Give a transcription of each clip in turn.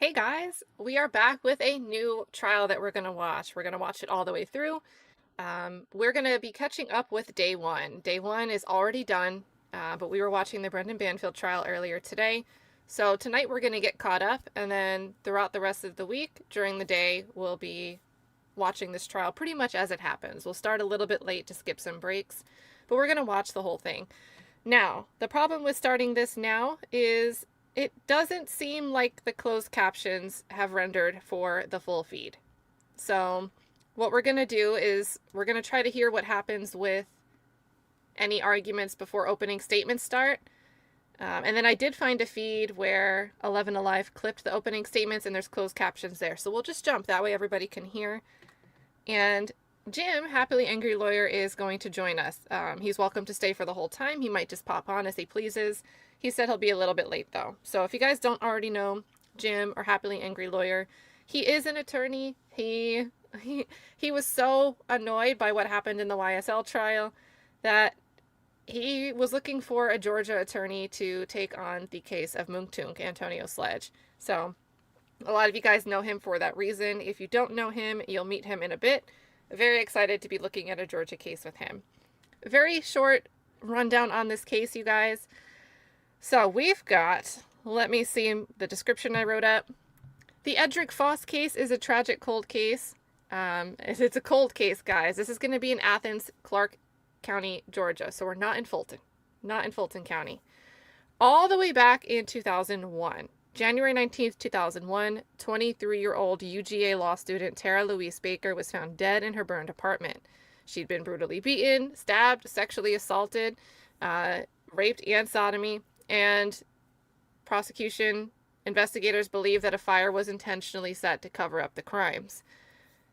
Hey guys, we are back with a new trial that we're going to watch. We're going to watch it all the way through. We're going to be catching up with day one. Day one is already done, but we were watching the Brendan Banfield trial earlier today. So tonight we're going to get caught up, and then throughout the rest of the week, during the day, we'll be watching this trial pretty much as it happens. We'll start a little bit late to skip some breaks, but we're going to watch the whole thing. Now, the problem with starting this now is it doesn't seem like the closed captions have rendered for the full feed. So what we're going to do is we're going to try to hear what happens with any arguments before opening statements start. And then I did find a feed where 11 Alive clipped the opening statements and there's closed captions there. So we'll just jump. That way everybody can hear. And Jim, Happily Angry Lawyer, is going to join us. He's welcome to stay for the whole time. He might just pop on as he pleases. He said he'll be a little bit late, though. So if you guys don't already know Jim or Happily Angry Lawyer, he is an attorney. He was so annoyed by what happened in the YSL trial that he was looking for a Georgia attorney to take on the case of Muntunk, Antonio Sledge. So a lot of you guys know him for that reason. If you don't know him, you'll meet him in a bit. Very excited to be looking at a Georgia case with him. Very short rundown on this case, you guys. So we've got, let me see the description I wrote up. The Edrick Faust case is a tragic cold case. It's a cold case, guys. This is going to be in Athens-Clarke County, Georgia. So we're not in Fulton. Not in Fulton County. All the way back in 2001. January 19th, 2001, 23-year-old UGA law student Tara Louise Baker was found dead in her burned apartment. She'd been brutally beaten, stabbed, sexually assaulted, raped, and sodomy. And prosecution investigators believe that a fire was intentionally set to cover up the crimes.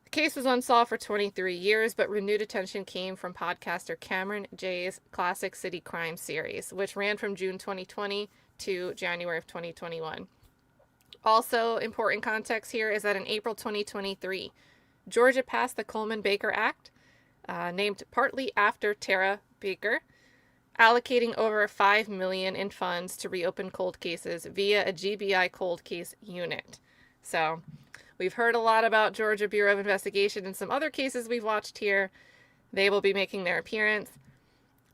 The case was unsolved for 23 years, but renewed attention came from podcaster Cameron Jay's Classic City Crime series, which ran from June 2020 to January of 2021. Also, important context here is that in April 2023, Georgia passed the Coleman-Baker Act, named partly after Tara Baker, allocating over $5 million in funds to reopen cold cases via a GBI Cold Case Unit. So we've heard a lot about Georgia Bureau of Investigation and some other cases we've watched here. They will be making their appearance.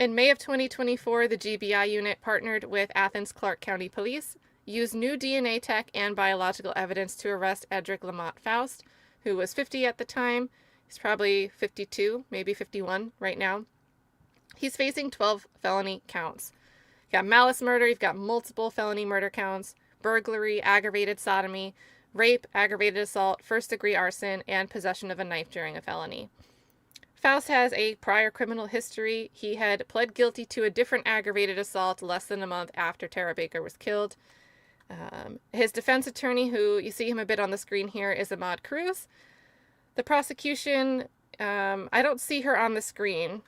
In May of 2024, the GBI unit partnered with Athens-Clarke County Police, used new DNA tech and biological evidence to arrest Edrick Lamont Faust, who was 50 at the time. He's probably 52, maybe 51 right now. He's facing 12 felony counts. You've got malice murder, you've got multiple felony murder counts, burglary, aggravated sodomy, rape, aggravated assault, first-degree arson, and possession of a knife during a felony. Faust has a prior criminal history. He had pled guilty to a different aggravated assault less than a month after Tara Baker was killed. His defense attorney, who you see him a bit on the screen here, is Ahmad Cruz. The prosecution, I don't see her on the screen.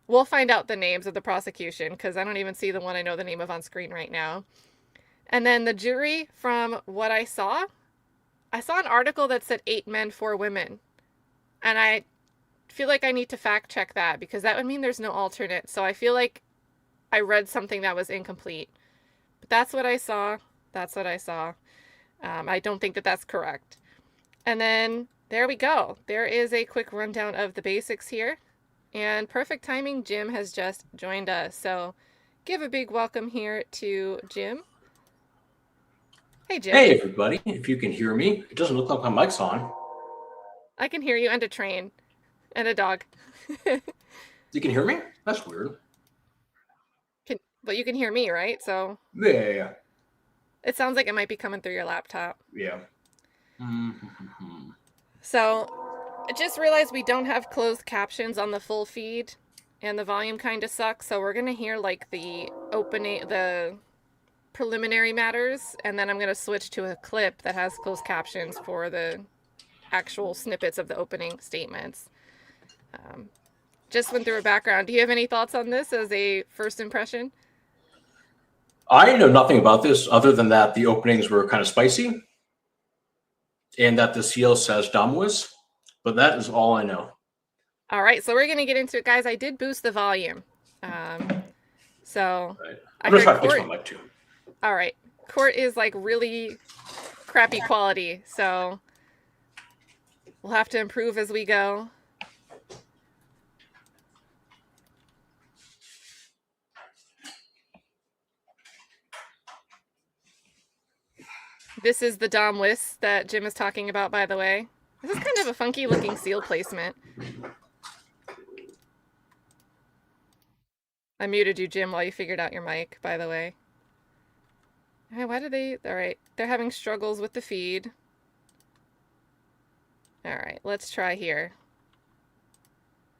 We'll find out the names of the prosecution because I don't even see the one I know the name of on screen right now. And then the jury, from what I saw an article that said 8 men, 4 women. And I feel like I need to fact check that because that would mean there's no alternate. So I feel like I read something that was incomplete. But that's what I saw. That's what I saw. I don't think that that's correct. And then there we go. There is a quick rundown of the basics here. And perfect timing, Jim has just joined us. So give a big welcome here to Jim. Hey, Jim. Hey, everybody. If you can hear me, it doesn't look like my mic's on. I can hear you, and a train. And a dog. You can hear me? That's weird. But you can hear me, right? So Yeah. it sounds like it might be coming through your laptop. Yeah. So I just realized we don't have closed captions on the full feed, and the volume kind of sucks. So we're going to hear like the preliminary matters, and then I'm going to switch to a clip that has closed captions for the actual snippets of the opening statements. Just went through a background. Do you have any thoughts on this as a first impression? I know nothing about this other than that the openings were kind of spicy and that the seal says Damuis, but that is all I know. All right, so we're going to get into it, guys. I did boost the volume. So right. I'm going to try to fix my mic too. All right. Court is like really crappy quality, so we'll have to improve as we go. This is the Dom list that Jim is talking about, by the way. This is kind of a funky looking seal placement. I muted you, Jim, while you figured out your mic, by the way. Why do they... Alright, they're having struggles with the feed. Alright, let's try here.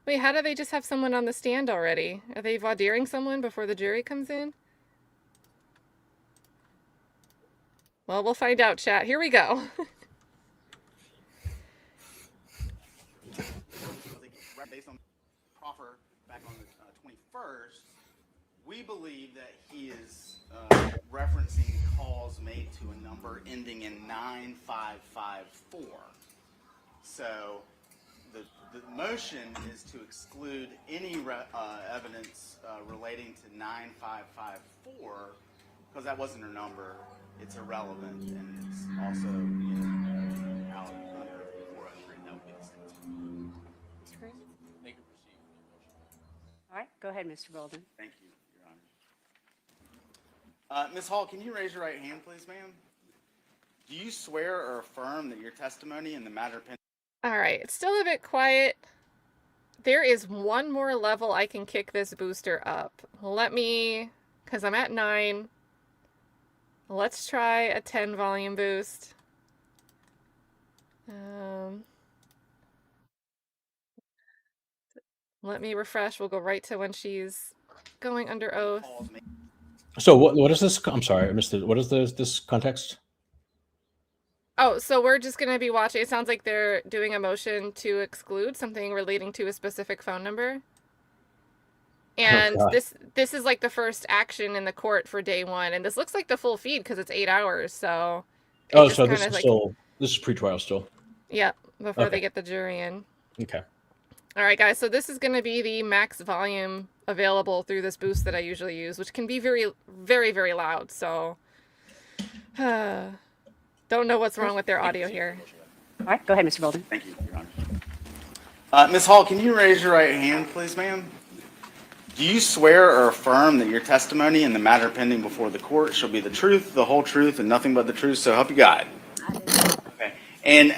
Wait, how do they just have someone on the stand already? Are they voir direing someone before the jury comes in? Well, we'll find out, chat. Here we go. Based on proffer back on the 21st, we believe that he is referencing calls made to a number ending in 9554. So the motion is to exclude any evidence relating to 9554 because that wasn't her number. It's irrelevant, and it's also out under 403. That would be the same. All right, go ahead, Mr. Bolden. Thank you, Your Honor. Ms. Hall, can you raise your right hand, please, ma'am? Do you swear or affirm that your testimony in the matter pending? All right, it's still a bit quiet. There is one more level I can kick this booster up. Let me, because I'm at 9. Let's try a 10 volume boost. Let me refresh. We'll go right to when she's going under oath. So what is this? I'm sorry, I missed it. What is this context? Oh, so we're just going to be watching. It sounds like they're doing a motion to exclude something relating to a specific phone number. And this is like the first action in the court for day 1. And this looks like the full feed because it's 8 hours. So so this is like, this is pre-trial still. Yeah, before they get the jury in. Okay. All right, guys. So this is going to be the max volume available through this boost that I usually use, which can be very, very, very loud. So don't know what's wrong with their audio here. All right, go ahead, Mr. Bolden. Thank you, Your Honor. Ms. Hall, can you raise your right hand, please, ma'am? Do you swear or affirm that your testimony in the matter pending before the court shall be the truth, the whole truth, and nothing but the truth, so help you God? I do. Okay. And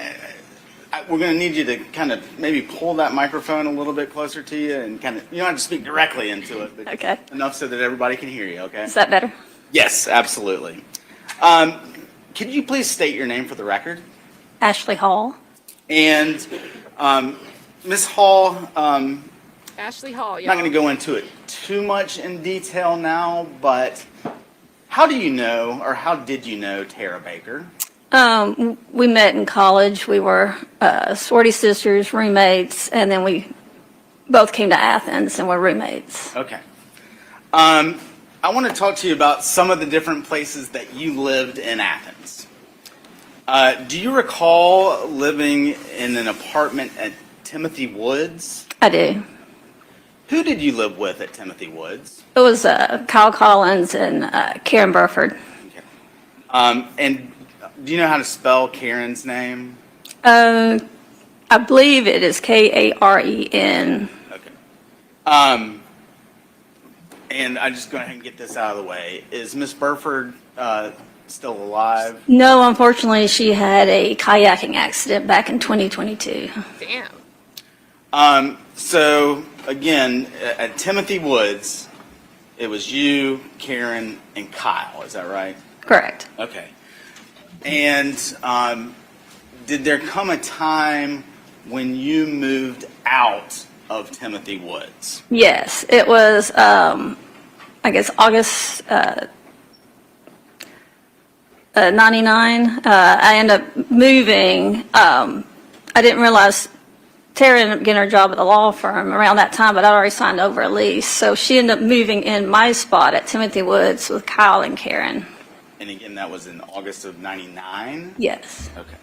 we're going to need you to kind of maybe pull that microphone a little bit closer to you and kind of, you don't have to speak directly into it, but Okay. enough so that everybody can hear you, okay? Is that better? Yes, absolutely. Could you please state your name for the record? Ashley Hall. And Ms. Hall, Ashley Hall, I'm not going to go into it too much in detail now, but how do you know, or how did you know Tara Baker? We met in college. We were sorority sisters, roommates, and then we both came to Athens and were roommates. Okay. I want to talk to you about some of the different places that you lived in Athens. Do you recall living in an apartment at Timothy Woods? I do. Who did you live with at Timothy Woods? It was Kyle Collins and Karen Burford. Okay. And do you know how to spell Karen's name? I believe it is Karen. Okay. And I just go ahead and get this out of the way. Is Miss Burford still alive? No, unfortunately, she had a kayaking accident back in 2022. Damn. So again, at Timothy Woods, it was you, Karen, and Kyle. Is that right? Correct. Okay. And did there come a time when you moved out of Timothy Woods? Yes, it was, I guess, August 99. I ended up moving. I didn't realize Tara ended up getting her job at the law firm around that time, but I'd already signed over a lease. So she ended up moving in my spot at Timothy Woods with Kyle and Karen. And again, that was in August of 99? Yes. Okay.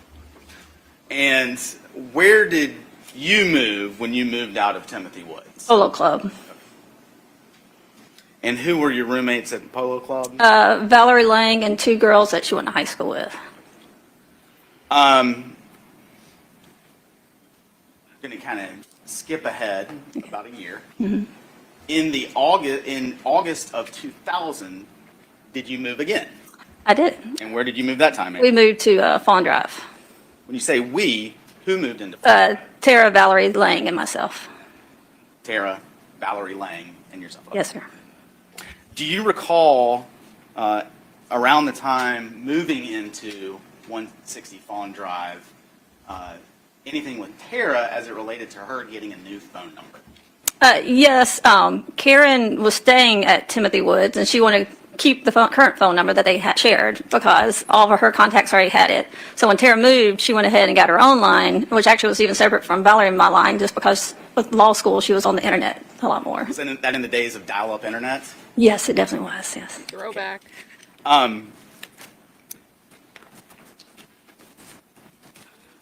And where did you move when you moved out of Timothy Woods? Polo Club. And who were your roommates at the Polo Club? Valerie Lang and 2 girls that she went to high school with. I'm going to kind of skip ahead about a year. In August of 2000, did you move again? I did. And where did you move that time? We moved to Fawn Drive. When you say we, who moved into Fawn? Tara, Valerie Lang, and myself. Tara, Valerie Lang, and yourself. Yes, sir. Do you recall around the time moving into 160 Fawn Drive, anything with Tara as it related to her getting a new phone number? Yes, Karen was staying at Timothy Woods, and she wanted to keep the current phone number that they had shared because all of her contacts already had it. So when Tara moved, she went ahead and got her own line, which actually was even separate from Valerie and my line, just because with law school, she was on the internet a lot more. Was that in the days of dial-up internet? Yes, it definitely was, yes. Throwback.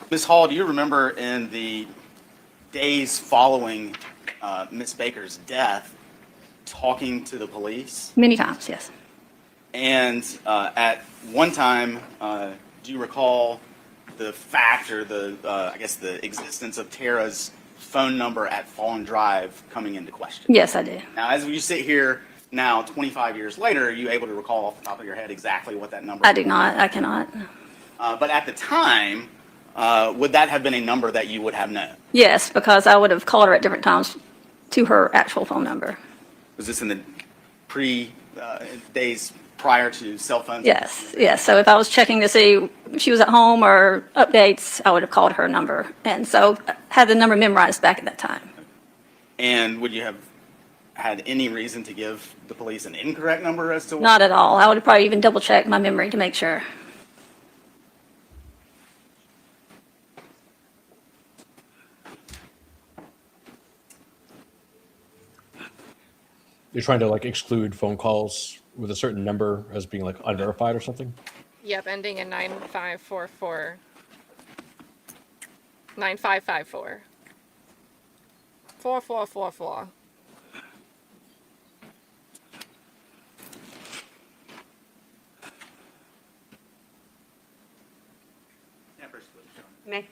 Ms. Hall, do you remember in the days following Ms. Baker's death talking to the police? Many times, yes. And at one time, do you recall the fact or I guess the existence of Tara's phone number at Fawn Drive coming into question? Yes, I do. Now, as we sit here now, 25 years later, are you able to recall off the top of your head exactly what that number I was? do not. I cannot. But at the time, would that have been a number that you would have known? Yes, because I would have called her at different times to her actual phone number. Was this in the days prior to cell phones? Yes, yes. So if I was checking to see if she was at home or updates, I would have called her number. And so I had the number memorized back at that time. And would you have had any reason to give the police an incorrect number as to what? Not at all. I would have probably even double checked my memory to make sure. You're trying to like exclude phone calls with a certain number as being like unverified or something? Yep, ending in 9544. 9554. 4444. Yeah, first, May.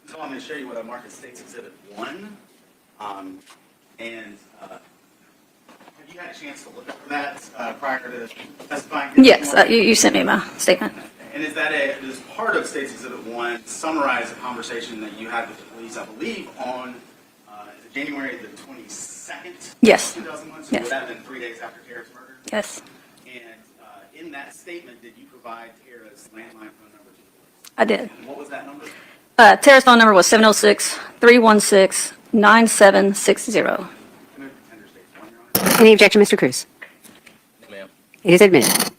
so I'm going to show you what I marked as State's Exhibit 1. Have you had a chance to look over that prior to testifying? Yes, you sent me my statement. And does part of State's Exhibit 1 summarize a conversation that you had with the police, I believe, on is it January the 22nd? Yes. 2001, so Yes. would that have been 3 days after Tara's murder? Yes, And in that statement, did you provide Tara's landline phone number to the police? I did. And what was that number? Tara's phone number was 706-316-9760. Under State's 1, Your Honor. Any objection, Mr. Cruz? Ma'am. It is admitted.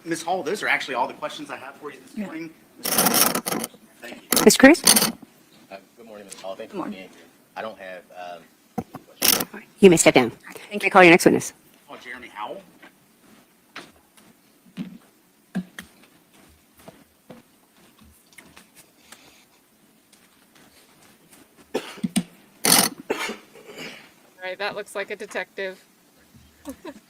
Ms. Hall, those are actually all the questions I have for you this morning. Thank you. Mr. Cruz? Good morning, Ms. Hall. Thank you Good for morning. being here. I don't have questions. You may step down. Thank you. Call your next witness. Oh, Jeremy Howell. All right, that looks like a detective.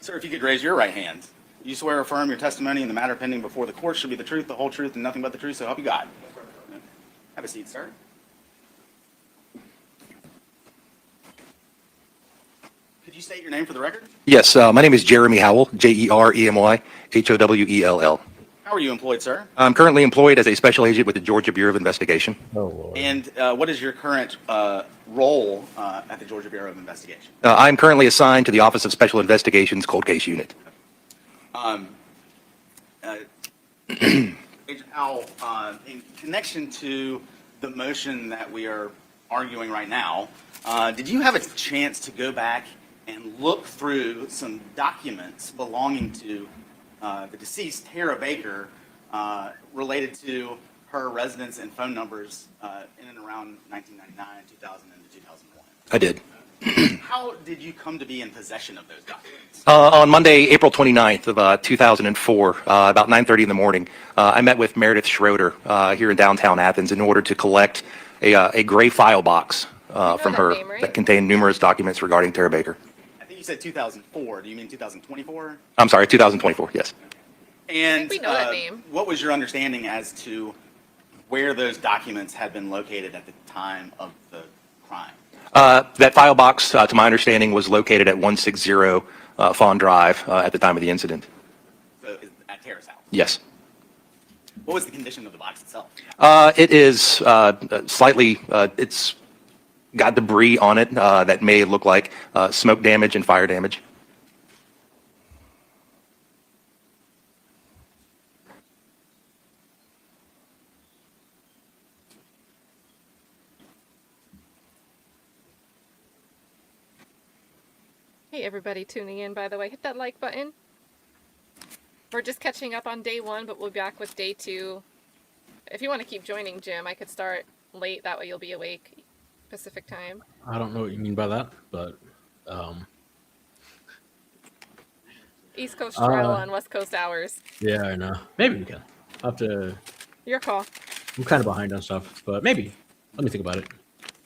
Sir, if you could raise your right hand. You swear or affirm your testimony in the matter pending before the court should be the truth, the whole truth, and nothing but the truth, so help you God. Have a seat, sir. Could you state your name for the record? Yes, my name is Jeremy Howell, Jeremy Howell. How are you employed, sir? I'm currently employed as a special agent with the Georgia Bureau of Investigation. Oh, Lord. And what is your current role at the Georgia Bureau of Investigation? I'm currently assigned to the Office of Special Investigations Cold Case Unit. Agent Howell, in connection to the motion that we are arguing right now, did you have a chance to go back and look through some documents belonging to the deceased Tara Baker related to her residence and phone numbers in and around 1999, 2000, and 2001? I did. How did you come to be in possession of those documents? On Monday, April 29th of 2004, about 9:30 in the morning, I met with Meredith Schroeder here in downtown Athens in order to collect a gray file box from that her name, right? that contained numerous documents regarding Tara Baker. I think you said 2004. Do you mean 2024? I'm sorry, 2024, yes. And we know that name. what was your understanding as to where those documents had been located at the time of the crime? That file box, to my understanding, was located at 160 Fawn Drive at the time of the incident. So at Tara's house? Yes. What was the condition of the box itself? It is slightly, it's got debris on it that may look like smoke damage and fire damage. Hey, everybody tuning in, by the way, hit that like button. We're just catching up on day 1, but we'll be back with day 2. If you want to keep joining Jim, I could start late. That way you'll be awake Pacific time. I don't know what you mean by that, but East Coast trial on West Coast hours. yeah, I know. Maybe we can. I'll have to. Your call. I'm kind of behind on stuff, but maybe. Let me think about it.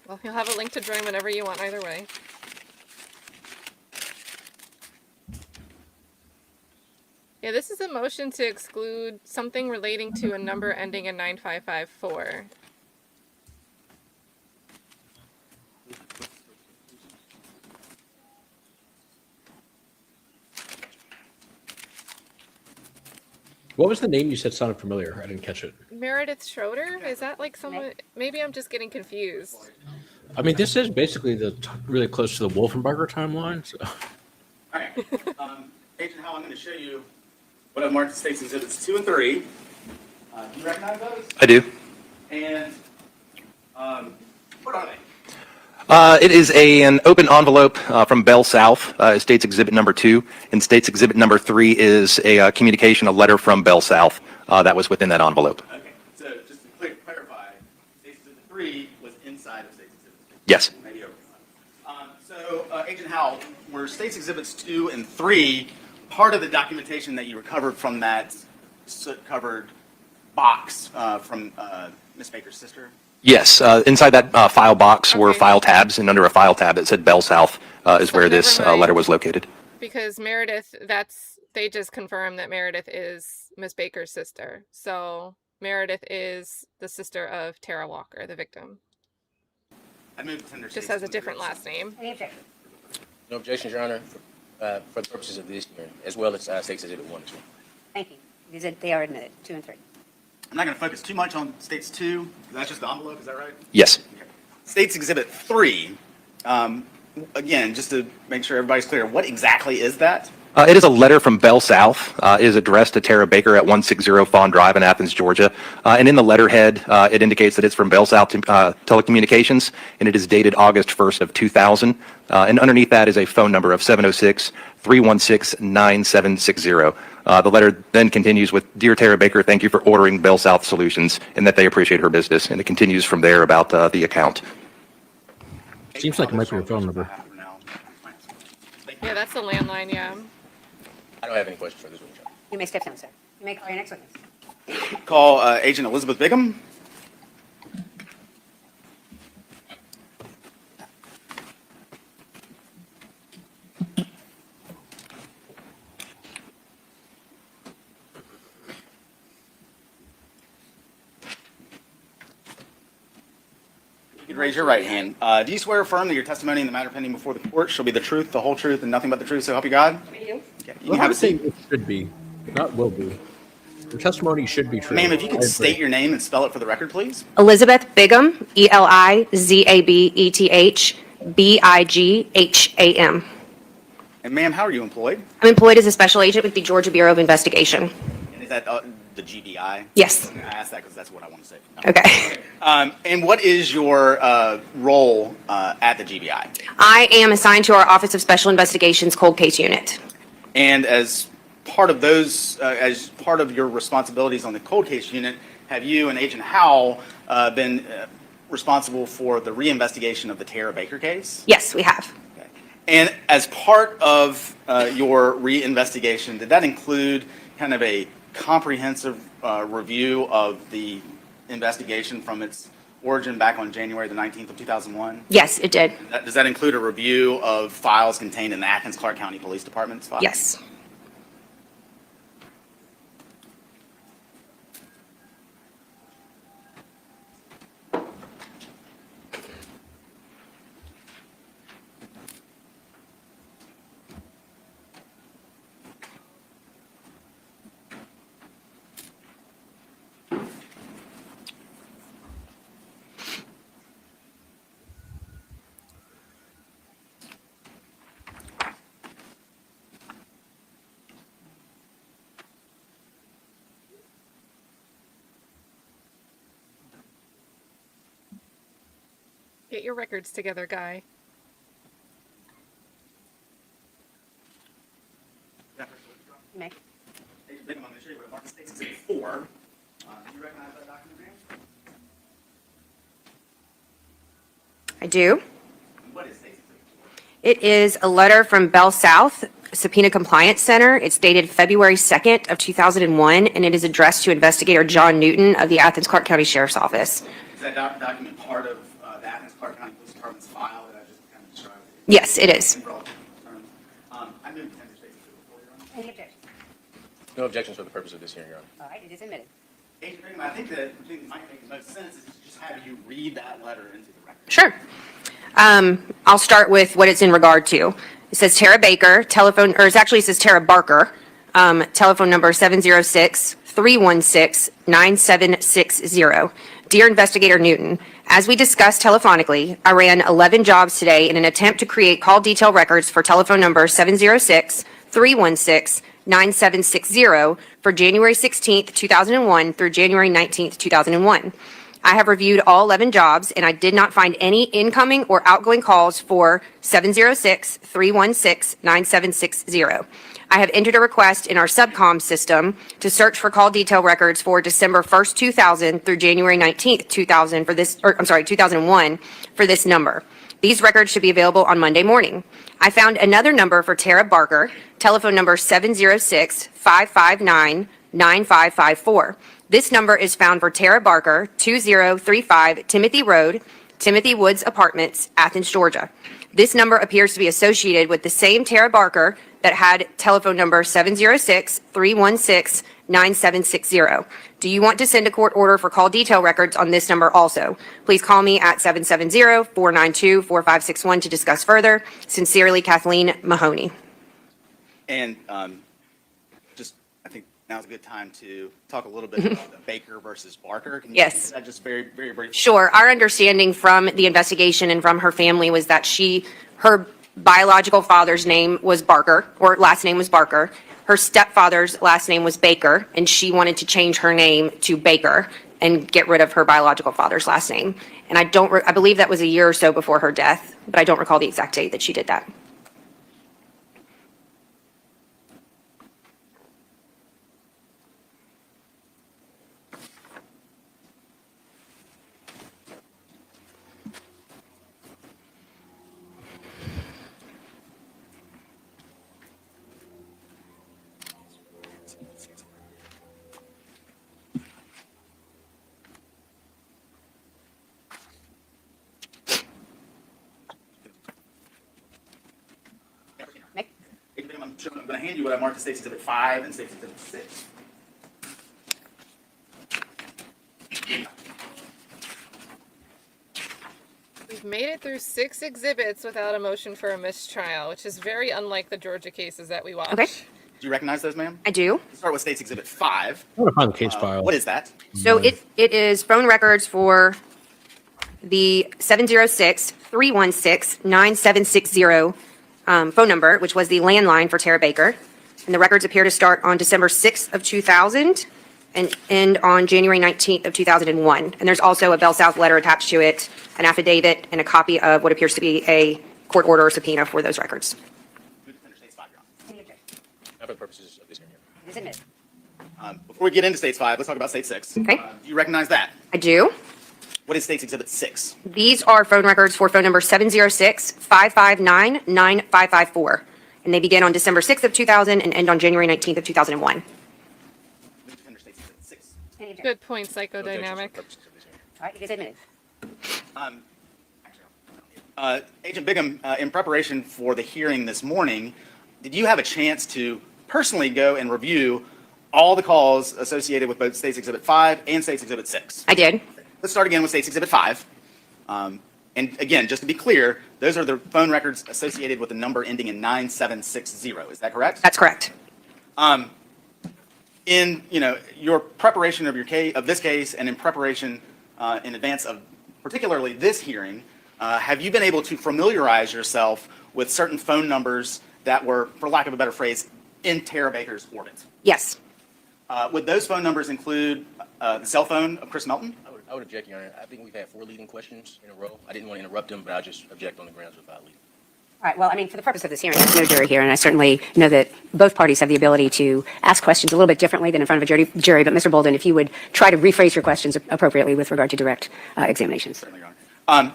Well, you'll have a link to join whenever you want either way. Yeah, this is a motion to exclude something relating to a number ending in 9554. What was the name you said sounded familiar? I didn't catch it. Meredith Schroeder? Is that like someone? Maybe I'm just getting confused. I mean, this is basically really close to the Wolfenbarger timeline. So. All right. Agent Howell, I'm going to show you what I've marked as State's Exhibits 2 and 3. Do you recognize those? I do. And what are they? It is an open envelope from Bell South, State's Exhibit number 2, and State's Exhibit number 3 is a communication, a letter from Bell South that was within that envelope. Okay, so just to clarify, State's Exhibit 3 was inside of State's Exhibit 2. Yes. Maybe over. So, Agent Howell, were State's Exhibits 2 and 3 part of the documentation that you recovered from that soot-covered box from Miss Baker's sister? Yes, inside that file box were Okay. file tabs, and under a file tab that said Bell South is So where this never mind. letter was located. Because Meredith, they just confirmed that Meredith is Miss Baker's sister. So Meredith is the sister of Tara Walker, the victim. I moved to under Just State's has a Exhibit different 3. last name. Any objection? No objections, Your Honor, for the purposes of this hearing, as well as State's Exhibit 1 as well. Thank you. They are admitted, 2 and 3. I'm not going to focus too much on State's 2. That's just the envelope, is that right? Yes. State's Exhibit 3, again, just to make sure everybody's clear, what exactly is that? It is a letter from Bell South. It is addressed to Tara Baker at 160 Fawn Drive in Athens, Georgia. And in the letterhead, it indicates that it's from Bell South Telecommunications, and it is dated August 1st of 2000. And underneath that is a phone number of 706-316-9760. The letter then continues with, "Dear Tara Baker, thank you for ordering Bell South Solutions," and that they appreciate her business. And it continues from there about the account. Seems like it might be a phone number. Yeah, that's the landline, yeah. I don't have any questions for this one, Your Honor. You may step down, sir. You may call your next witness. Call Agent Elizabeth Bigham. You can raise your right hand. Do you swear or affirm that your testimony in the matter pending before the court shall be the truth, the whole truth, and nothing but the truth, so help you God? We do. Okay, you Well, can I have a would say seat. it should be, not will be. The testimony should be true. Ma'am, if you I could agree. state your name and spell it for the record, please. Elizabeth Bigham, Elizabeth Bigham. And ma'am, how are you employed? I'm employed as a special agent with the Georgia Bureau of Investigation. And is that the GBI? Yes. I asked that because that's what I want to say. Okay. And what is your role at the GBI? I am assigned to our Office of Special Investigations Cold Case Unit. And as part of those, as part of your responsibilities on the cold case unit, have you and Agent Howell been responsible for the reinvestigation of the Tara Baker case? Yes, we have. Okay. And as part of your reinvestigation, did that include kind of a comprehensive review of the investigation from its origin back on January the 19th of 2001? Yes, it did. Does that include a review of files contained in the Athens-Clarke County Police Department's file? Yes. Get your records together, guy. May. Agent Bigham, I'm going to show you what Martin States Exhibit 4. Do you recognize that document, ma'am? I do. What is States Exhibit 4? It is a letter from Bell South Subpoena Compliance Center. It's dated February 2nd of 2001, and it is addressed to Investigator John Newton of the Athens-Clarke County Sheriff's Office. Is that document part of the Athens-Clarke County Police Department's file that I just kind of described? Yes, it is. I move to tender States Exhibit 4, Your Honor. Any objection? No objections for the purpose of this hearing, Your Honor. All right, it is admitted. Agent Bigham, I think that the thing that might make the most sense is to just have you read that letter into the record. Sure. I'll start with what it's in regard to. It says Tara Baker, telephone, or it actually says Tara Barker, telephone number 706-316-9760. Dear Investigator Newton, as we discussed telephonically, I ran 11 jobs today in an attempt to create call detail records for telephone number 706-316-9760 for January 16th, 2001 through January 19th, 2001. I have reviewed all 11 jobs, and I did not find any incoming or outgoing calls for 706-316-9760. I have entered a request in our subcom system to search for call detail records for December 1st, 2000 through January 19th, 2000 for this, or I'm sorry, 2001 for this number. These records should be available on Monday morning. I found another number for Tara Barker, telephone number 706-559-9554. This number is found for Tara Barker, 2035 Timothy Road, Timothy Woods Apartments, Athens, Georgia. This number appears to be associated with the same Tara Barker that had telephone number 706-316-9760. Do you want to send a court order for call detail records on this number also? Please call me at 770-492-4561 to discuss further. Sincerely, Kathleen Mahoney. And just, I think now's a good time to talk a little bit about the Baker versus Barker. Can you Yes. do that just very, very briefly? Sure. Our understanding from the investigation and from her family was that her biological father's name was Barker, or last name was Barker. Her stepfather's last name was Baker, and she wanted to change her name to Baker and get rid of her biological father's last name. And I believe that was a year or so before her death, but I don't recall the exact date that she did that. I'm going to hand you what I marked as States Exhibit 5 and States Exhibit 6. We've made it through 6 exhibits without a motion for a mistrial, which is very unlike the Georgia cases that we watch. Okay. Do you recognize those, ma'am? I do. Let's start with States Exhibit 5. I want to find the case file. What is that? So it is phone records for the 706-316-9760 phone number, which was the landline for Tara Baker. And the records appear to start on December 6th of 2000 and end on January 19th of 2001. And there's also a Bell South letter attached to it, an affidavit, and a copy of what appears to be a court order or subpoena for those records. Move to tender States 5, Your Honor. Any objection? Not for the purposes of this hearing, Your Honor. It is admitted. Before we get into States 5, let's talk about State 6. Okay. Do you recognize that? I do. What is States Exhibit 6? These are phone records for phone number 706-559-9554. And they begin on December 6th of 2000 and end on January 19th of 2001. Move to tender States Exhibit 6. Any objection? Good point, No objections for the psychodynamic. purposes of this hearing. All right, it is admitted. Agent Bigham, in preparation for the hearing this morning, did you have a chance to personally go and review all the calls associated with both States Exhibit 5 and States Exhibit 6? I did. Let's start again with States Exhibit 5. And again, just to be clear, those are the phone records associated with the number ending in 9760. Is that correct? That's correct. In your preparation of this case and in preparation in advance of particularly this hearing, have you been able to familiarize yourself with certain phone numbers that were, for lack of a better phrase, in Tara Baker's orbit? Yes. Would those phone numbers include the cell phone of Chris Melton? I would object, Your Honor. I think we've had 4 leading questions in a row. I didn't want to interrupt them, but I'll just object on the grounds without leading. All right, well, I mean, for the purpose of this hearing, there's no jury here, and I certainly know that both parties have the ability to ask questions a little bit differently than in front of a jury, but Mr. Bolden, if you would try to rephrase your questions appropriately with regard to direct examinations. Certainly, Your Honor.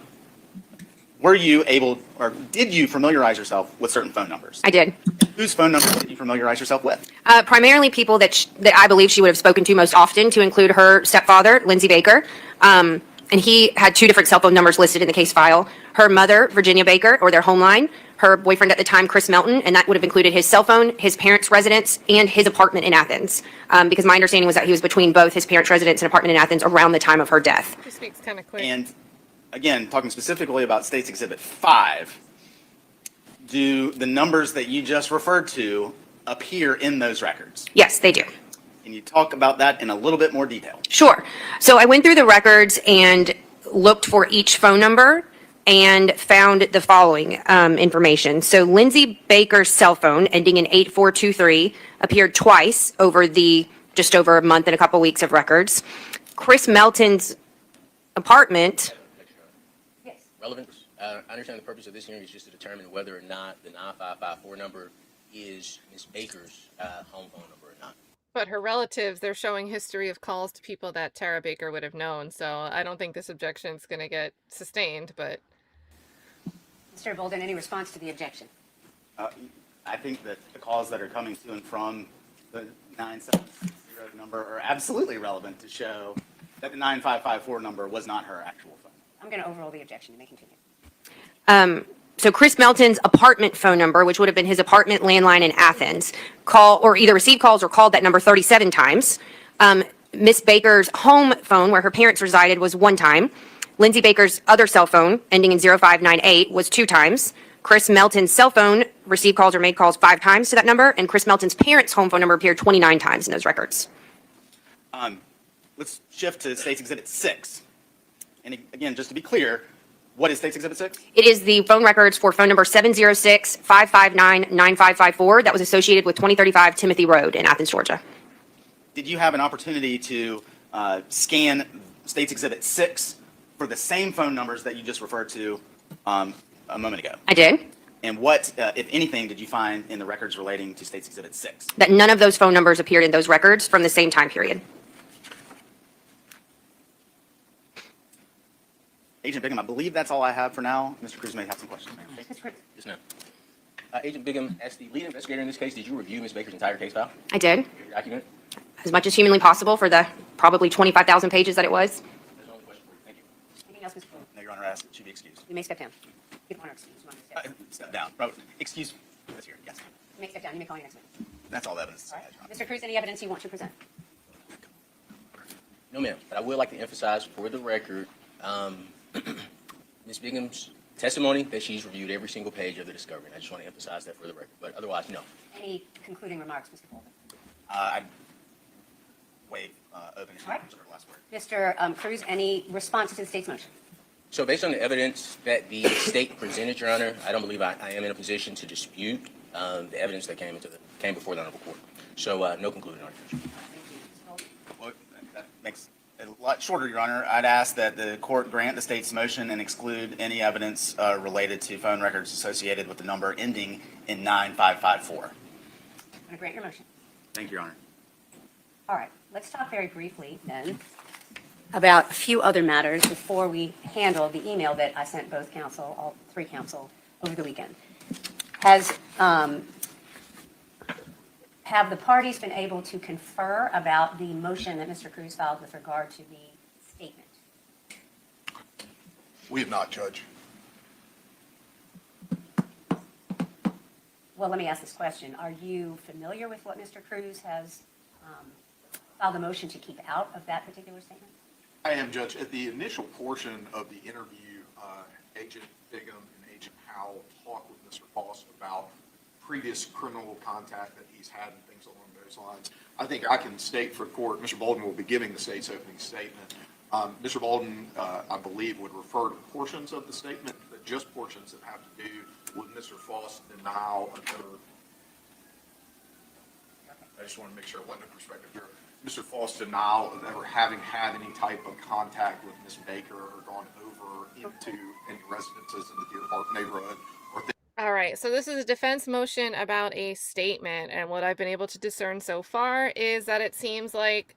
Were you able, or did you familiarize yourself with certain phone numbers? I did. Whose phone numbers did you familiarize yourself with? Primarily people that I believe she would have spoken to most often, to include her stepfather, Lindsey Baker. And he had 2 different cell phone numbers listed in the case file. Her mother, Virginia Baker, or their home line. Her boyfriend at the time, Chris Melton, and that would have included his cell phone, his parents' residence, and his apartment in Athens. Because my understanding was that he was between both his parents' residence and apartment in Athens around the time of her death. He speaks kind of quick. And again, talking specifically about State's Exhibit 5, do the numbers that you just referred to appear in those records? Yes, they do. Can you talk about that in a little bit more detail? Sure. So I went through the records and looked for each phone number and found the following information. So Lindsey Baker's cell phone, ending in 8423, appeared twice over the just over a month and a couple weeks of records. Chris Melton's apartment. Yes. Relevance. I understand the purpose of this hearing is just to determine whether or not the 9554 number is Ms. Baker's home phone number or not. But her relatives, they're showing history of calls to people that Tara Baker would have known. So I don't think this objection is going to get sustained, but. Mr. Bolden, any response to the objection? I think that the calls that are coming to and from the 9760 number are absolutely relevant to show that the 9554 number was not her actual phone. I'm going to overrule the objection. You may continue. So Chris Melton's apartment phone number, which would have been his apartment landline in Athens, either received calls or called that number 37 times. Miss Baker's home phone, where her parents resided, was 1 time. Lindsey Baker's other cell phone, ending in 0598, was 2 times. Chris Melton's cell phone received calls or made calls 5 times to that number, and Chris Melton's parents' home phone number appeared 29 times in those records. Let's shift to State's Exhibit 6. And again, just to be clear, what is State's Exhibit 6? It is the phone records for phone number 706-559-9554 that was associated with 2035 Timothy Road in Athens, Georgia. Did you have an opportunity to scan State's Exhibit 6 for the same phone numbers that you just referred to a moment ago? I did. And what, if anything, did you find in the records relating to State's Exhibit 6? That none of those phone numbers appeared in those records from the same time period. Agent Bigham, I believe that's all I have for now. Mr. Cruz may have some questions. Yes, ma'am. Agent Bigham, as the lead investigator in this case, did you review Ms. Baker's entire case file? I did, Your document? as much as humanly possible for the probably 25,000 pages that it was. That's the only question for you. Thank you. Anything else, Mr. Bolden? No, Your Honor, I ask that she be excused. You may step down. You don't want to excuse. You want to step down. Step down. Oh, excuse this here. Yes. You may step down. You may call your next witness. That's all the evidence. All right. Mr. Cruz, any evidence you want to present? No, ma'am, but I would like to emphasize for the record, Ms. Bigham's testimony that she's reviewed every single page of the discovery. And I just want to emphasize that for the record, but otherwise, no. Any concluding remarks, Mr. Bolden? I waive opening All right. reserve last word. Mr. Cruz, any response to the state's motion? So based on the evidence that the state presented, Your Honor, I don't believe I am in a position to dispute the evidence that came before the honorable court. So no concluding argument. Well, that makes it a lot shorter, Your Honor. I'd ask that the court grant the state's motion and exclude any evidence related to phone records associated with the number ending in 9554. I'm going to grant your motion. Thank you, Your Honor. All right, let's talk very briefly then about a few other matters before we handle the email that I sent both counsel, all 3 counsel, over the weekend. Have the parties been able to confer about the motion that Mr. Cruz filed with regard to the statement? We have not, Judge. Well, let me ask this question. Are you familiar with what Mr. Cruz has filed a motion to keep out of that particular statement? I am, Judge. At the initial portion of the interview, Agent Bigham and Agent Howell talked with Mr. Faust about previous criminal contact that he's had and things along those lines. I think I can state for court, Mr. Bolden will be giving the state's opening statement. Mr. Bolden, I believe, would refer to portions of the statement, but just portions that have to do with Mr. Faust's denial of I just want to make sure it wasn't a perspective here. Mr. Faust's denial of ever having had any type of contact with Ms. Baker or gone over into any residences in the Deer Park neighborhood or All right, so this is a defense motion about a statement, and what I've been able to discern so far is that it seems like,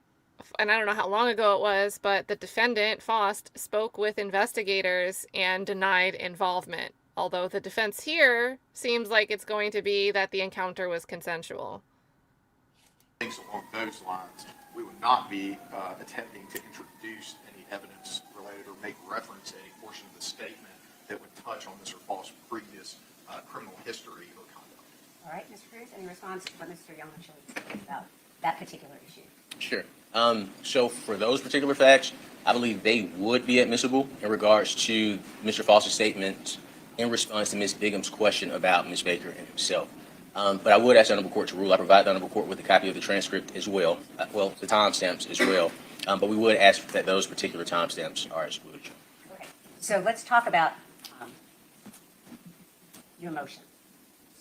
and I don't know how long ago it was, but the defendant, Faust, spoke with investigators and denied involvement. Although the defense here seems like it's going to be that the encounter was consensual. things along those lines. We would not be attempting to introduce any evidence related or make reference to any portion of the statement that would touch on Mr. Faust's previous criminal history or conduct. All right, Mr. Cruz, any response to what Mr. Lamont said about that particular issue? Sure. So for those particular facts, I believe they would be admissible in regards to Mr. Faust's statement in response to Ms. Bigham's question about Ms. Baker and himself. But I would ask the Honorable Court to rule. I provide the Honorable Court with a copy of the transcript as well, the timestamps as well. But we would ask that those particular timestamps are excluded. Okay, so let's talk about your motion.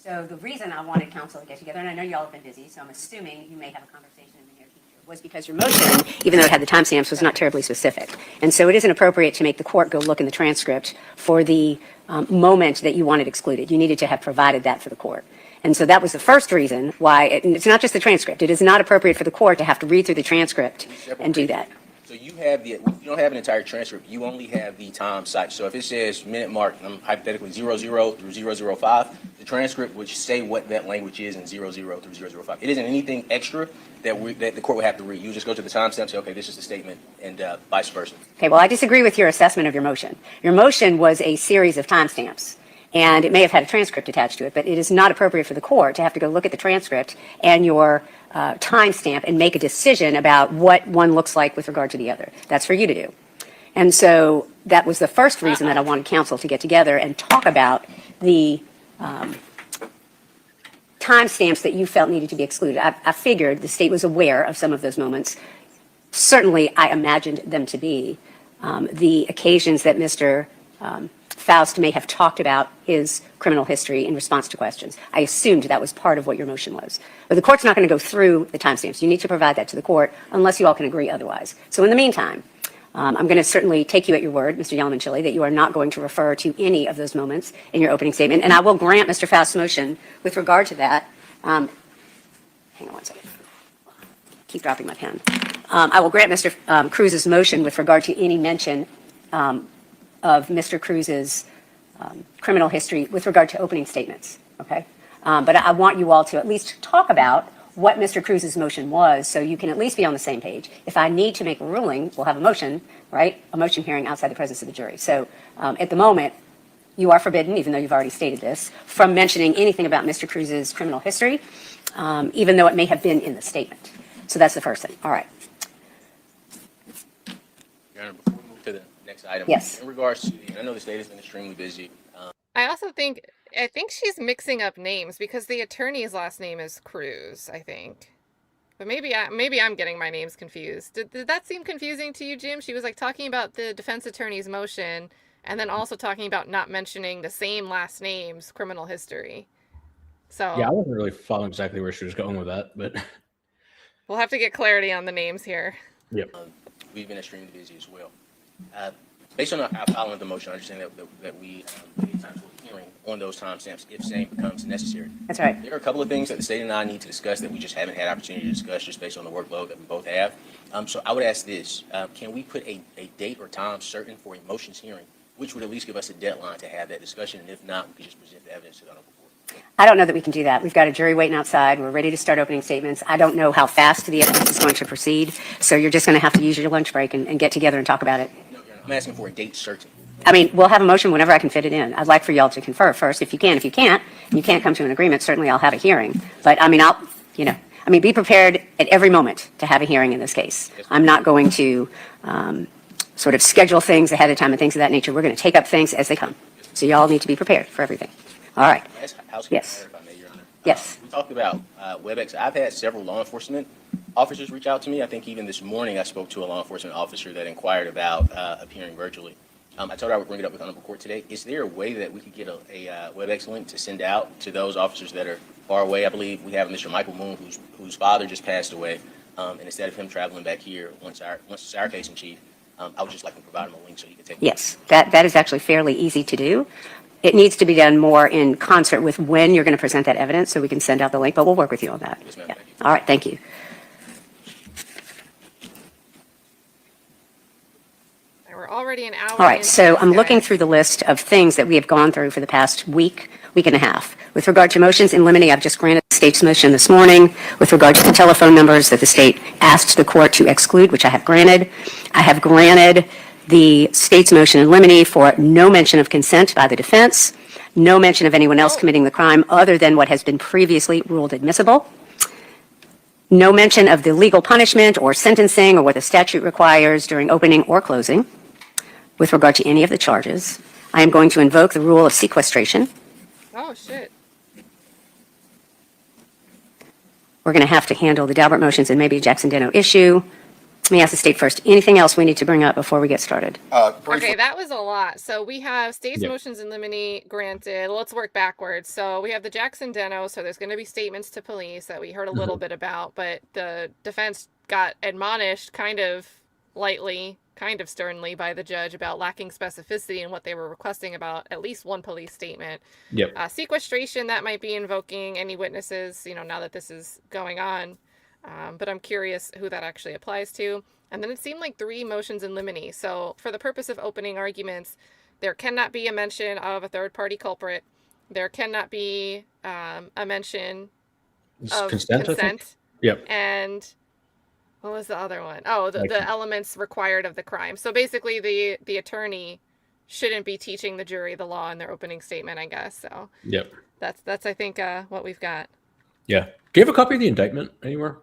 So the reason I wanted counsel to get together, and I know you all have been busy, so I'm assuming you may have a conversation in the near future, was because your motion, even though it had the timestamps, was not terribly specific. And so it isn't appropriate to make the court go look in the transcript for the moment that you wanted excluded. You needed to have provided that for the court. And so that was the first reason why, and it's not just the transcript, it is not appropriate for the court to have to read through the transcript and do that. So you don't have an entire transcript, you only have the time site. So if it says minute mark, hypothetically 00 through 005, the transcript would say what that language is in 00 through 005. It isn't anything extra that the court would have to read. You just go to the timestamp and say, okay, this is the statement, and vice versa. Okay, well, I disagree with your assessment of your motion. Your motion was a series of timestamps, and it may have had a transcript attached to it, but it is not appropriate for the court to have to go look at the transcript and your timestamp and make a decision about what one looks like with regard to the other. That's for you to do. And so that was the first reason that I wanted counsel to get together and talk about the timestamps that you felt needed to be excluded. I figured the state was aware of some of those moments. Certainly, I imagined them to be the occasions that Mr. Faust may have talked about his criminal history in response to questions. I assumed that was part of what your motion was. But the court's not going to go through the timestamps. You need to provide that to the court unless you all can agree otherwise. So in the meantime, I'm going to certainly take you at your word, Mr. Yalamanchili, that you are not going to refer to any of those moments in your opening statement. And I will grant Mr. Faust's motion with regard to that. Hang on one second. Keep dropping my pen. I will grant Mr. Cruz's motion with regard to any mention of Mr. Cruz's criminal history with regard to opening statements, okay? But I want you all to at least talk about what Mr. Cruz's motion was so you can at least be on the same page. If I need to make a ruling, we'll have a motion, right? A motion hearing outside the presence of the jury. So at the moment, you are forbidden, even though you've already stated this, from mentioning anything about Mr. Cruz's criminal history, even though it may have been in the statement. So that's the first thing. All right. Your Honor, before we move to the next item. Yes. In regards to, I know the state has been extremely busy. I also think she's mixing up names because the attorney's last name is Cruz, I think. But maybe I'm getting my names confused. Did that seem confusing to you, Jim? She was like talking about the defense attorney's motion and then also talking about not mentioning the same last name's criminal history. So Yeah, I wasn't really following exactly where she was going with that, but we'll have to get clarity on the names here. yep. We've been extremely busy as well. Based on our following of the motion, I understand that we need time for a hearing on those timestamps if SANE becomes necessary. That's right. There are a couple of things that the state and I need to discuss that we just haven't had opportunity to discuss just based on the workload that we both have. So I would ask this, can we put a date or time certain for a motions hearing, which would at least give us a deadline to have that discussion, and if not, we could just present the evidence to the Honorable Court. I don't know that we can do that. We've got a jury waiting outside. We're ready to start opening statements. I don't know how fast the evidence is going to proceed, so you're just going to have to use your lunch break and get together and talk about it. No, Your Honor, I'm asking for a date certain. I mean, we'll have a motion whenever I can fit it in. I'd like for y'all to confer first, if you can. If you can't, and you can't come to an agreement, certainly I'll have a hearing. But, I mean, be prepared at every moment to have a hearing in this case. I'm not going to sort of schedule things ahead of time and things of that nature. We're going to take up things as they come. So y'all need to be prepared for everything. All right. Yes. If I may, Your Honor. Yes. We talked about WebEx. I've had several law enforcement officers reach out to me. I think even this morning I spoke to a law enforcement officer that inquired about appearing virtually. I told her I would bring it up with Honorable Court today. Is there a way that we could get a WebEx link to send out to those officers that are far away? I believe we have Mr. Michael Moon, whose father just passed away. And instead of him traveling back here, once it's our case in chief, I would just like to provide him a link so he can take. Yes, that is actually fairly easy to do. It needs to be done more in concert with when you're going to present that evidence, so we can send out the link, but we'll work with you on that. Yes, ma'am. Yeah. Thank you. All right, thank you. We're already an hour. All right, into so this, I'm looking guys. through the list of things that we have gone through for the past week and a half. With regard to motions in limine, I've just granted the state's motion this morning. With regard to the telephone numbers that the state asked the court to exclude, which I have granted, I have granted the state's motion in limine for no mention of consent by the defense, no mention of anyone else committing the crime other than what has been previously ruled admissible, no mention of the legal punishment or sentencing or what the statute requires during opening or closing with regard to any of the charges. I am going to invoke the rule of sequestration. Oh, shit. We're going to have to handle the Daubert motions and maybe a Jackson-Deno issue. Let me ask the state first. Anything else we need to bring up before we get started? Okay, that was a lot. So we have state's Yep. motions in limine granted. Let's work backwards. So we have the Jackson-Deno, so there's going to be statements to police that we heard a little bit about, but the defense got admonished kind of lightly, kind of sternly by the judge about lacking specificity in what they were requesting about at least one police statement. Yep. Sequestration, that might be invoking any witnesses, now that this is going on. But I'm curious who that actually applies to. And then it seemed like 3 motions in limine. So for the purpose of opening arguments, there cannot be a mention of a third-party culprit. There cannot be a mention of Consent, I think? consent. Yep. And what was the other one? Oh, the elements required of the crime. So basically the attorney shouldn't be teaching the jury the law in their opening statement, I guess. So Yep. that's I think what we've got. Yeah. Do you have a copy of the indictment anywhere?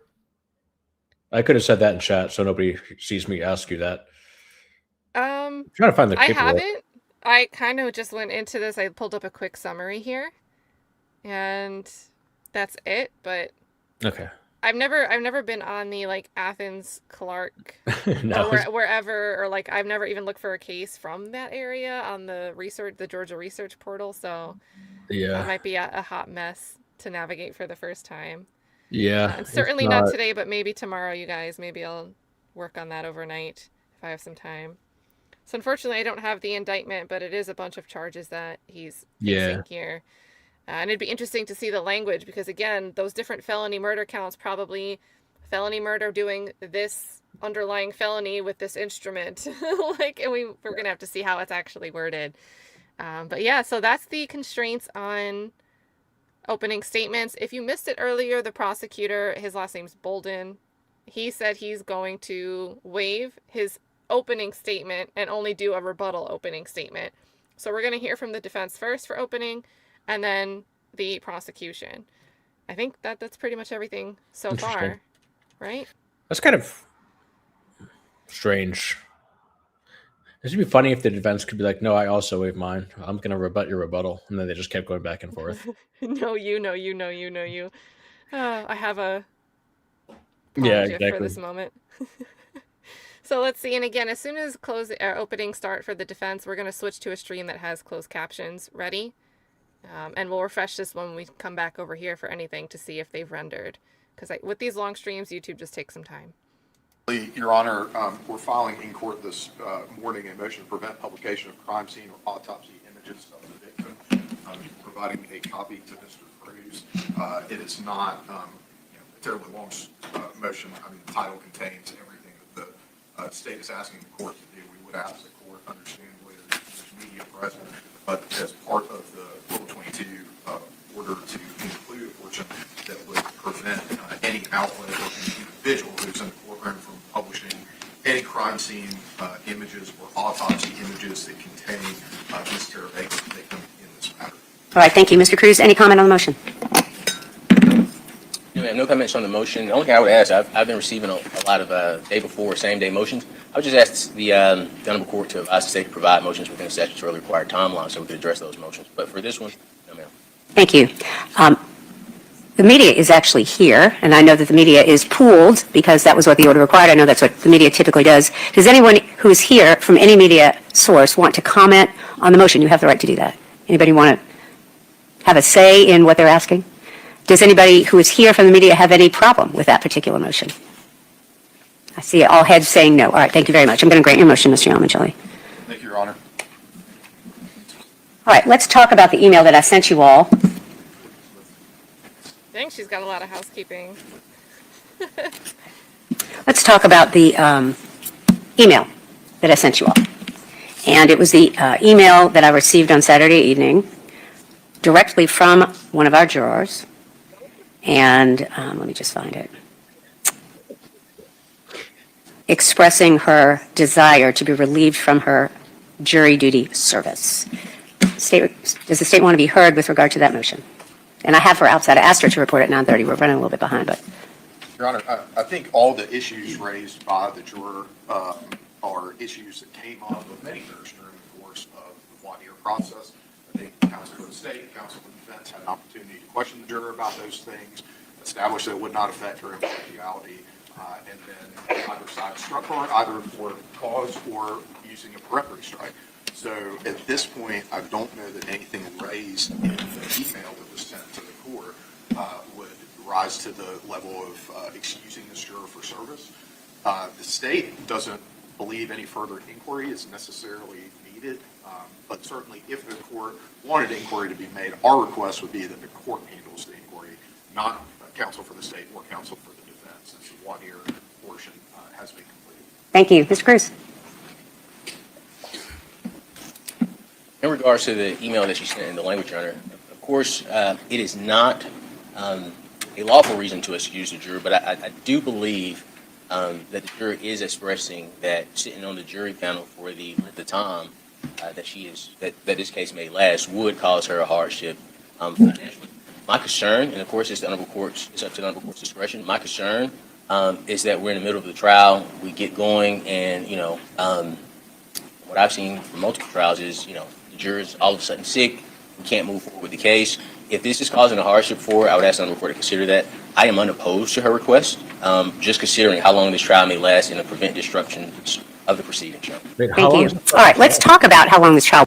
I could have said that in chat so nobody sees me ask you that. I'm trying to find the I paperwork. haven't. I kind of just went into this. I pulled up a quick summary here, and that's it. But Okay. I've never been on the Athens-Clarke No. or wherever, or I've never even looked for a case from that area on the Georgia research portal. So that Yeah. might be a hot mess to navigate for the first time. Yeah. And it's certainly not today, but maybe tomorrow, you guys. Maybe I'll work on that overnight if I have some time. So unfortunately, I don't have the indictment, but it is a bunch of charges that he's facing here. And it'd be interesting to see the language because, again, those different felony murder counts, probably felony murder doing this underlying felony with this instrument. And we're going to have to see how it's actually worded. But yeah, so that's the constraints on opening statements. If you missed it earlier, the prosecutor, his last name's Bolden, he said he's going to waive his opening statement and only do a rebuttal opening statement. So we're going to hear from the defense first for opening and then the prosecution. I think that's pretty much everything so far, right? That's kind of strange. It would be funny if the defense could be like, no, I also waive mine. I'm going to rebut your rebuttal. And then they just kept going back and forth. No, you. I have a Yeah, apology for exactly. this moment. So let's see. And again, as soon as opening start for the defense, we're going to switch to a stream that has closed captions ready. And we'll refresh this when we come back over here for anything to see if they've rendered. Because with these long streams, YouTube just takes some time. Your Honor, we're filing in court this morning a motion to prevent publication of crime scene or autopsy images of the victim. Providing a copy to Mr. Cruz. It is not a terribly long motion. I mean, the title contains everything that the state is asking the court to do. We would ask the court, understandably, there's media present, but as part of the Rule 22 order to include a portion that would prevent any outlet or any individual who's in the courtroom from publishing any crime scene images or autopsy images that contain Ms. Tara Baker's victim in this matter. All right, thank you. Mr. Cruz, any comment on the motion? No comments on the motion. The only thing I would ask, I've been receiving a lot of day before, same day motions. I would just ask the honorable court to advise the state to provide motions within a statutorily required timeline so we could address those motions. But for this one, no, ma'am. Thank you. The media is actually here, and I know that the media is pooled because that was what the order required. I know that's what the media typically does. Does anyone who is here from any media source want to comment on the motion? You have the right to do that. Anybody want to have a say in what they're asking? Does anybody who is here from the media have any problem with that particular motion? I see all heads saying no. All right, thank you very much. I'm going to grant your motion, Mr. Yamagelli. Thank you, Your Honor. All right, let's talk about the email that I sent you all. Dang, she's got a lot of housekeeping. Let's talk about the email that I sent you all. And it was the email that I received on Saturday evening directly from one of our jurors. And let me just find it. Expressing her desire to be relieved from her jury duty service. Does the state want to be heard with regard to that motion? And I have her outside. I asked her to report at 9:30. We're running a little bit behind, but. Your Honor, I think all the issues raised by the juror are issues that came up with many jurors during the course of the voir dire process. I think counsel for the state and counsel for the defense had an opportunity to question the juror about those things, establish that it would not affect her impartiality, and then either side struck her either for cause or using a peremptory strike. So at this point, I don't know that anything raised in the email that was sent to the court would rise to the level of excusing this juror for service. The state doesn't believe any further inquiry is necessarily needed, but certainly if the court wanted inquiry to be made, our request would be that the court handles the inquiry, not counsel for the state or counsel for the defense, since the voir dire portion has been completed. Thank you. Mr. Cruz. In regards to the email that she sent in the language, Your Honor, of course, it is not a lawful reason to excuse the juror, but I do believe that the juror is expressing that sitting on the jury panel for the time that this case may last would cause her a hardship. My concern, and of course it's up to the honorable court's discretion, my concern is that we're in the middle of the trial, we get going, and what I've seen from multiple trials is, the juror's all of a sudden sick, we can't move forward with the case. If this is causing a hardship for her, I would ask the honorable court to consider that. I am unopposed to her request, just considering how long this trial may last and to prevent disruption of the proceedings. Thank you. All right, let's talk about how long this trial.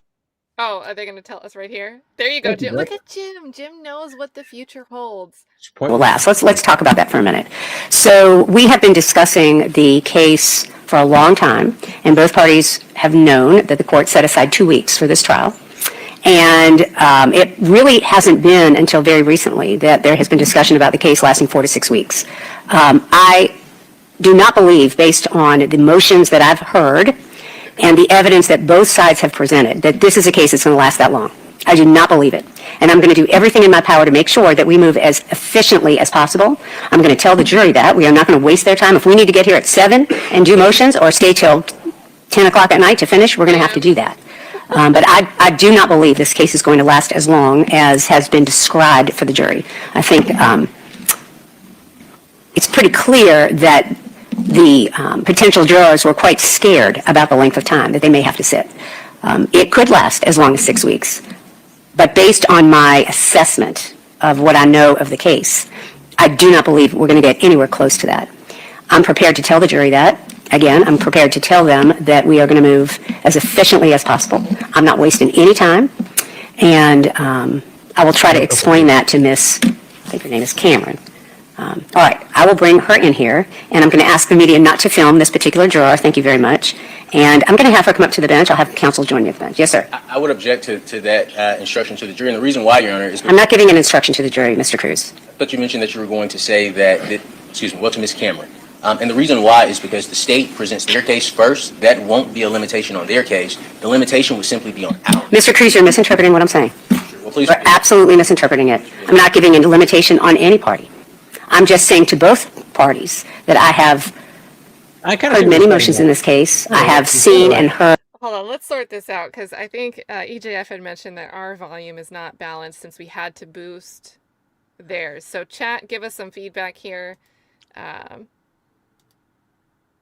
Oh, are they going to tell us right here? There you go, Jim. Look at Jim. Jim knows what the future holds. Will last. Let's talk about that for a minute. So we have been discussing the case for a long time, and both parties have known that the court set aside 2 weeks for this trial. And it really hasn't been until very recently that there has been discussion about the case lasting 4 to 6 weeks. I do not believe, based on the motions that I've heard and the evidence that both sides have presented, that this is a case that's going to last that long. I do not believe it. And I'm going to do everything in my power to make sure that we move as efficiently as possible. I'm going to tell the jury that. We are not going to waste their time. If we need to get here at 7 and do motions or stay till 10 o'clock at night to finish, we're going to have to do that. But I do not believe this case is going to last as long as has been described for the jury. I think it's pretty clear that the potential jurors were quite scared about the length of time that they may have to sit. It could last as long as 6 weeks. But based on my assessment of what I know of the case, I do not believe we're going to get anywhere close to that. I'm prepared to tell the jury that. Again, I'm prepared to tell them that we are going to move as efficiently as possible. I'm not wasting any time. And I will try to explain that to Miss, I think her name is Cameron. All right, I will bring her in here, and I'm going to ask the media not to film this particular juror. Thank you very much. And I'm going to have her come up to the bench. I'll have counsel join me at the bench. Yes, sir. I would object to that instruction to the jury, and the reason why, Your Honor, is I'm not giving an instruction to the jury, Mr. Cruz. But you mentioned that you were going to say well, to Ms. Cameron. And the reason why is because the state presents their case first. That won't be a limitation on their case. The limitation would simply be on ours. Mr. Cruz, you're misinterpreting what I'm saying. Well, please. You're absolutely misinterpreting it. I'm not giving a limitation on any party. I'm just saying to both parties that I have heard many motions in this case. I have seen and heard. Hold on, let's sort this out, because I think EJF had mentioned that our volume is not balanced since we had to boost theirs. So chat, give us some feedback here.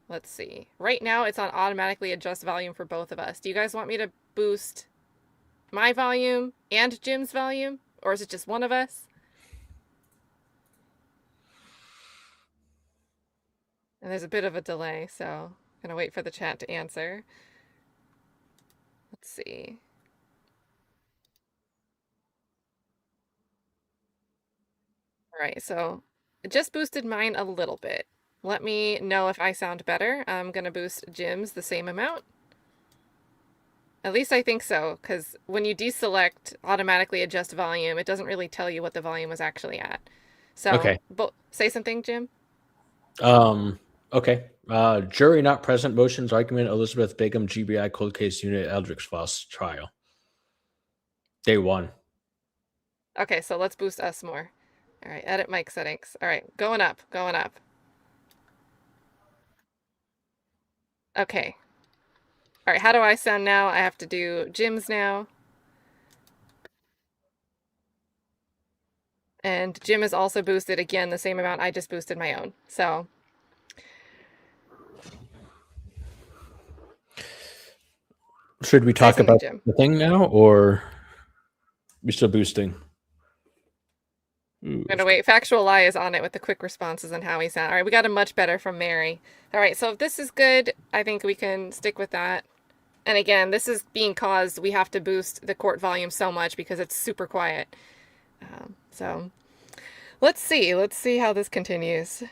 Let's see. Right now, it's on automatically adjust volume for both of us. Do you guys want me to boost my volume and Jim's volume? Or is it just one of us? And there's a bit of a delay, so I'm going to wait for the chat to answer. Let's see. All right, so it just boosted mine a little bit. Let me know if I sound better. I'm going to boost Jim's the same amount. At least I think so, because when you deselect automatically adjust volume, it doesn't really tell you what the volume was actually at. So, Okay. say something, Jim. Okay. Jury not present. Motions argument. Elizabeth Bigham, GBI Cold Case Unit, Edrick Faust trial. Day 1. Okay, so let's boost us more. All right, edit mic settings. All right, going up, going up. Okay. All right, how do I sound now? I have to do Jim's now. And Jim is also boosted again, the same amount I just boosted my own. So. Should we talk something, about Jim. the thing now, or we still boosting? I'm gonna wait. Factual Lie is on it with the quick responses and how he sound. All right, we got a much better from Mary. All right, so if this is good, I think we can stick with that. And again, this is being caused, we have to boost the court volume so much because it's super quiet. So let's see how this continues.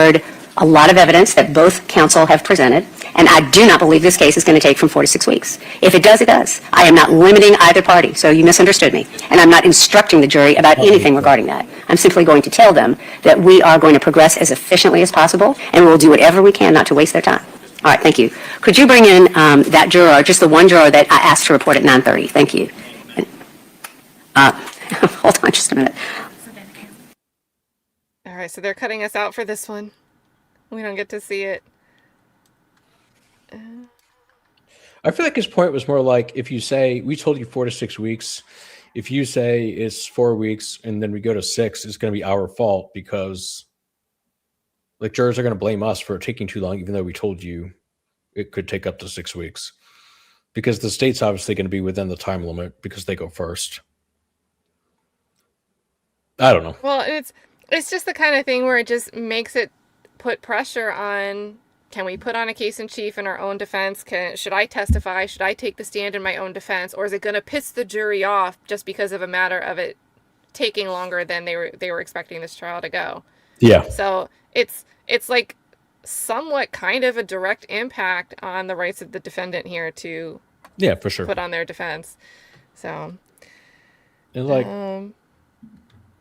A lot of evidence that both counsel have presented, and I do not believe this case is going to take from 4 to 6 weeks. If it does, it does. I am not limiting either party, so you misunderstood me. And I'm not instructing the jury about anything regarding that. I'm simply going to tell them that we are going to progress as efficiently as possible, and we'll do whatever we can not to waste their time. All right, thank you. Could you bring in that juror, just the one juror that I asked to report at 9:30? Thank you. Hold on just a minute. All right, so they're cutting us out for this one. We don't get to see it. I feel like his point was more like, if you say, we told you 4 to 6 weeks, if you say it's 4 weeks and then we go to 6, it's going to be our fault because like jurors are going to blame us for it taking too long, even though we told you it could take up to 6 weeks, because the state's obviously going to be within the time limit because they go first. I don't know. Well, it's just the kind of thing where it just makes it put pressure on, can we put on a case in chief in our own defense? Should I testify? Should I take the stand in my own defense? Or is it going to piss the jury off just because of a matter of it taking longer than they were expecting this trial to go? Yeah. So it's like somewhat kind of a direct impact on the rights of the defendant here to for sure put on their defense. So and like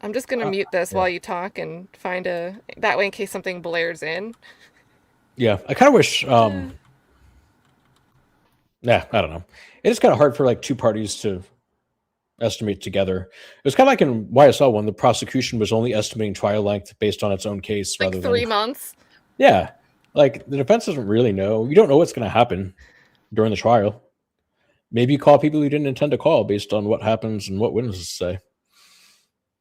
I'm just going to mute this while you talk and find that way in case something blares in. Yeah, I kind of wish, I don't know. It's kind of hard for like two parties to estimate together. It was kind of like in YSL when the prosecution was only estimating trial length based on its own case. Like rather 3 than, months? Yeah. Like the defense doesn't really know. You don't know what's going to happen during the trial. Maybe you call people you didn't intend to call based on what happens and what witnesses say.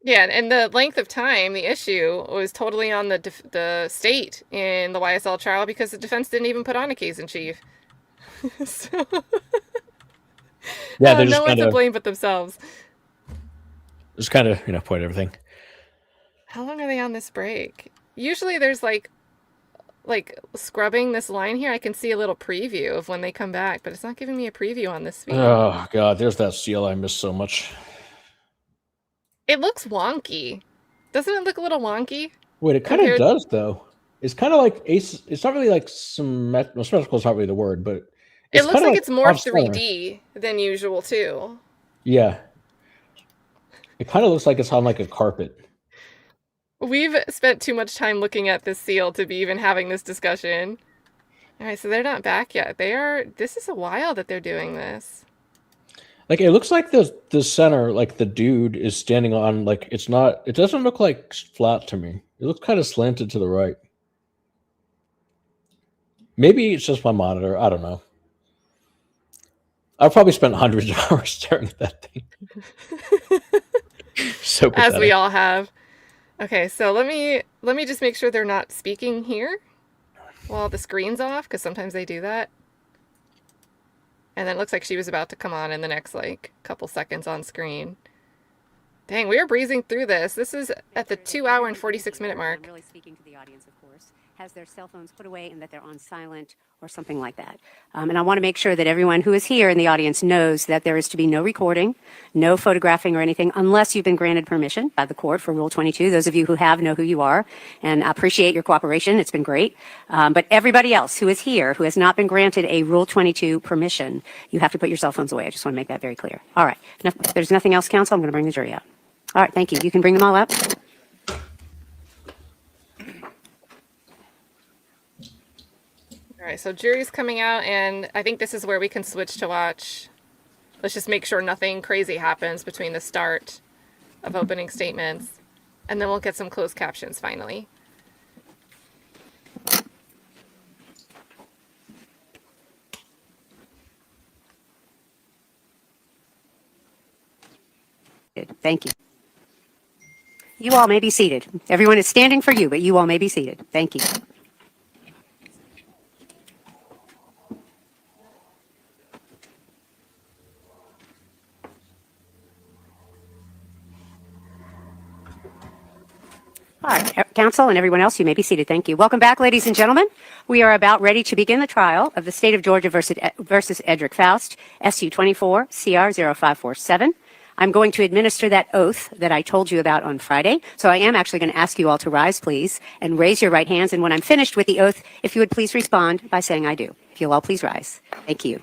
Yeah, and the length of time, the issue was totally on the state in the YSL trial because the defense didn't even put on a case in chief. So, yeah, they just no one to blame but themselves. Just kind of, point everything. How long are they on this break? Usually there's like scrubbing this line here. I can see a little preview of when they come back, but it's not giving me a preview on this feed. Oh, God, there's that seal I missed so much. It looks wonky. Doesn't it look a little wonky? Wait, it kind of does, though. It's kind of like it's not really like symmetrical is not really the word, but it looks like it's more 3D than usual, too. Yeah. It kind of looks like it's on like a carpet. We've spent too much time looking at this seal to be even having this discussion. All right, so they're not back yet. This is a while that they're doing this. Like, it looks like the center, like the dude is standing on, like, it doesn't look like flat to me. It looks kind of slanted to the right. Maybe it's just my monitor. I don't know. I've probably spent hundreds of hours staring at that thing. So pathetic. As we all have. Okay, so let me just make sure they're not speaking here while the screen's off, because sometimes they do that. And then it looks like she was about to come on in the next, couple seconds on screen. Dang, we are breezing through this. This is at the 2 hour and 46 minute mark. Really speaking to the audience, of course. has their cell phones put away and that they're on silent or something like that. And I want to make sure that everyone who is here in the audience knows that there is to be no recording, no photographing or anything unless you've been granted permission by the court for Rule 22. Those of you who have know who you are, and I appreciate your cooperation. It's been great. But everybody else who is here who has not been granted a Rule 22 permission, you have to put your cell phones away. I just want to make that very clear. All right. And if there's nothing else, counsel, I'm going to bring the jury out. All right. Thank you. You can bring them all up. All right, so jury's coming out, and I think this is where we can switch to watch. Let's just make sure nothing crazy happens between the start of opening statements, and then we'll get some closed captions finally. Thank you. You all may be seated. Everyone is standing for you, but you all may be seated. Thank you. All right, counsel and everyone else, you may be seated. Thank you. Welcome back, ladies and gentlemen. We are about ready to begin the trial of the State of Georgia versus Edrick Faust, SU 24 CR 0547. I'm going to administer that oath that I told you about on Friday. So I am actually going to ask you all to rise, please, and raise your right hands. And when I'm finished with the oath, if you would please respond by saying I do. If you'll all please rise. Thank you.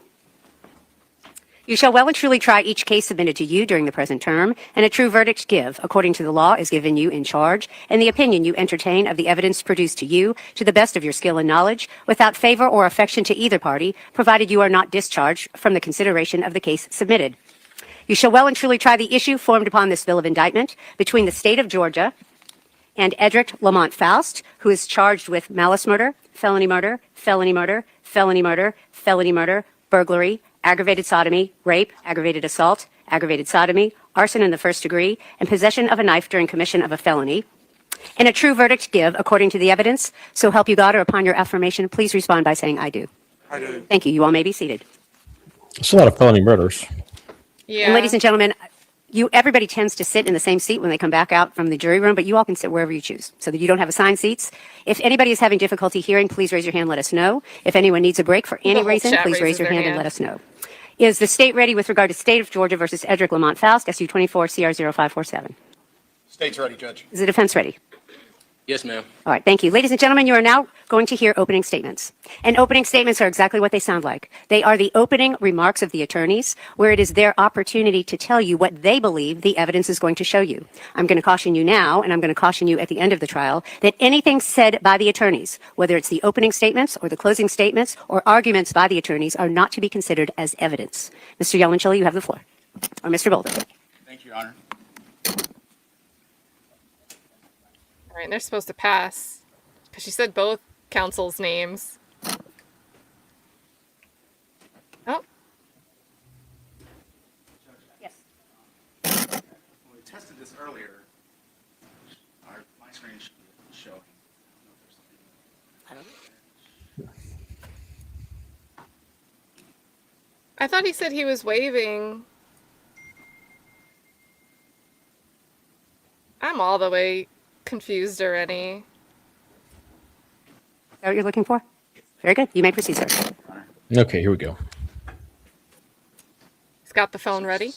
You shall well and truly try each case submitted to you during the present term, and a true verdict give, according to the law is given you in charge, and the opinion you entertain of the evidence produced to you, to the best of your skill and knowledge, without favor or affection to either party, provided you are not discharged from the consideration of the case submitted. You shall well and truly try the issue formed upon this bill of indictment between the State of Georgia and Edrick Lamont Faust, who is charged with malice murder, felony murder, felony murder, felony murder, felony murder, burglary, aggravated sodomy, rape, aggravated assault, aggravated sodomy, arson in the first degree, and possession of a knife during commission of a felony. And a true verdict give, according to the evidence, so help you God, or upon your affirmation, please respond by saying I do. I do. Thank you. You all may be seated. It's a lot of felony murders. Yeah. And ladies and gentlemen, everybody tends to sit in the same seat when they come back out from the jury room, but you all can sit wherever you choose so that you don't have assigned seats. If anybody is having difficulty hearing, please raise your hand, let us know. If anyone needs a break for any The whole reason, chat please raise raises your their hand and hand. let us know. Is the state ready with regard to State of Georgia versus Edrick Lamont Faust, SU 24 CR 0547? State's ready, Judge. Is the defense ready? Yes, ma'am. All right, thank you. Ladies and gentlemen, you are now going to hear opening statements. And opening statements are exactly what they sound like. They are the opening remarks of the attorneys, where it is their opportunity to tell you what they believe the evidence is going to show you. I'm going to caution you now, and I'm going to caution you at the end of the trial, that anything said by the attorneys, whether it's the opening statements or the closing statements or arguments by the attorneys, are not to be considered as evidence. Mr. Yellenchilly, you have the floor. Or Mr. Bolden. Thank you, Your Honor. All right, and they're supposed to pass because she said both counsel's names. Oh, Yes. When we tested this earlier, my screen should be showing. I don't know if there's something. I thought he said he was waving. I'm all the way confused already. Is that what you're looking for? Very good. You may proceed, sir. Okay, here we go. He's got the phone ready.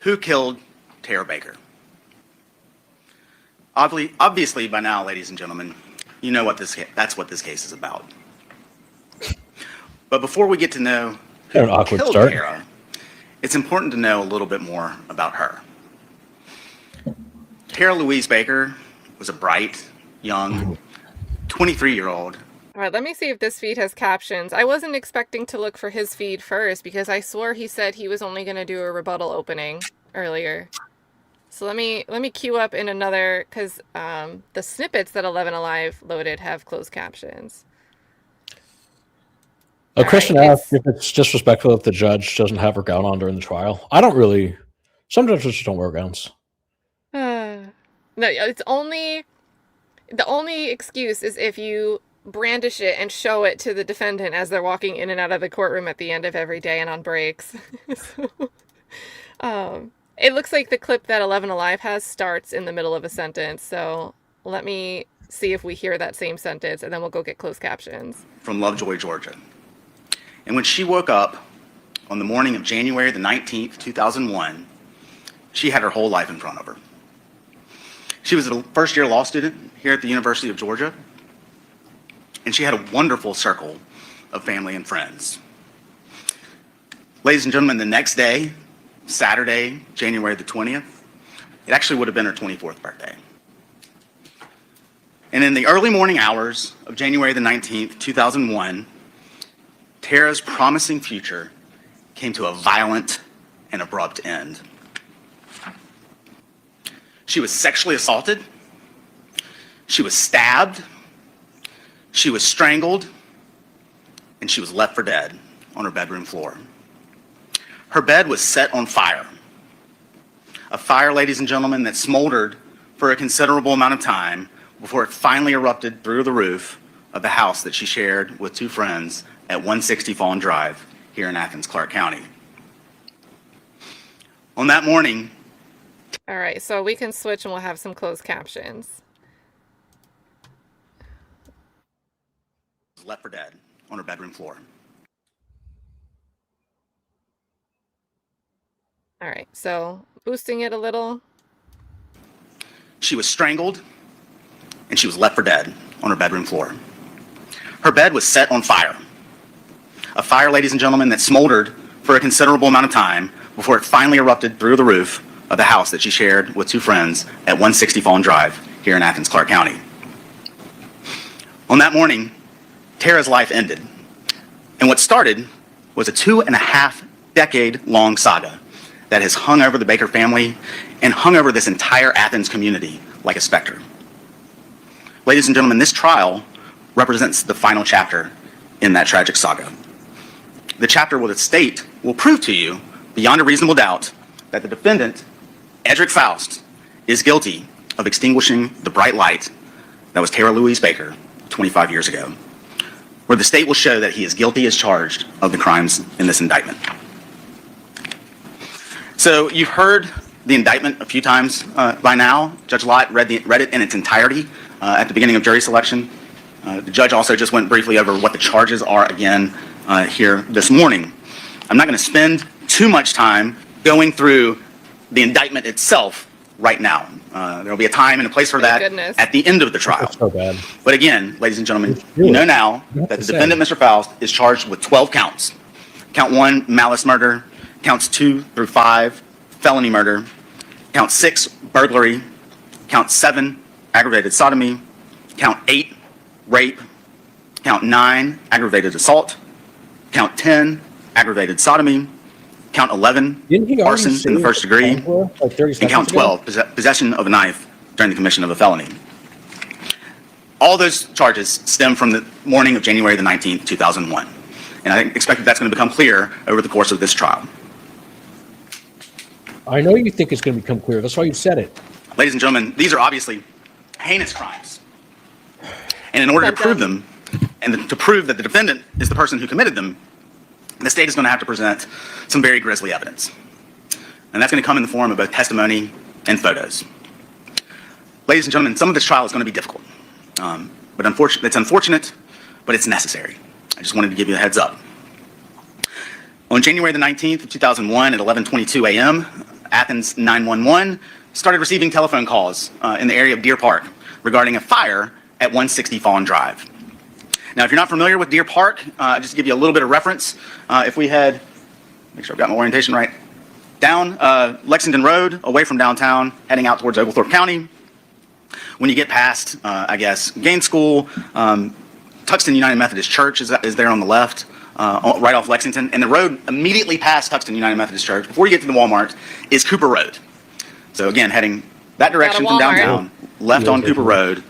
Who killed Tara Baker? Obviously, by now, ladies and gentlemen, you know that's what this case is about. But before we get to know An who awkward killed start. Tara, it's important to know a little bit more about her. Tara Louise Baker was a bright, young, 23-year-old. All right, let me see if this feed has captions. I wasn't expecting to look for his feed first because I swore he said he was only going to do a rebuttal opening earlier. So let me queue up in another, because the snippets that 11 Alive loaded have closed captions. A All question right, asked if it's disrespectful if the judge doesn't have her gown on during the trial. I don't really. Some judges just don't wear gowns. No, it's only, the only excuse is if you brandish it and show it to the defendant as they're walking in and out of the courtroom at the end of every day and on breaks. So, It looks like the clip that 11 Alive has starts in the middle of a sentence. So let me see if we hear that same sentence, and then we'll go get closed captions. From Lovejoy, Georgia. And when she woke up on the morning of January the 19th, 2001, she had her whole life in front of her. She was a first-year law student here at the University of Georgia, and she had a wonderful circle of family and friends. Ladies and gentlemen, the next day, Saturday, January the 20th, it actually would have been her 24th birthday. And in the early morning hours of January the 19th, 2001, Tara's promising future came to a violent and abrupt end. She was sexually assaulted, she was stabbed, she was strangled, and she was left for dead on her bedroom floor. Her bed was set on fire. A fire, ladies and gentlemen, that smoldered for a considerable amount of time before it finally erupted through the roof of the house that she shared with two friends at 160 Fawn Drive here in Athens-Clarke County. On that morning, All right, so we can switch and we'll have some closed captions. left for dead on her bedroom floor. All right, so boosting it a little. She was strangled, and she was left for dead on her bedroom floor. Her bed was set on fire. A fire, ladies and gentlemen, that smoldered for a considerable amount of time before it finally erupted through the roof of the house that she shared with two friends at 160 Fawn Drive here in Athens-Clarke County. On that morning, Tara's life ended, and what started was a 2.5-decade-long saga that has hung over the Baker family and hung over this entire Athens community like a specter. Ladies and gentlemen, this trial represents the final chapter in that tragic saga. The chapter where the state will prove to you, beyond a reasonable doubt, that the defendant, Edrick Faust, is guilty of extinguishing the bright light that was Tara Louise Baker 25 years ago, where the state will show that he is guilty as charged of the crimes in this indictment. So you've heard the indictment a few times by now. Judge Lott read it in its entirety at the beginning of jury selection. The judge also just went briefly over what the charges are again here this morning. I'm not going to spend too much time going through the indictment itself right now. There will be a time and a place for that at the end of the trial. That's so bad. But again, ladies and gentlemen, you know now that the defendant, Mr. Faust, is charged with 12 counts. Count 1, malice murder. Counts 2 through 5, felony murder. Count 6, burglary. Count 7, aggravated sodomy. Count 8, rape. Count 9, aggravated assault. Count 10, aggravated sodomy. Count 11, arson in the first degree. And count 12, possession of a knife during the commission of a felony. All those charges stem from the morning of January the 19th, 2001. And I expect that that's going to become clear over the course of this trial. I know you think it's going to become clear. That's why you said it. Ladies and gentlemen, these are obviously heinous crimes. And in order to prove them, and to prove that the defendant is the person who committed them, the state is going to have to present some very grisly evidence. And that's going to come in the form of both testimony and photos. Ladies and gentlemen, some of this trial is going to be difficult. But it's unfortunate, but it's necessary. I just wanted to give you a heads up. On January the 19th of 2001 at 11:22 a.m., Athens 911 started receiving telephone calls in the area of Deer Park regarding a fire at 160 Fawn Drive. Now, if you're not familiar with Deer Park, just to give you a little bit of reference, if we head, make sure I've got my orientation right, down Lexington Road, away from downtown, heading out towards Oglethorpe County, when you get past, Gaines School, Tuxton United Methodist Church is there on the left, right off Lexington, and the road immediately past Tuxton United Methodist Church, before you get to the Walmart, is Cooper Road. So again, heading that direction from downtown, left on Cooper Road,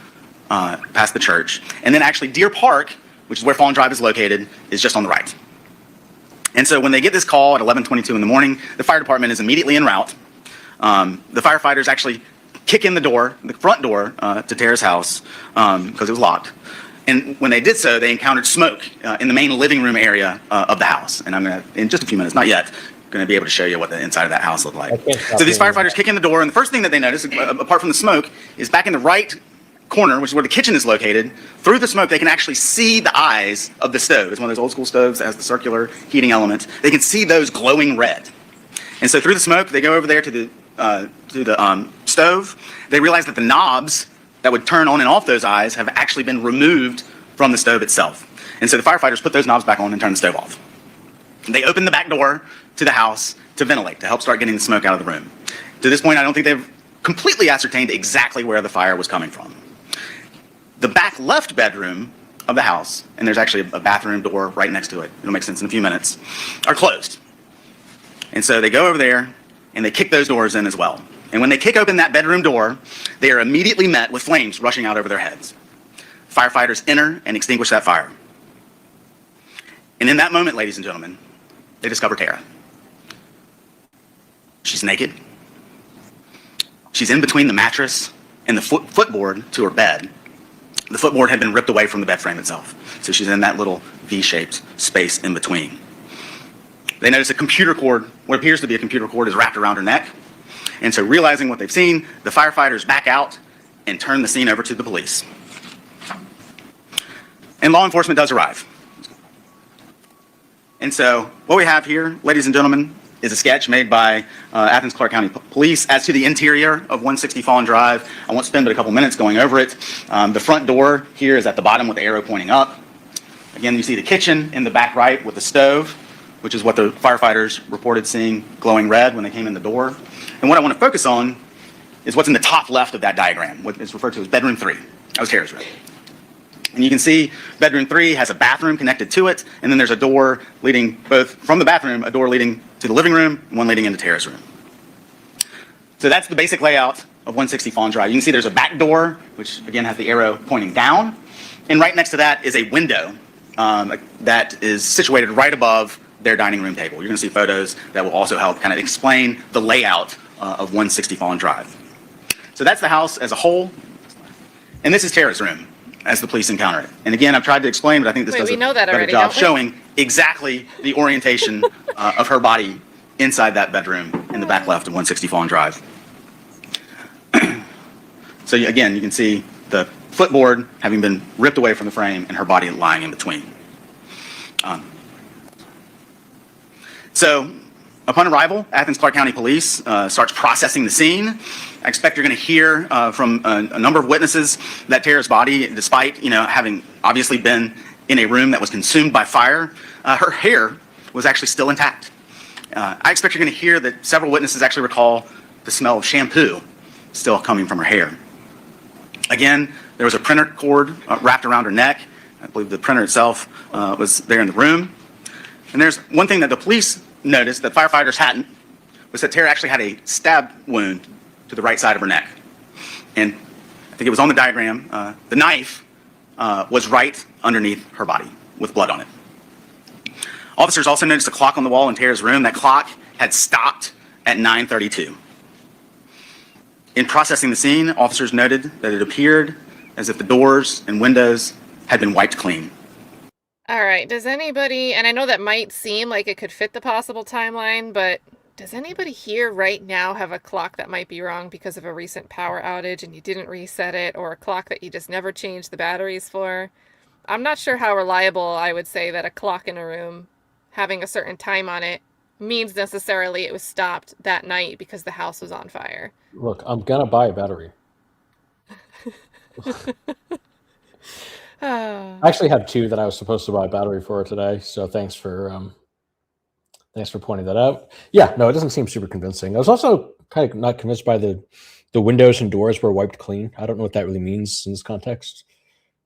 past the church. And then actually Deer Park, which is where Fawn Drive is located, is just on the right. And so when they get this call at 11:22 in the morning, the fire department is immediately en route. The firefighters actually kick in the door, the front door to Tara's house, because it was locked. And when they did so, they encountered smoke in the main living room area of the house. And I'm going to, in just a few minutes, not yet, going to be able to show you what the inside of that house looked like. I can't stop So these doing firefighters kick in the door, and the first thing that they notice, apart from the smoke, is back in the right corner, which is where the kitchen is located. Through the smoke, they can actually see the eyes of the stove. It's one of those old school stoves that has the circular heating element. They can see those glowing red. And so through the smoke, they go over there to the stove. They realize that the knobs that would turn on and off those eyes have actually been removed from the stove itself. And so the firefighters put those knobs back on and turn the stove off. They open the back door to the house to ventilate, to help start getting the smoke out of the room. To this point, I don't think they've completely ascertained exactly where the fire was coming from. The back left bedroom of the house, and there's actually a bathroom door right next to it, it'll make sense in a few minutes, are closed. And so they go over there and they kick those doors in as well. And when they kick open that bedroom door, they are immediately met with flames rushing out over their heads. Firefighters enter and extinguish that fire. And in that moment, ladies and gentlemen, they discover Tara. She's naked. She's in between the mattress and the footboard to her bed. The footboard had been ripped away from the bed frame itself. So she's in that little V-shaped space in between. They notice a computer cord, what appears to be a computer cord, is wrapped around her neck. And so realizing what they've seen, the firefighters back out and turn the scene over to the police. And law enforcement does arrive. And so what we have here, ladies and gentlemen, is a sketch made by Athens-Clarke County Police as to the interior of 160 Fawn Drive. I won't spend but a couple minutes going over it. The front door here is at the bottom with the arrow pointing up. Again, you see the kitchen in the back right with the stove, which is what the firefighters reported seeing glowing red when they came in the door. And what I want to focus on is what's in the top left of that diagram, what is referred to as bedroom 3. That was Tara's room. And you can see bedroom 3 has a bathroom connected to it, and then there's a door leading both from the bathroom, a door leading to the living room, and one leading into Tara's room. So that's the basic layout of 160 Fawn Drive. You can see there's a back door, which again has the arrow pointing down, and right next to that is a window that is situated right above their dining room table. You're going to see photos that will also help kind of explain the layout of 160 Fawn Drive. So that's the house as a whole, and this is Tara's room as the police encounter it. And again, I've tried to explain, but I think this does a better job showing exactly the orientation of her body inside that bedroom in the back left of 160 Fawn Drive. So again, you can see the footboard having been ripped away from the frame and her body lying in between. So upon arrival, Athens-Clarke County Police starts processing the scene. I expect you're going to hear from a number of witnesses that Tara's body, despite having obviously been in a room that was consumed by fire, her hair was actually still intact. I expect you're going to hear that several witnesses actually recall the smell of shampoo still coming from her hair. Again, there was a printer cord wrapped around her neck. I believe the printer itself was there in the room. And there's one thing that the police noticed that firefighters hadn't, was that Tara actually had a stab wound to the right side of her neck. And I think it was on the diagram, the knife was right underneath her body with blood on it. Officers also noticed a clock on the wall in Tara's room. That clock had stopped at 9:32. In processing the scene, officers noted that it appeared as if the doors and windows had been wiped clean. All right, does anybody, and I know that might seem like it could fit the possible timeline, but does anybody here right now have a clock that might be wrong because of a recent power outage and you didn't reset it, or a clock that you just never changed the batteries for? I'm not sure how reliable I would say that a clock in a room having a certain time on it means necessarily it was stopped that night because the house was on fire. Look, I'm gonna buy a battery. I actually had 2 that I was supposed to buy a battery for today, so thanks for pointing that out. Yeah, no, it doesn't seem super convincing. I was also kind of not convinced by the windows and doors were wiped clean. I don't know what that really means in this context.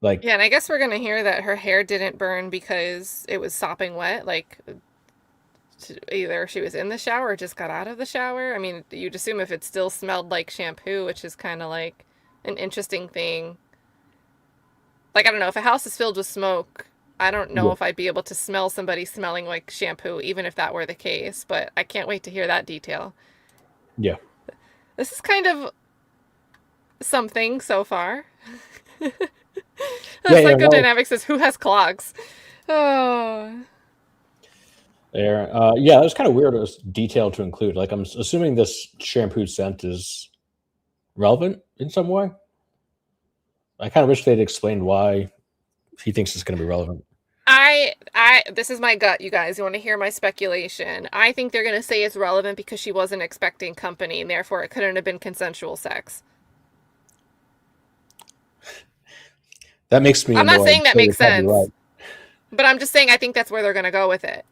Like, yeah, and I guess we're gonna hear that her hair didn't burn because it was sopping wet, like either she was in the shower or just got out of the shower. I mean, you'd assume if it still smelled like shampoo, which is kind of like an interesting thing. Like, I don't know, if a house is filled with smoke, I don't know if I'd be able to smell somebody smelling like shampoo, even if that were the case, but I can't wait to hear that detail. Yeah. This is kind of something so far. Psychodynamics says, who has clogs? Oh. There. Yeah, that was kind of weird. It was detailed to include. Like, I'm assuming this shampoo scent is relevant in some way. I kind of wish they'd explained why he thinks it's going to be relevant. This is my gut, you guys. You want to hear my speculation? I think they're going to say it's relevant because she wasn't expecting company, and therefore it couldn't have been consensual sex. That makes me. I'm not saying that makes sense, right. but I'm just saying I think that's where they're going to go with it.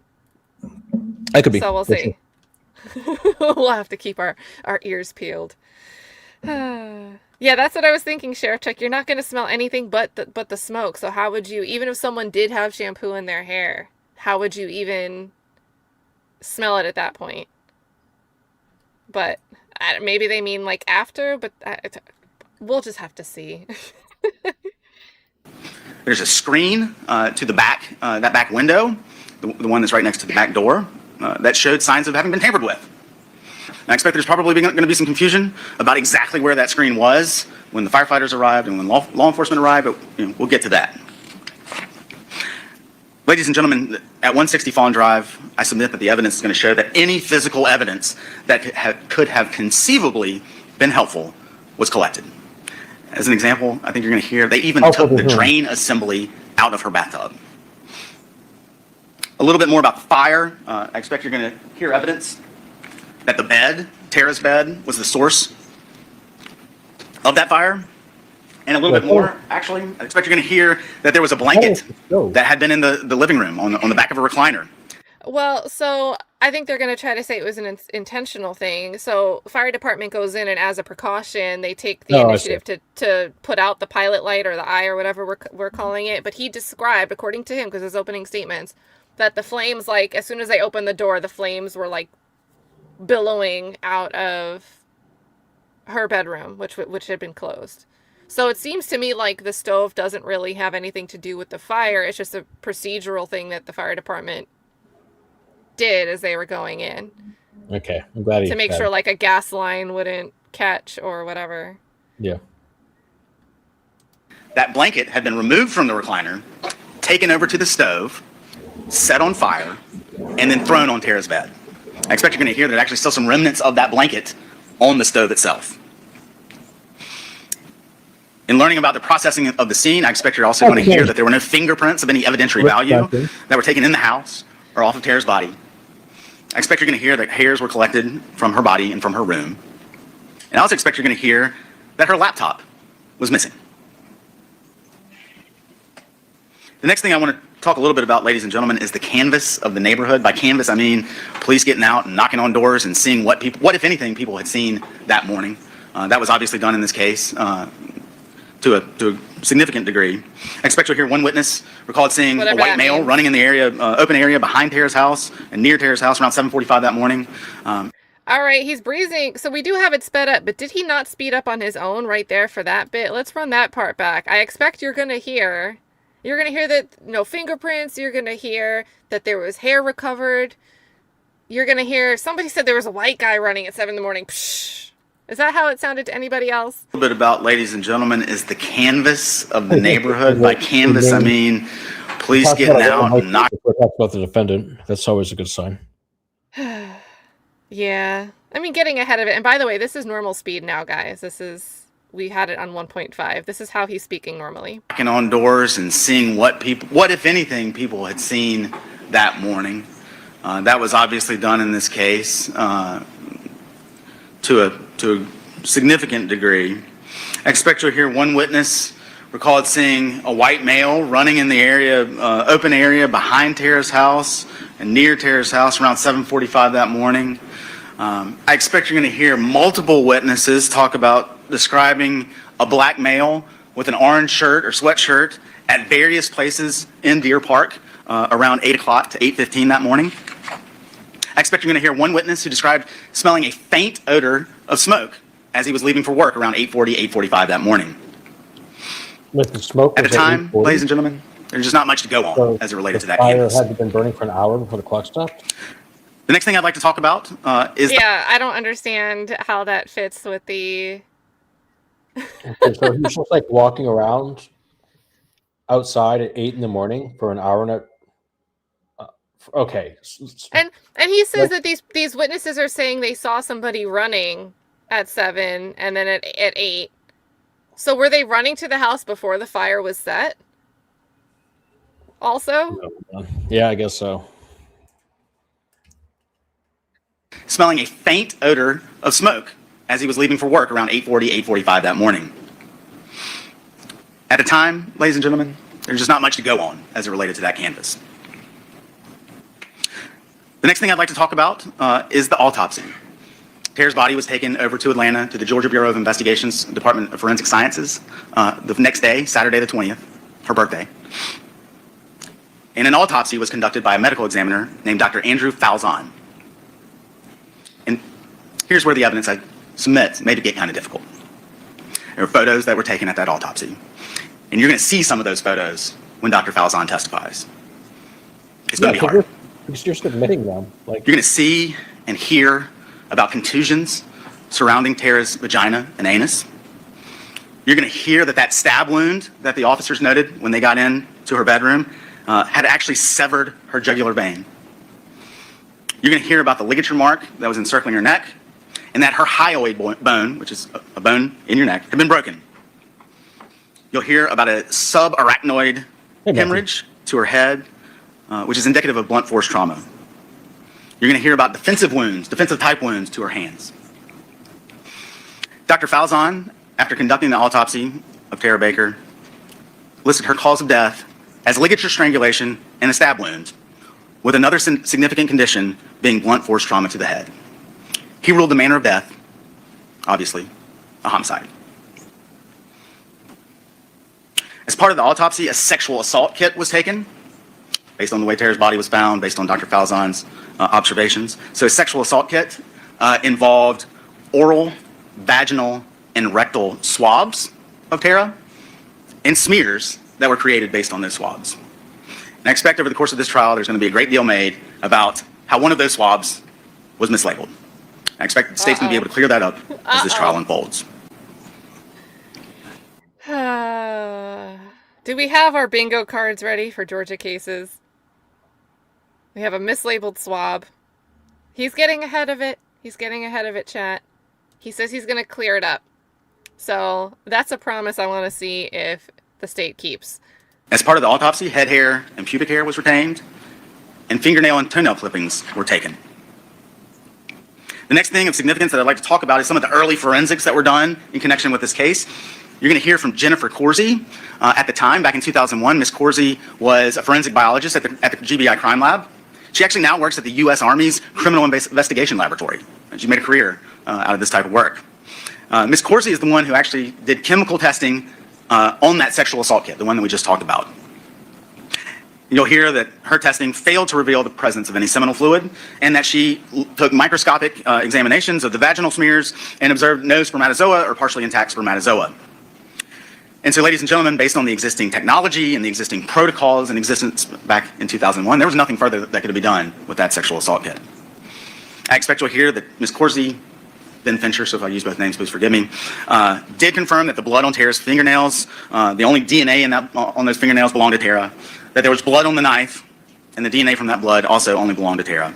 I could be. So we'll see. We'll have to keep our ears peeled. Yeah, that's what I was thinking, Sheriff Chuck. You're not going to smell anything but the smoke. So how would you, even if someone did have shampoo in their hair, how would you even smell it at that point? But maybe they mean like after, but we'll just have to see. There's a screen to the back, that back window, the one that's right next to the back door, that showed signs of having been tampered with. And I expect there's probably going to be some confusion about exactly where that screen was when the firefighters arrived and when law enforcement arrived, but we'll get to that. Ladies and gentlemen, at 160 Fawn Drive, I submit that the evidence is going to show that any physical evidence that could have conceivably been helpful was collected. As an example, I think you're going to hear they even took the drain assembly out of her bathtub. A little bit more about the fire. I expect you're going to hear evidence that the bed, Tara's bed, was the source of that fire. And a little bit more, actually, I expect you're going to hear that there was a blanket that had been in the living room on the back of a recliner. Well, so I think they're going to try to say it was an intentional thing. So fire department goes in and as a precaution, they take the initiative to put out the pilot light or the eye or whatever we're calling it. But he described, according to him, because his opening statements, that the flames, like, as soon as they opened the door, the flames were, like, billowing out of her bedroom, which had been closed. So it seems to me like the stove doesn't really have anything to do with the fire. It's just a procedural thing that the fire department did as they were going in. Okay, I'm glad to make sure like a gas line wouldn't catch or whatever. Yeah. That blanket had been removed from the recliner, taken over to the stove, set on fire, and then thrown on Tara's bed. I expect you're going to hear there's actually still some remnants of that blanket on the stove itself. In learning about the processing of the scene, I expect you're also going to hear that there were no fingerprints of any evidentiary value that were taken in the house or off of Tara's body. I expect you're going to hear that hairs were collected from her body and from her room. And I also expect you're going to hear that her laptop was missing. The next thing I want to talk a little bit about, ladies and gentlemen, is the canvass of the neighborhood. By canvass, I mean police getting out and knocking on doors and seeing what if anything, people had seen that morning. That was obviously done in this case to a significant degree. I expect you'll hear one witness recalled seeing a white male running in the area, open area behind Tara's house and near Tara's house around 7:45 that morning. All right, he's breezing. So we do have it sped up, but did he not speed up on his own right there for that bit? Let's run that part back. I expect you're going to hear that no fingerprints. You're going to hear that there was hair recovered. You're going to hear somebody said there was a white guy running at 7 in the morning. Psh. Is that how it sounded to anybody else? A little bit about, ladies and gentlemen, is the canvass of the neighborhood. By canvass, I mean police getting out and knocking. Talk about the defendant. That's always a good sign. Yeah. I mean, getting ahead of it. And by the way, this is normal speed now, guys. We had it on 1.5. This is how he's speaking normally. Knocking on doors and seeing what if anything, people had seen that morning. That was obviously done in this case to a significant degree. I expect you'll hear one witness recalled seeing a white male running in the area, open area behind Tara's house and near Tara's house around 7:45 that morning. I expect you're going to hear multiple witnesses talk about describing a black male with an orange shirt or sweatshirt at various places in Deer Park around 8 o'clock to 8:15 that morning. I expect you're going to hear one witness who described smelling a faint odor of smoke as he was leaving for work around 8:40, 8:45 that morning. With the smoke at the time, ladies and gentlemen, there's just not much to go on as it related to that fire canvas. had been burning for an hour before the clock stopped. The next thing I'd like to talk about is... Yeah, I don't understand how that fits with the... Okay, so he's just like walking around outside at 8 in the morning for an hour and Okay. And he says that these witnesses are saying they saw somebody running at 7 and then at 8. So were they running to the house before the fire was set? Also? Yeah, I guess so. Smelling a faint odor of smoke as he was leaving for work around 8:40, 8:45 that morning. At the time, ladies and gentlemen, there's just not much to go on as it related to that canvas. The next thing I'd like to talk about is the autopsy. Tara's body was taken over to Atlanta to the Georgia Bureau of Investigation's Department of Forensic Sciences the next day, Saturday the 20th, her birthday. And an autopsy was conducted by a medical examiner named Dr. Edrick Faust. And here's where the evidence I submit made it get kind of difficult. There were photos that were taken at that autopsy. And you're going to see some of those photos when Dr. Faust testifies. It's going to be hard. Because you're submitting them. You're going to see and hear about contusions surrounding Tara's vagina and anus. You're going to hear that stab wound that the officers noted when they got in to her bedroom had actually severed her jugular vein. You're going to hear about the ligature mark that was encircling her neck, and that her hyoid bone, which is a bone in your neck, had been broken. You'll hear about a subarachnoid hemorrhage to her head, which is indicative of blunt force trauma. You're going to hear about defensive type wounds to her hands. Dr. Faust, after conducting the autopsy of Tara Baker, listed her cause of death as ligature strangulation and a stab wound, with another significant condition being blunt force trauma to the head. He ruled the manner of death, obviously, a homicide. As part of the autopsy, a sexual assault kit was taken, based on the way Tara's body was found, based on Dr. Faust's observations. So a sexual assault kit involved oral, vaginal, and rectal swabs of Tara, and smears that were created based on those swabs. And I expect over the course of this trial, there's going to be a great deal made about how one of those swabs was mislabeled. I expect the state's going to be able to clear that up as this trial unfolds. Do we have our bingo cards ready for Georgia cases? We have a mislabeled swab. He's getting ahead of it. Chat. He says he's going to clear it up. So that's a promise I want to see if the state keeps. As part of the autopsy, head hair and pubic hair was retained, and fingernail and toenail clippings were taken. The next thing of significance that I'd like to talk about is some of the early forensics that were done in connection with this case. You're going to hear from Jennifer Corsi. At the time, back in 2001, Ms. Corsi was a forensic biologist at the GBI Crime Lab. She actually now works at the U.S. Army's Criminal Investigation Laboratory. She made a career out of this type of work. Ms. Corsi is the one who actually did chemical testing on that sexual assault kit, the one that we just talked about. You'll hear that her testing failed to reveal the presence of any seminal fluid, and that she took microscopic examinations of the vaginal smears and observed no spermatozoa or partially intact spermatozoa. And so, ladies and gentlemen, based on the existing technology and the existing protocols in existence back in 2001, there was nothing further that could be done with that sexual assault kit. I expect you'll hear that Ms. Corsi, Ben Fincher, so if I use both names, please forgive me, did confirm that the blood on Tara's fingernails, the only DNA on those fingernails belonged to Tara, that there was blood on the knife, and the DNA from that blood also only belonged to Tara.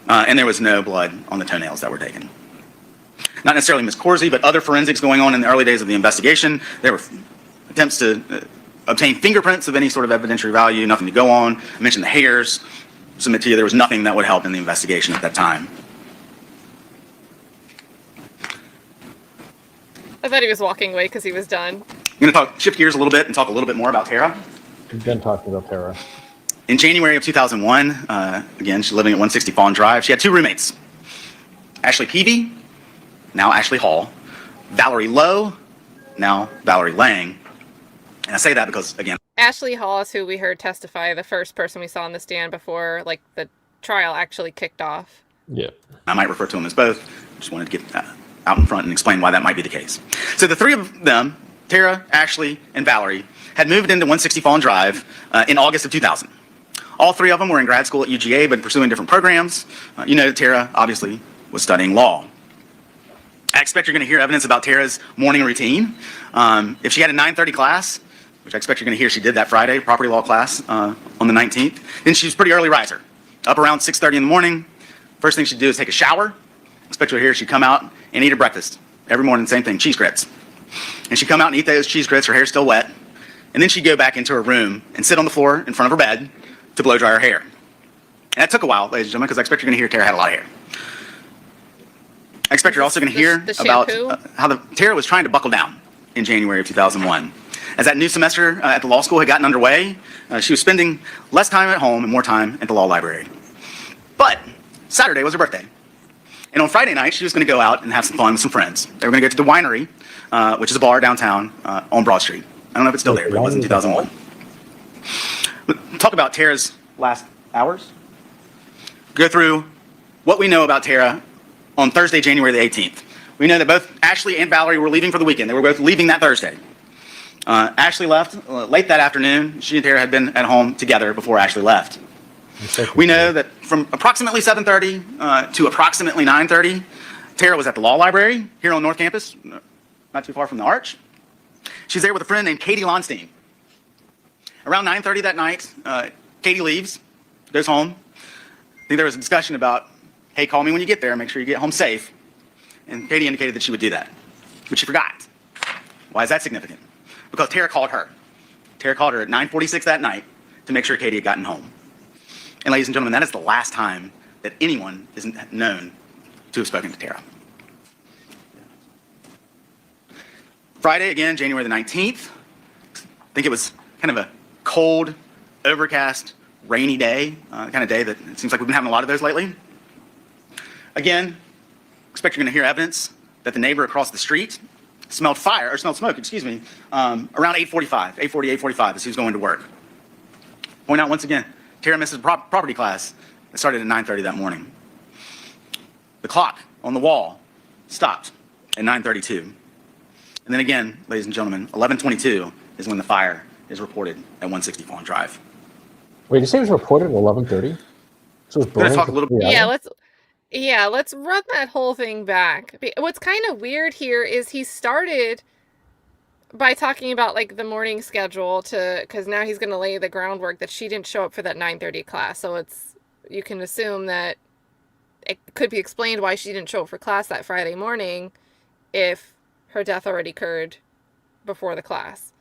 And there was no blood on the toenails that were taken. Not necessarily Ms. Corsi, but other forensics going on in the early days of the investigation. There were attempts to obtain fingerprints of any sort of evidentiary value, nothing to go on. I mentioned the hairs. Submit to you there was nothing that would help in the investigation at that time. I thought he was walking away because he was done. I'm going to shift gears a little bit and talk a little bit more about Tara. We've been talking about Tara. In January of 2001, again, she's living at 160 Fawn Drive. She had two roommates, Ashley Peavy, now Ashley Hall, Valerie Lowe, now Valerie Lang. And I say that because, again, Ashley Hall is who we heard testify, the first person we saw on the stand before the trial actually kicked off. Yeah. I might refer to them as both. Just wanted to get out in front and explain why that might be the case. So the three of them, Tara, Ashley, and Valerie, had moved into 160 Fawn Drive in August of 2000. All three of them were in grad school at UGA, but pursuing different programs. Tara, obviously, was studying law. I expect you're going to hear evidence about Tara's morning routine. If she had a 9:30 class, which I expect you're going to hear she did that Friday, property law class on the 19th, then she was a pretty early riser. Up around 6:30 in the morning. First thing she'd do is take a shower. Expect her here. She'd come out and eat her breakfast. Every morning, same thing, cheese grits. And she'd come out and eat those cheese grits. Her hair's still wet. And then she'd go back into her room and sit on the floor in front of her bed to blow dry her hair. And that took a while, ladies and gentlemen, because I expect you're going to hear Tara had a lot of hair. I expect you're also going to hear about how Tara was trying to buckle down in January of 2001. As that new semester at the law school had gotten underway, she was spending less time at home and more time at the law library. But Saturday was her birthday. And on Friday night, she was going to go out and have some fun with some friends. They were going to go to the Winery, which is a bar downtown on Broad Street. I don't know if it's still there, but it was in 2001. Talk about Tara's last hours. Go through what we know about Tara on Thursday, January the 18th. We know that both Ashley and Valerie were leaving for the weekend. They were both leaving that Thursday. Ashley left late that afternoon. She and Tara had been at home together before Ashley left. We know that from approximately 7:30 to approximately 9:30, Tara was at the law library here on North Campus, not too far from the Arch. She's there with a friend named Katie Lonstein. Around 9:30 that night, Katie leaves, goes home. I think there was a discussion about, hey, call me when you get there, make sure you get home safe. And Katie indicated that she would do that, but she forgot. Why is that significant? Because Tara called her. Tara called her at 9:46 that night to make sure Katie had gotten home. And ladies and gentlemen, that is the last time that anyone is known to have spoken to Tara. Friday, again, January the 19th. I think it was kind of a cold, overcast, rainy day, kind of day that it seems like we've been having a lot of those lately. Again, expect you're going to hear evidence that the neighbor across the street smelled smoke, around 8:40, as he was going to work. Point out once again, Tara misses property class that started at 9:30 that morning. The clock on the wall stopped at 9:32. And then again, ladies and gentlemen, 11:22 is when the fire is reported at 160 Fawn Drive. Wait, you say it was reported at 11:30? So it was burning. Let's run that whole thing back. What's kind of weird here is he started by talking about like the morning schedule because now he's going to lay the groundwork that she didn't show up for that 9:30 class. So you can assume that it could be explained why she didn't show up for class that Friday morning if her death already occurred before the class.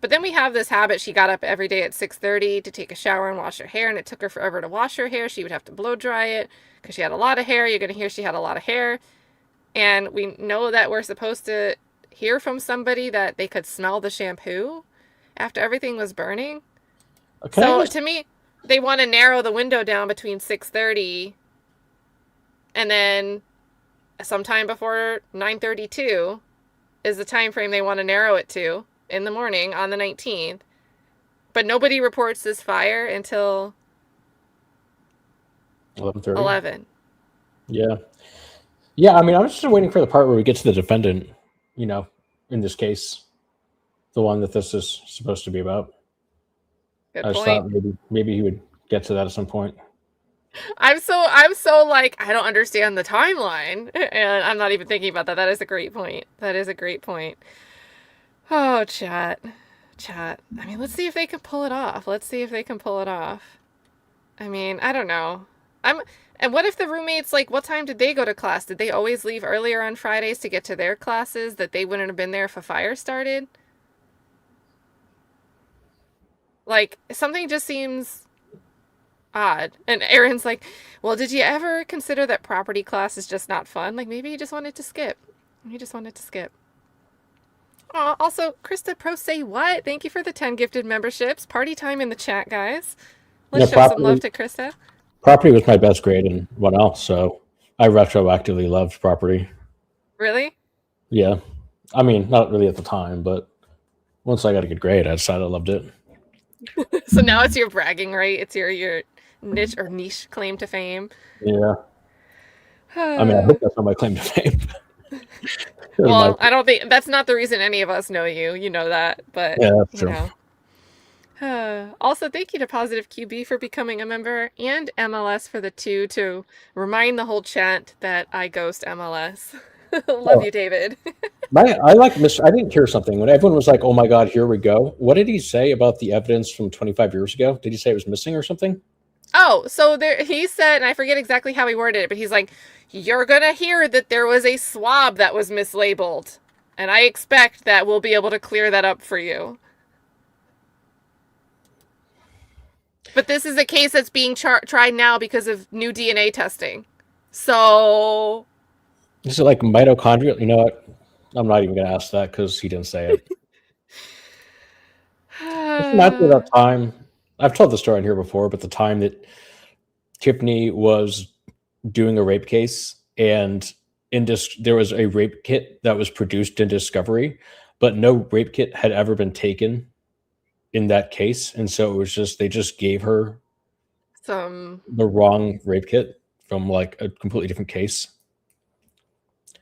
But then we have this habit. She got up every day at 6:30 to take a shower and wash her hair, and it took her forever to wash her hair. She would have to blow dry it because she had a lot of hair. You're going to hear she had a lot of hair. And we know that we're supposed to hear from somebody that they could smell the shampoo after everything was burning. Okay. So to me, they want to narrow the window down between 6:30 and then sometime before 9:32 is the time frame they want to narrow it to in the morning on the 19th. But nobody reports this fire until 11:30. 11. Yeah. Yeah, I mean, I'm just waiting for the part where we get to the defendant, in this case, the one that this is supposed to be about. Good I just point. thought maybe he would get to that at some point. I'm so like, I don't understand the timeline. And I'm not even thinking about that. That is a great point. Oh, chat. I mean, let's see if they can pull it off. I mean, I don't know. And what if the roommates, like, what time did they go to class? Did they always leave earlier on Fridays to get to their classes that they wouldn't have been there if a fire started? Like, something just seems odd. And Aaron's like, well, did you ever consider that property class is just not fun? Like, maybe he just wanted to skip. Also, Krista Pro say what? Thank you for the 10 gifted memberships. Party time in the chat, guys. Let's show some love to Krista. Property was my best grade in 1L, so I retroactively loved property. Really? Yeah. I mean, not really at the time, but once I got a good grade, I decided I loved it. So now it's your bragging right? It's your niche claim to fame. Yeah. I mean, I hope that's not my claim to fame. Well, I don't think that's not the reason any of us know you. You know that, but yeah, that's true. Also, thank you to Positive QB for becoming a member and MLS for the 2 to remind the whole chat that I ghost MLS. Love you, David. I didn't hear something when everyone was like, "Oh my God, here we go." What did he say about the evidence from 25 years ago? Did he say it was missing or something? Oh, so there he said, and I forget exactly how he worded it, but he's like, you're gonna hear that there was a swab that was mislabeled, and I expect that we'll be able to clear that up for you. But this is a case that's being tried now because of new DNA testing. So Is it like mitochondrial? You know what? I'm not even going to ask that because he didn't say it. It's not that time. I've told the story on here before, but the time that Tiffany was doing a rape case, and there was a rape kit that was produced in discovery, but no rape kit had ever been taken in that case, and so it was just they just gave her some the wrong rape kit from like a completely different case.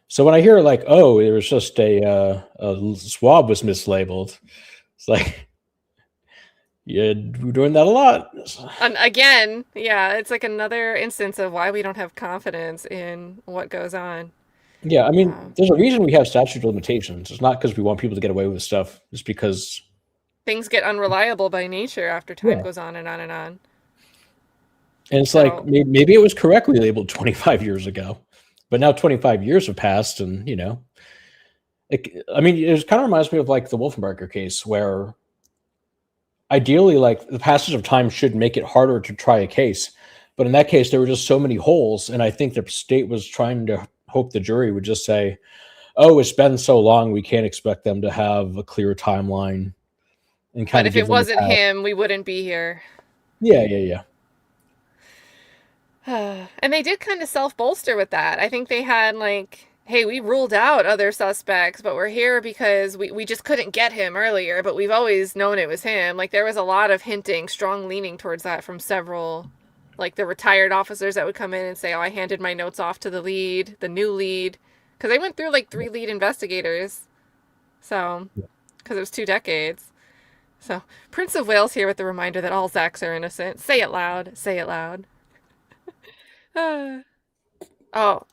So when I hear like, oh, there was just a swab was mislabeled, it's like, yeah, we're doing that a lot. And again, yeah, it's like another instance of why we don't have confidence in what goes on. Yeah, I mean, there's a reason we have statute of limitations. It's not because we want people to get away with stuff. It's because things get unreliable by nature after time goes on and on and on. And it's like, maybe it was correctly labeled 25 years ago, but now 25 years have passed, and, you know, I mean, it kind of reminds me of like the Wolfenbarger case, where ideally, like, the passage of time should make it harder to try a case. But in that case, there were just so many holes. And I think the state was trying to hope the jury would just say, oh, it's been so long, we can't expect them to have a clear timeline. And kind but of if it wasn't him, we wouldn't be here. Yeah. And they did kind of self-bolster with that. I think they had like, hey, we ruled out other suspects, but we're here because we just couldn't get him earlier, but we've always known it was him. Like, there was a lot of hinting, strong leaning towards that from several, like the retired officers that would come in and say, oh, I handed my notes off to the new lead. Because they went through like 3 lead investigators. So, because it was 2 decades. So, Prince of Wales here with the reminder that all Zacks are innocent. Say it loud. Say it loud. Oh,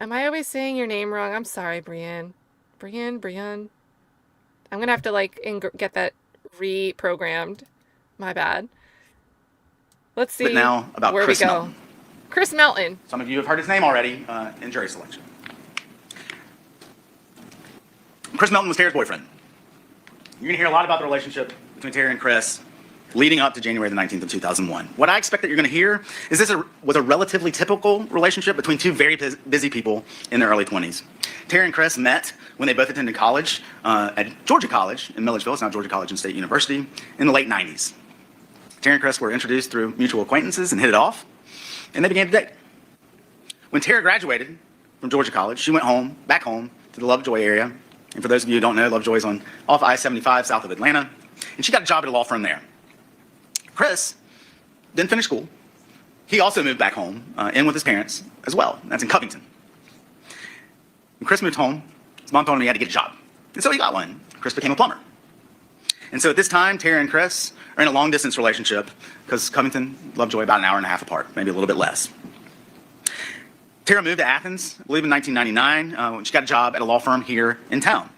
am I always saying your name wrong? I'm sorry, Brienne. Brienne. I'm going to have to like get that reprogrammed. My bad. Let's see. But now about where Chris we go. Melton. Chris Melton. Some of you have heard his name already in jury selection. Chris Melton was Tara's boyfriend. You're going to hear a lot about the relationship between Tara and Chris leading up to January the 19th of 2001. What I expect that you're going to hear is this was a relatively typical relationship between 2 very busy people in their early 20s. Tara and Chris met when they both attended college at Georgia College in Milledgeville, it's now Georgia College and State University, in the late 90s. Tara and Chris were introduced through mutual acquaintances and hit it off, and they began to date. When Tara graduated from Georgia College, she went back home to the Lovejoy area. And for those of you who don't know, Lovejoy is off I-75 south of Atlanta, and she got a job at a law firm there. Chris didn't finish school. He also moved back home, in with his parents as well. That's in Covington. When Chris moved home, his mom told him he had to get a job. And so he got one. Chris became a plumber. And so at this time, Tara and Chris are in a long-distance relationship because Covington, Lovejoy, about an hour and a half apart, maybe a little bit less. Tara moved to Athens, I believe in 1999, when she got a job at a law firm here in town.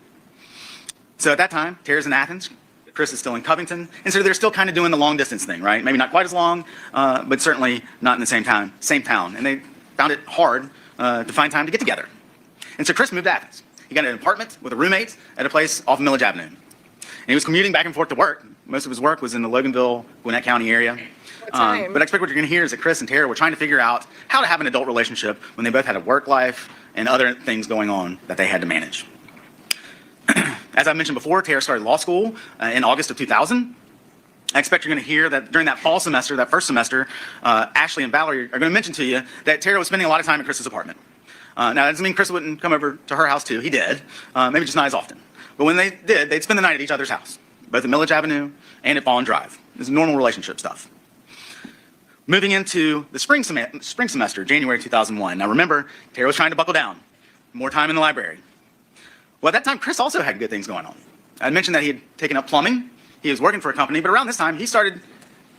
So at that time, Tara's in Athens. Chris is still in Covington, and so they're still kind of doing the long distance thing, right? Maybe not quite as long, but certainly not in the same town. And they found it hard to find time to get together. And so Chris moved to Athens. He got an apartment with a roommate at a place off Millage Avenue. And he was commuting back and forth to work. Most of his work was in the Loganville, Gwinnett County area. But I expect what you're going to hear is that Chris and Tara were trying to figure out how to have an adult relationship when they both had a work life and other things going on that they had to manage. As I mentioned before, Tara started law school in August of 2000. I expect you're going to hear that during that fall semester, that first semester, Ashley and Valerie are going to mention to you that Tara was spending a lot of time at Chris's apartment. Now, that doesn't mean Chris wouldn't come over to her house too. He did, maybe just not as often. But when they did, they'd spend the night at each other's house, both at Millage Avenue and at Bond Drive. This is normal relationship stuff. Moving into the spring semester, January 2001. Now remember, Tara was trying to buckle down, more time in the library. Well, at that time, Chris also had good things going on. I mentioned that he had taken up plumbing. He was working for a company, but around this time, he started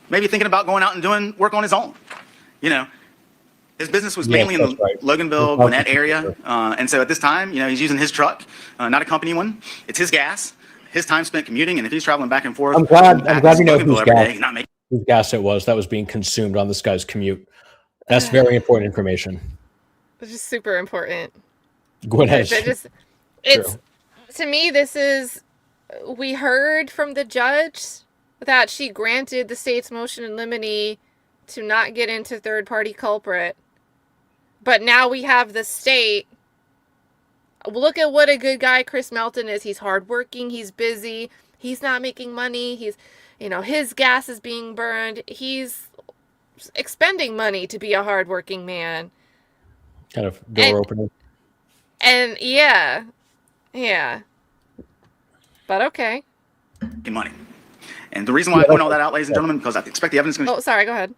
maybe thinking about going out and doing work on his own. You know, his business was mainly in the Loganville, Gwinnett area. And so at this time, you know, he's using his truck, not a company one. It's his gas, his time spent commuting. And if he's traveling back and forth, I'm glad you know who's gas. He's not making whose gas it was that was being consumed on this guy's commute. That's very important information. It's just super important. Gwen has It's to me, we heard from the judge that she granted the state's motion in limine to not get into third-party culprit. But now we have the state. Look at what a good guy Chris Melton is. He's hardworking. He's busy. He's not making money. His gas is being burned. He's expending money to be a hardworking man. kind of door opener. And yeah. But okay. Money. And the reason why I point all that out, ladies and gentlemen, because I expect the evidence is going to... Oh, sorry, go ahead.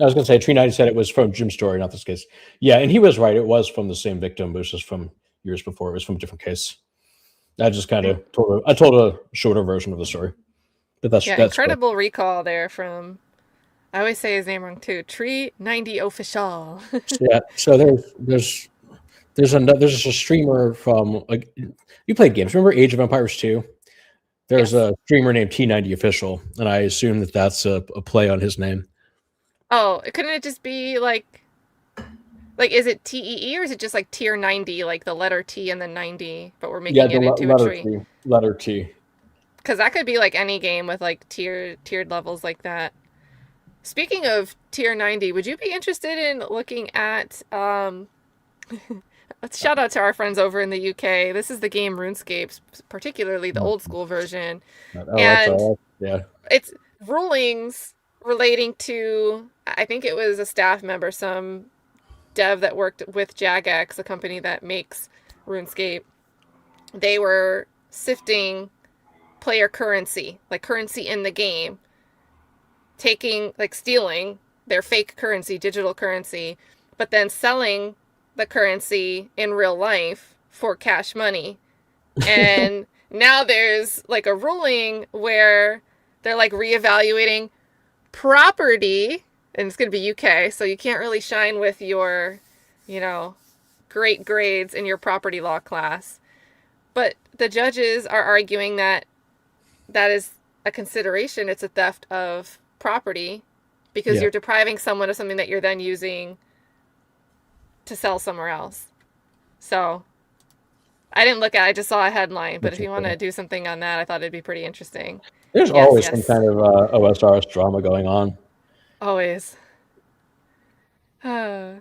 I was going to say, Tree 90 said it was from Jim's story, not this case. Yeah, and he was right. It was from the same victim, but it was just from years before. It was from a different case. I just kind of told a shorter version of the story. But that's incredible cool. Recall there from, I always say his name wrong too, Tree 90 Official. Yeah, so there's a streamer from, like, you played games. Remember Age of Empires 2? There's a streamer named T90 Official, and I assume that that's a play on his name. Oh, couldn't it just be like is it TEE or is it just like tier 90, like the letter T and then 90, but we're making it into a tree? Letter T. Because that could be like any game with like tiered levels like that. Speaking of tier 90, would you be interested in looking at shout out to our friends over in the UK. This is the game RuneScape, particularly the old school version. And it's rulings relating to, I think it was a staff member, some dev that worked with Jagex, a company that makes RuneScape. They were sifting player currency, like currency in the game, stealing their fake currency, digital currency, but then selling the currency in real life for cash money. And now there's like a ruling where they're like reevaluating property, and it's going to be UK, so you can't really shine with your, great grades in your property law class. But the judges are arguing that is a consideration. It's a theft of property because you're depriving someone of something that you're then using to sell somewhere else. So I didn't look at it, I just saw a headline, but if you want to do something on that, I thought it'd be pretty interesting. There's always some kind of OSRS drama going on. Always. And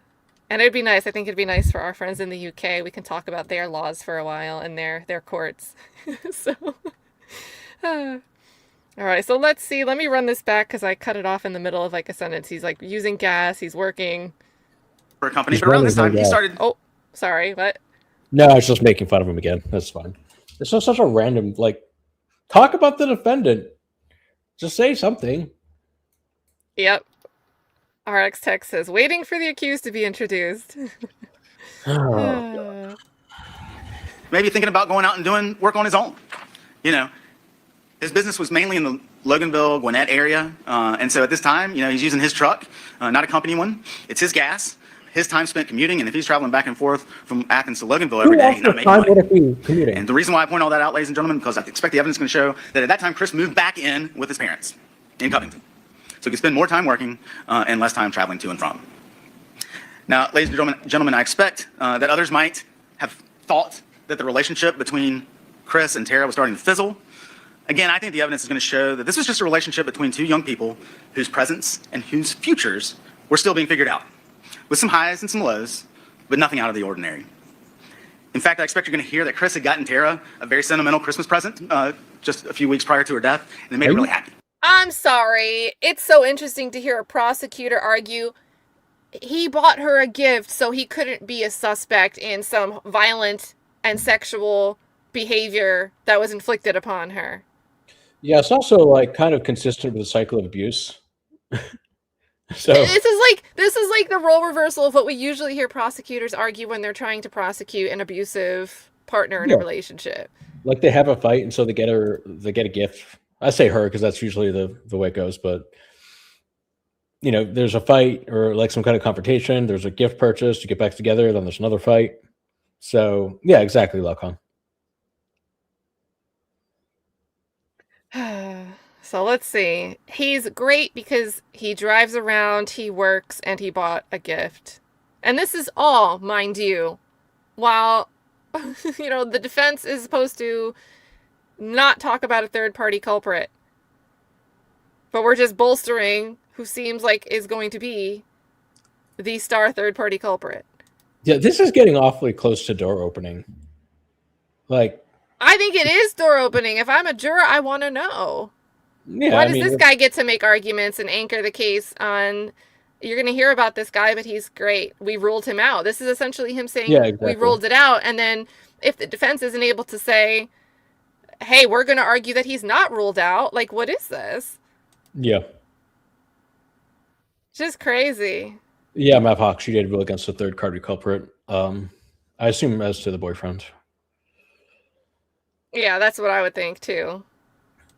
it'd be nice. I think it'd be nice for our friends in the UK. We can talk about their laws for a while and their courts. So, all right. So let's see. Let me run this back because I cut it off in the middle of like a sentence. He's like using gas. He's working for a company. But around this time, he started. Oh, sorry. What? No, I was just making fun of him again. That's fine. It's just such a random, talk about the defendant. Just say something. Yep. RX Tech says, waiting for the accused to be introduced. Maybe thinking about going out and doing work on his own. His business was mainly in the Loganville, Gwinnett area. And so at this time, he's using his truck, not a company one. It's his gas, his time spent commuting. And if he's traveling back and forth from Athens to Loganville every day, he's not making money. And the reason why I point all that out, ladies and gentlemen, because I expect the evidence is going to show that at that time, Chris moved back in with his parents in Covington. So he could spend more time working and less time traveling to and from. Now, ladies and gentlemen, I expect that others might have thought that the relationship between Chris and Tara was starting to fizzle. Again, I think the evidence is going to show that this was just a relationship between two young people whose presence and whose futures were still being figured out, with some highs and some lows, but nothing out of the ordinary. In fact, I expect you're going to hear that Chris had gotten Tara a very sentimental Christmas present just a few weeks prior to her death, and it made her really happy. I'm sorry. It's so interesting to hear a prosecutor argue he bought her a gift so he couldn't be a suspect in some violent and sexual behavior that was inflicted upon her. Yeah, it's also kind of consistent with the cycle of abuse. So this is like the role reversal of what we usually hear prosecutors argue when they're trying to prosecute an abusive partner in a relationship. Like they have a fight and so they get a gift. I say her because that's usually the way it goes, but there's a fight or like some kind of confrontation, there's a gift purchase, you get back together, then there's another fight. So yeah, exactly, Lacan. So let's see. He's great because he drives around, he works, and he bought a gift. And this is all, mind you, while, the defense is supposed to not talk about a third-party culprit. But we're just bolstering who seems like is going to be the star third-party culprit. Yeah, this is getting awfully close to door opening. Like, I think it is door opening. If I'm a juror, I want to know. yeah, Why does this guy get to make arguments and anchor the case on, you're going to hear about this guy, but he's great. We ruled him out. This is essentially him saying, Yeah, exactly. we ruled it out. And then if the defense isn't able to say, hey, we're going to argue that he's not ruled out, like, what is this? Yeah. Just crazy. Yeah, Matt Hawk, she did rule against the third-party culprit. I assume as to the boyfriend. Yeah, that's what I would think, too.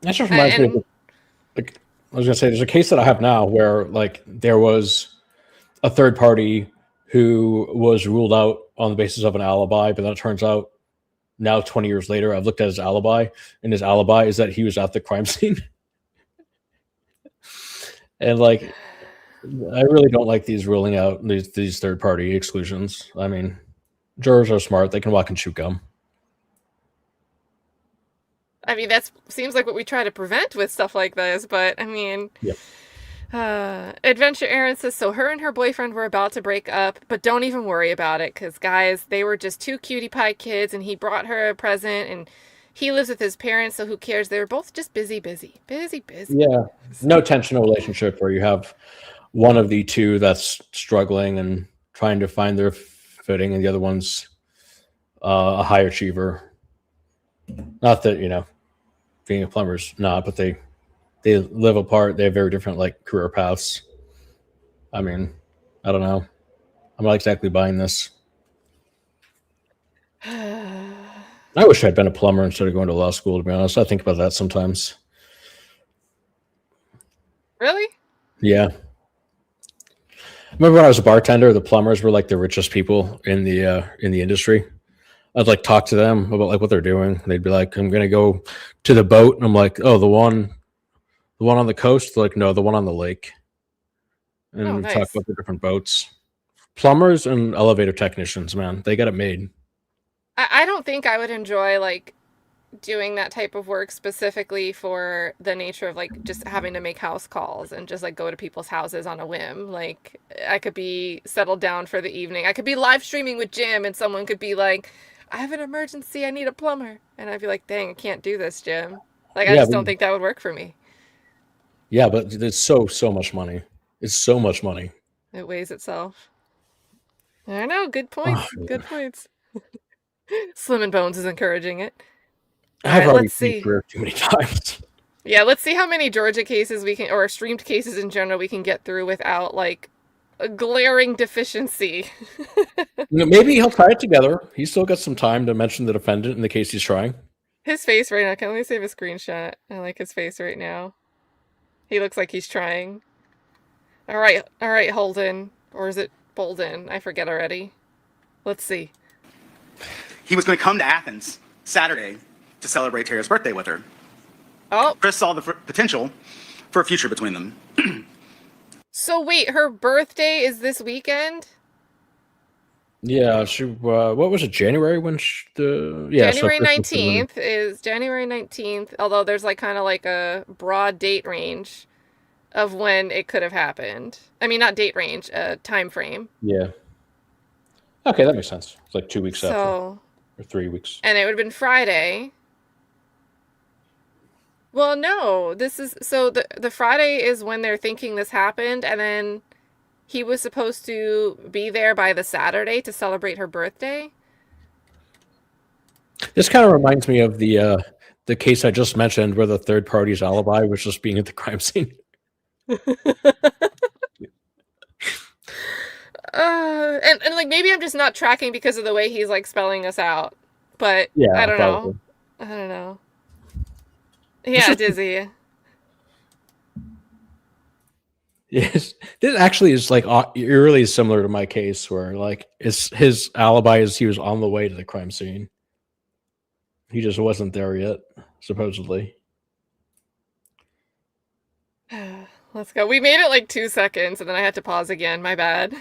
That just reminds me of, like, I was going to say, there's a case that I have now where, like, there was a third party who was ruled out on the basis of an alibi, but then it turns out now 20 years later, I've looked at his alibi, and his alibi is that he was at the crime scene. And, like, I really don't like these ruling out these third-party exclusions. I mean, jurors are smart. They can walk and chew gum. I mean, that seems like what we try to prevent with stuff like this, but I mean, Adventure Erin says, so her and her boyfriend were about to break up, but don't even worry about it, because guys, they were just two cutie pie kids, and he brought her a present, and he lives with his parents, so who cares? They were both just busy. Yeah, no tensional relationship where you have one of the two that's struggling and trying to find their footing, and the other one's a high achiever. Not that, being a plumber's not, but they live apart. They have very different, like, career paths. I mean, I don't know. I'm not exactly buying this. I wish I'd been a plumber instead of going to law school, to be honest. I think about that sometimes. Really? Yeah. Remember when I was a bartender, the plumbers were like the richest people in the industry. I'd like talk to them about like what they're doing. They'd be like, I'm gonna go to the boat, and I'm like, oh, the one on the coast? They're like, no, the one on the lake. And nice. talk about the different boats. Plumbers and elevator technicians, man, they got it made. I don't think I would enjoy like doing that type of work specifically for the nature of like just having to make house calls and just like go to people's houses on a whim. Like I could be settled down for the evening. I could be live streaming with Jim and someone could be like, I have an emergency, I need a plumber. And I'd be like, dang, I can't do this, Jim. Like I just don't think that would work for me. Yeah, but it's so much money. It's so much money. It weighs itself. I know, good points. Good points. Slim and Bones is encouraging it. I've already let's see. too many times. Yeah, let's see how many Georgia cases we can, or streamed cases in general, we can get through without like a glaring deficiency. Maybe he'll tie it together. He's still got some time to mention the defendant in the case he's trying. His face right now. Can we save a screenshot? I like his face right now. He looks like he's trying. All right, Holden, or is it Bolden? I forget already. Let's see. He was going to come to Athens Saturday to celebrate Tara's birthday with her. Oh. Chris saw the potential for a future between them. So wait, her birthday is this weekend? Yeah, she. What was it? January when January 19th is January 19th. Although there's like kind of like a broad date range of when it could have happened. I mean, not date range, time frame. Yeah. Okay, that makes sense. It's like 2 weeks after, or 3 weeks. And it would have been Friday. Well, no, this is so the Friday is when they're thinking this happened, and then he was supposed to be there by the Saturday to celebrate her birthday. This kind of reminds me of the case I just mentioned, where the third party's alibi was just being at the crime scene. And like maybe I'm just not tracking because of the way he's like spelling us out, but Yeah, I don't probably. know. I don't know. Yeah, Dizzy. Yes, this actually is like eerily similar to my case, where like his alibi is he was on the way to the crime scene. He just wasn't there yet, supposedly. Let's go. We made it like 2 seconds, and then I had to pause again. My bad.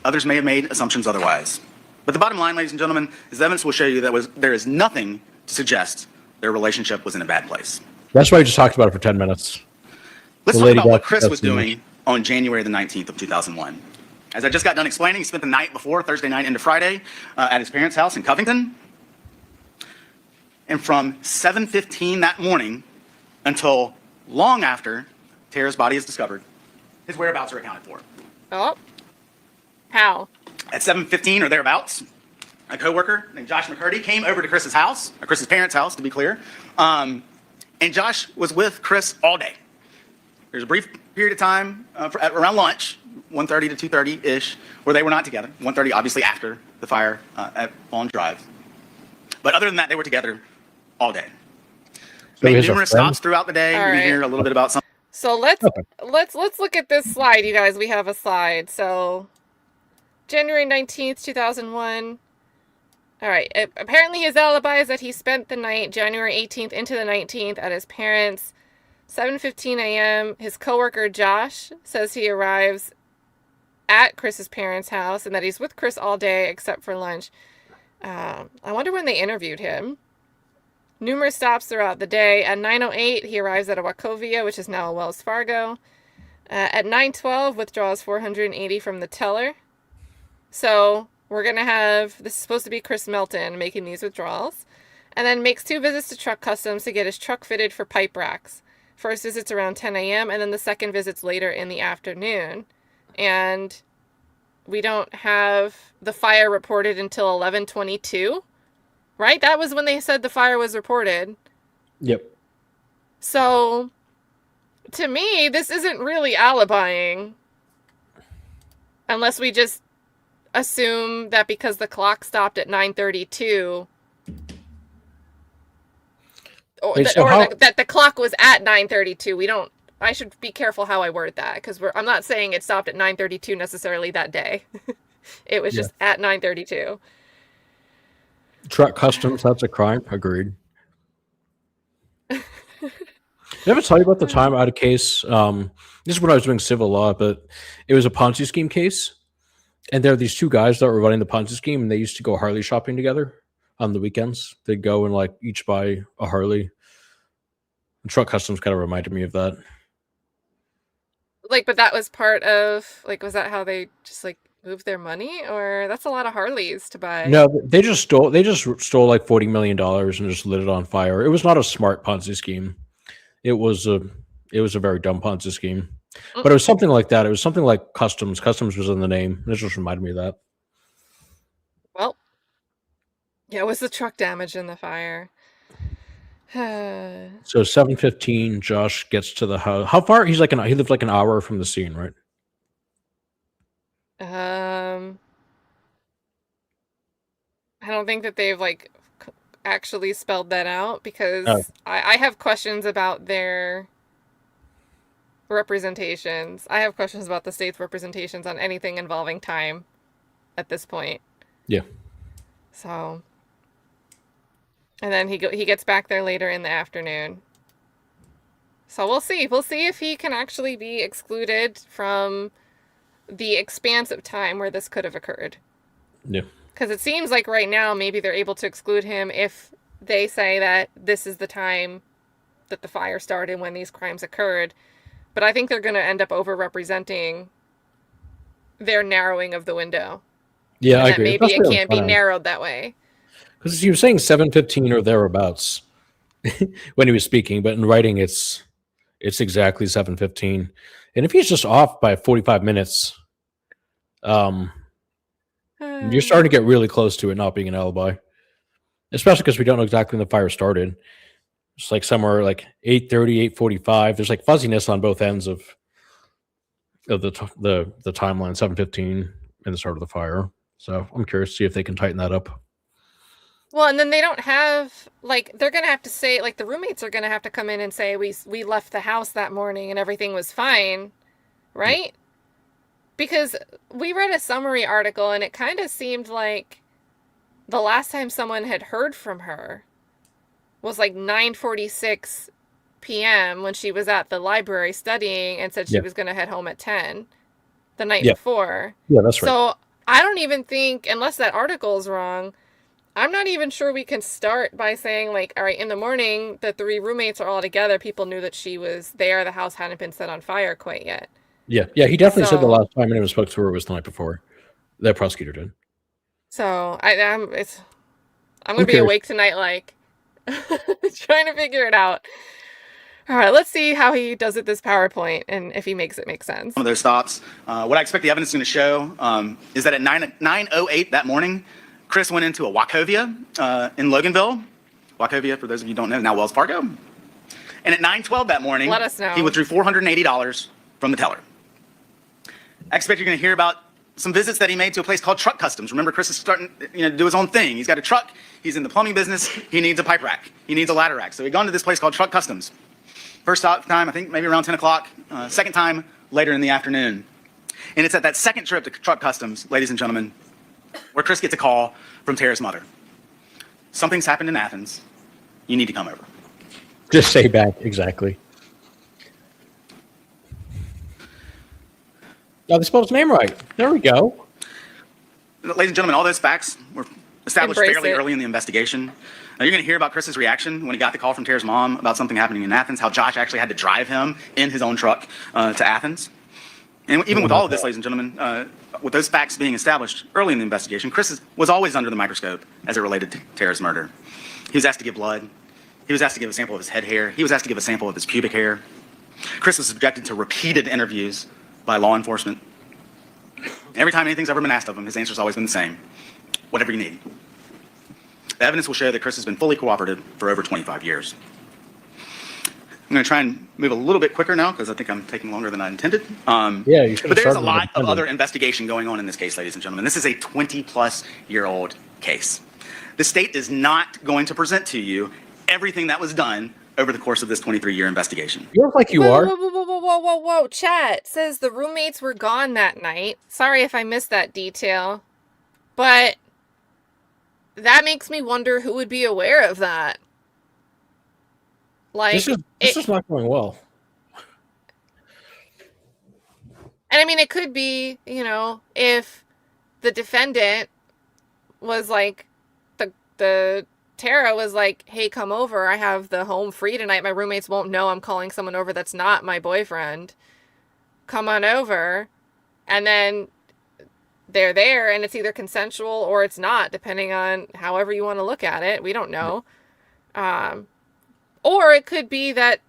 Others may have made assumptions otherwise. But the bottom line, ladies and gentlemen, is the evidence will show you that there is nothing to suggest their relationship was in a bad place. That's why we just talked about it for 10 minutes. Let's The talk lady about what got- Chris got was some- doing on January the 19th of 2001. As I just got done explaining, he spent the night before, Thursday night into Friday, at his parents' house in Covington. And from 7:15 that morning until long after Tara's body is discovered, his whereabouts are accounted for. Oh. How? At 7:15 or thereabouts, a coworker named Josh McCurdy came over to Chris's house, or Chris's parents' house, to be clear. And Josh was with Chris all day. There's a brief period of time at around lunch, 1:30 to 2:30-ish, where they were not together. 1:30, obviously, after the fire at Long Drive. But other than that, they were together all day. So Made he's a numerous friend? stops throughout the day. All We're going right. to hear a little bit about some. So let's Okay. look at this slide, you guys. We have a slide. So January 19th, 2001. All right. Apparently his alibi is that he spent the night January 18th into the 19th at his parents'. 7:15 a.m. His coworker Josh says he arrives at Chris's parents' house and that he's with Chris all day except for lunch. I wonder when they interviewed him. Numerous stops throughout the day. At 9:08, he arrives at a Wachovia, which is now a Wells Fargo. At 9:12, withdraws $480 from the teller. So we're going to have, this is supposed to be Chris Melton making these withdrawals. And then makes 2 visits to Truck Customs to get his truck fitted for pipe racks. First visit's around 10 a.m. and then the second visit's later in the afternoon. And we don't have the fire reported until 11:22, right? That was when they said the fire was reported. Yep. So, to me, this isn't really alibying. Unless we just assume that because the clock stopped at 9:32, or, Wait, that, so or how- that the clock was at 9:32. We don't. I should be careful how I word that because I'm not saying it stopped at 9:32 necessarily that day. It was just at 9:32. Truck customs, that's a crime. Agreed. Did I ever tell you about the time I had a case? This is when I was doing civil law, but it was a Ponzi scheme case. And there are these 2 guys that were running the Ponzi scheme, and they used to go Harley shopping together on the weekends. They'd go and like each buy a Harley. And truck customs kind of reminded me of that. Like, but that was part of, like, was that how they just like moved their money? Or that's a lot of Harleys to buy. No, they just stole like $40 million and just lit it on fire. It was not a smart Ponzi scheme. It was a very dumb Ponzi scheme. But it was something like that. It was something like customs. Customs was in the name. This just reminded me of that. Well, yeah, it was the truck damage in the fire. So 7:15, Josh gets to the house. How far? He lived like an hour from the scene, right? I don't think that they've like actually spelled that out because Oh. I have questions about their representations. I have questions about the state's representations on anything involving time at this point. Yeah. So, and then he gets back there later in the afternoon. So we'll see. We'll see if he can actually be excluded from the expanse of time where this could have occurred. Yeah. Because it seems like right now maybe they're able to exclude him if they say that this is the time that the fire started when these crimes occurred. But I think they're going to end up overrepresenting their narrowing of the window. Yeah, And I that agree. maybe it Especially on can't be time. narrowed that way. Because he was saying 7:15 or thereabouts when he was speaking, but in writing it's exactly 7:15. And if he's just off by 45 minutes, you're starting to get really close to it not being an alibi. Especially because we don't know exactly when the fire started. It's like somewhere like 8:30, 8:45. There's like fuzziness on both ends of the timeline, 7:15 and the start of the fire. So I'm curious to see if they can tighten that up. Well, and then they don't have, like, they're going to have to say, like, the roommates are going to have to come in and say, we left the house that morning and everything was fine, right? Because we read a summary article and it kind of seemed like the last time someone had heard from her was like 9:46 p.m. when she was at the library studying and said she Yeah. was going to head home at 10 the night Yeah. before. Yeah, that's right. So I don't even think, unless that article is wrong, I'm not even sure we can start by saying, like, all right, in the morning, the 3 roommates are all together. People knew that she was there. The house hadn't been set on fire quite yet. Yeah, he definitely said the So- last time anyone spoke to her was the night before. The prosecutor did. So I'm going to be cares? awake tonight, like, trying to figure it out. All right, let's see how he does it this PowerPoint and if he makes it make sense. Some of those stops. What I expect the evidence is going to show is that at 9:08 that morning, Chris went into a Wachovia in Loganville. Wachovia, for those of you who don't know, now Wells Fargo. And at 9:12 that morning, Let us know. he withdrew $480 from the teller. I expect you're going to hear about some visits that he made to a place called Truck Customs. Remember, Chris is starting to do his own thing. He's got a truck. He's in the plumbing business. He needs a pipe rack. He needs a ladder rack. So he'd gone to this place called Truck Customs. First stop time, I think maybe around 10 o'clock. Second time, later in the afternoon. And it's at that second trip to Truck Customs, ladies and gentlemen, where Chris gets a call from Tara's mother. Something's happened in Athens. You need to come over. Just say back, exactly. Oh, they spelled his name right. There we go. Ladies and gentlemen, all those facts were established Embrace fairly it. early in the investigation. Now, you're going to hear about Chris's reaction when he got the call from Tara's mom about something happening in Athens, how Josh actually had to drive him in his own truck to Athens. And even with all of this, ladies and gentlemen, with those facts being established early in the investigation, Chris was always under the microscope as it related to Tara's murder. He was asked to give blood. He was asked to give a sample of his head hair. He was asked to give a sample of his pubic hair. Chris was subjected to repeated interviews by law enforcement. Every time anything's ever been asked of him, his answer's always been the same: whatever you need. The evidence will show that Chris has been fully cooperative for over 25 years. I'm going to try and move a little bit quicker now because I think I'm taking longer than I intended. Yeah, you should have But there's a started lot with of the other investigation going on in this case, ladies and gentlemen. This is a 20-plus-year-old case. The state is not going to present to you everything that was done over the course of this 23-year investigation. You look like you whoa, are. Whoa, whoa, whoa, whoa, whoa, whoa, whoa. Chat says the roommates were gone that night. Sorry if I missed that detail. But that makes me wonder who would be aware of that. Like, This is not going well. and I mean, it could be, if the defendant was like, the Tara was like, hey, come over. I have the home free tonight. My roommates won't know I'm calling someone over that's not my boyfriend. Come on over. And then they're there and it's either consensual or it's not, depending on however you want to look at it. We don't know. Or it could be that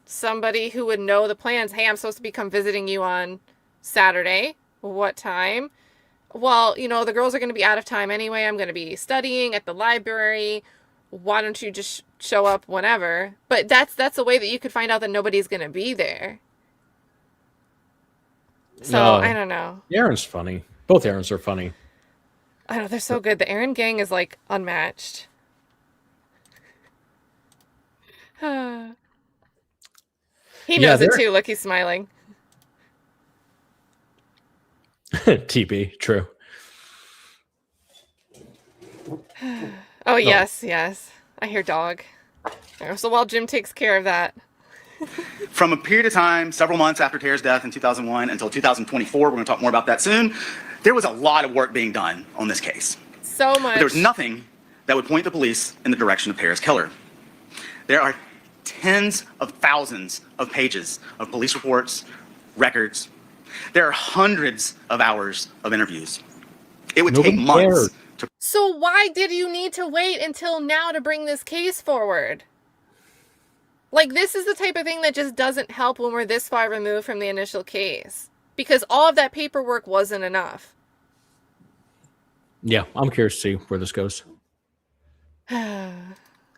somebody who would know the plans, hey, I'm supposed to be come visiting you on Saturday. What time? Well, the girls are going to be out of time anyway. I'm going to be studying at the library. Why don't you just show up whenever? But that's a way that you could find out that nobody's going to be there. So, No. I don't know. Aaron's funny. Both Aarons are funny. I don't know. They're so good. The Aaron gang is like unmatched. He knows it too. Look, he's smiling. TB, true. Oh, yes. I hear dog. So while Jim takes care of that. From a period of time, several months after Tara's death in 2001 until 2024, we're going to talk more about that soon, there was a lot of work being done on this case. So much. But there was nothing that would point the police in the direction of Tara's killer. There are tens of thousands of pages of police reports, records. There are hundreds of hours of interviews. It would take Nobody months cared. to So why did you need to wait until now to bring this case forward? Like, this is the type of thing that just doesn't help when we're this far removed from the initial case. Because all of that paperwork wasn't enough. Yeah, I'm curious to see where this goes.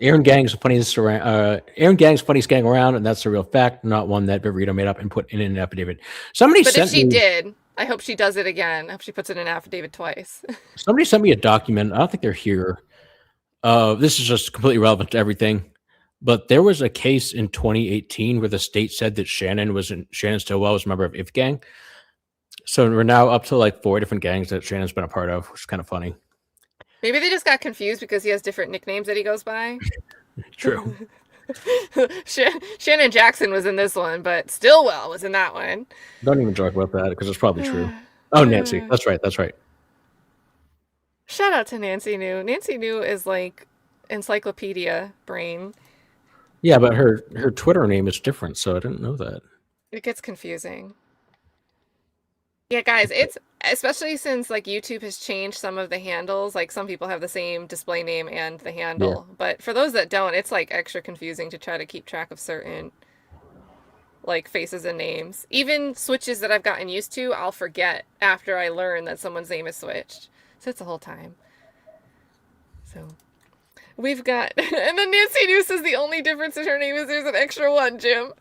Aaron Gang's the funniest around. Aaron Gang's funniest gang around, and that's a real fact, not one that Viverito made up and put in an affidavit. Somebody But sent if she me. did, I hope she does it again. I hope she puts it in an affidavit twice. Somebody sent me a document. I don't think they're here. This is just completely relevant to everything. But there was a case in 2018 where the state said that Shannon Stillwell was a member of IF Gang. So we're now up to like 4 different gangs that Shannon's been a part of, which is kind of funny. Maybe they just got confused because he has different nicknames that he goes by. True. Shannon Jackson was in this one, but Stillwell was in that one. Don't even talk about that because it's probably true. Oh, Nancy. That's right. That's right. Shout out to Nancy New. Nancy New is like encyclopedia brain. Yeah, but her Twitter name is different, so I didn't know that. It gets confusing. Yeah, guys, it's especially since like YouTube has changed some of the handles. Like some people have the same display name and the handle, but for those that don't, it's like extra confusing to try to keep track of certain like faces and names. Even switches that I've gotten used to, I'll forget after I learn that someone's name is switched. So it's a whole time. So we've got, and then Nancy New says the only difference in her name is there's an extra one, Jim.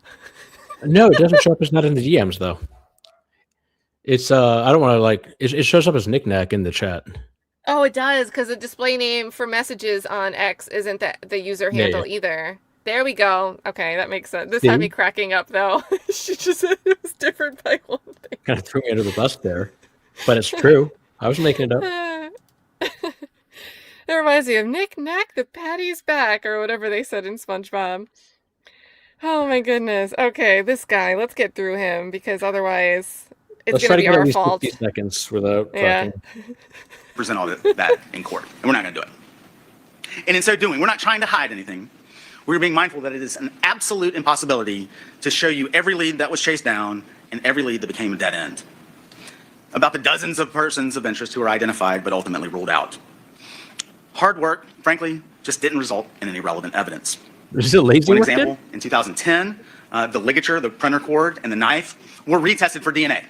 No, it doesn't show up as not in the DMs though. It's I don't want to like it shows up as knickknack in the chat. Oh, it does, because the display name for messages on X isn't the user handle either. There we go. Okay, that makes sense. This had me cracking up though. She just said it was different by one thing. Kind of threw me under the bus there, but it's true. I was making it up. It reminds me of Nick Nack, the Patty's back, or whatever they said in SpongeBob. Oh my goodness. Okay, this guy. Let's get through him because otherwise it's going to be our fault. 50 seconds without talking. Present all that in court, and we're not going to do it. And in so doing, we're not trying to hide anything. We're being mindful that it is an absolute impossibility to show you every lead that was chased down and every lead that became a dead end. About the dozens of persons of interest who were identified but ultimately ruled out. Hard work, frankly, just didn't result in any relevant evidence. Is it lazy One work example, then? in 2010, the ligature, the printer cord, and the knife were retested for DNA.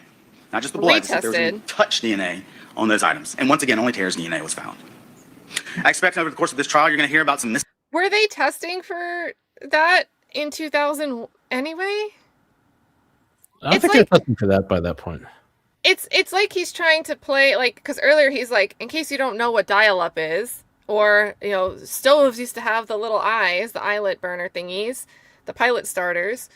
Not just the blood, so there was any touch DNA on those items. And once again, only Tara's DNA was found. I expect over the course of this trial, you're going to hear about some Were they testing for that in 2000 anyway? I don't think they're testing for that by that point. It's like he's trying to play, like, because earlier he's like, in case you don't know what dial-up is, or, you know, stoves used to have the little eyes, the eyelet burner thingies, the pilot starters.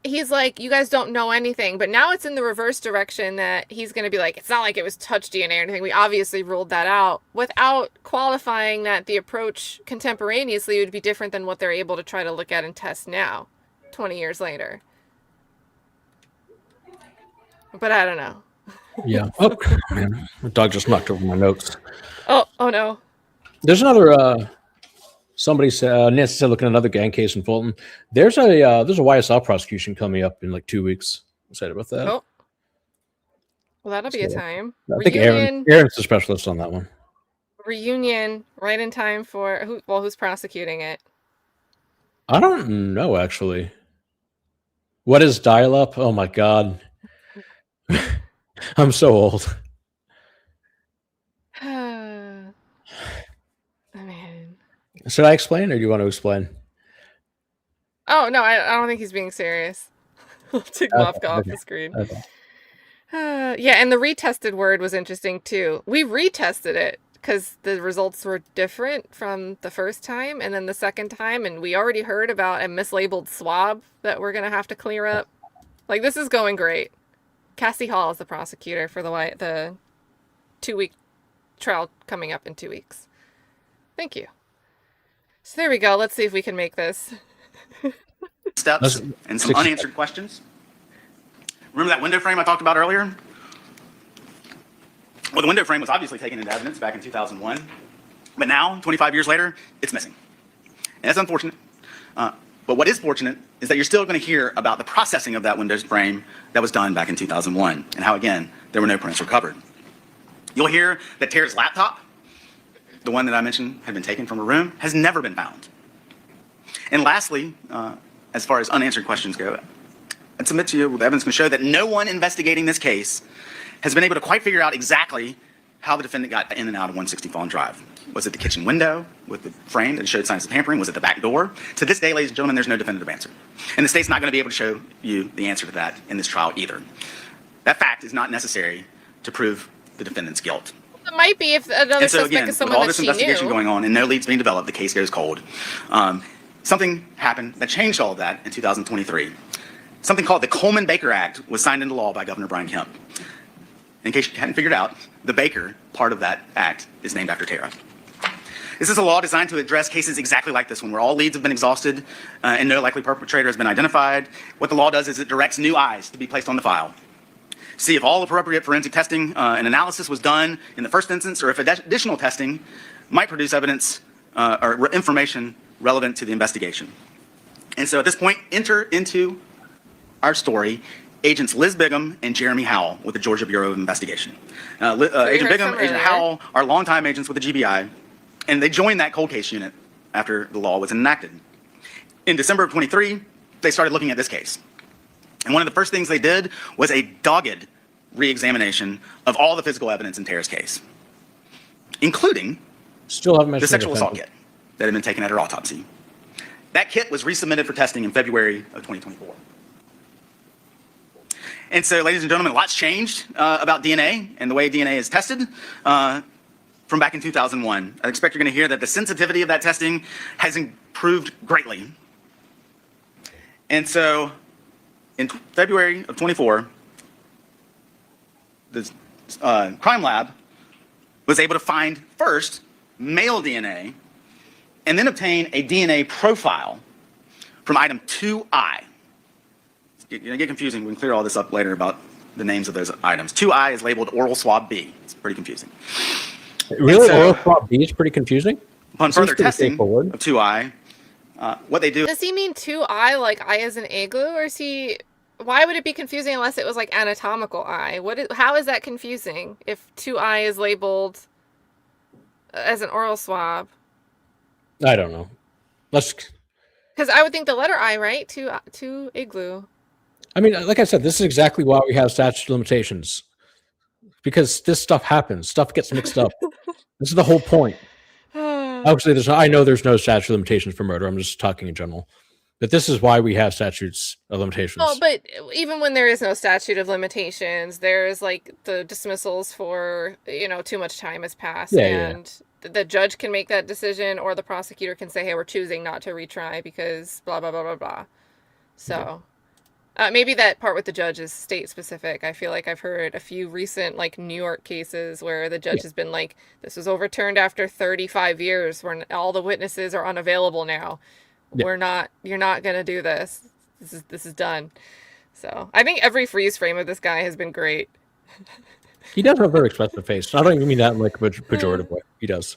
He's like, you guys don't know anything, but now it's in the reverse direction that he's going to be like, it's not like it was touch DNA or anything. We obviously ruled that out without qualifying that the approach contemporaneously would be different than what they're able to try to look at and test now, 20 years later. But I don't know. Yeah. Oh, man. My dog just knocked over my notes. Oh no. There's another, somebody said, Nancy said, looking at another gang case in Fulton. There's a YSL prosecution coming up in like 2 weeks. Excited about that. Oh. Well, that'll be a time. I think Aaron's the specialist on that one. Reunion right in time for who's prosecuting it? I don't know, actually. What is dial-up? Oh my God. I'm so old. Man. Should I explain or do you want to explain? Oh, no, I don't think he's being serious. I'll take off the screen. Okay. Yeah, and the retested word was interesting too. We retested it because the results were different from the first time and then the second time, and we already heard about a mislabeled swab that we're going to have to clear up. Like, this is going great. Cassie Hall is the prosecutor for the 2-week trial coming up in 2 weeks. Thank you. So there we go. Let's see if we can make this. Steps and some unanswered questions. Remember that window frame I talked about earlier? Well, the window frame was obviously taken into evidence back in 2001, but now, 25 years later, it's missing. And that's unfortunate. But what is fortunate is that you're still going to hear about the processing of that Windows frame that was done back in 2001 and how, again, there were no prints recovered. You'll hear that Tara's laptop, the one that I mentioned had been taken from her room, has never been found. And lastly, as far as unanswered questions go, I'd submit to you the evidence can show that no one investigating this case has been able to quite figure out exactly how the defendant got in and out of 160 Fawn Drive. Was it the kitchen window with the frame that showed signs of tampering? Was it the back door? To this day, ladies and gentlemen, there's no definitive answer. And the state's not going to be able to show you the answer to that in this trial either. That fact is not necessary to prove the defendant's guilt. It might be if another suspect is someone that she knew. With all this investigation going on and no leads being developed, the case goes cold. Something happened that changed all of that in 2023. Something called the Coleman-Baker Act was signed into law by Governor Brian Kemp. In case you hadn't figured out, the Baker part of that act is named after Tara. This is a law designed to address cases exactly like this one, where all leads have been exhausted and no likely perpetrator has been identified. What the law does is it directs new eyes to be placed on the file. See if all appropriate forensic testing and analysis was done in the first instance, or if additional testing might produce evidence or information relevant to the investigation. And so at this point, enter into our story Agents Liz Bigham and Jeremy Howell with the Georgia Bureau of Investigation. Agent Bigham and Agent Howell are longtime agents with the GBI, and they joined that cold case unit after the law was enacted. In December of 23, they started looking at this case. And one of the first things they did was a dogged re-examination of all the physical evidence in Tara's case, including the sexual assault kit that had been taken at her autopsy. That kit was resubmitted for testing in February of 2024. And so, ladies and gentlemen, a lot's changed about DNA and the way DNA is tested from back in 2001. I expect you're going to hear that the sensitivity of that testing has improved greatly. And so, in February of 24, the crime lab was able to find first male DNA and then obtain a DNA profile from item 2I. It's going to get confusing. We can clear all this up later about the names of those items. 2I is labeled oral swab B. It's pretty confusing. Really? So, oral swab B is pretty confusing? Upon further testing of 2I, what they do... Does he mean 2I, like I as an igloo, or is he... Why would it be confusing unless it was like anatomical eye? How is that confusing if 2I is labeled as an oral swab? I don't know. Because I would think the letter I, right? To igloo. I mean, like I said, this is exactly why we have statute of limitations. Because this stuff happens. Stuff gets mixed up. This is the whole point. Obviously, I know there's no statute of limitations for murder. I'm just talking in general. But this is why we have statutes of limitations. Well, but even when there is no statute of limitations, there's like the dismissals for, too much time has passed. And the judge can make that decision, or the prosecutor can say, hey, we're choosing not to retry because blah, blah, blah, blah, blah. So maybe that part with the judge is state specific. I feel like I've heard a few recent like New York cases where the judge has been like, this was overturned after 35 years when all the witnesses are unavailable now. You're not going to do this. This is done. So I think every freeze frame of this guy has been great. He does have a very expressive face. I don't even mean that in like a pejorative way. He does.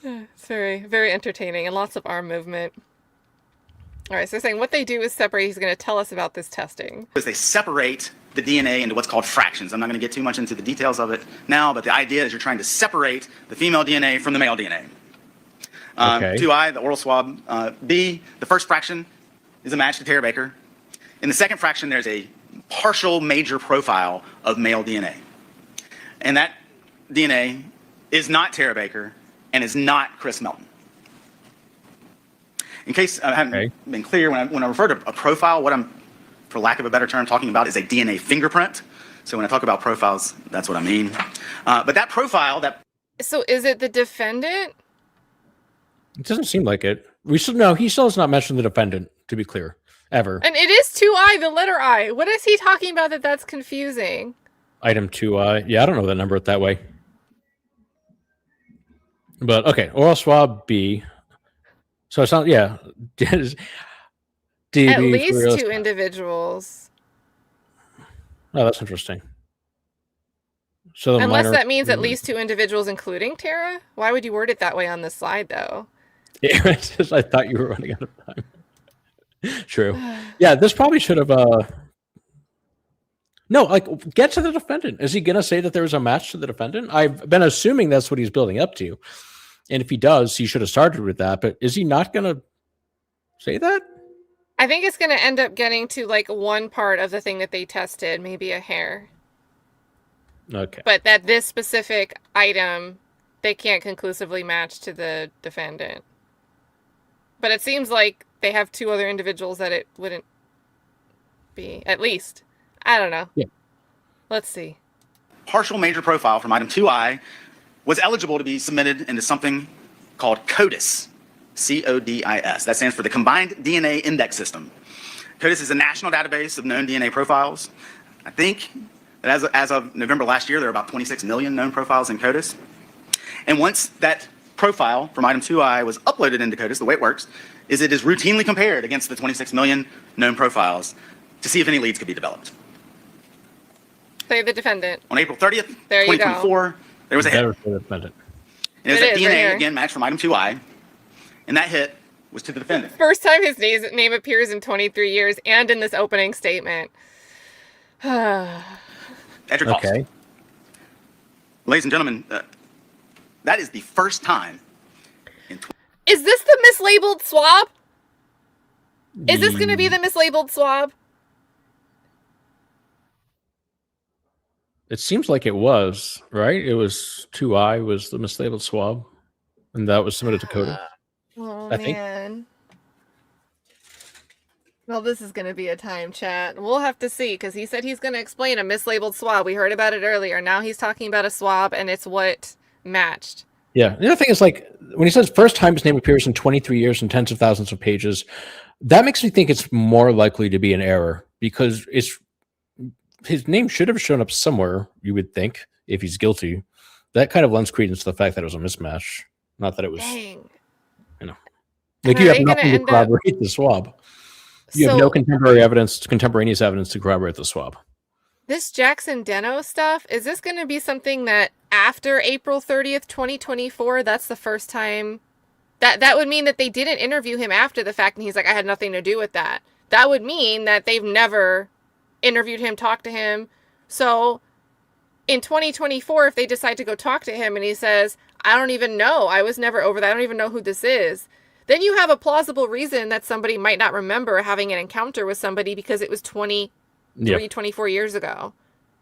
It's very, very entertaining and lots of arm movement. All right, so they're saying what they do is separate. He's going to tell us about this testing. Is they separate the DNA into what's called fractions. I'm not going to get too much into the details of it now, but the idea is you're trying to separate the female DNA from the male DNA. 2I, the oral swab. B, the first fraction is a match to Tara Baker. In the second fraction, there's a partial major profile of male DNA. And that DNA is not Tara Baker and is not Chris Melton. In case I haven't been clear, when I refer to a profile, what I'm, for lack of a better term, talking about is a DNA fingerprint. So when I talk about profiles, that's what I mean. But that profile, So is it the defendant? It doesn't seem like it. He still has not mentioned the defendant, to be clear, ever. And it is 2I, the letter I. What is he talking about that's confusing? Item 2I. Yeah, I don't know that number that way. But, okay, oral swab B. So it's not, yeah. DB At least 2 individuals. Oh, that's interesting. So unless that means at least 2 individuals, including Tara? Why would you word it that way on the slide, though? I thought you were running out of time. True. Yeah, this probably should have... No, like, get to the defendant. Is he going to say that there was a match to the defendant? I've been assuming that's what he's building up to. And if he does, he should have started with that. But is he not going to say that? I think it's going to end up getting to, like, one part of the thing that they tested, maybe a hair. Okay. But that this specific item, they can't conclusively match to the defendant. But it seems like they have 2 other individuals that it wouldn't be, at least. I don't know. Yeah. Let's see. Partial major profile from item 2I was eligible to be submitted into something called CODIS, C-O-D-I-S. That stands for the Combined DNA Index System. CODIS is a national database of known DNA profiles. I think that as of November last year, there are about 26 million known profiles in CODIS. And once that profile from item 2I was uploaded into CODIS, the way it works is it is routinely compared against the 26 million known profiles to see if any leads could be developed. Say the defendant. On April 30th, There you go. 2024, there was a hit. Better for the defendant. And it was It that is, right DNA, here. again, matched from item 2I, and that hit was to the defendant. First time his name appears in 23 years and in this opening statement. Edrick Faust. Okay. Ladies and gentlemen, that is the first time in Is this the mislabeled swab? Is this going to be the mislabeled swab? It seems like it was, right? It was 2I was the mislabeled swab, and that was submitted to CODIS. Oh, I think. man. Well, this is going to be a time chat. We'll have to see, because he said he's going to explain a mislabeled swab. We heard about it earlier. Now he's talking about a swab, and it's what matched. Yeah. The other thing is, like, when he says first time his name appears in 23 years and tens of thousands of pages, that makes me think it's more likely to be an error, because his name should have shown up somewhere, you would think, if he's guilty. That kind of lends credence to the fact that it was a mismatch. Not that it was, Dang. like, And you are have they gonna nothing to end up- corroborate the swab. You have no contemporaneous evidence to corroborate the swab. This Jackson Deno stuff, is this going to be something that after April 30th, 2024, that's the first time? That would mean that they didn't interview him after the fact, and he's like, I had nothing to do with that. That would mean that they've never interviewed him, talked to him. So in 2024, if they decide to go talk to him and he says, I don't even know, I was never over that, I don't even know who this is, then you have a plausible reason that somebody might not remember having an encounter with somebody because it was 24 years ago.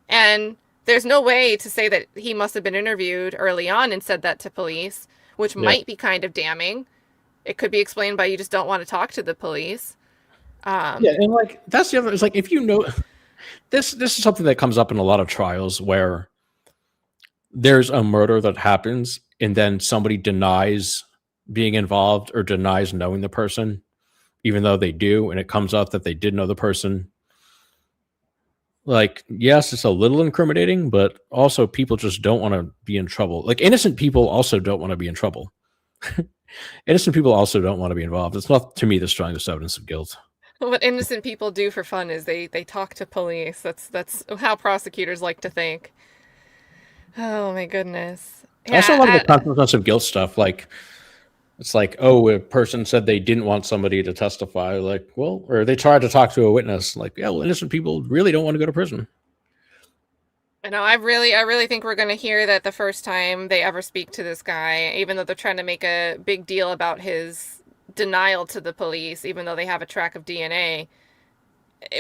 And there's no way to say that he must have been interviewed early on and said that to police, which might be kind of damning. It could be explained by you just don't want to talk to the police. Yeah, and like that's the other. It's like, if you know, this is something that comes up in a lot of trials where there's a murder that happens and then somebody denies being involved or denies knowing the person, even though they do, and it comes out that they did know the person. Like, yes, it's a little incriminating, but also people just don't want to be in trouble. Like, innocent people also don't want to be in trouble. Innocent people also don't want to be involved. It's not, to me, the strongest evidence of guilt. What innocent people do for fun is they talk to police. That's how prosecutors like to think. Oh my goodness. Yeah, Also, a lot of the consequence of guilt stuff, like, it's like, oh, a person said they didn't want somebody to testify, like, well, or they tried to talk to a witness, like, yeah, well, innocent people really don't want to go to prison. I know. I really think we're going to hear that the first time they ever speak to this guy, even though they're trying to make a big deal about his denial to the police, even though they have a track of DNA.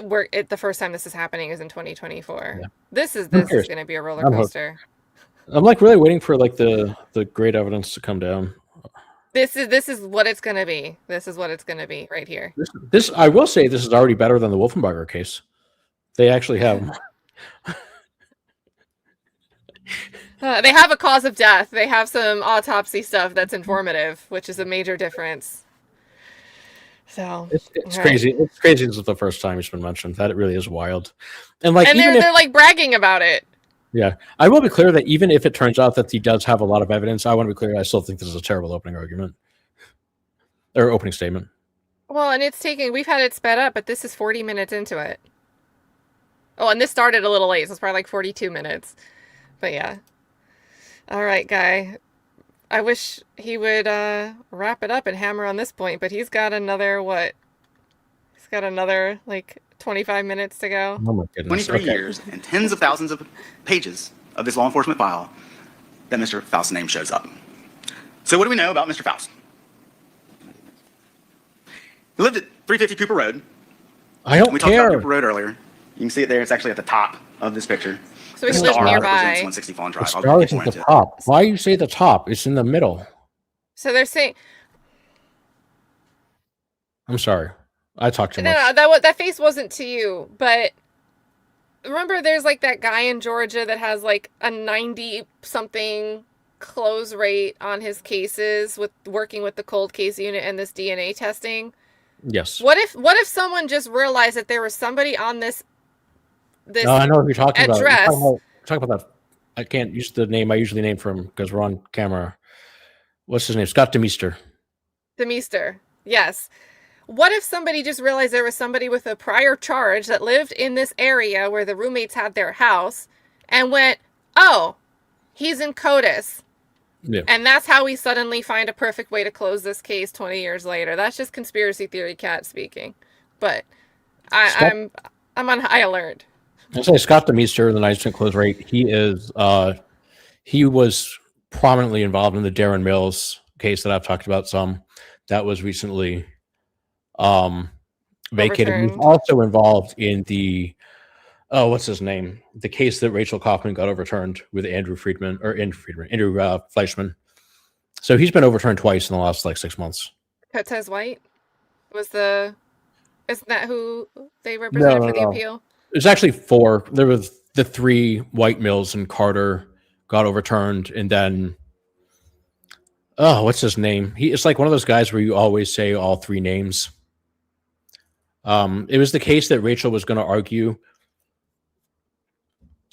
The first time this is happening is in 2024. Yeah. This is going to be a roller coaster. I'm like really waiting for like the great evidence to come down. This is what it's going to be. This is what it's going to be right here. This I will say, this is already better than the Wolfenbarger case. They actually have. They have a cause of death. They have some autopsy stuff that's informative, which is a major difference. So it's crazy. It's crazy. This is the first time it's been mentioned. That it really is wild, and like, they're like bragging about it. Yeah, I will be clear that even if it turns out that he does have a lot of evidence, I want to be clear, I still think this is a terrible opening argument or opening statement. Well, and we've had it sped up, but this is 40 minutes into it. Oh, and this started a little late, so it's probably like 42 minutes. But yeah. All right, Guy. I wish he would wrap it up and hammer on this point, but he's got another, He's got another, like, 25 minutes to go. Oh my goodness. 23 years and tens of thousands of pages of this law enforcement file that Mr. Faust's name shows up. So what do we know about Mr. Faust? He lived at 350 Cooper Road. I don't We care. talked about Cooper Road earlier. You can see it there. It's actually at the top of this picture. So he The lives star nearby. represents 160 Fawn Drive. The I'll star get is more at the into it. top. Why you say the top? It's in the middle. So they're saying... I'm sorry. I talked too No, much. that face wasn't to you, but remember there's like that guy in Georgia that has like a 90-something close rate on his cases with working with the cold case unit and this DNA testing? Yes. What if someone just realized that there was somebody on this No, I know what you're talking about. address? Talk about that. I can't use the name I usually name for him because we're on camera. what's his name? Scott DeMeester. DeMeester. Yes. What if somebody just realized there was somebody with a prior charge that lived in this area where the roommates had their house and went, oh, he's in CODIS. Yeah. And that's how we suddenly find a perfect way to close this case 20 years later. That's just conspiracy theory cat speaking. But I'm on high alert. I say Scott DeMeester, the 9% close rate. He was prominently involved in the Darren Mills case that I've talked about some. That was recently vacated. He was also involved in the what's his name? The case that Rachel Kaufman got overturned with Andrew Fleischman. So he's been overturned twice in the last 6 months. Cortez White isn't that who they represented for the appeal? There's actually 4. There was the 3 White, Mills, and Carter got overturned, and then what's his name? It's like one of those guys where you always say all 3 names. It was the case that Rachel was going to argue,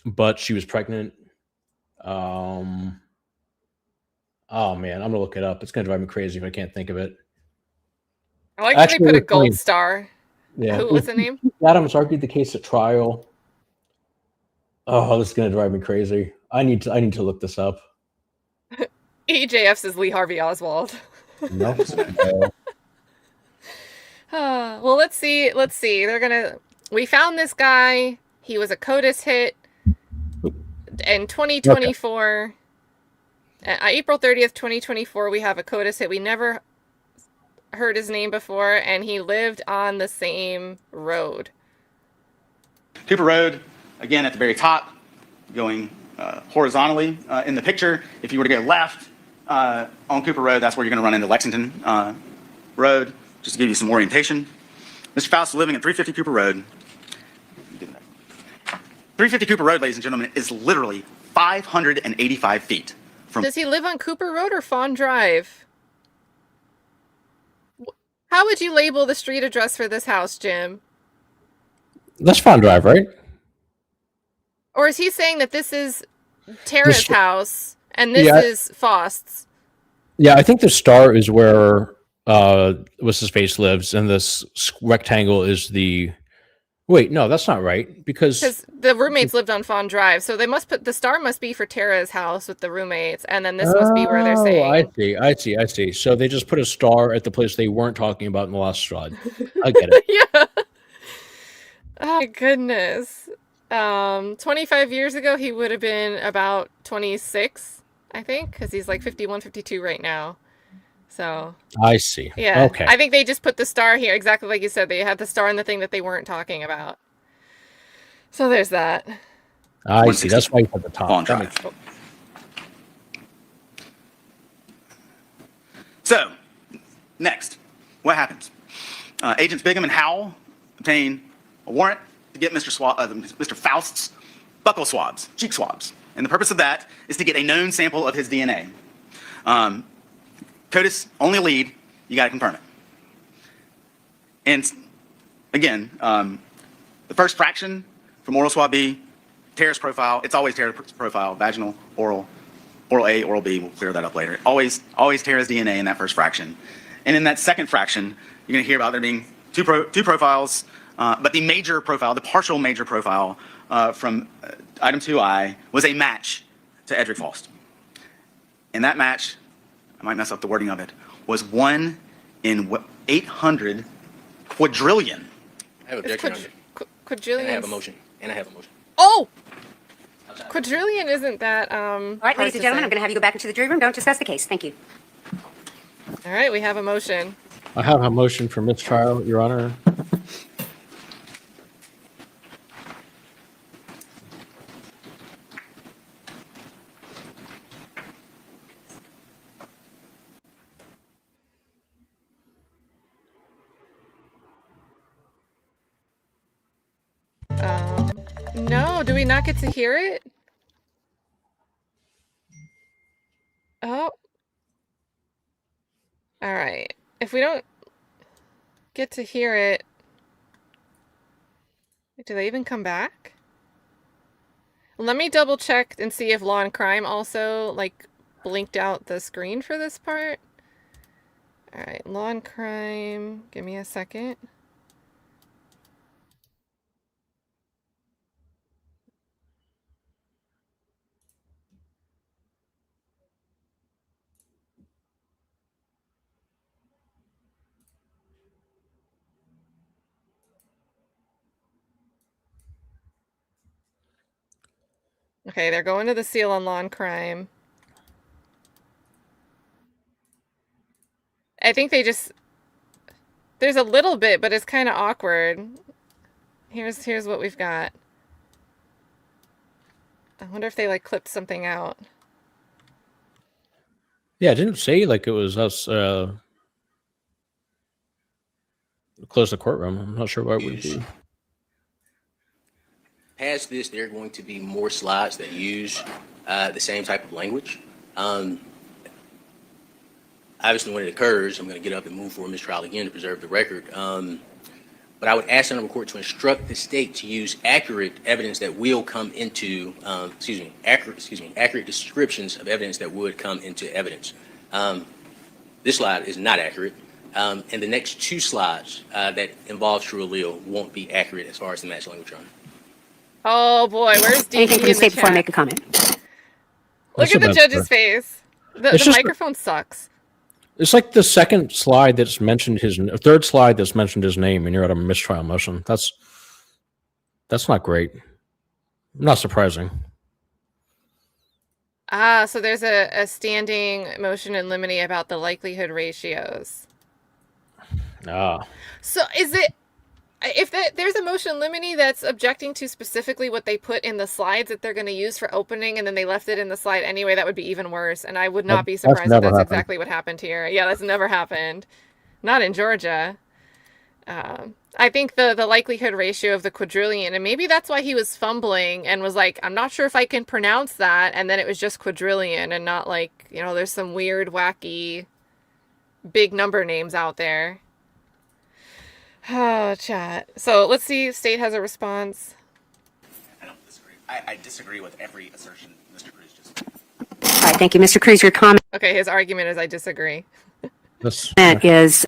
but she was pregnant. Oh man, I'm gonna look it up. It's gonna drive me crazy if I can't think of it. I like that they put a gold star. Yeah. What's the name? Adams argued the case at trial. Oh, this is gonna drive me crazy. I need to look this up. EJF's is Lee Harvey Oswald. No. Well, let's see. We found this guy. He was a CODIS hit in 2024. April 30th, 2024, we have a CODIS hit. We never heard his name before, and he lived on the same road. Cooper Road, again at the very top, going horizontally in the picture. If you were to go left on Cooper Road, that's where you're going to run into Lexington Road, just to give you some orientation. Mr. Faust is living at 350 Cooper Road. 350 Cooper Road, ladies and gentlemen, is literally 585 feet from... Does he live on Cooper Road or Fawn Drive? How would you label the street address for this house, Jim? That's Fawn Drive, right? Or is he saying that this is Tara's house and this is Faust's? Yeah, I think the star is where what's his face lives, and this rectangle is the... Wait, no, that's not right, because the roommates lived on Fawn Drive, so they must put the star must be for Tara's house with the roommates, and then this must be where they're saying. I see. So they just put a star at the place they weren't talking about in the last slide. I get it. Yeah. Oh my goodness. 25 years ago, he would have been about 26, I think, because he's like 51, 52 right now. So I see. Yeah. Okay. I think they just put the star here, exactly like you said. They had the star in the thing that they weren't talking about. So there's that. I see. That's why you put the top. So, next, what happens? Agents Bigham and Howell obtain a warrant to get Mr. Faust's buccal swabs, cheek swabs. And the purpose of that is to get a known sample of his DNA. CODIS, only lead, you got to confirm it. And again, the first fraction from oral swab B, Tara's profile, it's always Tara's profile, vaginal, oral A, oral B, we'll clear that up later. Always Tara's DNA in that first fraction. And in that second fraction, you're going to hear about there being two profiles, but the major profile, the partial major profile from item 2I was a match to Edrick Faust. And that match, I might mess up the wording of it, was 1 in 800 quadrillion. I have objection on it. Quadrillion. And I have a motion. Oh! Quadrillion isn't that, All right, ladies and gentlemen, I'm going to have you go back into the jury room. Don't discuss the case. Thank you. All right, we have a motion. I have a motion for mistrial, Your Honor. No, do we not get to hear it? Oh. All right. If we don't get to hear it, do they even come back? Let me double check and see if Law and Crime also blinked out the screen for this part. All right, law and crime. Give me a second. Okay, they're going to the seal on law and crime. I think they just... There's a little bit, but it's kind of awkward. Here's what we've got. I wonder if they like clipped something out. Yeah, it didn't say like it was us close the courtroom. I'm not sure why it would be. Past this, there are going to be more slides that use the same type of language. Obviously, when it occurs, I'm going to get up and move for a mistrial again to preserve the record. But I would ask the Honorable Court to instruct the state to use accurate evidence that will come into, accurate descriptions of evidence that would come into evidence. This slide is not accurate. And the next two slides that involve true allele won't be accurate as far as the match language on. Oh boy, where's DD Anything from the in state the before I chat? make a comment? Look at the judge's face. The just- microphone sucks. It's like the second slide that's mentioned third slide that's mentioned his name, and you're at a mistrial motion. That's not great. Not surprising. Ah, so there's a standing motion in limine about the likelihood ratios. Ah, So is it, if there's a motion in limine that's objecting to specifically what they put in the slides that they're going to use for opening, and then they left it in the slide anyway, that would be even worse. And I would not be That's surprised if never that's happened. exactly what happened here. Yeah, that's never happened. Not in Georgia. I think the likelihood ratio of the quadrillion, and maybe that's why he was fumbling and was like, I'm not sure if I can pronounce that. And then it was just quadrillion and not like, you know, there's some weird, wacky, big number names out there. Oh, chat. So let's see if state has a response. I don't disagree. I disagree with every assertion Mr. Cruz just made. All right, thank you. Mr. Cruz, your comment Okay, his argument is I disagree. that's is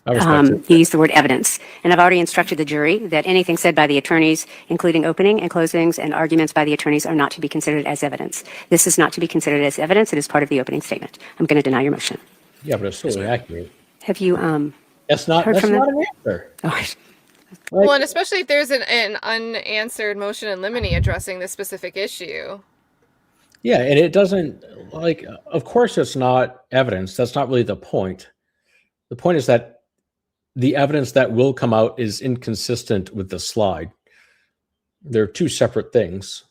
I respect it. he used the word evidence. And I've already instructed the jury that anything said by the attorneys, including opening and closings and arguments by the attorneys, are not to be considered as evidence. This is not to be considered as evidence. It is part of the opening statement. I'm going to deny your motion. Yeah, but it's still inaccurate. Have you That's not Heard that's from not them? an answer. oh, Well, and especially if there's an unanswered motion in limine addressing this specific issue. Yeah, and it doesn't like. Of course, it's not evidence. That's not really the point. The point is that the evidence that will come out is inconsistent with the slide. They're two separate things.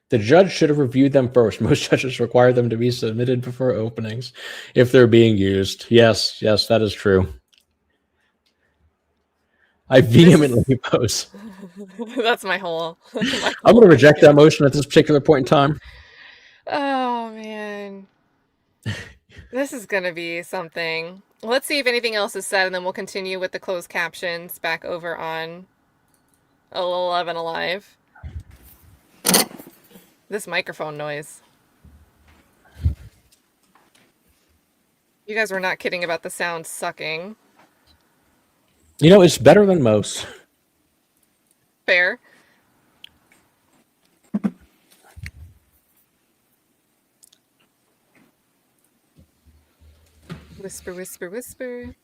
The judge should have reviewed them first. Most judges require them to be submitted before openings if they're being used. Yes, that is true. I vehemently oppose. That's my whole. I'm going to reject that motion at this particular point in time. Oh man, this is gonna be something. Let's see if anything else is said, and then we'll continue with the closed captions back over on 11 Alive. This microphone noise. You guys were not kidding about the sound sucking. You know, it's better than most. Fair. Whisper, whisper, whisper.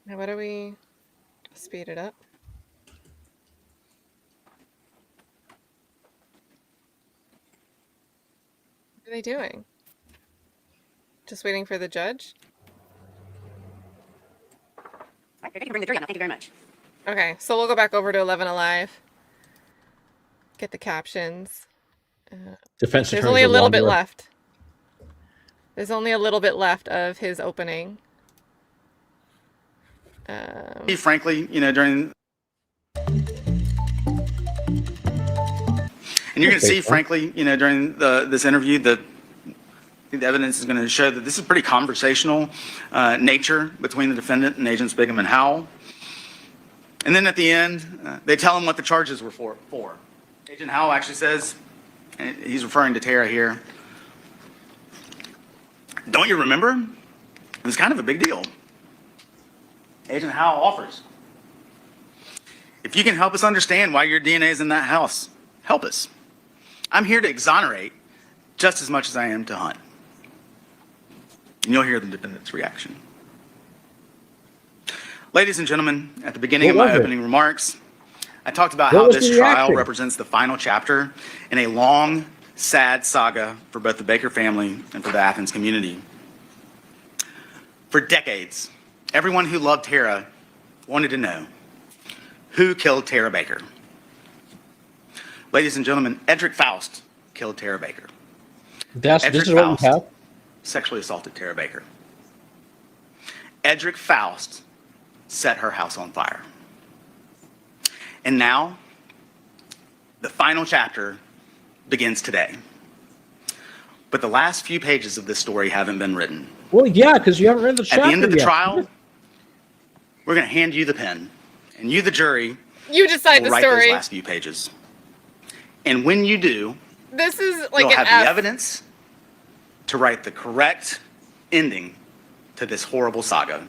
Now, what do we speed it up? What are they doing? Just waiting for the judge? you can bring the jury on. Thank you very much. Okay, so we'll go back over to 11 Alive. Get the captions. Defense There's attorneys only a are little bit longer. left. There's only a little bit left of his opening. Frankly, you know, during And you're going to Okay, see, so- frankly, during this interview, the evidence is going to show that this is pretty conversational nature between the defendant and Agents Bigham and Howell. And then at the end, they tell him what the charges were for. Agent Howell actually says, and he's referring to Tara here, "Don't you remember? It was kind of a big deal." Agent Howell offers, "If you can help us understand why your DNA is in that house, help us. I'm here to exonerate just as much as I am to hunt." And you'll hear the defendant's reaction. Ladies and gentlemen, at the beginning of What my was it? opening remarks, I talked about What how was this the trial reaction? represents the final chapter in a long, sad saga for both the Baker family and for the Athens community. For decades, everyone who loved Tara wanted to know, who killed Tara Baker? Ladies and gentlemen, Edrick Faust killed Tara Baker. This Edrick is what we Faust have. sexually assaulted Tara Baker. Edrick Faust set her house on fire. And now, the final chapter begins today. But the last few pages of this story haven't been written. Well, yeah, because you haven't read the chapter At the end of the yet. trial, we're going to hand you the pen, and you, the jury, You decide will the write those story. last few pages. And when you do, This is like you'll an have F. the evidence to write the correct ending to this horrible saga.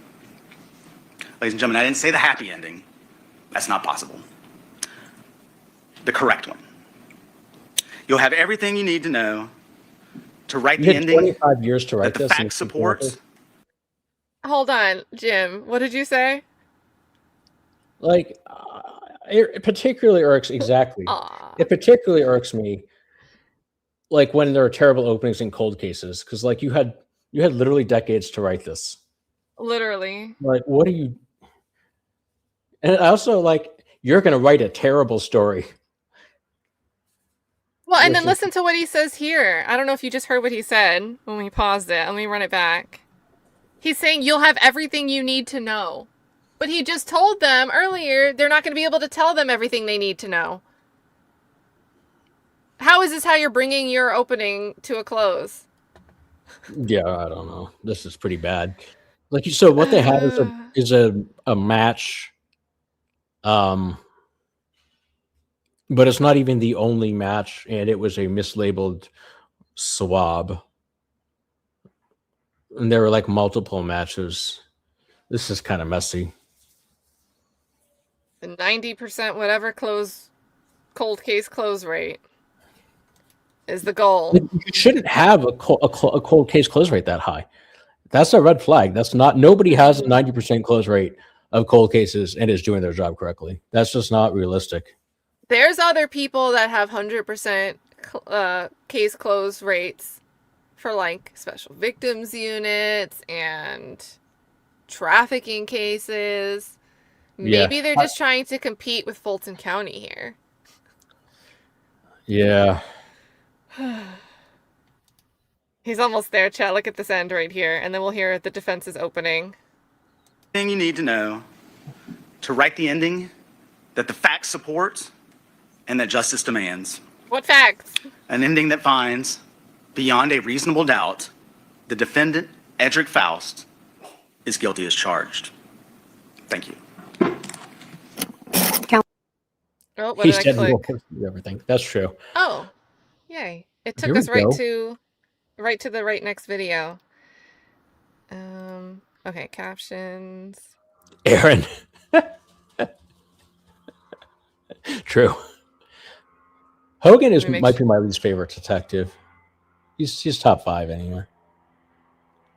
Ladies and gentlemen, I didn't say the happy ending. That's not possible. The correct one. You'll have everything you need to know to write You the had ending 25 years to that write the this. and fact it's important. supports. Hold on, Jim. What did you say? Like, it particularly irks exactly. Aw. It particularly irks me, like when there are terrible openings in cold cases, because like you had literally decades to write this. Literally. Like, what are you? And also, like, you're going to write a terrible story. Well, and then Which is- listen to what he says here. I don't know if you just heard what he said when we paused it. Let me run it back. He's saying you'll have everything you need to know. But he just told them earlier they're not going to be able to tell them everything they need to know. How is this how you're bringing your opening to a close? Yeah, I don't know. This is pretty bad. Like, so what they have is a match, but it's not even the only match, and it was a mislabeled swab, and there were like multiple matches. This is kind of messy. The 90% whatever cold case close rate is the goal. You shouldn't have a cold case close rate that high. That's a red flag. That's not, nobody has a 90% close rate of cold cases and is doing their job correctly. That's just not realistic. There's other people that have 100% case close rates for like special victims units and trafficking cases. Maybe they're just trying to compete with Fulton County here. Yeah. He's almost there, Chet. Look at this end right here, and then we'll hear the defense's opening. Thing you need to know to write the ending that the facts support and that justice demands. What facts? An ending that finds, beyond a reasonable doubt, the defendant, Edrick Faust, is guilty as charged. Thank you. Oh, what He did I said he will click? do everything. That's true. Oh, yay. It took Here we us right go. to the right next video. Okay, captions. Aaron. True. Hogan Let me make might be my least favorite detective. He's top 5 anyway.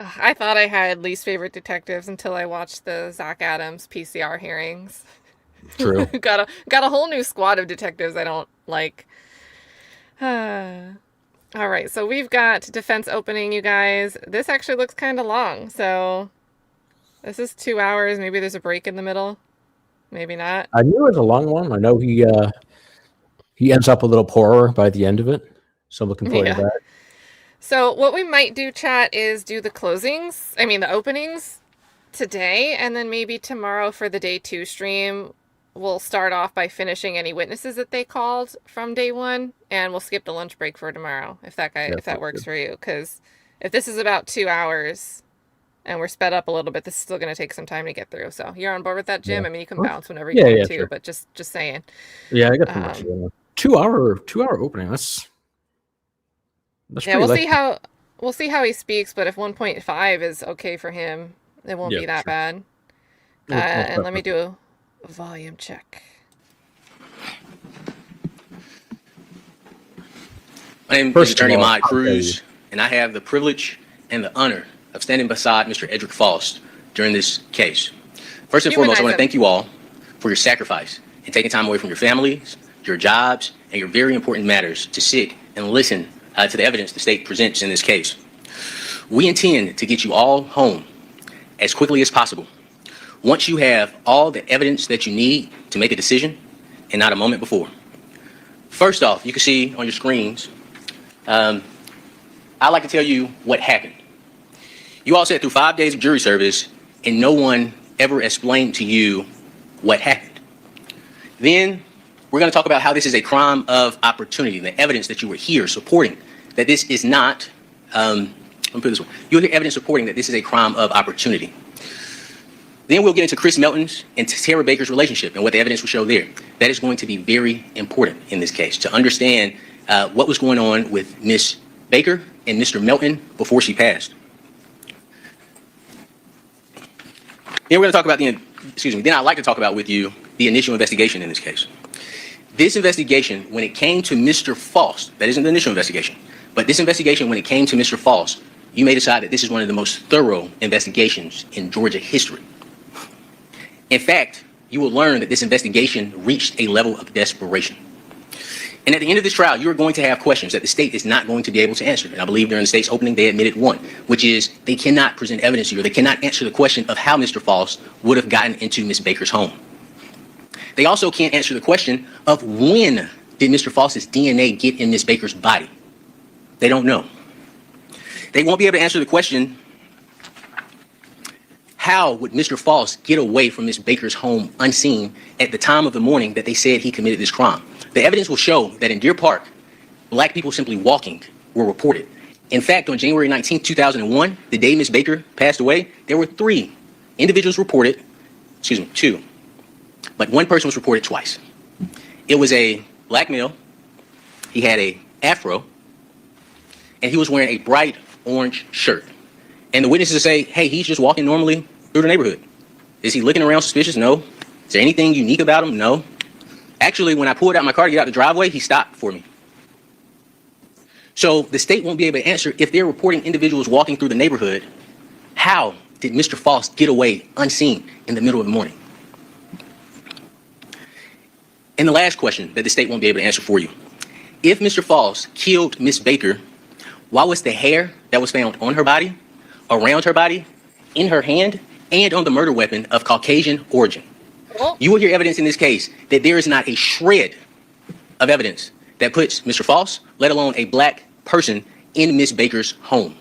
Ugh, I thought I had least favorite detectives until I watched the Zach Adams PCR hearings. True. got a whole new squad of detectives I don't like. All right, so we've got defense opening, you guys. This actually looks kind of long, so this is 2 hours. Maybe there's a break in the middle. Maybe not. I knew it was a long one. I know he ends up a little poorer by the end of it, so I'm looking forward to that. So what we might do, chat, is do the the openings today, and then maybe tomorrow for the day 2 stream, we'll start off by finishing any witnesses that they called from day one, and we'll skip the lunch break for tomorrow if that works for you. Because if this is about 2 hours and we're sped up a little bit, this is still going to take some time to get through. So you're on board with that, Jim? Yeah. I mean, you can bounce whenever you want to, sure. but just saying. Yeah, I got too much. 2 hour opening. That's yeah. We'll see how he speaks. But if 1.5 is okay for him, it won't be that bad. And let me do a volume check. My name is Attorney Ahmad Cruz, and I have the privilege and the honor of standing beside Mr. Edrick Faust during this case. First and foremost, I want to thank you all for your sacrifice and taking time away from your families, your jobs, and your very important matters to sit and listen to the evidence the state presents in this case. We intend to get you all home as quickly as possible. Once you have all the evidence that you need to make a decision, and not a moment before. First off, you can see on your screens, I'd like to tell you what happened. You all sat through 5 days of jury service, and no one ever explained to you what happened. Then we're going to talk about how this is a crime of opportunity, the evidence that you were here supporting that this is not, let me put it this way, you'll hear evidence supporting that this is a crime of opportunity. Then we'll get into Chris Melton's and Tara Baker's relationship and what the evidence will show there. That is going to be very important in this case to understand what was going on with Miss Baker and Mr. Melton before she passed. Then we're going to talk about then I'd like to talk about with you the initial investigation in this case. This investigation, when it came to Mr. Faust, that isn't the initial investigation, but this investigation, when it came to Mr. Faust, you may decide that this is one of the most thorough investigations in Georgia history. In fact, you will learn that this investigation reached a level of desperation. And at the end of this trial, you are going to have questions that the state is not going to be able to answer. And I believe during the state's opening, they admitted one, which is they cannot present evidence to you, or they cannot answer the question of how Mr. Faust would have gotten into Miss Baker's home. They also can't answer the question of when did Mr. Faust's DNA get in Miss Baker's body. They don't know. They won't be able to answer the question, how would Mr. Faust get away from Miss Baker's home unseen at the time of the morning that they said he committed this crime? The evidence will show that in Deer Park, black people simply walking were reported. In fact, on January 19, 2001, the day Miss Baker passed away, there were 3 individuals reported, 2, but one person was reported twice. It was a black male, he had a afro, and he was wearing a bright orange shirt. And the witnesses say, hey, he's just walking normally through the neighborhood. Is he looking around suspicious? No. Is there anything unique about him? No. Actually, when I pulled out my car to get out the driveway, he stopped for me. So the state won't be able to answer if they're reporting individuals walking through the neighborhood. How did Mr. Faust get away unseen in the middle of the morning? And the last question that the state won't be able to answer for you. If Mr. Faust killed Miss Baker, why was the hair that was found on her body, around her body, in her hand, and on the murder weapon of Caucasian origin? You will hear evidence in this case that there is not a shred of evidence that puts Mr. Faust, let alone a black person, in Miss Baker's home.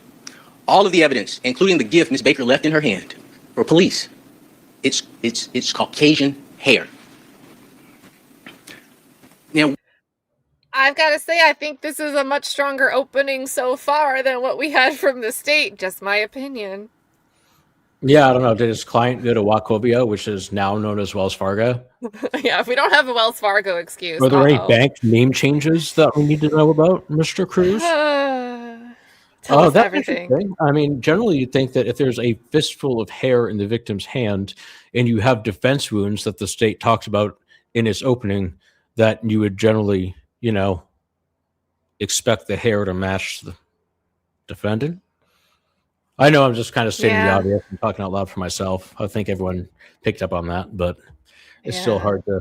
All of the evidence, including the gift Miss Baker left in her hand, for police, it's Caucasian hair. Now, I've got to say, I think this is a much stronger opening so far than what we had from the state. Just my opinion. Yeah, I don't know. Did his client go to Wachovia, which is now known as Wells Fargo? Yeah, if we don't have a Wells Fargo excuse. Are there any bank name changes that we need to know about, Mr. Cruz? Tell us everything. I mean, generally you'd think that if there's a fistful of hair in the victim's hand and you have defense wounds that the state talks about in its opening, that you would generally, expect the hair to match the defendant. I know I'm just kind of stating the obvious and talking out loud for myself. I think everyone picked up on that, but it's still hard to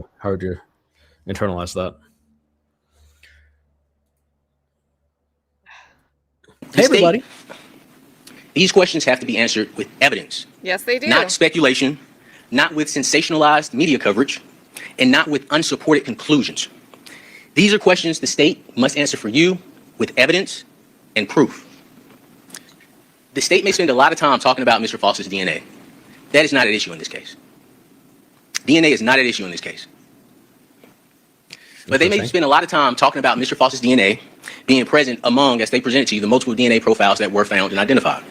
internalize that. Hey, everybody. These questions have to be answered with evidence. Yes, they do. Not speculation, not with sensationalized media coverage, and not with unsupported conclusions. These are questions the state must answer for you with evidence and proof. The state may spend a lot of time talking about Mr. Faust's DNA. That is not an issue in this case. DNA is not an issue in this case. But they may spend a lot of time talking about Mr. Faust's DNA being present among, as they presented to you, the multiple DNA profiles that were found and identified.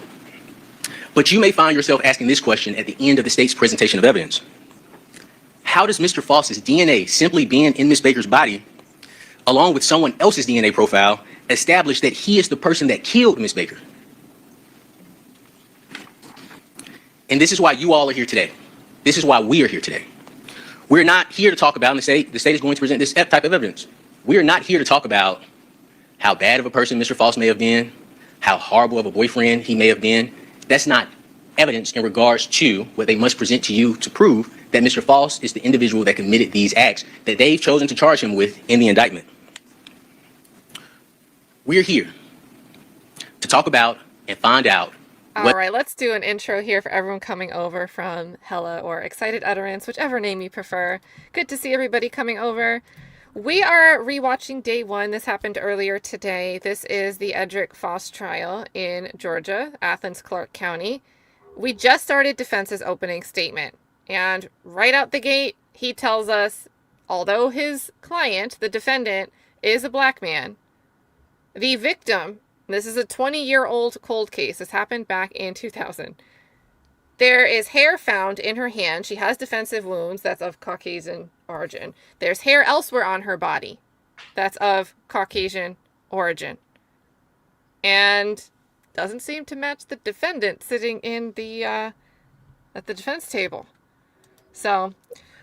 But you may find yourself asking this question at the end of the state's presentation of evidence. How does Mr. Faust's DNA simply being in Ms. Baker's body, along with someone else's DNA profile, establish that he is the person that killed Ms. Baker? And this is why you all are here today. This is why we are here today. We're not here to talk about, and the state is going to present this type of evidence. We are not here to talk about how bad of a person Mr. Faust may have been, how horrible of a boyfriend he may have been. That's not evidence in regards to what they must present to you to prove that Mr. Faust is the individual that committed these acts that they've chosen to charge him with in the indictment. We're here to talk about and find out. All right, let's do an intro here for everyone coming over from Hella or Excited Utterance, whichever name you prefer. Good to see everybody coming over. We are rewatching day one. This happened earlier today. This is the Edrick Faust trial in Georgia, Athens-Clarke County. We just started defense's opening statement, and right out the gate, he tells us, although his client, the defendant, is a black man, the victim, this is a 20-year-old cold case. This happened back in 2000. There is hair found in her hand. She has defensive wounds. That's of Caucasian origin. There's hair elsewhere on her body. That's of Caucasian origin. And doesn't seem to match the defendant sitting in the at the defense table. So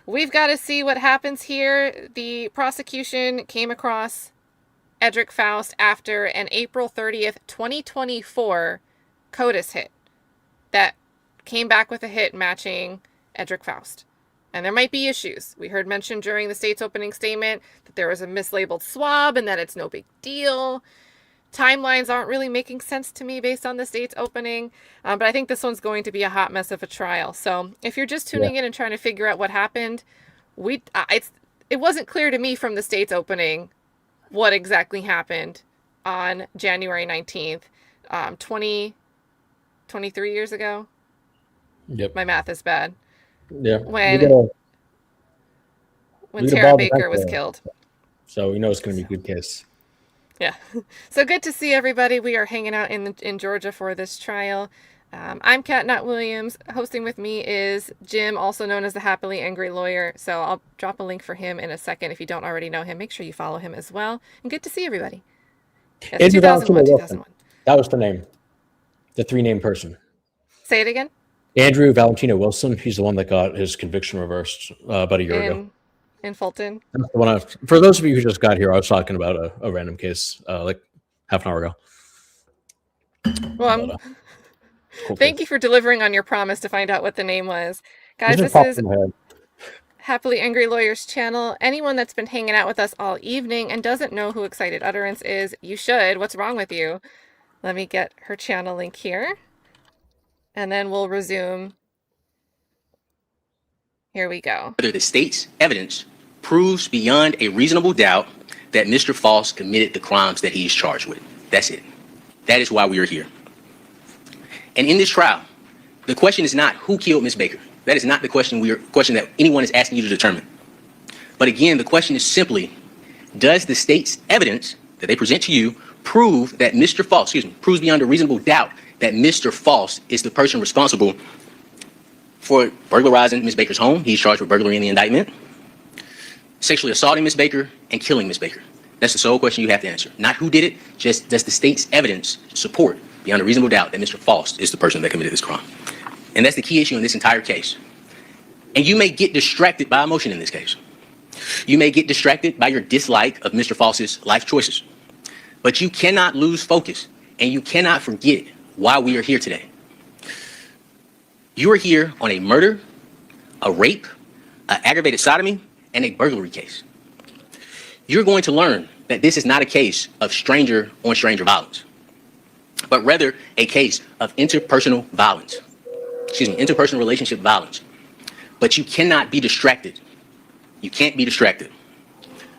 we've got to see what happens here. The prosecution came across Edrick Faust after an April 30th, 2024 CODIS hit that came back with a hit matching Edrick Faust. And there might be issues. We heard mentioned during the state's opening statement that there was a mislabeled swab and that it's no big deal. Timelines aren't really making sense to me based on the state's opening, but I think this one's going to be a hot mess of a trial. So if you're just tuning in and trying to figure out what happened, it wasn't clear to me from the state's opening what exactly happened on January 19th, 23 years ago. Yep. My math is bad. Yeah. When Tara Baker was killed. So we know it's going to be a good case. Yeah. So good to see everybody. We are hanging out in Georgia for this trial. I'm Kat Nott Williams. Hosting with me is Jim, also known as the Happily Angry Lawyer. So I'll drop a link for him in a second. If you don't already know him, make sure you follow him as well. And good to see everybody. Yes, 2001, 2001. That was the name. The three-name person. Say it again. Andrew Valentino Wilson. He's the one that got his conviction reversed about a year ago. In Fulton. That's the one for those of you who just got here, I was talking about a random case like half an hour ago. Well, cool. Thank you for delivering on your promise to find out what the name was. Guys, this is Happily Angry Lawyers channel. Anyone that's been hanging out with us all evening and doesn't know who Excited Utterance is, you should. What's wrong with you? Let me get her channel link here. And then we'll resume. Here we go. Whether the state's evidence proves beyond a reasonable doubt that Mr. Faust committed the crimes that he is charged with. That's it. That is why we are here. And in this trial, the question is not who killed Ms. Baker. That is not the question that anyone is asking you to determine. But again, the question is simply, does the state's evidence that they present to you prove that Mr. Faust, proves beyond a reasonable doubt that Mr. Faust is the person responsible for burglarizing Ms. Baker's home? He's charged with burglary in the indictment, sexually assaulting Ms. Baker, and killing Ms. Baker. That's the sole question you have to answer. Not who did it, just does the state's evidence support beyond a reasonable doubt that Mr. Faust is the person that committed this crime? And that's the key issue in this entire case. And you may get distracted by emotion in this case. You may get distracted by your dislike of Mr. Faust's life choices. But you cannot lose focus, and you cannot forget why we are here today. You are here on a murder, a rape, an aggravated sodomy, and a burglary case. You're going to learn that this is not a case of stranger-on-stranger violence, but rather a case of interpersonal violence. Interpersonal relationship violence. But you cannot be distracted. You can't be distracted.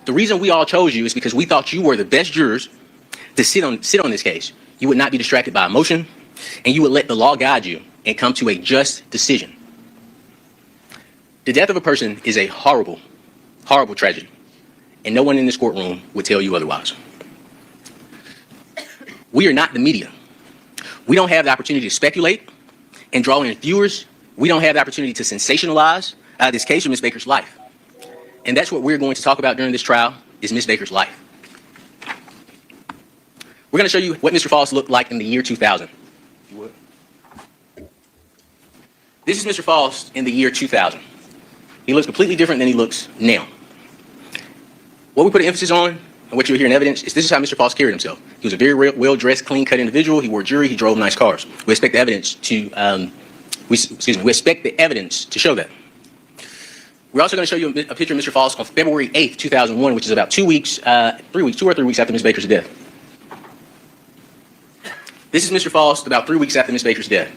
The reason we all chose you is because we thought you were the best jurors to sit on this case. You would not be distracted by emotion, and you would let the law guide you and come to a just decision. The death of a person is a horrible, horrible tragedy. and no one in this courtroom would tell you otherwise. We are not the media. We don't have the opportunity to speculate and draw in viewers. We don't have the opportunity to sensationalize this case of Ms. Baker's life. And that's what we're going to talk about during this trial, is Ms. Baker's life. We're going to show you what Mr. Faust looked like in the year 2000. This is Mr. Faust in the year 2000. He looks completely different than he looks now. What we put emphasis on, and what you'll hear in evidence, is this is how Mr. Faust carried himself. He was a very well-dressed, clean-cut individual. He wore jewelry. He drove nice cars. We expect the evidence to, we expect the evidence to show that. We're also going to show you a picture of Mr. Faust on February 8th, 2001, which is about 2 or 3 weeks after Ms. Baker's death. This is Mr. Faust about 3 weeks after Ms. Baker's death.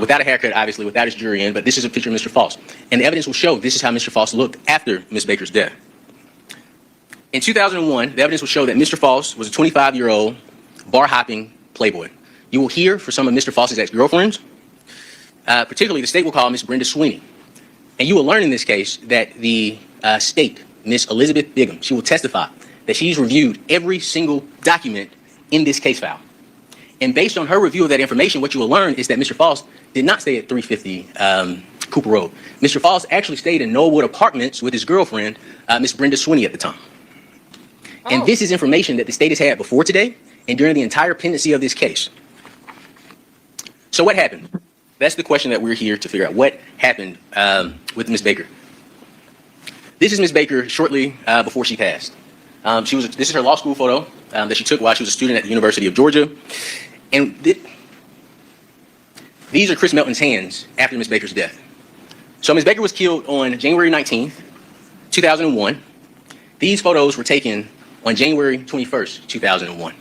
Without a haircut, obviously, without his jury in, but this is a picture of Mr. Faust. And the evidence will show this is how Mr. Faust looked after Ms. Baker's death. In 2001, the evidence will show that Mr. Faust was a 25-year-old bar-hopping playboy. You will hear for some of Mr. Faust's ex-girlfriends, particularly the state will call Ms. Brenda Sweeney. And you will learn in this case that the state, Ms. Elizabeth Bigham, she will testify that she's reviewed every single document in this case file. And based on her review of that information, what you will learn is that Mr. Faust did not stay at 350 Cooper Road. Mr. Faust actually stayed in Knollwood Apartments with his girlfriend, Ms. Brenda Sweeney, at the time. Oh. And this is information that the state has had before today and during the entire pendency of this case. So what happened? That's the question that we're here to figure out. What happened with Ms. Baker? This is Ms. Baker shortly before she passed. This is her law school photo that she took while she was a student at the University of Georgia. And these are Chris Melton's hands after Ms. Baker's death. So Ms. Baker was killed on January 19th, 2001. These photos were taken on January 21st, 2001.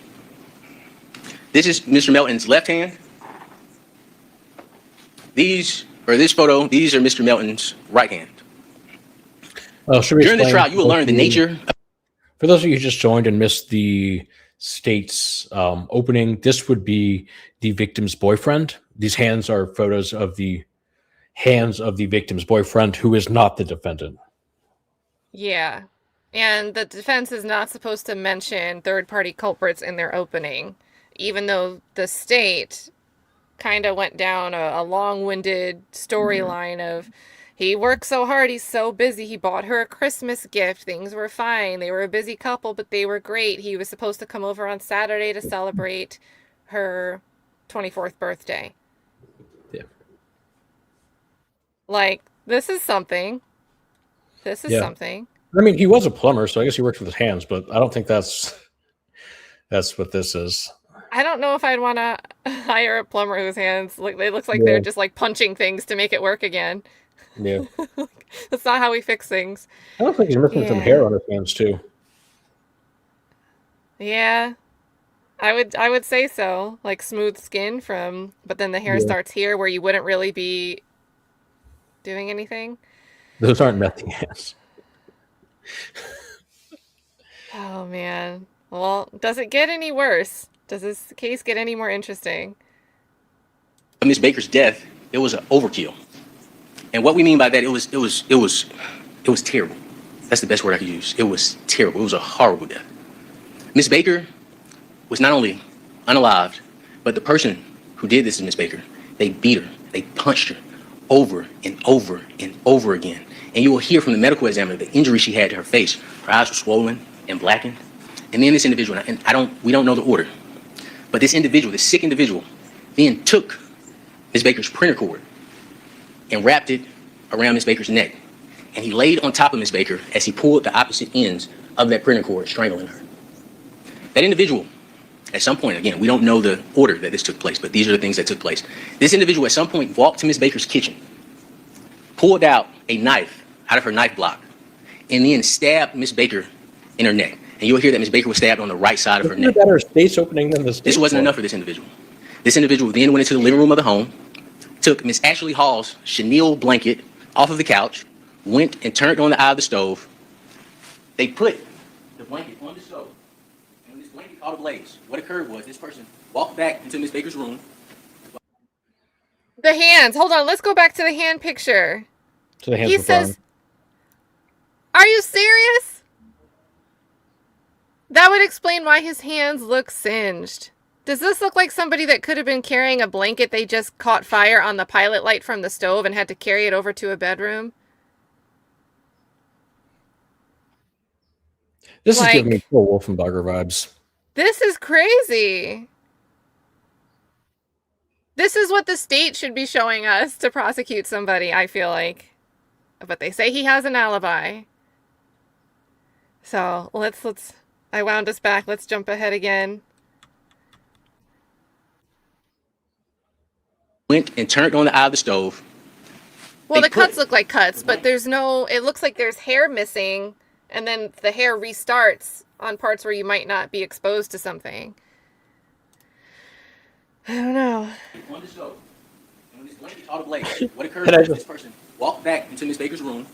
This is Mr. Melton's left hand. These are Mr. Melton's right hand. During this trial, you will learn the nature. For those of you who just joined and missed the state's opening, this would be the victim's boyfriend. These hands are photos of the hands of the victim's boyfriend, who is not the defendant. Yeah. And the defense is not supposed to mention third-party culprits in their opening, even though the state kind of went down a long-winded storyline of, he worked so hard, he's so busy, he bought her a Christmas gift, things were fine, they were a busy couple, but they were great. He was supposed to come over on Saturday to celebrate her 24th birthday. Yeah. Like, this is something. This is something. I mean, he was a plumber, so I guess he worked with his hands, but I don't think that's what this is. I don't know if I'd want to hire a plumber whose hands look. It looks like they're just like punching things to make it work again. Yeah, that's not how we fix things. I don't think he's missing some hair on his hands too. Yeah, I would say so. Like smooth skin but then the hair starts here where you wouldn't really be doing anything. Those aren't messy hands. Oh man. Well, does it get any worse? Does this case get any more interesting? Ms. Baker's death, it was an overkill. And what we mean by that, it was terrible. That's the best word I could use. It was terrible. It was a horrible death. Ms. Baker was not only unalived, but the person who did this to Ms. Baker, they beat her, they punched her over and over and over again. And you will hear from the medical examiner the injury she had to her face. Her eyes were swollen and blackened. And then this individual, and we don't know the order, but this individual, this sick individual, then took Ms. Baker's printer cord and wrapped it around Ms. Baker's neck. And he laid on top of Ms. Baker as he pulled the opposite ends of that printer cord, strangling her. That individual, at some point, again, we don't know the order that this took place, but these are the things that took place. This individual at some point walked to Ms. Baker's kitchen, pulled out a knife out of her knife block, and then stabbed Ms. Baker in her neck. And you'll hear that Ms. Baker was stabbed on the right side of her neck. Better state's opening than the state. This wasn't enough for this individual. This individual then went into the living room of the home, took Miss Ashley Hall's chenille blanket off of the couch, went and turned on the eye of the stove. They put the blanket on the stove, and when this blanket caught a blaze, what occurred was this person walked back into Miss Baker's room. The hands. Hold on. Let's go back to the hand picture. So the hands He were says, fine. "Are you serious?" That would explain why his hands look singed. Does this look like somebody that could have been carrying a blanket they just caught fire on the pilot light from the stove and had to carry it over to a bedroom? This is giving me Like, full Wolfenbarger vibes. this is crazy. This is what the state should be showing us to prosecute somebody, I feel like. But they say he has an alibi. So let's I wound us back. Let's jump ahead again. Went and turned on the eye of the stove. Well, They the cuts put- look like cuts, but there's no, it looks like there's hair missing, and then the hair restarts on parts where you might not be exposed to something. I don't know. On the stove. And when this blanket caught ablaze, what occurred And I was just- this person walked back into Miss Baker's room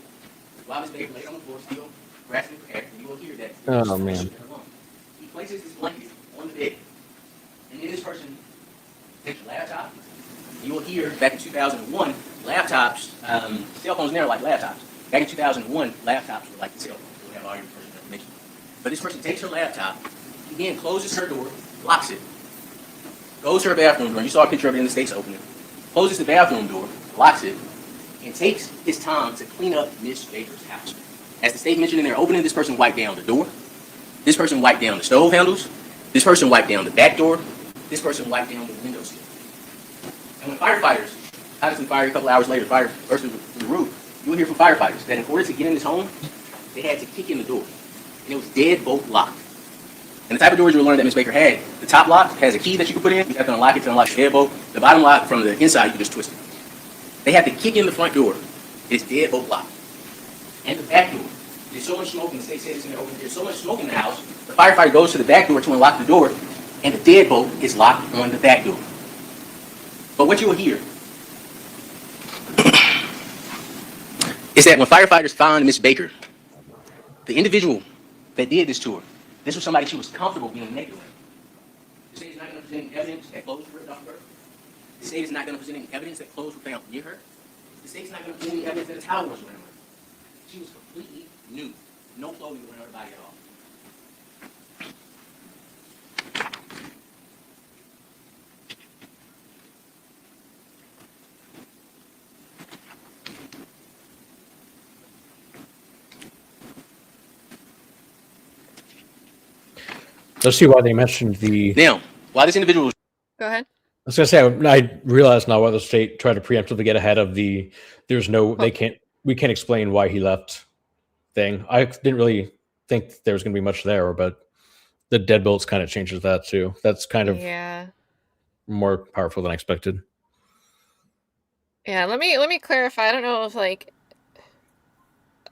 while Miss Baker laid on the floor still grasping for air. And you will hear that. Oh, man. He places this blanket on the bed. And then this person takes your laptop. You will hear back in 2001, laptops, cell phones now are like laptops. Back in 2001, laptops were like cell phones. They would have all your personal information. But this person takes her laptop, he then closes her door, locks it, goes to her bathroom door. You saw a picture of it in the States opening. Closes the bathroom door, locks it, and takes his time to clean up Miss Baker's house. As the state mentioned in their opening, this person wiped down the door. This person wiped down the stove handles. This person wiped down the back door. This person wiped down the window sill. And when firefighters, obviously fired a couple hours later, fire burst through the roof, you will hear from firefighters that in order to get in this home, they had to kick in the door. And it was deadbolt locked. And the type of doors you'll learn that Miss Baker had, the top lock has a key that you can put in. You have to unlock it to unlock the deadbolt. The bottom lock from the inside, you can just twist it. They had to kick in the front door. It's deadbolt locked. And the back door. There's so much smoke, and the state said it's in their open. There's so much smoke in the house, the firefighter goes to the back door to unlock the door, and the deadbolt is locked on the back door. But what you will hear is that when firefighters found Miss Baker, the individual that did this to her, this was somebody she was comfortable being naked with. The state is not going to present any evidence that clothes were ripped off of her. The state is not going to present any evidence that clothes were found near her. The state is not going to present any evidence that a towel was around her. She was completely nude, no clothing around her body at all. Let's see why they mentioned the. Now, while this individual was Go ahead. I was gonna say I realize now why the state tried to preemptively get ahead of the. There's no. They can't. We can't explain why he left. Thing. I didn't really think there was gonna be much there, but the deadbolts kind of changes that too. That's kind of Yeah. more powerful than I expected. Yeah, let me clarify. I don't know if like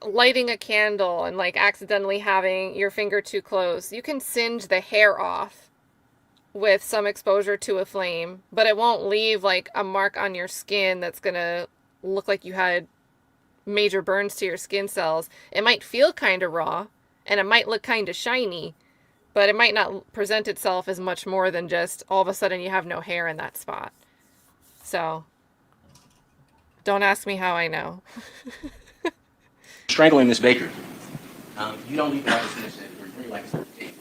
lighting a candle and like accidentally having your finger too close, you can singe the hair off with some exposure to a flame, but it won't leave like a mark on your skin that's gonna look like you had major burns to your skin cells. It might feel kind of raw and it might look kind of shiny, but it might not present itself as much more than just all of a sudden you have no hair in that spot. So don't ask me how I know. strangling Miss Baker, you don't leave the light to finish or bring light to tape.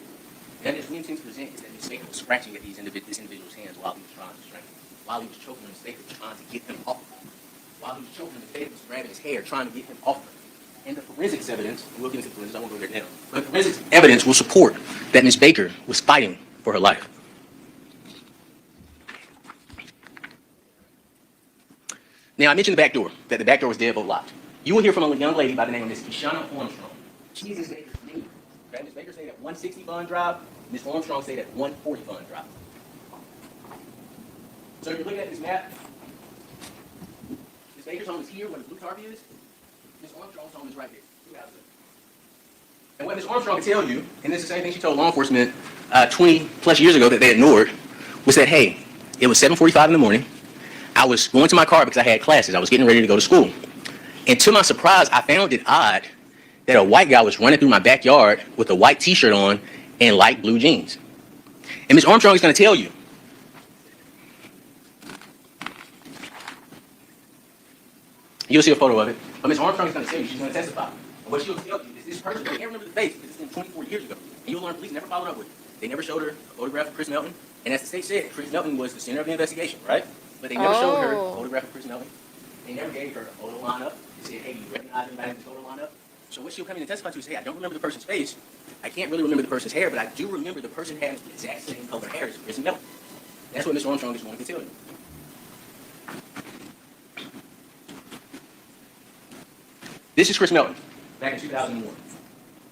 That is when things present is that Miss Baker was scratching at this individual's hands while he was trying to strangle him. While he was choking him, Miss Baker was trying to get him off. While he was choking him, Miss Baker was grabbing his hair, trying to get him off. And the forensics evidence, and we'll get into forensics, I won't go there now, but the forensics evidence will support that Miss Baker was fighting for her life. Now, I mentioned the back door, that the back door was deadbolt locked. You will hear from a young lady by the name of Miss Kishana Armstrong. She is Miss Baker's neighbor. Okay? Miss Baker stayed at 160 Bond Drive. Miss Armstrong stayed at 140 Bond Drive. So if you're looking at this map, Miss Baker's home is here, where the blue tarp is. Miss Armstrong's home is right there. 2 houses up. And what Miss Armstrong can tell you, and this is the same thing she told law enforcement 20 plus years ago that they ignored, was that, hey, it was 7:45 in the morning. I was going to my car because I had classes. I was getting ready to go to school. And to my surprise, I found it odd that a white guy was running through my backyard with a white t-shirt on and light blue jeans. And Ms. Armstrong is going to tell you. You'll see a photo of it. But Ms. Armstrong is going to tell you, she's going to testify. And what she'll tell you is this person, you can't remember the face because it's been 24 years ago. And you'll You'll learn police never followed up with it. They never showed her a photograph of Chris Melton. And as the state said, Chris Melton was the center of the investigation, right? But they never showed her a photograph of Chris Melton. They never gave her a photo lineup. They said, hey, do you recognize anybody in this photo lineup? So what she'll come in and testify to is, hey, I don't remember the person's face. I can't really remember the person's hair, but I do remember the person had the exact same color hair as Chris Melton. That's what Mr. Armstrong is wanting to tell you. This is Chris Melton, back in 2001.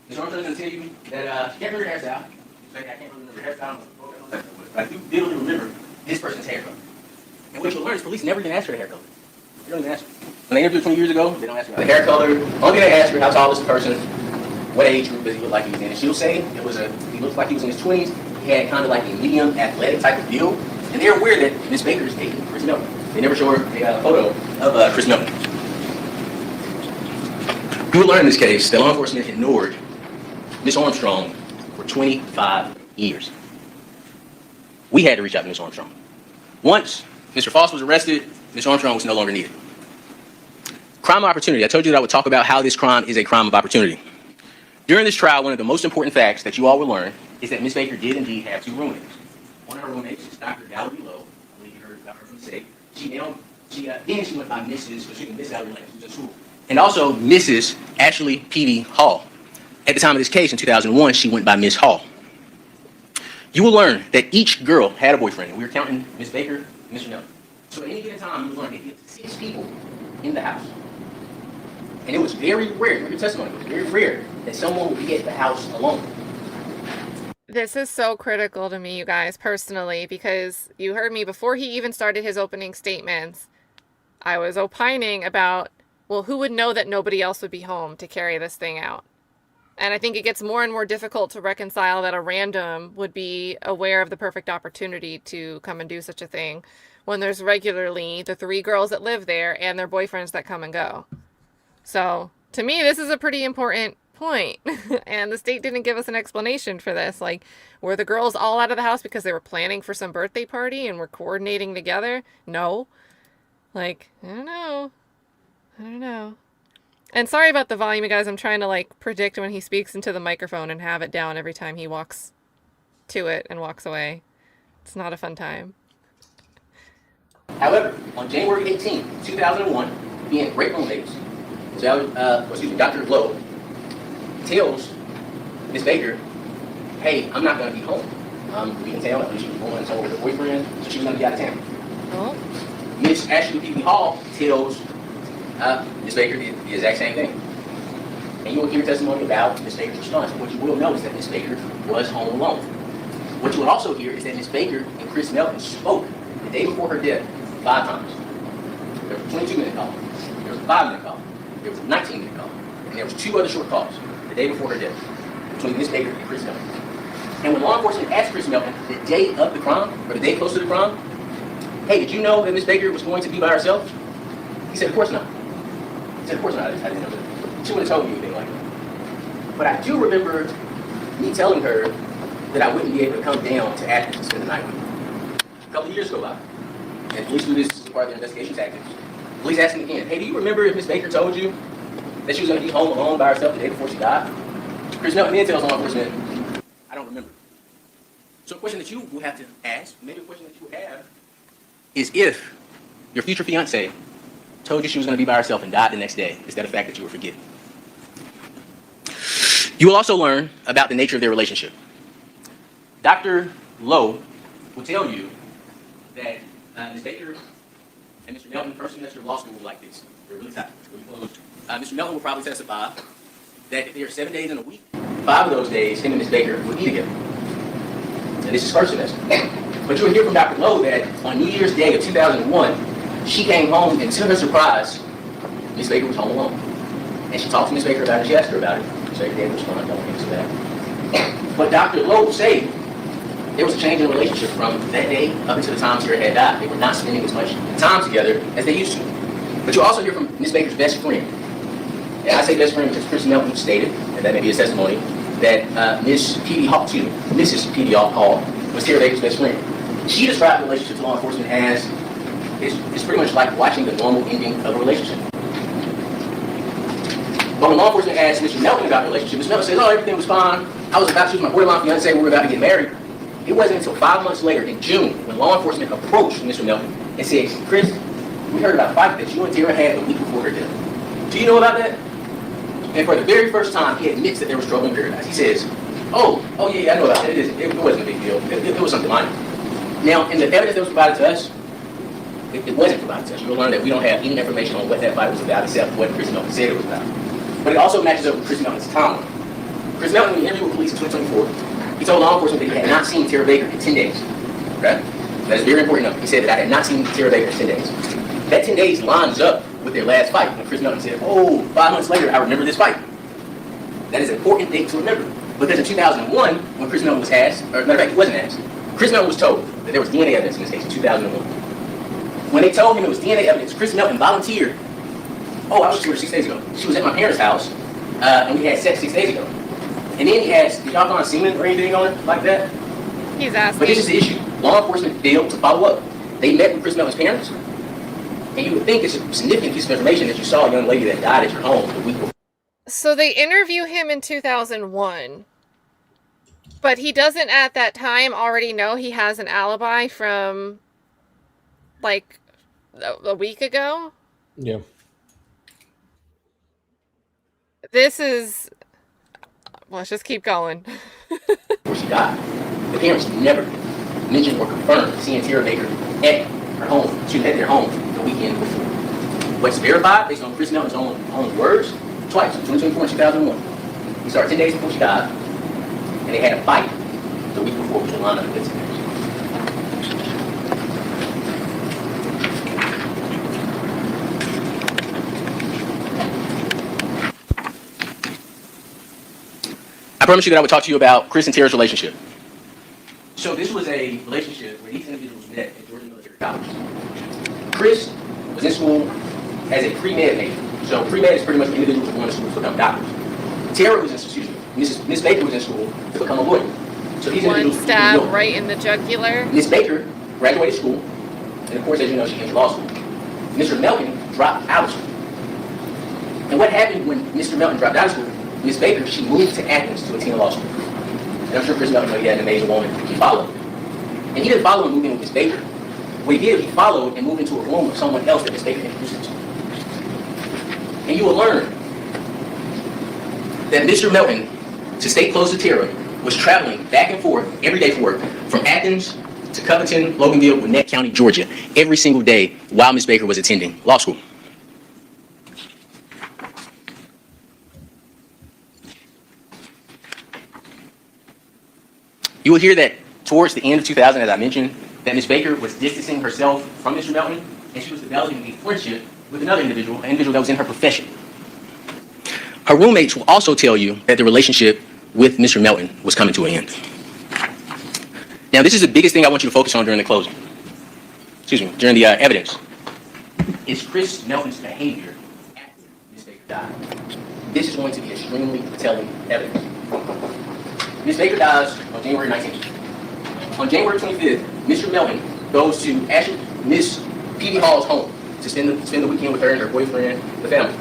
Mr. Armstrong is going to tell you that she can't remember her hairstyle. She's like, I can't really remember her hairstyle, but I do vividly remember this person's hair color. And what you'll learn is police never even ask her the hair color. They don't even ask her. When they interviewed 20 years ago, they don't ask her about the hair color. Only they ask her how tall is the person, what age group does he look like he was in. And she'll say he looked like he was in his 20s. He had kind of like a medium athletic type of build. And they're aware that Miss Baker is dating Chris Melton. They never show her a photo of Chris Melton. You will learn in this case that law enforcement ignored Miss Armstrong for 25 years. We had to reach out to Miss Armstrong. Once Mr. Faust was arrested, Miss Armstrong was no longer needed. Crime of opportunity. I told you that I would talk about how this crime is a crime of opportunity. During this trial, one of the most important facts that you all will learn is that Miss Baker did indeed have two roommates. One of her roommates is Dr. Lowe. I believe you heard about her say. Then she went by Mrs. So she can miss out her name. She was in school. And also Mrs. Ashley P.D. Hall. At the time of this case, in 2001, she went by Miss Hall. You will learn that each girl had a boyfriend. And we were counting Miss Baker and Mr. Melton. So at any given time, you will learn that you have 6 people in the house. And it was very rare, your testimony, it was very rare that someone would be at the house alone. This is so critical to me, you guys, personally, because you heard me before he even started his opening statements. I was opining about, well, who would know that nobody else would be home to carry this thing out? And I think it gets more and more difficult to reconcile that a random would be aware of the perfect opportunity to come and do such a thing when there's regularly the 3 girls that live there and their boyfriends that come and go. So to me, this is a pretty important point. And the state didn't give us an explanation for this. Like, were the girls all out of the house because they were planning for some birthday party and were coordinating together? No. Like, I don't know. And sorry about the volume, you guys. I'm trying to like predict when he speaks into the microphone and have it down every time he walks to it and walks away. It's not a fun time. However, on January 18, 2001, being great roommates, Dr. Lowe tells Miss Baker, hey, I'm not going to be home. We can tell that she was going and told her boyfriend, so she was going to be out of town. Oh. Miss Ashley P.D. Hall tells Miss Baker the exact same thing. And you will hear testimony about Miss Baker's response. What you will know is that Miss Baker was home alone. What you will also hear is that Miss Baker and Chris Melton spoke the day before her death 5 times. There was a 22-minute call. There was a 5-minute call. There was a 19-minute call. And there was 2 other short calls the day before her death between Miss Baker and Chris Melton. And when law enforcement asked Chris Melton the day of the crime, or the day close to the crime, hey, did you know that Miss Baker was going to be by herself? He said, of course not. He said, of course not. I didn't know that. She wouldn't have told me anything like that. But I do remember me telling her that I wouldn't be able to come down to Athens to spend the night with her. A couple of years go by. And police do this as part of their investigation tactics. Police ask me again, hey, do you remember if Miss Baker told you that she was going to be home alone by herself the day before she died? Chris Melton then tells law enforcement, I don't remember. So a question that you will have to ask, maybe a question that you would have, is if your future fiancée told you she was going to be by herself and died the next day, is that a fact that you were forgetting? You will also learn about the nature of their relationship. Dr. Lowe will tell you that Ms. Baker and Mr. Melton, first semester of law school, were like this. They're really tight, really close. Mr. Melton will probably testify that if there are 7 days in a week, 5 of those days, him and Ms. Baker would be together. And this is first semester. But you'll hear from Dr. Lowe that on New Year's Day of 2001, she came home, and to her surprise, Ms. Baker was home alone. And she talked to Ms. Baker about it. She asked her about it. Ms. Baker didn't respond. Don't answer that. But Dr. Lowe will say there was a change in the relationship from that day up until the time Tara had died. They were not spending as much time together as they used to. But you'll also hear from Ms. Baker's best friend. And I say best friend because Chris Melton stated, and that may be his testimony, that Mrs. P.D. Hall was Tara Baker's best friend. She described the relationship to law enforcement as it's pretty much like watching the normal ending of a relationship. But when law enforcement asked Mr. Melton about the relationship, Mr. Melton said, oh, everything was fine. I was about to choose my borderline fiance, we were about to get married. It wasn't until 5 months later, in June, when law enforcement approached Mr. Melton and said, Chris, we heard about a fight that you and Tara had a week before her death. Do you know about that? And for the very first time, he admits that there was trouble in paradise. He says, oh, yeah, I know about that. It wasn't a big deal. It was something minor. Now, in the evidence that was provided to us, it wasn't provided to us. You'll learn that we don't have any information on what that fight was about except what Chris Melton said it was about. But it also matches up with Chris Melton's timeline. Chris Melton, in the interview with police in 2024, he told law enforcement that he had not seen Tara Baker in 10 days. Okay? That is very important. He said that I had not seen Tara Baker in 10 days. That 10 days lines up with their last fight when Chris Melton said, oh, 5 months later, I remember this fight. That is an important date to remember. Because in 2001, when Chris Melton was asked, or matter of fact, he wasn't asked, Chris Melton was told that there was DNA evidence in this case in 2001. When they told him it was DNA evidence, Chris Melton volunteered. Oh, I was with her 6 days ago. She was at my parents' house, and we had sex 6 days ago. And then he asked, did y'all find semen or anything on it like that? He's asking. But this is the issue. Law enforcement failed to follow up. They met with Chris Melton's parents, and you would think it's a significant piece of information that you saw a young lady that died at your home the week before. So they interview him in 2001, but he doesn't at that time already know he has an alibi from like a week ago. Yeah. This is, let's just keep going. Before she died, the parents never mentioned or confirmed seeing Tara Baker at her home. She was at their home the weekend before. What's verified based on Chris Melton's own words, twice, 2024 and 2001. He started 10 days before she died, and they had a fight the week before, which will line up with 10 days. I promised you that I would talk to you about Chris and Tara's relationship. So this was a relationship where these individuals met at Georgia Military College. Chris was in school as a pre-med major. So pre-med is pretty much the individuals going to school to become doctors. Tara was in, Miss Baker was in school to become a lawyer. So these One individuals stab right in the jugular. Miss Baker graduated school, and of course, as you know, she entered law school. Mr. Melton dropped out of school. And what happened when Mr. Melton dropped out of school? Miss Baker, she moved to Athens to attend law school. And I'm sure Chris Melton knew he had an amazing woman. He followed. And he didn't follow and move in with Miss Baker. What he did, he followed and moved into a room with someone else that Miss Baker introduced him to. And you will learn that Mr. Melton, to stay close to Tara, was traveling back and forth every day for work from Athens to Covington, Loganville, Gwinnett County, Georgia, every single day while Miss Baker was attending law school. You will hear that towards the end of 2000, as I mentioned, that Ms. Baker was distancing herself from Mr. Melton, and she was developing a friendship with another individual, an individual that was in her profession. Her roommates will also tell you that the relationship with Mr. Melton was coming to an end. Now, this is the biggest thing I want you to focus on during the closing. During the evidence. Is Chris Melton's behavior after Ms. Baker died. This is going to be extremely telling evidence. Ms. Baker dies on January 19th. On January 25th, Mr. Melton goes to actually Miss P.D. Hall's home to spend the weekend with her and her boyfriend, the family.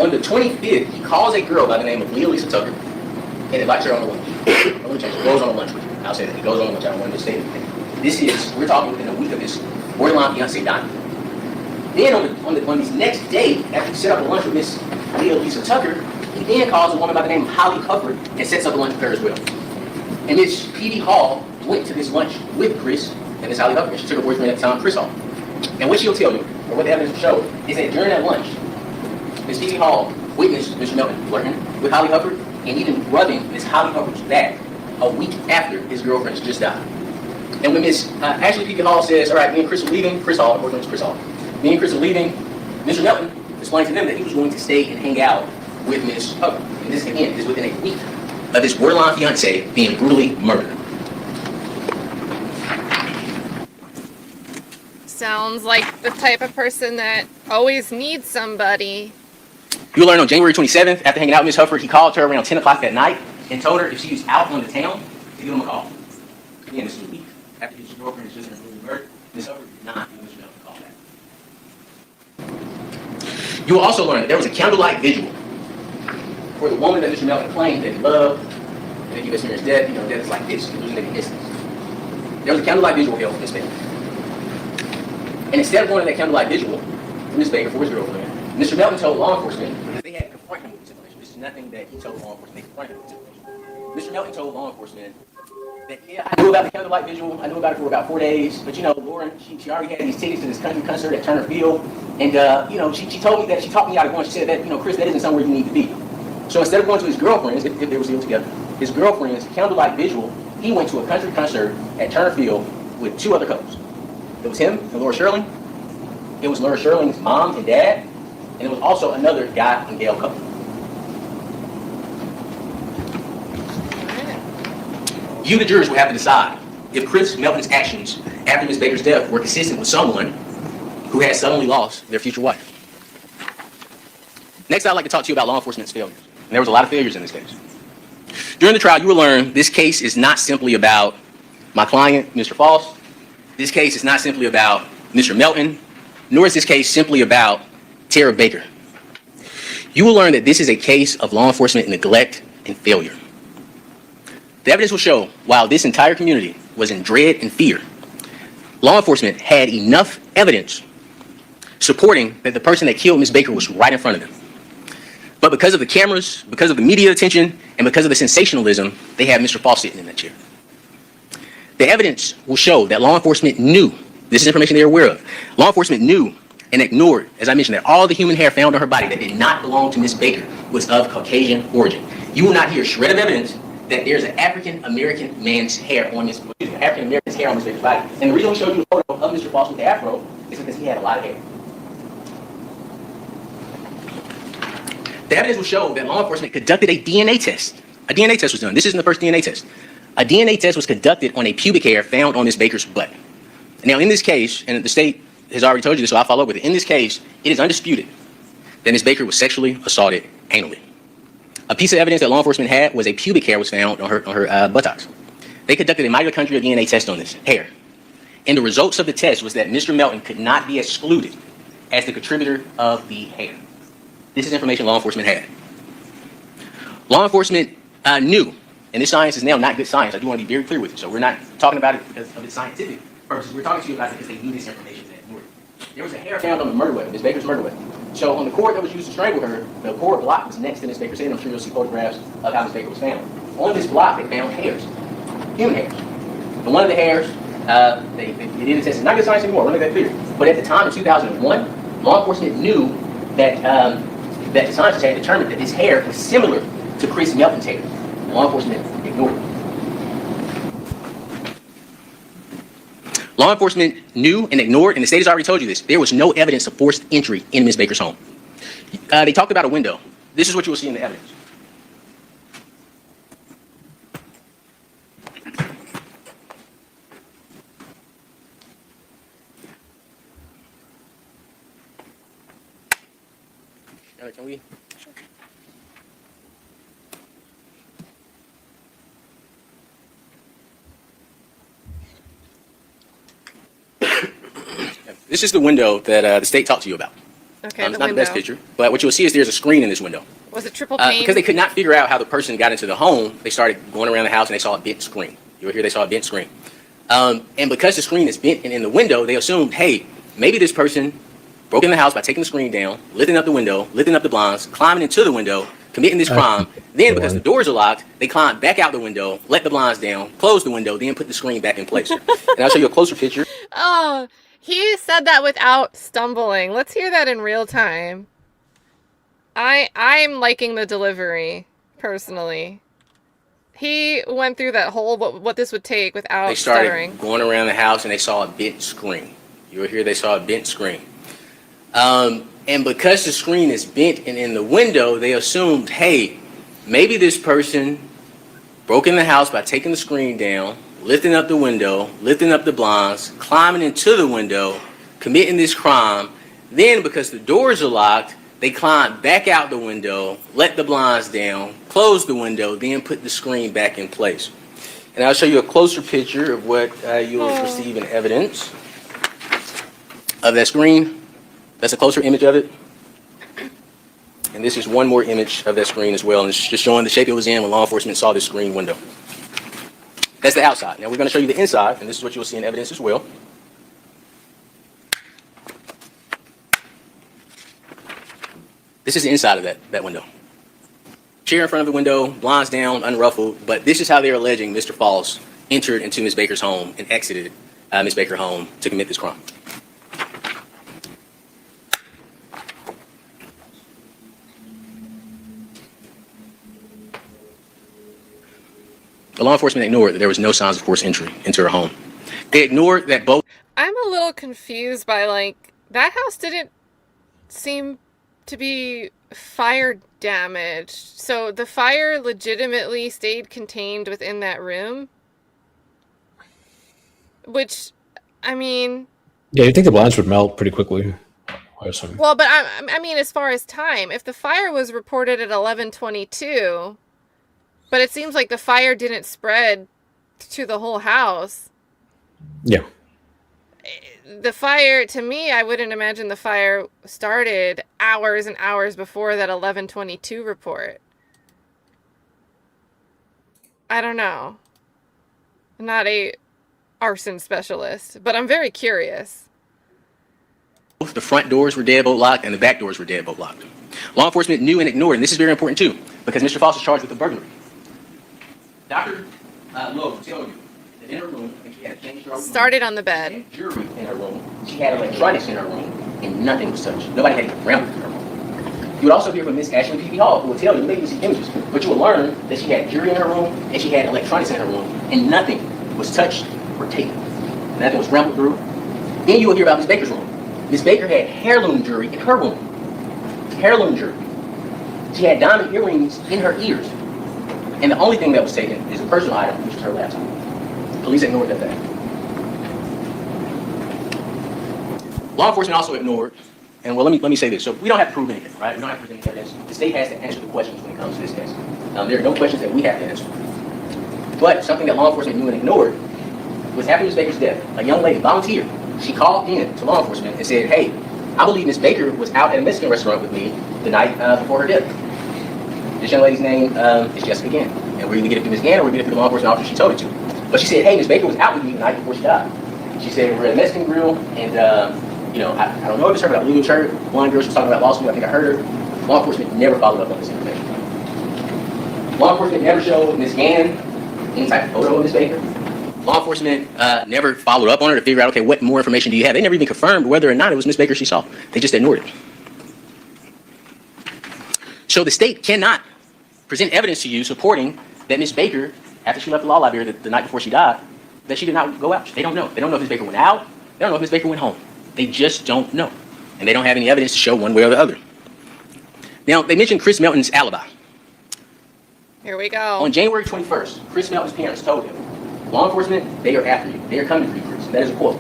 On the 25th, he calls a girl by the name of Lisa Tucker and invites her on a lunch. He goes on a lunch with her. I'll say that. He goes on a lunch. I don't want to mistake anything. We're talking within a week of his borderline fiancé dying. Then on this next day, after he set up a lunch with Miss Lisa Tucker, he then calls a woman by the name of Holly Hufford and sets up a lunch with her as well. And Miss P.D. Hall went to this lunch with Chris and Miss Holly Hufford. She took her boyfriend at the time, Chris Hall. And what she'll tell you, or what the evidence will show, is that during that lunch, Miss P.D. Hall witnessed Mr. Melton flirting with Holly Hufford and even rubbing Miss Holly Hufford's back a week after his girlfriend just died. And when Miss Ashley P.D. Hall says, all right, me and Chris are leaving, Chris Hall, her boyfriend is Chris Hall. Me and Chris are leaving, Mr. Melton explained to them that he was going to stay and hang out with Miss Hubbard. And this, again, is within a week of his borderline fiance being brutally murdered. Sounds like the type of person that always needs somebody. You'll learn on January 27th, after hanging out with Miss Hufford, he called her around 10 o'clock that night and told her if she was out on the town to give him a call. Again, this was a week after his girlfriend was just brutally murdered. Miss Hufford did not give Mr. Melton a call back. You will also learn that there was a candlelight vigil for the woman that Mr. Melton claimed that he loved, and that he experienced death, death is like this, losing an instant. There was a candlelight visual held for Miss Baker. And instead of going to that candlelight visual for Miss Baker, for his girlfriend, Mr. Melton told law enforcement, because they had to confront him with this information. This is nothing that he told law enforcement, they confronted him with this information. Mr. Melton told law enforcement that, yeah, I knew about the candlelight visual, I knew about it for about 4 days, but Lauren, she already had these tickets to this country concert at Turner Field, and she told me that, she talked me out of going, she said that, Chris, that isn't somewhere you need to be. So instead of going to his girlfriend's, if they were still together, his girlfriend's candlelight visual, he went to a country concert at Turner Field with 2 other couples. It was him and Laura Sherling. It was Laura Sherling's mom and dad, and it was also another guy and gal couple. You, the jurors, will have to decide if Chris Melton's actions after Ms. Baker's death were consistent with someone who had suddenly lost their future wife. Next, I'd like to talk to you about law enforcement's failures. And there was a lot of failures in this case. During the trial, you will learn this case is not simply about my client, Mr. Faust. This case is not simply about Mr. Melton, nor is this case simply about Tara Baker. You will learn that this is a case of law enforcement neglect and failure. The evidence will show, while this entire community was in dread and fear, law enforcement had enough evidence supporting that the person that killed Ms. Baker was right in front of them. But because of the cameras, because of the media attention, and because of the sensationalism, they have Mr. Faust sitting in that chair. The evidence will show that law enforcement knew, this is information they're aware of, law enforcement knew and ignored, as I mentioned, that all the human hair found on her body that did not belong to Ms. Baker was of Caucasian origin. You will not hear a shred of evidence that there's an African-American man's hair on Ms. African-American's hair on Ms. Baker's body. And the reason we showed you a photo of Mr. Faust with the afro is because he had a lot of hair. The evidence will show that law enforcement conducted a DNA test. A DNA test was done. This isn't the first DNA test. A DNA test was conducted on a pubic hair found on Ms. Baker's butt. Now, in this case, and the state has already told you this, so I'll follow up with it. In this case, it is undisputed that Ms. Baker was sexually assaulted anally. A piece of evidence that law enforcement had was a pubic hair was found on her buttocks. They conducted a mitochondrial DNA test on this hair. And the results of the test was that Mr. Melton could not be excluded as the contributor of the hair. This is information law enforcement had. Law enforcement knew, and this science is now not good science. I do want to be very clear with you. So we're not talking about it because of its scientific purposes. We're talking to you about it because they knew this information. There was a hair found on the murder weapon, Ms. Baker's murder weapon. So on the cord that was used to strangle her, the cord block was next to Ms. Baker's head. I'm sure you'll see photographs of how Ms. Baker was found. On this block, they found hairs, human hairs. And one of the hairs, they did a test. It's not good science anymore. Let me make that clear. But at the time of 2001, law enforcement knew that that the scientists had determined that this hair was similar to Chris Melton's hair. Law enforcement ignored it. Law enforcement knew and ignored, and the state has already told you this, there was no evidence of forced entry in Ms. Baker's home. They talked about a window. This is what you will see in the evidence. Can we? Sure. This is the window that the state talked to you about. Okay, it's not the best picture, but what you'll see is there's a screen in this window. Was it triple pane? Because they could not figure out how the person got into the home, they started going around the house and they saw a bent screen. You will hear they saw a bent screen. And because the screen is bent and in the window, they assumed, hey, maybe this person broke in the house by taking the screen down, lifting up the window, lifting up the blinds, climbing into the window, committing this crime. Then, because the doors are locked, they climbed back out the window, let the blinds down, closed the window, then put the screen back in place. And I'll show you a closer picture. Oh, he said that without stumbling. Let's hear that in real time. I'm liking the delivery, personally. He went through that whole what this would take without stuttering. They started going around the house and they saw a bent screen. You will hear they saw a bent screen. And because the screen is bent and in the window, they assumed, hey, maybe this person broke in the house by taking the screen down, lifting up the window, lifting up the blinds, climbing into the window, committing this crime. Then, because the doors are locked, they climbed back out the window, let the blinds down, closed the window, then put the screen back in place. And I'll show you a closer picture of what you'll receive in evidence of that screen. That's a closer image of it. And this is one more image of that screen as well. And it's just showing the shape it was in when law enforcement saw this screen window. That's the outside. Now we're going to show you the inside, and this is what you'll see in evidence as well. This is the inside of that window. Chair in front of the window, blinds down, unruffled, but this is how they're alleging Mr. Faust entered into Ms. Baker's home and exited Ms. Baker's home to commit this crime. The law enforcement ignored that there was no signs of forced entry into her home. They ignored that both. I'm a little confused by, like, that house didn't seem to be fire damaged. So the fire legitimately stayed contained within that room? Which, I mean... Yeah, you think the blinds would melt pretty quickly, I assume. Well, but I mean, as far as time, if the fire was reported at 11:22, but it seems like the fire didn't spread to the whole house. Yeah. The fire, to me, I wouldn't imagine the fire started hours and hours before that 11:22 report. I don't know. I'm not a arson specialist, but I'm very curious. The front doors were deadbolt locked and the back doors were deadbolt locked. Law enforcement knew and ignored, and this is very important too, because Mr. Faust was charged with a burglary. Dr. Lowe will tell you that in her room, and she had a change room. Started on the bed. Juror in her room. She had electronics in her room, and nothing was touched. Nobody had any ground in her room. You would also hear from Miss Ashley P.B. Hall, who will tell you, maybe you see images, but you will learn that she had jewelry in her room, and she had electronics in her room, and nothing was touched or taken. Nothing was rambled through. Then you will hear about Miss Baker's room. Miss Baker had heirloom jewelry in her room. Heirloom jewelry. She had diamond earrings in her ears. And the only thing that was taken is a personal item, which is her laptop. Police ignored that fact. Law enforcement also ignored, and well, let me say this. So we don't have to prove anything, right? We don't have to present evidence. The state has to answer the questions when it comes to this case. There are no questions that we have to answer. But something that law enforcement knew and ignored was after Miss Baker's death. A young lady volunteered. She called in to law enforcement and said, hey, I believe Miss Baker was out at a Mexican restaurant with me the night before her death. This young lady's name is Jessica Gann. And we're going to get it through Ms. Gann or we're going to get it through the law enforcement officer she told it to. But she said, hey, Miss Baker was out with me the night before she died. She said, we're at a Mexican grill, and, I don't know if it's her, but I believe it was her. One girl, she was talking about law school. I think I heard her. Law enforcement never followed up on this information. Law enforcement never showed Ms. Gann any type of photo of Ms. Baker. Law enforcement never followed up on her to figure out, okay, what more information do you have? They never even confirmed whether or not it was Ms. Baker she saw. They just ignored it. So the state cannot present evidence to you supporting that Ms. Baker, after she left the law library the night before she died, that she did not go out. They don't know. They don't know if Ms. Baker went out. They don't know if Ms. Baker went home. They just don't know. And they don't have any evidence to show one way or the other. Now, they mentioned Chris Melton's alibi. Here we go. On January 21st, Chris Melton's parents told him, law enforcement, they are after you. They are coming for you, Chris. That is a quote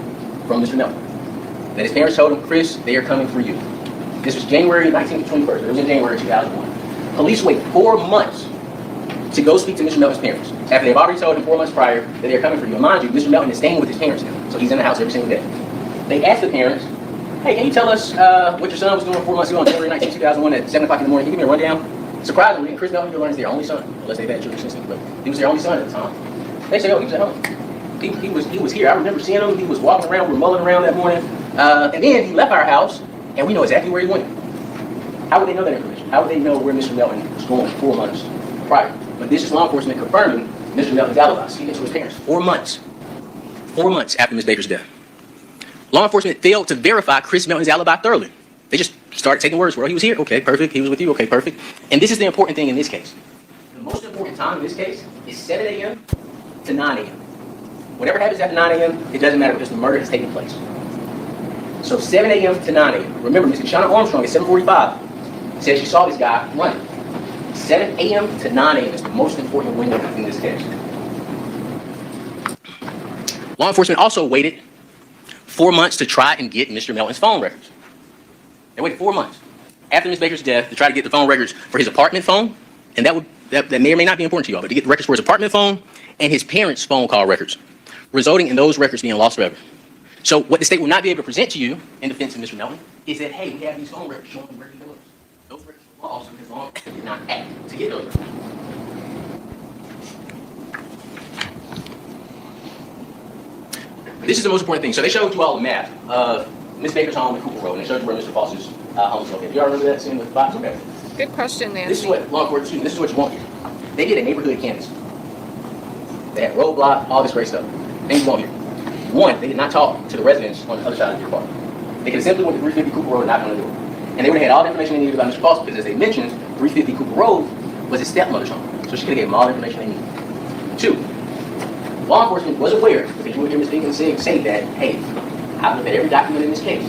from Mr. Melton. That his parents told him, Chris, they are coming for you. This was January 19th to 21st. It was in January 2001. Police wait 4 months to go speak to Mr. Melton's parents after they've already told him 4 months prior that they are coming for you. And mind you, Mr. Melton is staying with his parents now, so he's in the house every single day. They asked the parents, hey, can you tell us what your son was doing 4 months ago on January 19th, 2001 at 7 o'clock in the morning? Can you give me a rundown? Surprisingly, Chris Melton, you learn, is their only son, unless they've had children since then, but he was their only son at the time. They say, oh, he was at home. He was here. I remember seeing him. He was walking around. We were mulling around that morning. And then he left our house, and we know exactly where he went. How would they know that information? How would they know where Mr. Melton was going 4 months prior? But this is law enforcement confirming Mr. Melton's alibi, speaking to his parents. 4 months. 4 months after Ms. Baker's death. Law enforcement failed to verify Chris Melton's alibi thoroughly. They just started taking words. Well, he was here. Okay, perfect. He was with you. Okay, perfect. And this is the important thing in this case. The most important time in this case is 7 a.m. to 9 a.m. Whatever happens after 9 a.m., it doesn't matter because the murder has taken place. So 7 a.m. to 9 a.m. Remember, Ms. Shauna Armstrong at 7:45 said she saw this guy running. 7 a.m. to 9 a.m. is the most important window in this case. Law enforcement also waited 4 months to try and get Mr. Melton's phone records. They waited 4 months after Ms. Baker's death to try to get the phone records for his apartment phone, and that may or may not be important to you all, but to get the records for his apartment phone and his parents' phone call records, resulting in those records being lost forever. So what the state will not be able to present to you in defense of Mr. Melton is that, hey, we have these phone records showing where he was. Those records law officer because law enforcement did not act to get those. This is the most important thing. So they showed you all a map of Miss Baker's home and Cooper Road, and they showed you where Mr. Faust's home is located. Do y'all remember that scene with the box? Okay. Good question, Nancy. This is what law enforcement, this is what you want here. They did a neighborhood canvas. They had roadblock, all this great stuff. Things you want here. One, they did not talk to the residents on the other side of your park. They could have simply went to 350 Cooper Road and knocked on the door. And they would have had all the information they needed about Mr. Faust because, as they mentioned, 350 Cooper Road was his stepmother's home. So she could have gave them all the information they needed. Two, law enforcement was aware, because you would hear Ms. Baker say that, hey, I've looked at every document in this case.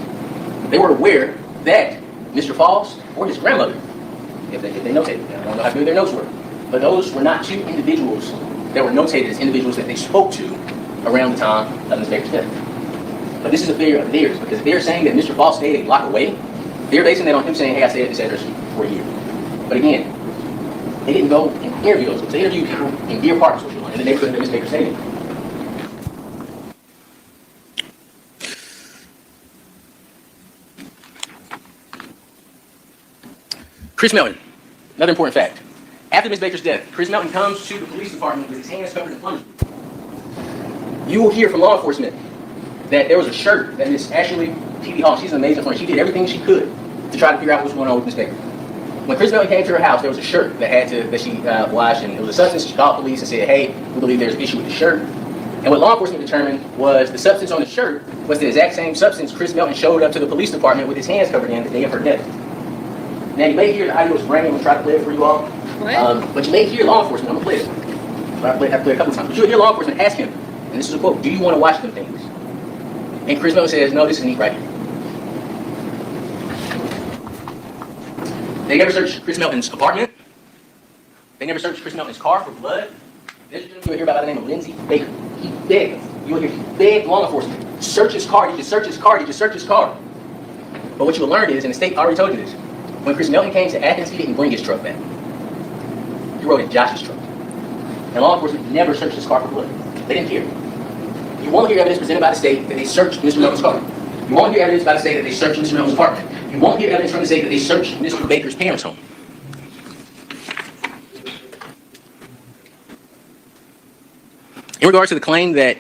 They were aware that Mr. Faust or his grandmother, if they notated, I don't know how good their notes were, but those were not two individuals that were notated as individuals that they spoke to around the time of Ms. Baker's death. But this is a fear of theirs, because if they're saying that Mr. Faust stayed a block away, they're basing that on him saying, hey, I stayed at this address for a year. But again, they didn't go and interview those people. They interviewed people in Deer Park, in the neighborhood that Ms. Baker stayed in. Chris Melton, another important fact. After Ms. Baker's death, Chris Melton comes to the police department with his hands covered in plunge. You will hear from law enforcement that there was a shirt that Miss Ashley P.B. Hall, she's an amazing friend, she did everything she could to try to figure out what's going on with Ms. Baker. When Chris Melton came to her house, there was a shirt that she washed, and it was a substance. She called police and said, hey, we believe there's an issue with the shirt. And what law enforcement determined was the substance on the shirt was the exact same substance Chris Melton showed up to the police department with his hands covered in the day of her death. Now, you may hear the audio is ringing. I'm going to try to play it for you all. But you may hear law enforcement. I'm going to play it. I have to play it a couple times. But you'll hear law enforcement ask him, and this is a quote, do you want to watch them things? And Chris Melton says, no, this is neat right here. They never searched Chris Melton's apartment. They never searched Chris Melton's car for blood. There's a gentleman you'll hear about by the name of Lindsay Baker. He begged. You will hear he begged law enforcement. Search his car. Did you search his car? Did you search his car? But what you will learn is, and the state already told you this, when Chris Melton came to Athens, he didn't bring his truck back. He rode in Josh's truck. And law enforcement never searched his car for blood. They didn't care. You won't hear evidence presented by the state that they searched Mr. Melton's car. You won't hear evidence by the state that they searched Mr. Melton's apartment. You won't hear evidence from the state that they searched Mr. Baker's parents' home. In regards to the claim that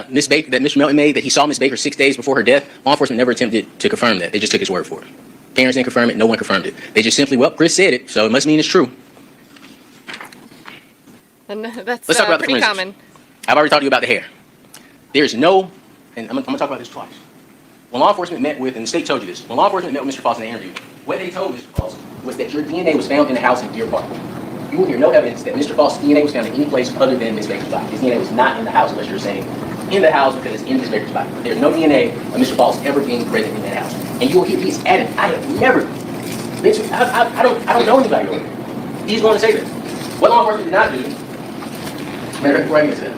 Mr. Melton made that he saw Ms. Baker 6 days before her death, law enforcement never attempted to confirm that. They just took his word for it. Parents didn't confirm it. No one confirmed it. They just simply, well, Chris said it, so it must mean it's true. And that's Let's talk about pretty common. I've already talked to you about the hair. There's no, and I'm going to talk about this twice. When law enforcement met with, and the state told you this, when law enforcement met with Mr. Faust in the interview, what they told Mr. Faust was that your DNA was found in the house in Deer Park. You will hear no evidence that Mr. Faust's DNA was found in any place other than Ms. Baker's body. His DNA was not in the house unless you're saying in the house because it's in Ms. Baker's body. There's no DNA of Mr. Faust ever being present in that house. And you will hear he's adamant. I have never been to, I don't know anybody over there. He's going to say this. What law enforcement did not do, matter of fact, before I get to that,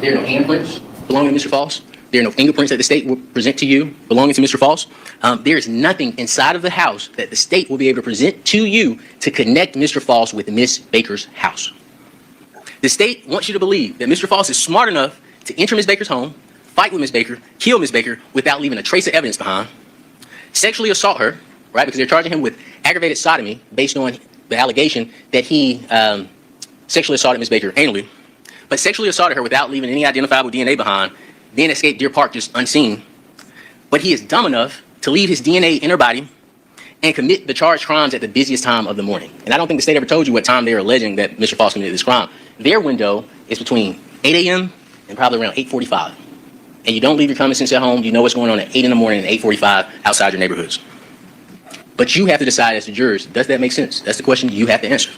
there are no handprints belonging to Mr. Faust. There are no fingerprints that the state will present to you belonging to Mr. Faust. There is nothing inside of the house that the state will be able to present to you to connect Mr. Faust with Miss Baker's house. The state wants you to believe that Mr. Faust is smart enough to enter Miss Baker's home, fight with Miss Baker, kill Miss Baker without leaving a trace of evidence behind, sexually assault her, right? Because they're charging him with aggravated sodomy based on the allegation that he sexually assaulted Miss Baker anally, but sexually assaulted her without leaving any identifiable DNA behind, then escaped Deer Park just unseen. But he is dumb enough to leave his DNA in her body and commit the charged crimes at the busiest time of the morning. And I don't think the state ever told you what time they're alleging that Mr. Faust committed this crime. Their window is between 8 a.m. and probably around 8:45. And you don't leave your common sense at home. You know what's going on at 8 in the morning and 8:45 outside your neighborhoods. But you have to decide as the jurors, does that make sense? That's the question you have to answer.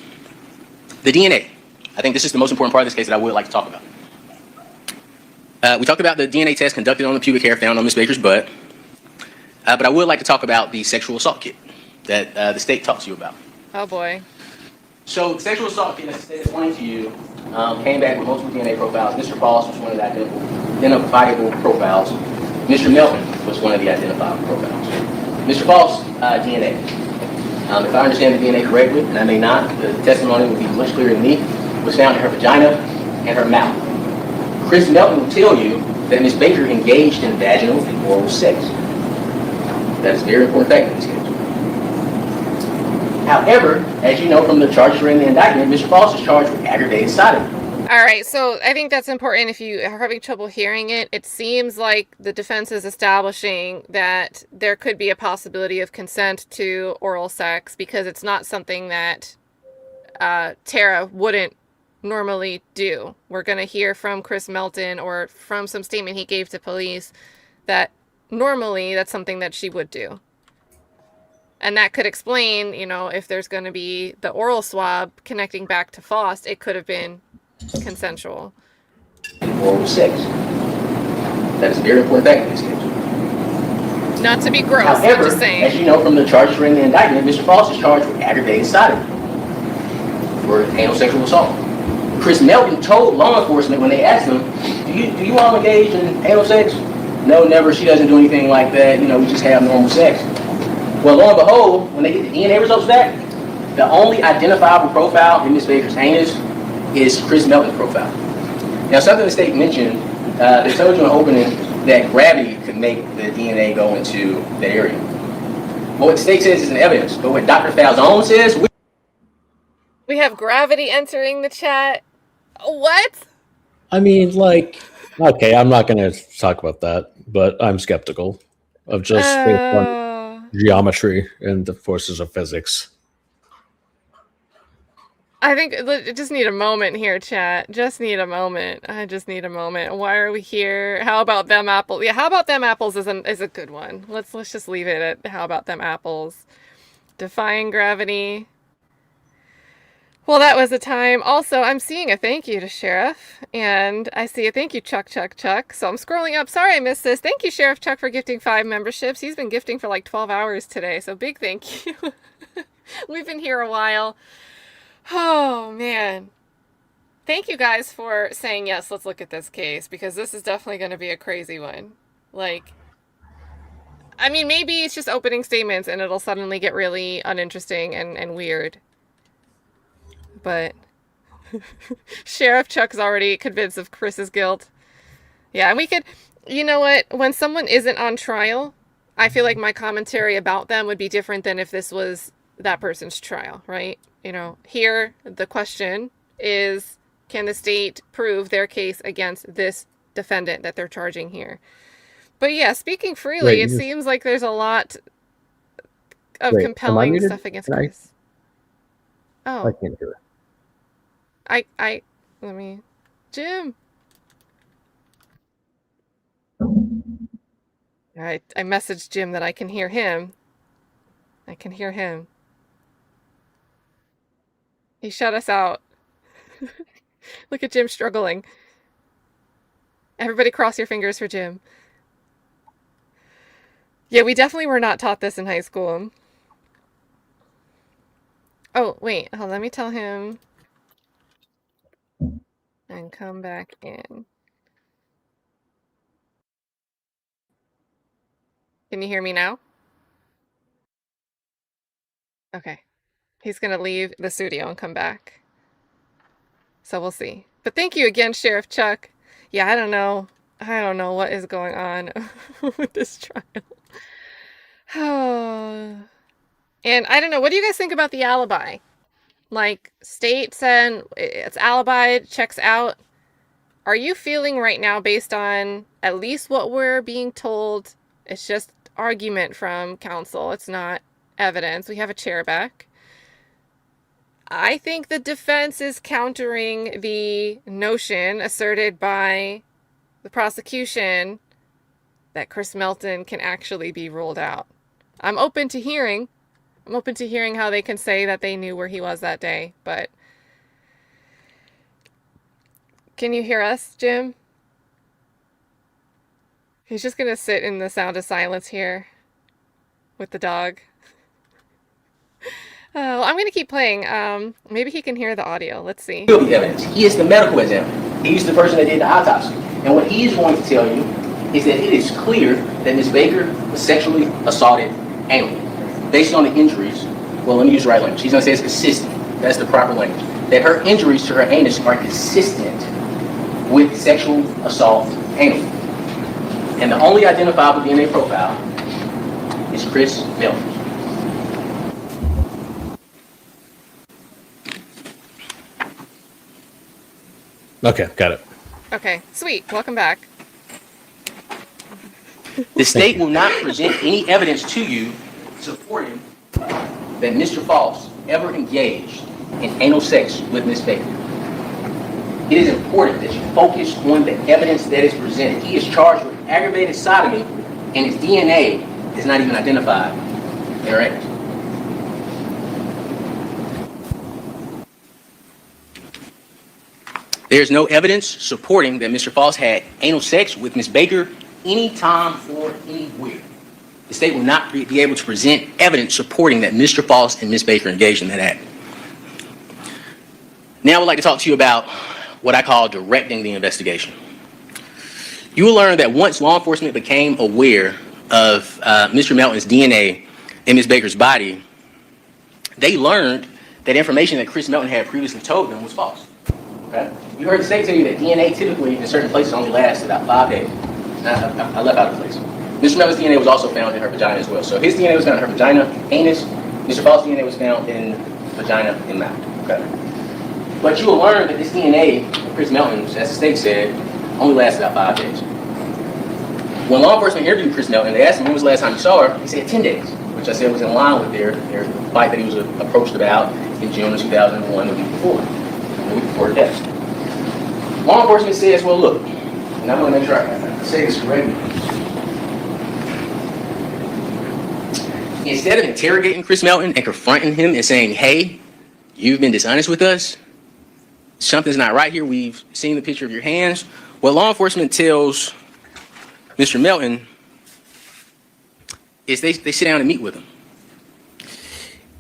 The DNA. I think this is the most important part of this case that I would like to talk about. We talked about the DNA test conducted on the pubic hair found on Miss Baker's butt. But I would like to talk about the sexual assault kit that the state talks to you about. Oh boy. So the sexual assault kit, as the state explained to you, came back with multiple DNA profiles. Mr. Faust was one of the identifiable profiles. Mr. Melton was one of the identifiable profiles. Mr. Faust's DNA. If I understand the DNA correctly, and I may not, the testimony will be much clearer than me, was found in her vagina and her mouth. Chris Melton will tell you that Ms. Baker engaged in vaginal and oral sex. That is a very important fact in this case. However, as you know from the charges written in the indictment, Mr. Faust is charged with aggravated sodomy. All right, so I think that's important. If you are having trouble hearing it, it seems like the defense is establishing that there could be a possibility of consent to oral sex because it's not something that Tara wouldn't normally do. We're going to hear from Chris Melton or from some statement he gave to police that normally that's something that she would do. And that could explain, you know, if there's going to be the oral swab connecting back to Faust, it could have been consensual. Oral sex. That is a very important thing in this case. Not to be gross, However, I'm just saying. as you know from the charges written in the indictment, Mr. Faust is charged with aggravated sodomy for anal sexual assault. Chris Melton told law enforcement when they asked him, do you all engage in anal sex? No, never. She doesn't do anything like that. You know, we just have normal sex. Well, lo and behold, when they get the DNA results back, the only identifiable profile in Ms. Baker's anus is Chris Melton's profile. Now, something the state mentioned, they told you in opening that gravity could make the DNA go into that area. Well, what the state says is an evidence, but what Dr. Falzone says, We have gravity entering the chat. What? I mean, like, okay, I'm not going to talk about that, but I'm skeptical of just based on geometry and the forces of physics. I think just need a moment here, chat. Just need a moment. I just need a moment. Why are we here? How about them apples? Yeah, how about them apples is a good one. Let's just leave it at how about them apples. Defying gravity. Well, that was a time. Also, I'm seeing a thank you to Sheriff, and I see a thank you, Chuck. So I'm scrolling up. Sorry I missed this. Thank you, Sheriff Chuck, for gifting 5 memberships. He's been gifting for like 12 hours today, so big thank you. We've been here a while. Oh, man. Thank you guys for saying, yes, let's look at this case, because this is definitely going to be a crazy one. Like, I mean, maybe it's just opening statements and it'll suddenly get really uninteresting and weird. But Sheriff Chuck's already convinced of Chris's guilt. Yeah, and we could, you know what? When someone isn't on trial, I feel like my commentary about them would be different than if this was that person's trial, right? You know, here the question is, can the state prove their case against this defendant that they're charging here? But yeah, speaking freely, it seems like there's a lot of compelling stuff against Chris. Oh. I can't hear it. Let me, Jim. I messaged Jim that I can hear him. I can hear him. He shut us out. Look at Jim struggling. Everybody cross your fingers for Jim. Yeah, we definitely were not taught this in high school. Oh, wait. Hold on, let me tell him. And come back in. Can you hear me now? Okay. He's going to leave the studio and come back. So we'll see. But thank you again, Sheriff Chuck. Yeah, I don't know. I don't know what is going on with this trial. Oh. And I don't know. What do you guys think about the alibi? Like, state said it's alibi, checks out. Are you feeling right now, based on at least what we're being told, it's just argument from counsel, it's not evidence, we have a chair back. I think the defense is countering the notion asserted by the prosecution that Chris Melton can actually be ruled out. I'm open to hearing how they can say that they knew where he was that day, but can you hear us, Jim? He's just gonna sit in the sound of silence here with the dog. Well, I'm gonna keep playing. Maybe he can hear the audio. Let's see. He'll be evidence. He is the medical examiner. He's the person that did the autopsy. And what he's going to tell you is that it is clear that Ms. Baker was sexually assaulted anally. Based on the injuries, well, let me use the right language. He's going to say it's consistent. That's the proper language. That her injuries to her anus are consistent with sexual assault anally. And the only identifiable DNA profile is Chris Melton. Okay, got it. Okay, sweet. Welcome back. The state will not present any evidence to you supporting that Mr. Faust ever engaged in anal sex with Ms. Baker. It is important that you focus on the evidence that is presented. He is charged with aggravated sodomy, and his DNA is not even identified. All right? There's no evidence supporting that Mr. Faust had anal sex with Ms. Baker anytime or anywhere. The state will not be able to present evidence supporting that Mr. Faust and Ms. Baker engaged in that act. Now I would like to talk to you about what I call directing the investigation. You will learn that once law enforcement became aware of Mr. Melton's DNA in Ms. Baker's body, they learned that information that Chris Melton had previously told them was false. Okay? You heard the state tell you that DNA typically in certain places only lasts about 5 days. I left out a place. Mr. Melton's DNA was also found in her vagina as well. So his DNA was found in her vagina, anus. Mr. Faust's DNA was found in vagina and mouth. Okay? But you will learn that this DNA of Chris Melton, as the state said, only lasted about 5 days. When law enforcement interviewed Chris Melton, they asked him when was the last time you saw her. He said 10 days, which I said was in line with their fight that he was approached about in June of 2001, the week before her death. Law enforcement says, well, look, and I'm going to make sure I say this correctly. Instead of interrogating Chris Melton and confronting him and saying, hey, you've been dishonest with us, something's not right here, we've seen the picture of your hands, what law enforcement tells Mr. Melton is they sit down and meet with him.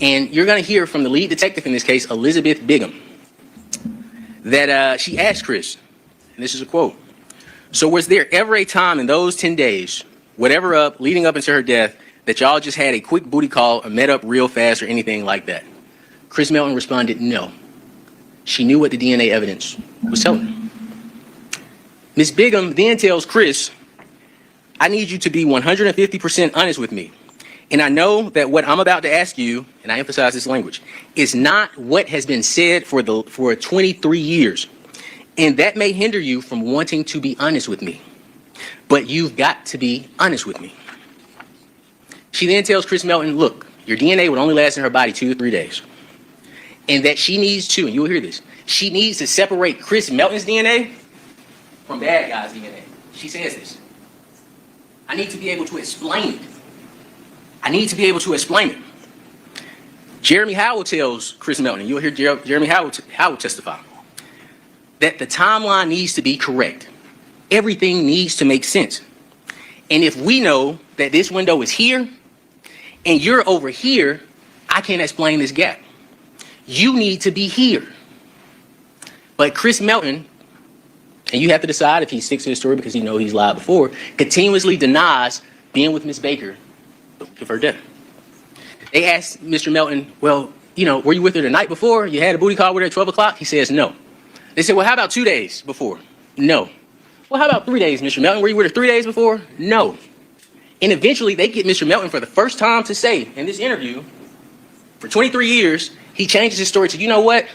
And you're going to hear from the lead detective in this case, Elizabeth Bigham, that she asked Chris, and this is a quote, so was there ever a time in those 10 days, whatever leading up into her death, that y'all just had a quick booty call or met up real fast or anything like that? Chris Melton responded, no. She knew what the DNA evidence was telling her. Ms. Bigham then tells Chris, I need you to be 150% honest with me. And I know that what I'm about to ask you, and I emphasize this language, is not what has been said for 23 years. And that may hinder you from wanting to be honest with me. But you've got to be honest with me. She then tells Chris Melton, look, your DNA would only last in her body 2 to 3 days. And that she needs to, and you'll hear this, she needs to separate Chris Melton's DNA from bad guy's DNA. She says this. I need to be able to explain it. I need to be able to explain it. Jeremy Howell tells Chris Melton, and you'll hear Jeremy Howell testify, that the timeline needs to be correct. Everything needs to make sense. And if we know that this window is here, and you're over here, I can't explain this gap. You need to be here. But Chris Melton, and you have to decide if he sticks to his story because you know he's lied before, continuously denies being with Ms. Baker the week of her death. They asked Mr. Melton, well, you know, were you with her the night before? You had a booty call with her at 12 o'clock? He says no. They said, well, how about 2 days before? No. Well, how about 3 days, Mr. Melton? Were you with her 3 days before? No. And eventually they get Mr. Melton for the first time to say in this interview, for 23 years, he changes his story to, you know what?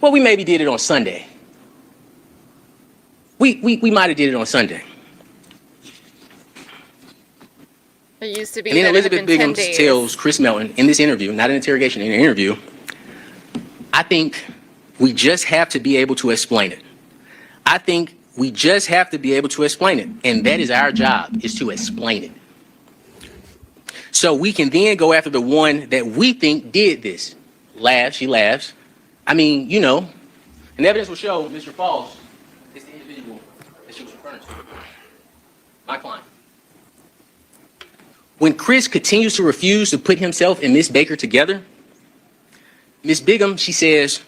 Well, we maybe did it on Sunday. We might have did it on Sunday. It used to be And then that it had Elizabeth been 10 Bigham days. tells Chris Melton in this interview, not an interrogation, in an interview, I think we just have to be able to explain it. I think we just have to be able to explain it. And that is our job, is to explain it. So we can then go after the one that we think did this. Laughs, she laughs. I mean, you know, and evidence will show Mr. Faust is the individual that she was referring to. My client. When Chris continues to refuse to put himself and Miss Baker together, Miss Bigham, she says,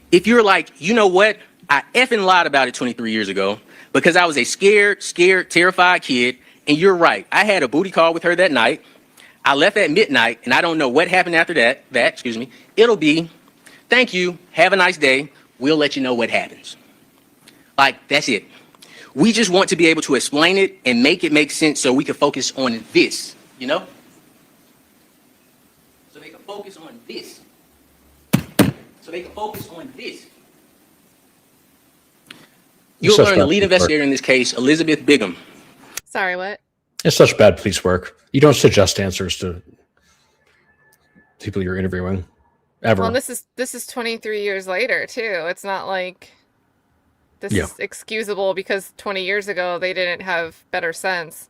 if you're like, you know what, I effing lied about it 23 years ago because I was a scared, terrified kid, and you're right. I had a booty call with her that night. I left at midnight, and I don't know what happened after that, it'll be, thank you, have a nice day, we'll let you know what happens. Like, that's it. We just want to be able to explain it and make it make sense so we can focus on this, you know? So they can focus on this. So they can focus on this. You'll Such learn the bad lead police work. investigator in this case, Elizabeth Bigham. Sorry, what? It's such bad police work. You don't suggest answers to people you're interviewing ever. Well, and this is 23 years later too. It's not like this Yeah. is excusable because 20 years ago they didn't have better sense.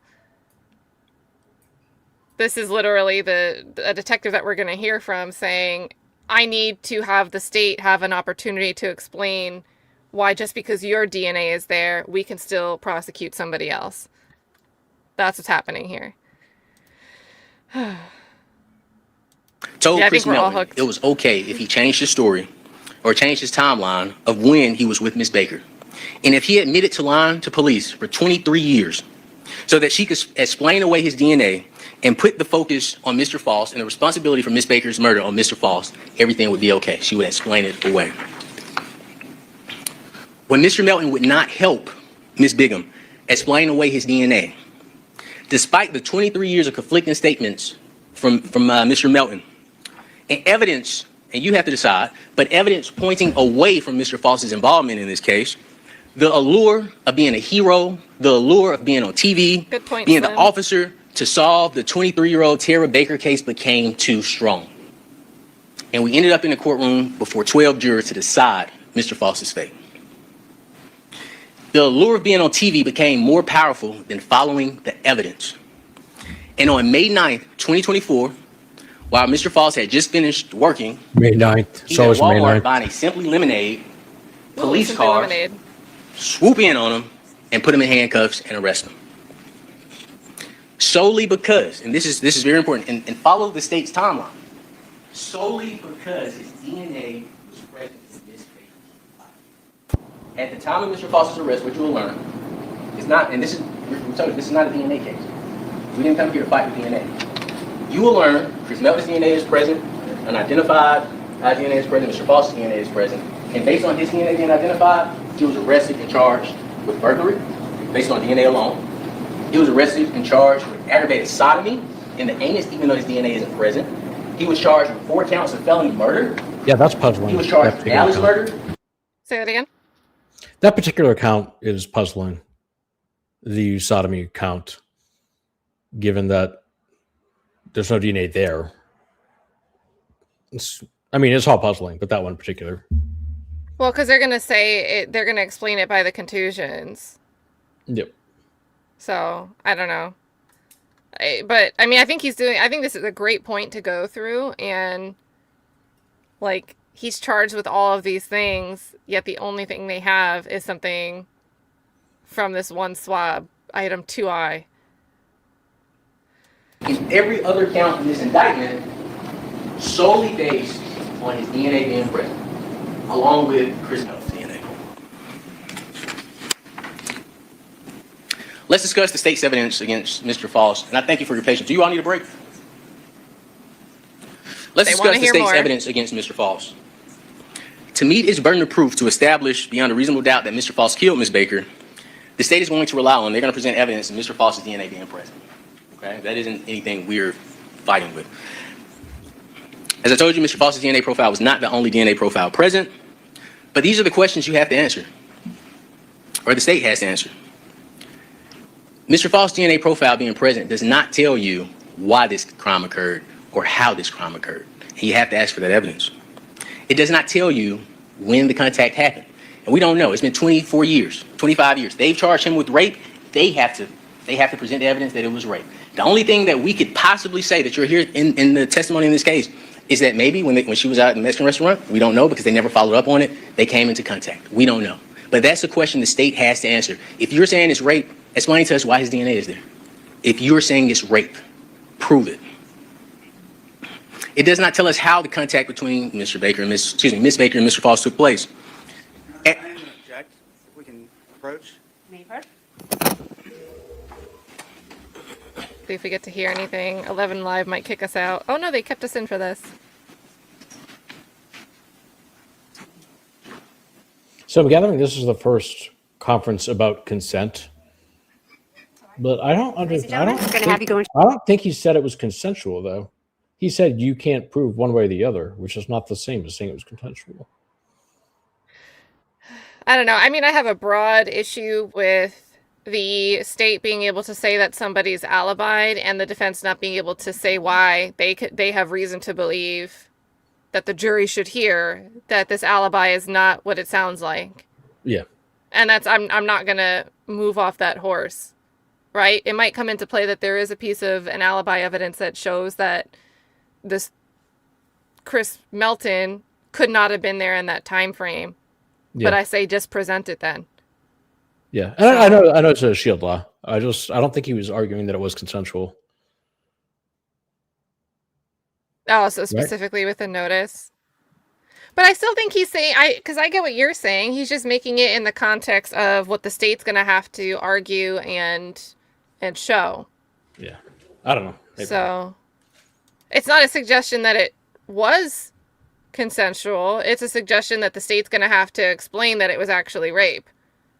This is literally a detective that we're going to hear from saying, I need to have the state have an opportunity to explain why just because your DNA is there, we can still prosecute somebody else. That's what's happening here. Told Yeah, I Chris think we're all Melton hooked. it was okay if he changed his story or changed his timeline of when he was with Miss Baker. And if he admitted to lying to police for 23 years so that she could explain away his DNA and put the focus on Mr. Faust and the responsibility for Miss Baker's murder on Mr. Faust, everything would be okay. She would explain it away. When Mr. Melton would not help Miss Bigham explain away his DNA, despite the 23 years of conflicting statements from Mr. Melton, and evidence, and you have to decide, but evidence pointing away from Mr. Faust's involvement in this case, the allure of being a hero, the allure of being on TV, Good point, being Slim. the officer to solve the 23-year-old Tara Baker case became too strong. And we ended up in the courtroom before 12 jurors to decide Mr. Faust's fate. The allure of being on TV became more powerful than following the evidence. And on May 9th, 2024, while Mr. Faust had just finished working, May 9th. he's So at is May Walmart 9th. buying a Simply Lemonade Ooh, police Simply car, Lemonade. swoop in on him, and put him in handcuffs and arrest him. Solely because, and this is very important, and follow the state's timeline, solely because his DNA was present in Miss Baker's life. At the time of Mr. Faust's arrest, what you will learn is not, and this is, we told you, this is not a DNA case. We didn't come here to fight with DNA. You will learn Chris Melton's DNA is present, unidentified DNA is present, Mr. Faust's DNA is present, and based on his DNA being identified, he was arrested and charged with burglary, based on DNA alone. He was arrested and charged with aggravated sodomy in the anus, even though his DNA isn't present. He was charged with 4 counts of felony murder. Yeah, that's puzzling. He was charged That with particular malice count. murder. Say that again. That particular count is puzzling. The sodomy count, given that there's no DNA there. It's all puzzling, but that one in particular. Well, because they're going to say it, they're going to explain it by the contusions. Yep. So I don't know. I think this is a great point to go through, and like he's charged with all of these things, yet the only thing they have is something from this one swab, item 2I. Every other count in this indictment solely based on his DNA being present, along with Chris Melton's DNA. Let's discuss the state's evidence against Mr. Faust, and I thank you for your patience. Do you all need a break? Let's They wanna discuss the hear state's more. evidence against Mr. Faust. To meet its burden of proof to establish beyond a reasonable doubt that Mr. Faust killed Ms. Baker, the state is going to rely on, they're going to present evidence of Mr. Faust's DNA being present. Okay? That isn't anything we're fighting with. As I told you, Mr. Faust's DNA profile was not the only DNA profile present, but these are the questions you have to answer, or the state has to answer. Mr. Faust's DNA profile being present does not tell you why this crime occurred or how this crime occurred. And you have to ask for that evidence. It does not tell you when the contact happened. And we don't know. It's been 24 years, 25 years. They've charged him with rape. They have to present evidence that it was rape. The only thing that we could possibly say that you're here in the testimony in this case is that maybe when she was out at the Mexican restaurant, we don't know because they never followed up on it, they came into contact. We don't know. But that's the question the state has to answer. If you're saying it's rape, explain to us why his DNA is there. If you're saying it's rape, prove it. It does not tell us how the contact between Miss Baker and Miss Baker and Mr. Faust took place. I am going to object. If we can approach. See if we get to hear anything. 11 Live might kick us out. Oh no, they kept us in for this. So I'm gathering this is the first conference about consent. But I don't understand. I don't think he said it was consensual, though. He said you can't prove one way or the other, which is not the same as saying it was consensual. I don't know. I mean, I have a broad issue with the state being able to say that somebody's alibied and the defense not being able to say why they have reason to believe that the jury should hear that this alibi is not what it sounds like. Yeah. And that's I'm not going to move off that horse. Right? It might come into play that there is a piece of an alibi evidence that shows that this Chris Melton could not have been there in that time frame. Yeah. But I say just present it then. Yeah. And I know it's a shield law. I don't think he was arguing that it was consensual. Oh, so specifically with the notice. But I still think he's saying, because I get what you're saying. He's just making it in the context of what the state's going to have to argue and show. Yeah. I don't know. Maybe. So it's not a suggestion that it was consensual. It's a suggestion that the state's going to have to explain that it was actually rape.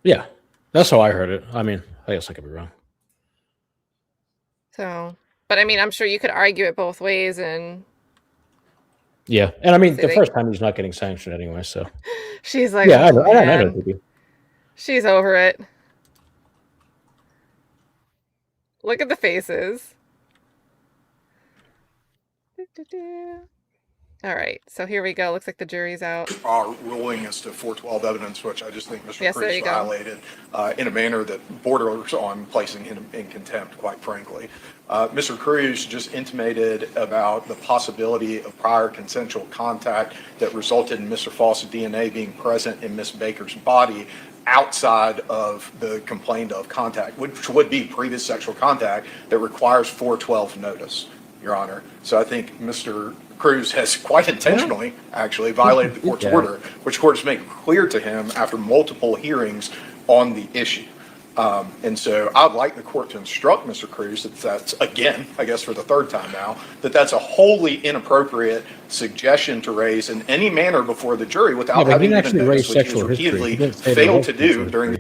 Yeah. That's how I heard it. I mean, I guess I could be wrong. So, but I mean, I'm sure you could argue it both ways and. Yeah. And I mean, the first time he's not getting sanctioned anyway, so. She's like, yeah, oh, I know. She's over it. Look at the faces. All right, so here we go. Looks like the jury's out. Our ruling as to 412 evidence, which I just think Mr. Yes, there Cruz you go. violated in a manner that borders on placing him in contempt, quite frankly. Mr. Cruz just intimated about the possibility of prior consensual contact that resulted in Mr. Faust's DNA being present in Ms. Baker's body outside of the complained of contact, which would be previous sexual contact that requires 412 notice, Your Honor. So I think Mr. Cruz has quite intentionally actually violated the court's order, which court has made clear to him after multiple hearings on the issue. And so I'd like the court to instruct Mr. Cruz that that's, again, I guess for the third time now, that that's a wholly inappropriate suggestion to raise in any manner before the jury without having even noticed, which he has repeatedly failed to do during the.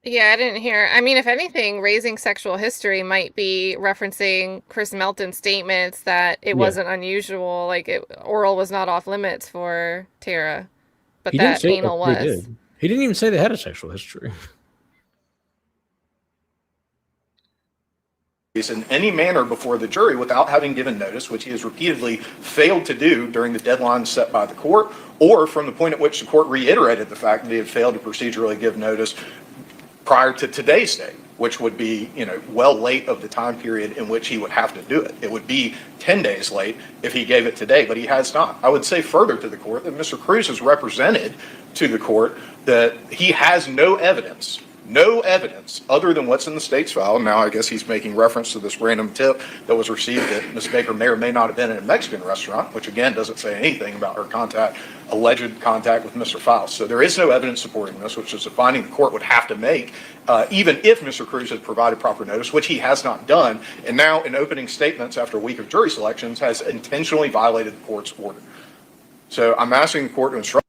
Yeah, I didn't hear. I mean, if anything, raising sexual history might be referencing Chris Melton's statements that it wasn't unusual, like oral was not off limits for Tara, but that anal was. He didn't even say they had a sexual history. In any manner before the jury without having given notice, which he has repeatedly failed to do during the deadline set by the court, or from the point at which the court reiterated the fact that he had failed to procedurally give notice prior to today's date, which would be, well late of the time period in which he would have to do it. It would be 10 days late if he gave it today, but he has not. I would say further to the court that Mr. Cruz has represented to the court that he has no evidence other than what's in the state's file. Now, I guess he's making reference to this random tip that was received that Ms. Baker may or may not have been in a Mexican restaurant, which again doesn't say anything about her alleged contact with Mr. Faust. So there is no evidence supporting this, which is a finding the court would have to make, even if Mr. Cruz had provided proper notice, which he has not done, and now in opening statements after a week of jury selections has intentionally violated the court's order. So I'm asking the court to instruct.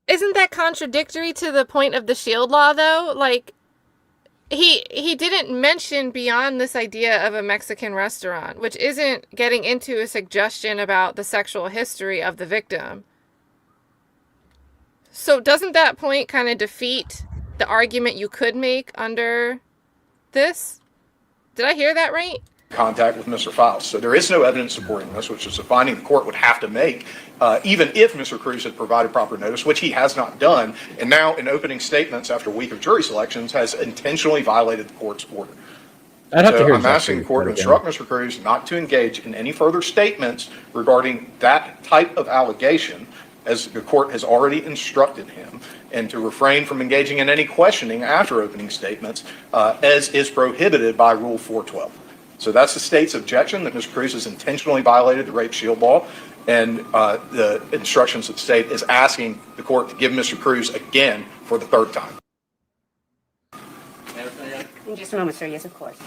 Isn't that contradictory to the point of the shield law, though? Like, he didn't mention beyond this idea of a Mexican restaurant, which isn't getting into a suggestion about the sexual history of the victim. So doesn't that point kind of defeat the argument you could make under this? Did I hear that right? Contact with Mr. Faust. So there is no evidence supporting this, which is a finding the court would have to make, even if Mr. Cruz had provided proper notice, which he has not done, and now in opening statements after a week of jury selections has intentionally violated the court's order. I'm asking the court to instruct Mr. Cruz not to engage in any further statements regarding that type of allegation, as the court has already instructed him, and to refrain from engaging in any questioning after opening statements, as is prohibited by Rule 412. So that's the state's objection, that Mr. Cruz has intentionally violated the rape shield law, and the instructions of the state is asking the court to give Mr. Cruz again for the third time. In just a moment, sir. Yes, of course.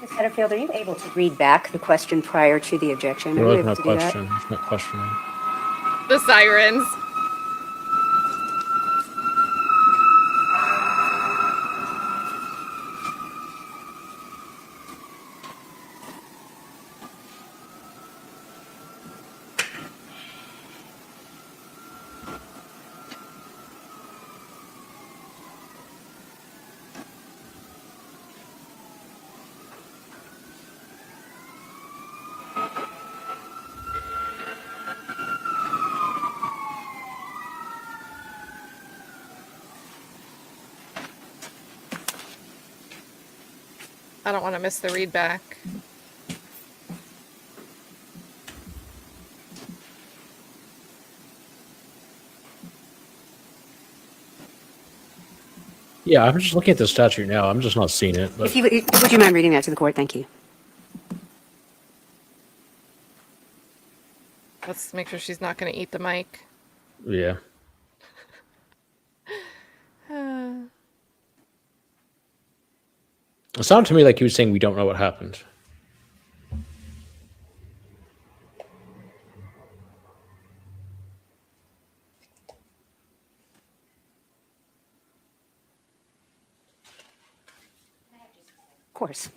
Ms. Satterfield, are you able to read back the question prior to the objection? There was no question. There's no questioning. The sirens. I don't want to miss the read back. Yeah, I'm just looking at the statute now. I'm just not seeing it. But Would you mind reading that to the court? Thank you. Let's make sure she's not going to eat the mic. yeah. It sounded to me like he was saying we don't know what happened. Of course.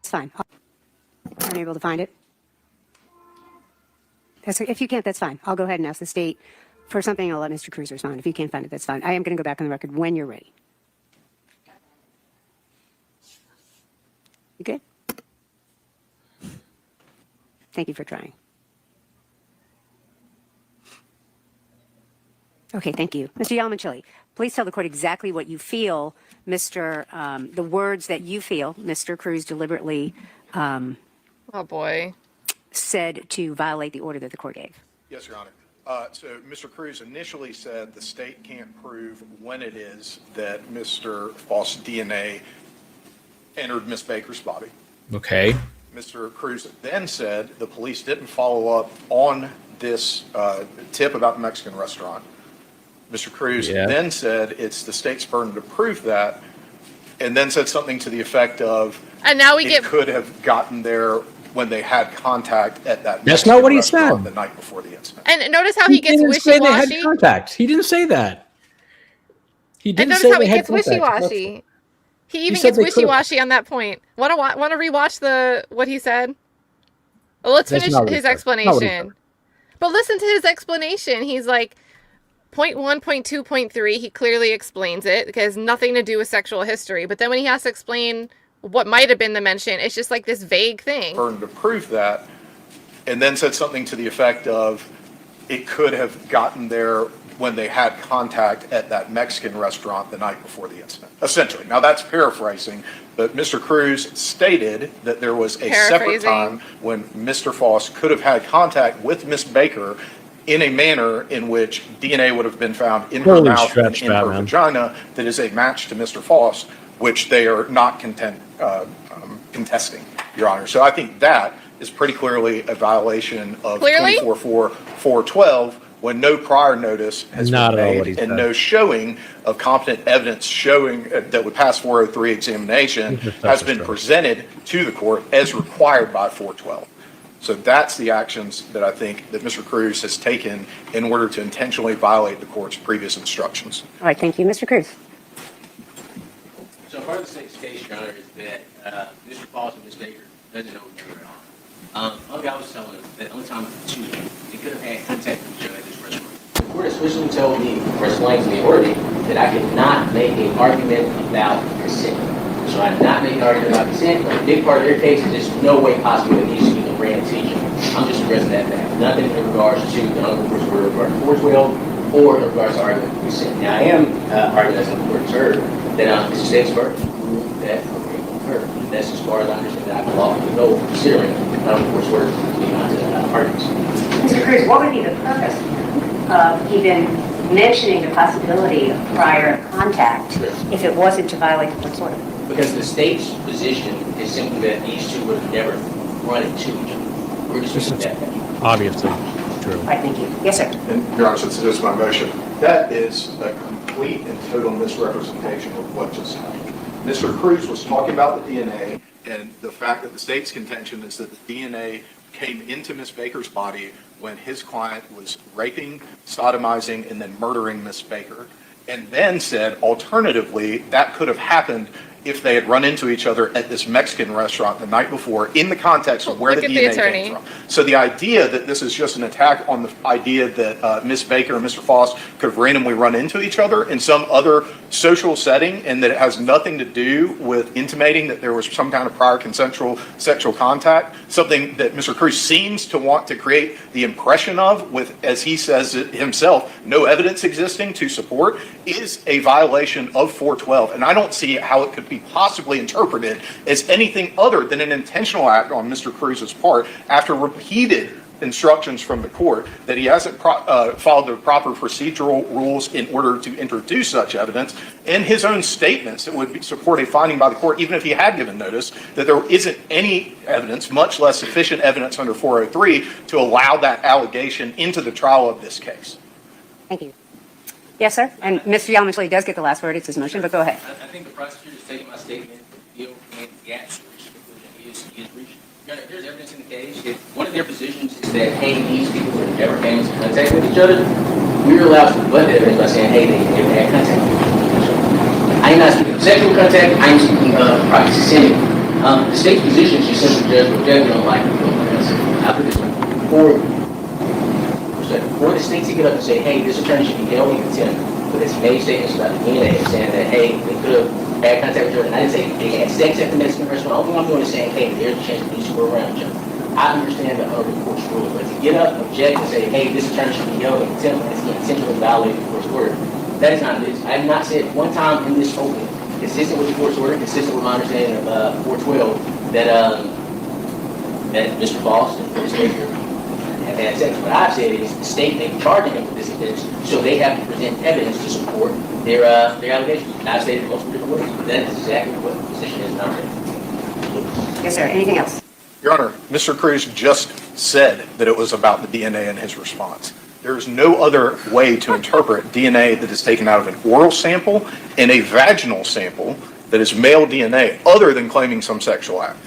It's fine. I'm able to find it. If you can't, that's fine. I'll go ahead and ask the state for something. I'll let Mr. Cruz respond. If you can't find it, that's fine. I am going to go back on the record when you're ready. You good? Thank you for trying. Okay, thank you. Mr. Yalamanchili, please tell the court exactly what you feel, the words that you feel Mr. Cruz deliberately Oh boy. said to violate the order that the court gave. Yes, Your Honor. So Mr. Cruz initially said the state can't prove when it is that Mr. Faust's DNA entered Miss Baker's body. Okay. Mr. Cruz then said the police didn't follow up on this tip about the Mexican restaurant. Mr. Cruz then said it's the state's burden to prove that, and then said something to the effect of, And now we it get could have gotten there when they had contact at that That's Mexican not what he restaurant said. the night before the incident. and notice how he gets didn't say they had wishy-washy. contact. He didn't say that. He And didn't notice say how they he had gets contact. wishy-washy. He even said gets they could've. wishy-washy on that point. Want to rewatch what he said? Well, let's That's finish not what he his said. Not what he explanation. But listen to his explanation. He's like, point 1, point 2, point 3, he clearly explains it. It has nothing to do with sexual history. But then when he has to explain what might have been the mention, it's just like this vague thing. Burden to prove that, and then said something to the effect of, it could have gotten there when they had contact at that Mexican restaurant the night before the incident, essentially. Now, that's paraphrasing, but Mr. Cruz stated that there was a separate time when Mr. Faust could have had contact with Miss Baker in a manner in which DNA would have been found in her Holy mouth and stretch, in her Batman. vagina that is a match to Mr. Faust, which they are not contesting, Your Honor. So I think that is pretty clearly a violation of 24-4-412 when no prior notice has Not been at all what made he and said. no showing of competent evidence showing that would pass 403 examination has been presented to the court as required by 412. So that's the actions that I think that Mr. Cruz has taken in order to intentionally violate the court's previous instructions. All right, thank you. Mr. Cruz. So part of the state's case, Your Honor, is that Mr. Faust and Ms. Baker doesn't know each other at all. Like I was telling him, that only time two, they could have had contact with each other at this restaurant. The court officially told me, or explained to me already, that I could not make an argument about consent. So I did not make an argument about consent. A big part of their case is there's no way possible that these should be a random teacher. I'm just addressing that fact. Nothing in regards to the honorable court's order regarding 412 or in regards to argument of consent. Now, I am arguing as the court's heard that it's the state's burden to prove that a rape occurred. That's as far as I understand that I can lawfully go, considering the honorable court's order beyond arguments. Mr. Cruz, what would be the purpose of even mentioning the possibility of prior contact if it wasn't to violate the court's order? Because the state's position is simply that these two would have never run into each other. We're dismissing that. Obviously. True. All right, thank you. Yes, sir. And Your Honor, since it is my motion, that is a complete and total misrepresentation of what just happened. Mr. Cruz was talking about the DNA and the fact that the state's contention is that the DNA came into Miss Baker's body when his client was raping, sodomizing, and then murdering Miss Baker. And then said, alternatively, that could have happened if they had run into each other at this Mexican restaurant the night before in the context of where Look the at the DNA attorney. came from. So the idea that this is just an attack on the idea that Ms. Baker and Mr. Faust could have randomly run into each other in some other social setting, and that it has nothing to do with intimating that there was some kind of prior consensual sexual contact, something that Mr. Cruz seems to want to create the impression of with, as he says it himself, no evidence existing to support, is a violation of 412. And I don't see how it could be possibly interpreted as anything other than an intentional act on Mr. Cruz's part after repeated instructions from the court that he hasn't followed the proper procedural rules in order to introduce such evidence, and his own statements that would support a finding by the court, even if he had given notice, that there isn't any evidence, much less sufficient evidence under 403 to allow that allegation into the trial of this case. Thank you. Yes, sir. And Mr. Yamamoto does get the last word. It's his motion, but go ahead. I think the prosecutor's taking my statement, and the answer is reached. There's evidence in the case. If one of their positions is that, hey, these people have never came into contact with each other, we're allowed to rebut that evidence by saying, hey, they never had contact with each other. I am not speaking of sexual contact. I am speaking of private vicinity. The state's position is just simply judge objective on like I put this for the state to get up and say, hey, this attorney should be held in contempt for his made statements about the DNA, saying that, hey, they could have had contact with each other. And I didn't say they had sex at the Mexican restaurant. All I'm doing is saying, hey, there's a chance that these two were around each other. I understand the other court's rules, but to get up, object, and say, hey, this attorney should be held in contempt because he intentionally violated the court's order, that is not this. I have not said one time in this opening, consistent with the court's order, consistent with my understanding of 412, that Mr. Faust and Ms. Baker have had sex. What I've said is the state may be charging them with this offense, so they have to present evidence to support their allegations. And I've stated in multiple different ways, but that is exactly what the position is now. Yes, sir. Anything else? Your Honor, Mr. Cruz just said that it was about the DNA in his response. There is no other way to interpret DNA that is taken out of an oral sample and a vaginal sample that is male DNA other than claiming some sexual act.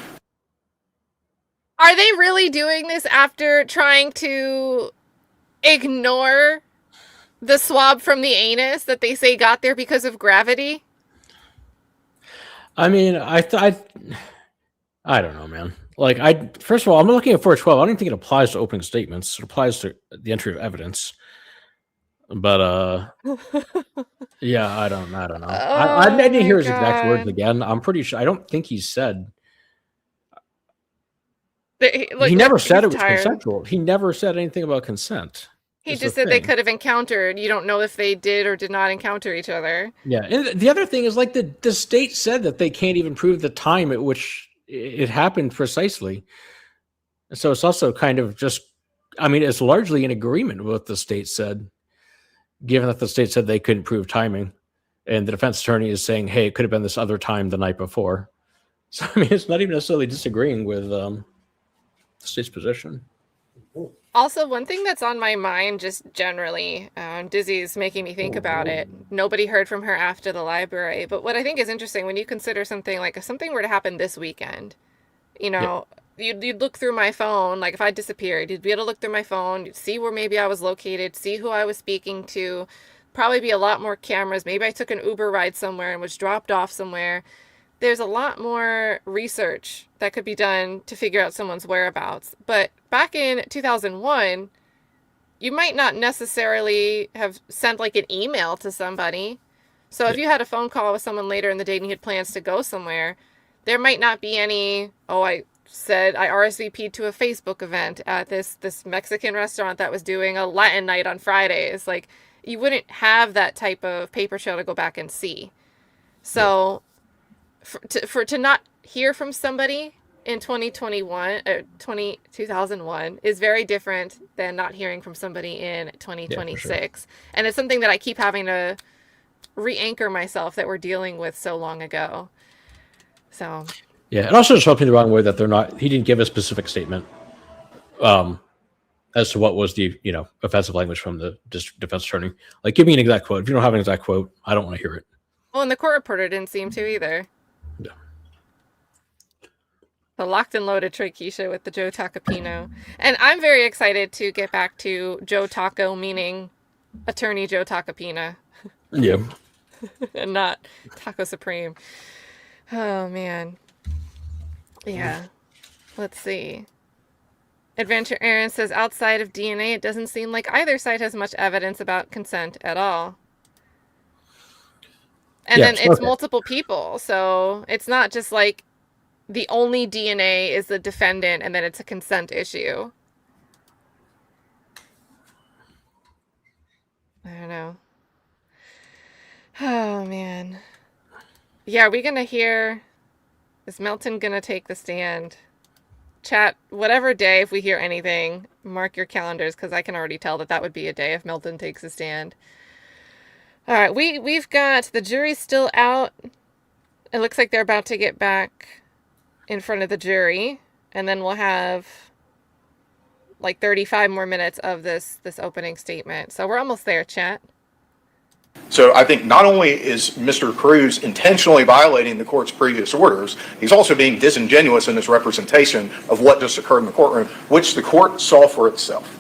Are they really doing this after trying to ignore the swab from the anus that they say got there because of gravity? I mean, I don't know, man. Like, first of all, I'm looking at 412. I don't think it applies to opening statements. It applies to the entry of evidence. But yeah, I don't know. I didn't hear his exact words again. I'm pretty sure. I don't think he said. He never said it was consensual. He never said anything about consent. He just said they could have encountered. You don't know if they did or did not encounter each other. Yeah, and the other thing is, like, the state said that they can't even prove the time at which it happened precisely. So it's also kind of just, I mean, it's largely in agreement with what the state said, given that the state said they couldn't prove timing, and the defense attorney is saying, hey, it could have been this other time the night before. So, I mean, it's not even necessarily disagreeing with the state's position. Also, one thing that's on my mind just generally, Dizzy's making me think about it. Nobody heard from her after the library. But what I think is interesting, when you consider something like if something were to happen this weekend, you know, you'd look through my phone, like if I disappeared, you'd be able to look through my phone, you'd see where maybe I was located, see who I was speaking to, probably be a lot more cameras. Maybe I took an Uber ride somewhere and was dropped off somewhere. There's a lot more research that could be done to figure out someone's whereabouts. But back in 2001, you might not necessarily have sent like an email to somebody. So if you had a phone call with someone later in the day and you had plans to go somewhere, there might not be any, I RSVP'd to a Facebook event at this Mexican restaurant that was doing a Latin night on Fridays. Like, you wouldn't have that type of paper trail to go back and see. So to not hear from somebody in 2001 is very different than not hearing from somebody in 2026. Yeah, sure. And it's something that I keep having to re-anchor myself that we're dealing with so long ago. So yeah, and also just rubbed me the wrong way that he didn't give a specific statement as to what was the offensive language from the defense attorney. Like, give me an exact quote. If you don't have an exact quote, I don't want to hear it. Well, and the court reporter didn't seem to either. Yeah. The locked and loaded Trakeisha with the Joe Tacopino. And I'm very excited to get back to Joe Taco, meaning attorney Joe Tacopina. Yeah. And not Taco Supreme. Oh, man. Yeah. Let's see. Adventure Aaron says outside of DNA, it doesn't seem like either side has much evidence about consent at all. And then it's multiple people, so it's not just like the only DNA is the defendant and then it's a consent issue. I don't know. Oh, man. Yeah, are we going to hear... Is Melton going to take the stand? Chat, whatever day, if we hear anything, mark your calendars, because I can already tell that that would be a day if Melton takes a stand. All right, we've got the jury still out. It looks like they're about to get back in front of the jury, and then we'll have like 35 more minutes of this opening statement. So we're almost there, chat. So I think not only is Mr. Cruz intentionally violating the court's previous orders, he's also being disingenuous in his representation of what just occurred in the courtroom, which the court saw for itself.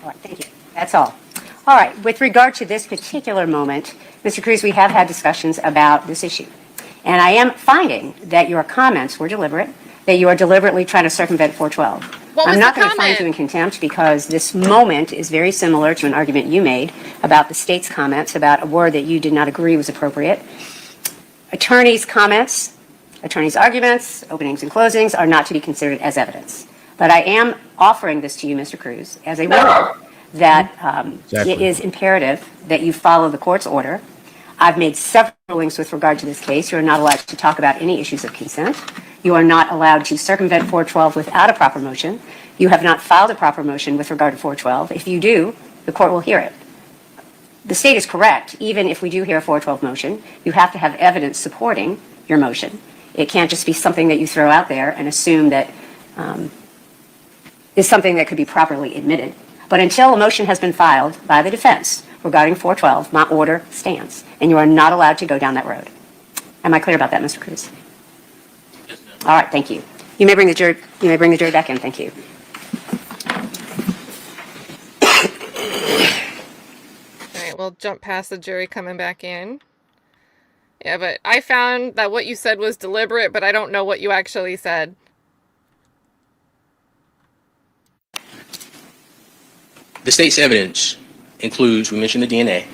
All right, thank you. That's all. All right, with regard to this particular moment, Mr. Cruz, we have had discussions about this issue. And I am finding that your comments were deliberate, that you are deliberately trying to circumvent 412. I'm not going to find you in contempt because this moment is very similar to an argument you made about the state's comments about a word that you did not agree was appropriate. Attorneys' comments, attorneys' arguments, openings and closings are not to be considered as evidence. But I am offering this to you, Mr. Cruz, as a warning that it is imperative that you follow the court's order. I've made several rulings with regard to this case. You are not allowed to talk about any issues of consent. You are not allowed to circumvent 412 without a proper motion. You have not filed a proper motion with regard to 412. If you do, the court will hear it. The state is correct. Even if we do hear a 412 motion, you have to have evidence supporting your motion. It can't just be something that you throw out there and assume that is something that could be properly admitted. But until a motion has been filed by the defense regarding 412, my order stands, and you are not allowed to go down that road. Am I clear about that, Mr. Cruz? All right, thank you. You may bring the jury back in. Thank you. All right, we'll jump past the jury coming back in. Yeah, but I found that what you said was deliberate, but I don't know what you actually said. The state's evidence includes, we mentioned the DNA,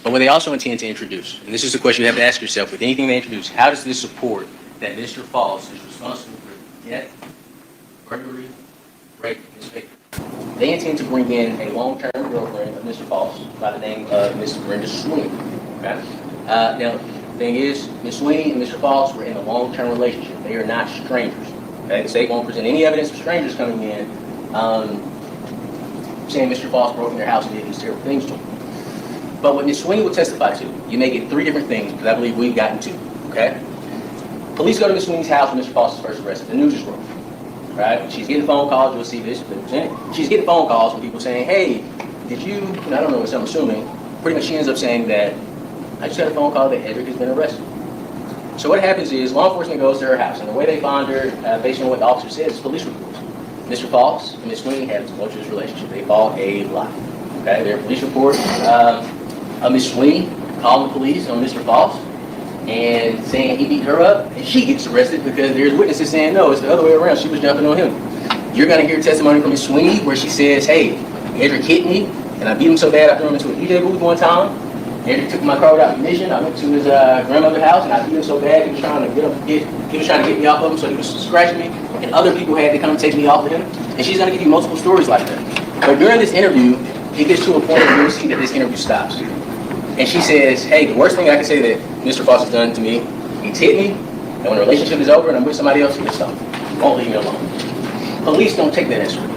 but what they also intend to introduce, and this is the question you have to ask yourself with anything they introduce, how does this support that Mr. Faust is responsible for death, burglary, rape, and mistake? They intend to bring in a long-term girlfriend of Mr. Faust by the name of Miss Brenda Sweeney. Okay? Now, the thing is, Miss Sweeney and Mr. Faust were in a long-term relationship. They are not strangers. Okay? The state won't present any evidence of strangers coming in saying Mr. Faust broke in their house and did these terrible things to him. But what Miss Sweeney will testify to, you may get three different things, because I believe we've gotten two. Okay? Police go to Miss Sweeney's house when Mr. Faust is first arrested. The news is broken. Right? She's getting phone calls. You'll see this. She's getting phone calls from people saying, hey, did you, and I don't know what I'm assuming, pretty much she ends up saying that, I just got a phone call that Edrick has been arrested. So what happens is law enforcement goes to her house, and the way they find her, based on what the officer says, is police reports. Mr. Faust and Miss Sweeney have a tumultuous relationship. They fall a lot. Okay? There are police reports of Miss Sweeney calling the police on Mr. Faust and saying he beat her up, and she gets arrested because there's witnesses saying no, it's the other way around. She was jumping on him. You're going to hear testimony from Miss Sweeney where she says, hey, Edrick hit me, and I beat him so bad I threw him into a DJ booth one time. Edrick took my car without permission. I went to his grandmother's house, and I beat him so bad he was trying to get me off of him, so he was scratching me, and other people had to come and take me off of him. And she's going to give you multiple stories like that. But during this interview, it gets to a point where you'll see that this interview stops. And she says, hey, the worst thing I can say that Mr. Faust has done to me, he's hit me, and when the relationship is over and I'm with somebody else, he'll stop. Won't leave me alone. Police don't take that as true.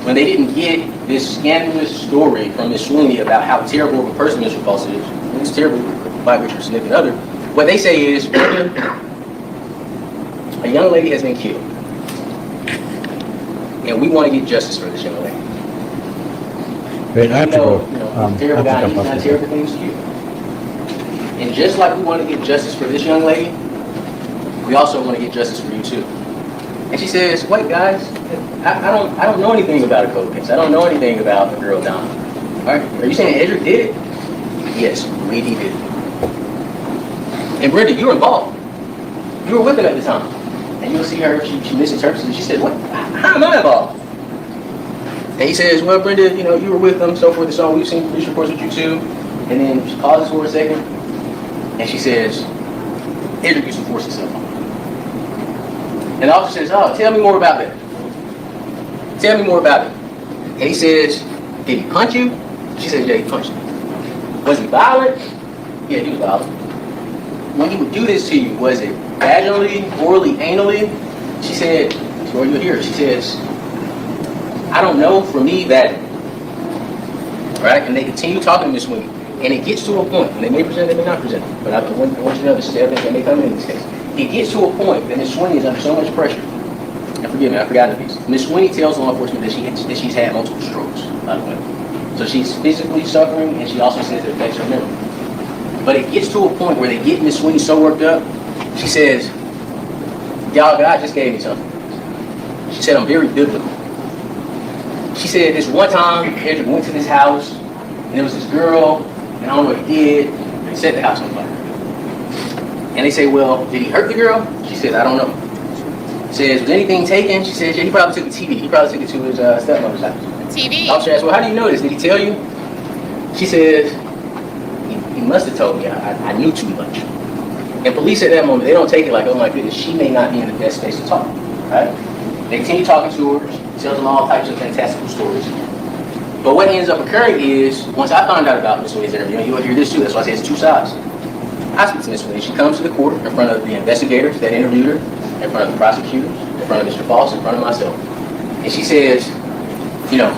When they didn't get this scandalous story from Ms. Sweeney about how terrible of a person Mr. Faust is, and it's terrible by which your significant other, what they say is, a young lady has been killed, and we want to get justice for this young lady. Wait, I have to go. Terrible guy, he's done terrible things to you. And just like we want to get justice for this young lady, we also want to get justice for you too. And she says, wait guys, I don't know anything about a cold case. I don't know anything about the girl Donna. All right, are you saying Edrick did it? Yes, we believe he did it. And Brenda, you're involved. You were with him at the time. And you'll see her, she misinterprets it. She says, what? How am I involved? And he says, well, Brenda, you know, you were with them, so forth and so on. We've seen police reports with you too. And then she pauses for a second. And she says, Edrick used to force himself on me. And the officer says, oh, tell me more about that. Tell me more about it. And he says, did he punch you? She says, yeah, he punched me. Was he violent? Yeah, he was violent. When he would do this to you, was it vaginally, orally, anally? She said, or you'll hear her, she says, I don't know, for me, that. Right? And they continue talking to Ms. Sweeney. And it gets to a point, and they may present, they may not present, but I want you to know this is evidence that may come in this case. It gets to a point that Ms. Sweeney is under so much pressure. And forgive me, I forgot the piece. Ms. Sweeney tells law enforcement that she's had multiple strokes, by the way. So she's physically suffering, and she also says it affects her memory. But it gets to a point where they get Ms. Sweeney so worked up, she says, y'all, God just gave me something. She said, I'm very biblical. She said, this one time, Edrick went to this house, and there was this girl, and I don't know what he did, but he set the house on fire. And they say, well, did he hurt the girl? She says, I don't know. Says, was anything taken? She says, yeah, he probably took the TV. He probably took it to his stepmother's house. TV. Officer asks, well, how do you know this? Did he tell you? She says, he must have told me. I knew too much. And police at that moment, they don't take it like, oh my goodness, she may not be in the best space to talk, right? They continue talking to her. She tells them all types of fantastical stories. But what ends up occurring is, once I found out about Ms. Sweeney's interview, and you'll hear this too, that's why I say it's two sides. I speak to Ms. Sweeney. She comes to the court in front of the investigators that interviewed her, in front of the prosecutors, in front of Mr. Faust, in front of myself. And she says, you know,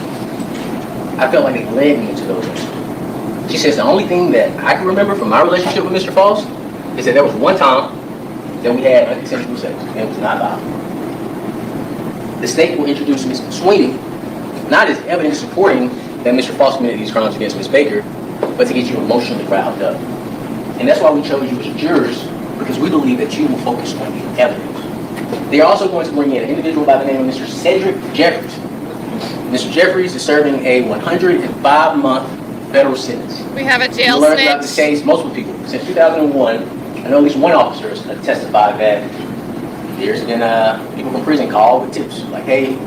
I felt like it led me into those issues. She says the only thing that I can remember from my relationship with Mr. Faust is that there was one time that we had unconsensual sex, and it was not violent. The state will introduce Ms. Sweeney not as evidence supporting that Mr. Faust committed these crimes against Ms. Baker, but to get you emotionally riled up. And that's why we chose you as jurors, because we believe that you will focus on the evidence. They are also going to bring in an individual by the name of Mr. Cedric Jeffries. Mr. Jeffries is serving a 105-month federal sentence. We have a jail learned about this snitch. case, multiple people. Since 2001, I know at least one officer has testified that there's been people from prison call with tips, like, hey, you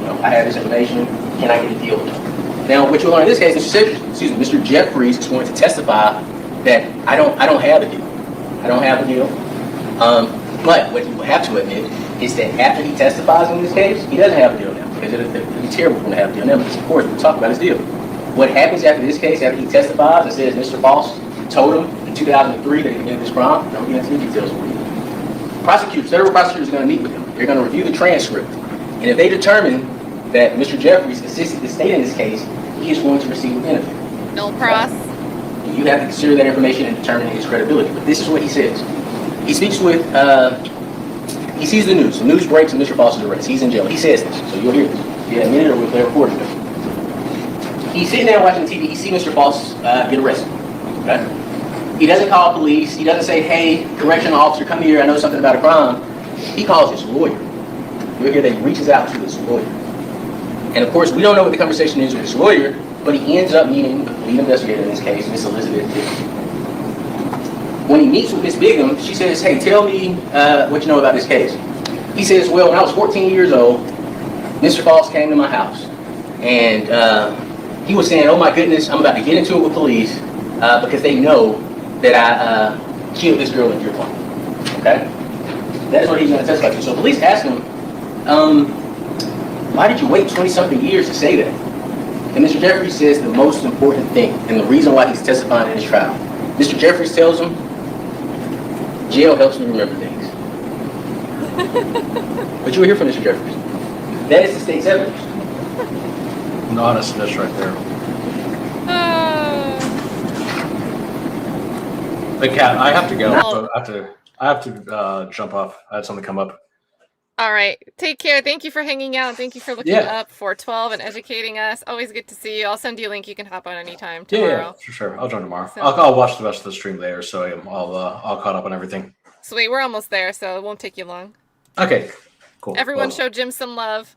know, I have this information, can I get a deal with it? Now, what you'll learn in this case, Mr. Jeffries is going to testify that I don't have a deal. I don't have a deal. But what he will have to admit is that after he testifies in this case, he doesn't have a deal now, because it would be terrible for him to have a deal now, because of course we'll talk about his deal. What happens after this case, after he testifies and says Mr. Faust told him in 2003 that he committed this crime, I'm going to get into the details for you. Federal prosecutors are going to meet with him. They're going to review the transcript. And if they determine that Mr. Jeffries assisted the state in this case, he is going to receive a benefit. No cross. You have to consider that information in determining his credibility. But this is what he says. He speaks with, he sees the news. The news breaks and Mr. Faust is arrested. He's in jail. He says this, so you'll hear this. If you have a minute or we'll play a recording of it. He's sitting there watching TV. He sees Mr. Faust get arrested. Okay? He doesn't call police. He doesn't say, hey, correctional officer, come here. I know something about a crime. He calls his lawyer. You'll hear that he reaches out to his lawyer. And of course, we don't know what the conversation is with his lawyer, but he ends up meeting the lead investigator in this case, Miss Elizabeth Bigham. When he meets with Miss Bigham, she says, hey, tell me what you know about this case. He says, well, when I was 14 years old, Mr. Faust came to my house, and he was saying, oh my goodness, I'm about to get into it with police because they know that I killed this girl in your farm. Okay? That is what he's going to testify to. So police ask him, why did you wait 20-something years to say that? And Mr. Jeffries says the most important thing, and the reason why he's testifying in his trial. Mr. Jeffries tells him, jail helps me remember things. But you will hear from Mr. Jeffries. That is the state's evidence. An honest snitch right there. But Kat, I have to go. Oh. I have to jump off. I had something come up. All right. Take care. Thank you for hanging out. Thank you for looking up 412 and educating us. Always good to see you. I'll send you a link. You can hop on anytime tomorrow. Yeah, for sure. I'll join tomorrow. So, I'll watch the rest of the stream later, so I'm all caught up on everything. sweet. We're almost there, so it won't take you long. Okay, cool. Everyone Well, show Jim some love.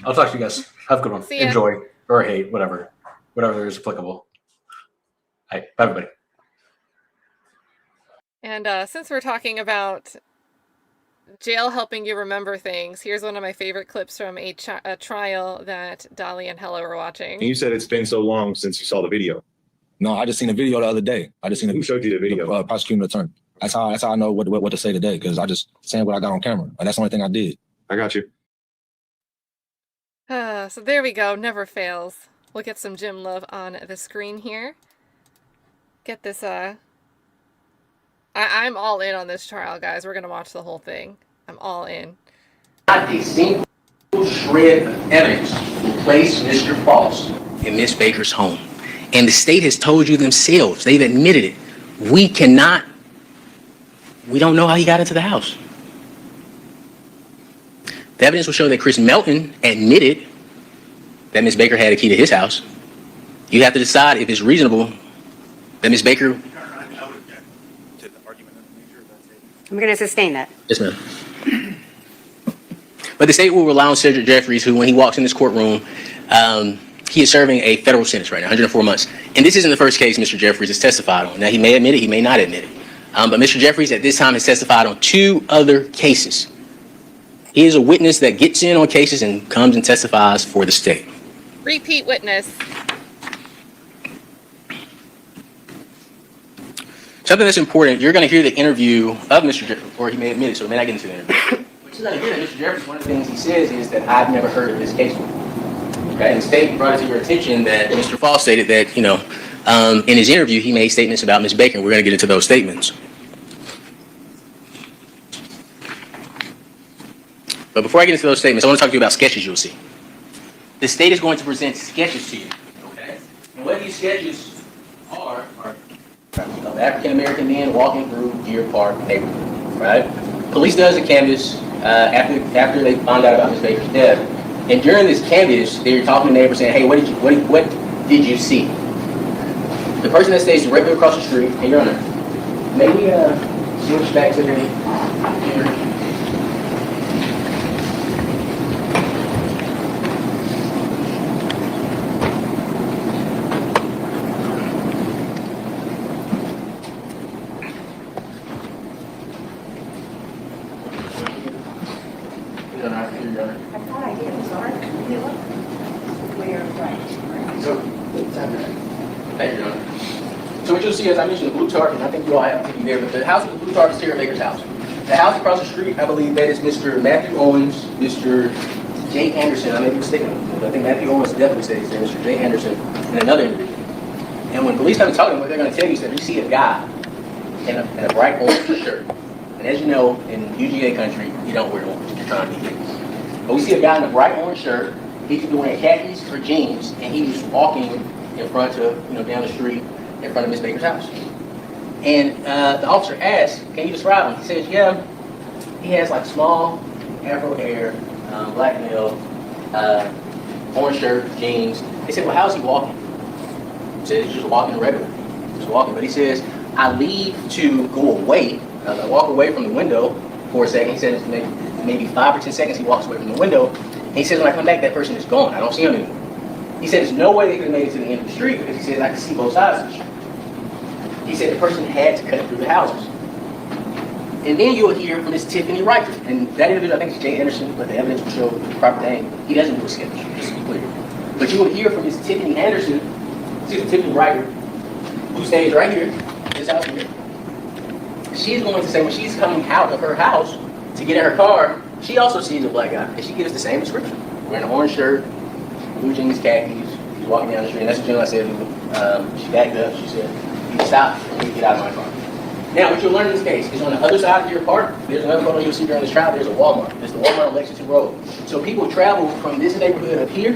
I'll talk to you guys. Have a good one. See ya. Enjoy or hate, whatever is applicable. All right, bye everybody. And since we're talking about jail helping you remember things. Here's one of my favorite clips from a trial that Dolly and Hella were watching. And you said it's been so long since you saw the video. No, I just seen a video the other day. I just seen Who showed you the video? Prosecuting attorney. That's how I know what to say today, because I just saying what I got on camera. And that's the only thing I did. I got you. So there we go. Never fails. We'll get some Jim love on the screen here. Get this, I'm all in on this trial, guys. We're going to watch the whole thing. I'm all in. Not a single shred of evidence will place Mr. Faust in Miss Baker's home. And the state has told you themselves, they've admitted it. We don't know how he got into the house. The evidence will show that Chris Melton admitted that Miss Baker had a key to his house. You have to decide if it's reasonable that Miss Baker... I'm going to sustain that. Yes, ma'am. But the state will rely on Cedric Jeffries, who, when he walks in this courtroom, he is serving a federal sentence right now, 104 months. And this isn't the first case Mr. Jeffries has testified on. Now, he may admit it, he may not admit it. But Mr. Jeffries at this time has testified on 2 other cases. He is a witness that gets in on cases and comes and testifies for the state. Repeat witness. Something that's important, you're going to hear the interview of Mr. Jeffries, or he may admit it, so we may not get into the interview. But you're going to hear that Mr. Jeffries, one of the things he says is that I've never heard of this case before. Okay, and the state brought it to your attention that Mr. Faust stated that, in his interview, he made statements about Ms. Baker. We're going to get into those statements. But before I get into those statements, I want to talk to you about sketches you'll see. The state is going to present sketches to you, okay? And what these sketches are of African-American men walking through Deer Park neighborhood, right? Police does a canvass after they found out about Ms. Baker's death. And during this canvass, they're talking to neighbors saying, hey, what did you see? The person that stays directly across the street, hey, Your Honor, may we switch back to the So what you'll see, as I mentioned, the blue tarp, and I think you all have to be there, but the house with the blue tarp is Tara Baker's house. The house across the street, I believe that is Mr. Matthew Owens, Mr. Jay Anderson. I may be mistaken. I think Matthew Owens definitely says there, Mr. Jay Anderson, and another individual. And when police come and talk to them, what they're going to tell you is that you see a guy in a bright orange shirt. And as you know, in UGA country, you don't wear orange if you're trying to be famous. But we see a guy in a bright orange shirt. He's wearing khakis or jeans, and he's walking in front of, down the street in front of Miss Baker's house. And the officer asks, can you describe him? He says, yeah, he has like small afro hair, black male, orange shirt, jeans. They said, well, how's he walking? He says, he's just walking regular, just walking. But he says, I leave to go away. I walk away from the window for a second. He says maybe 5 or 10 seconds he walks away from the window. And he says, when I come back, that person is gone. I don't see him anymore. He said, there's no way they could have made it to the end of the street because he says, I can see both sides of the street. He said the person had to cut through the houses. And then you'll hear from Miss Tiffany Riker. And that individual, I think it's Jay Anderson, but the evidence will show the proper name. He doesn't do a sketch, just to be clear. But you will hear from Miss Tiffany Tiffany Riker, who stays right here, this house here. She's going to say when she's coming out of her house to get in her car, she also sees a black guy. And she gives the same description. Wearing an orange shirt, blue jeans, khakis. He's walking down the street. And that's the gentleman I said, she backed up. She said, you stop, you get out of my car. Now, what you'll learn in this case is on the other side of your park, there's another photo you'll see during this trial, there's a Walmart. There's the Walmart on Lexington Road. So people travel from this neighborhood up here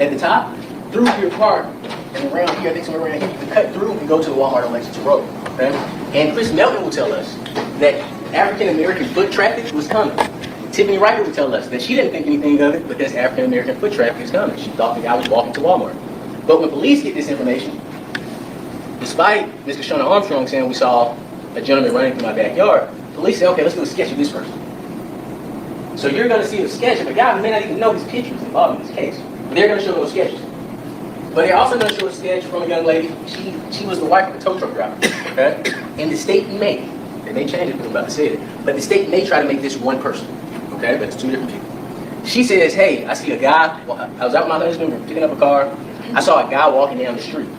at the top through your park and around here, I think somewhere around here, you can cut through and go to the Walmart on Lexington Road. Okay? And Chris Melton will tell us that African-American foot traffic was coming. Tiffany Riker would tell us that she didn't think anything of it because African-American foot traffic is coming. She thought the guy was walking to Walmart. But when police get this information, despite Mr. Shona Armstrong saying we saw a gentleman running through my backyard, police say, okay, let's do a sketch of this person. So you're going to see a sketch of a guy who may not even know his pictures involved in this case. But they're going to show those sketches. But they're also going to show a sketch from a young lady. She was the wife of a tow truck driver, okay? In the state of Maine. They may change it because I'm about to say it. But But the state may try to make this one person, okay? But it's two different people. She says, hey, I see a guy. I was out with my husband, picking up a car. I saw a guy walking down the street.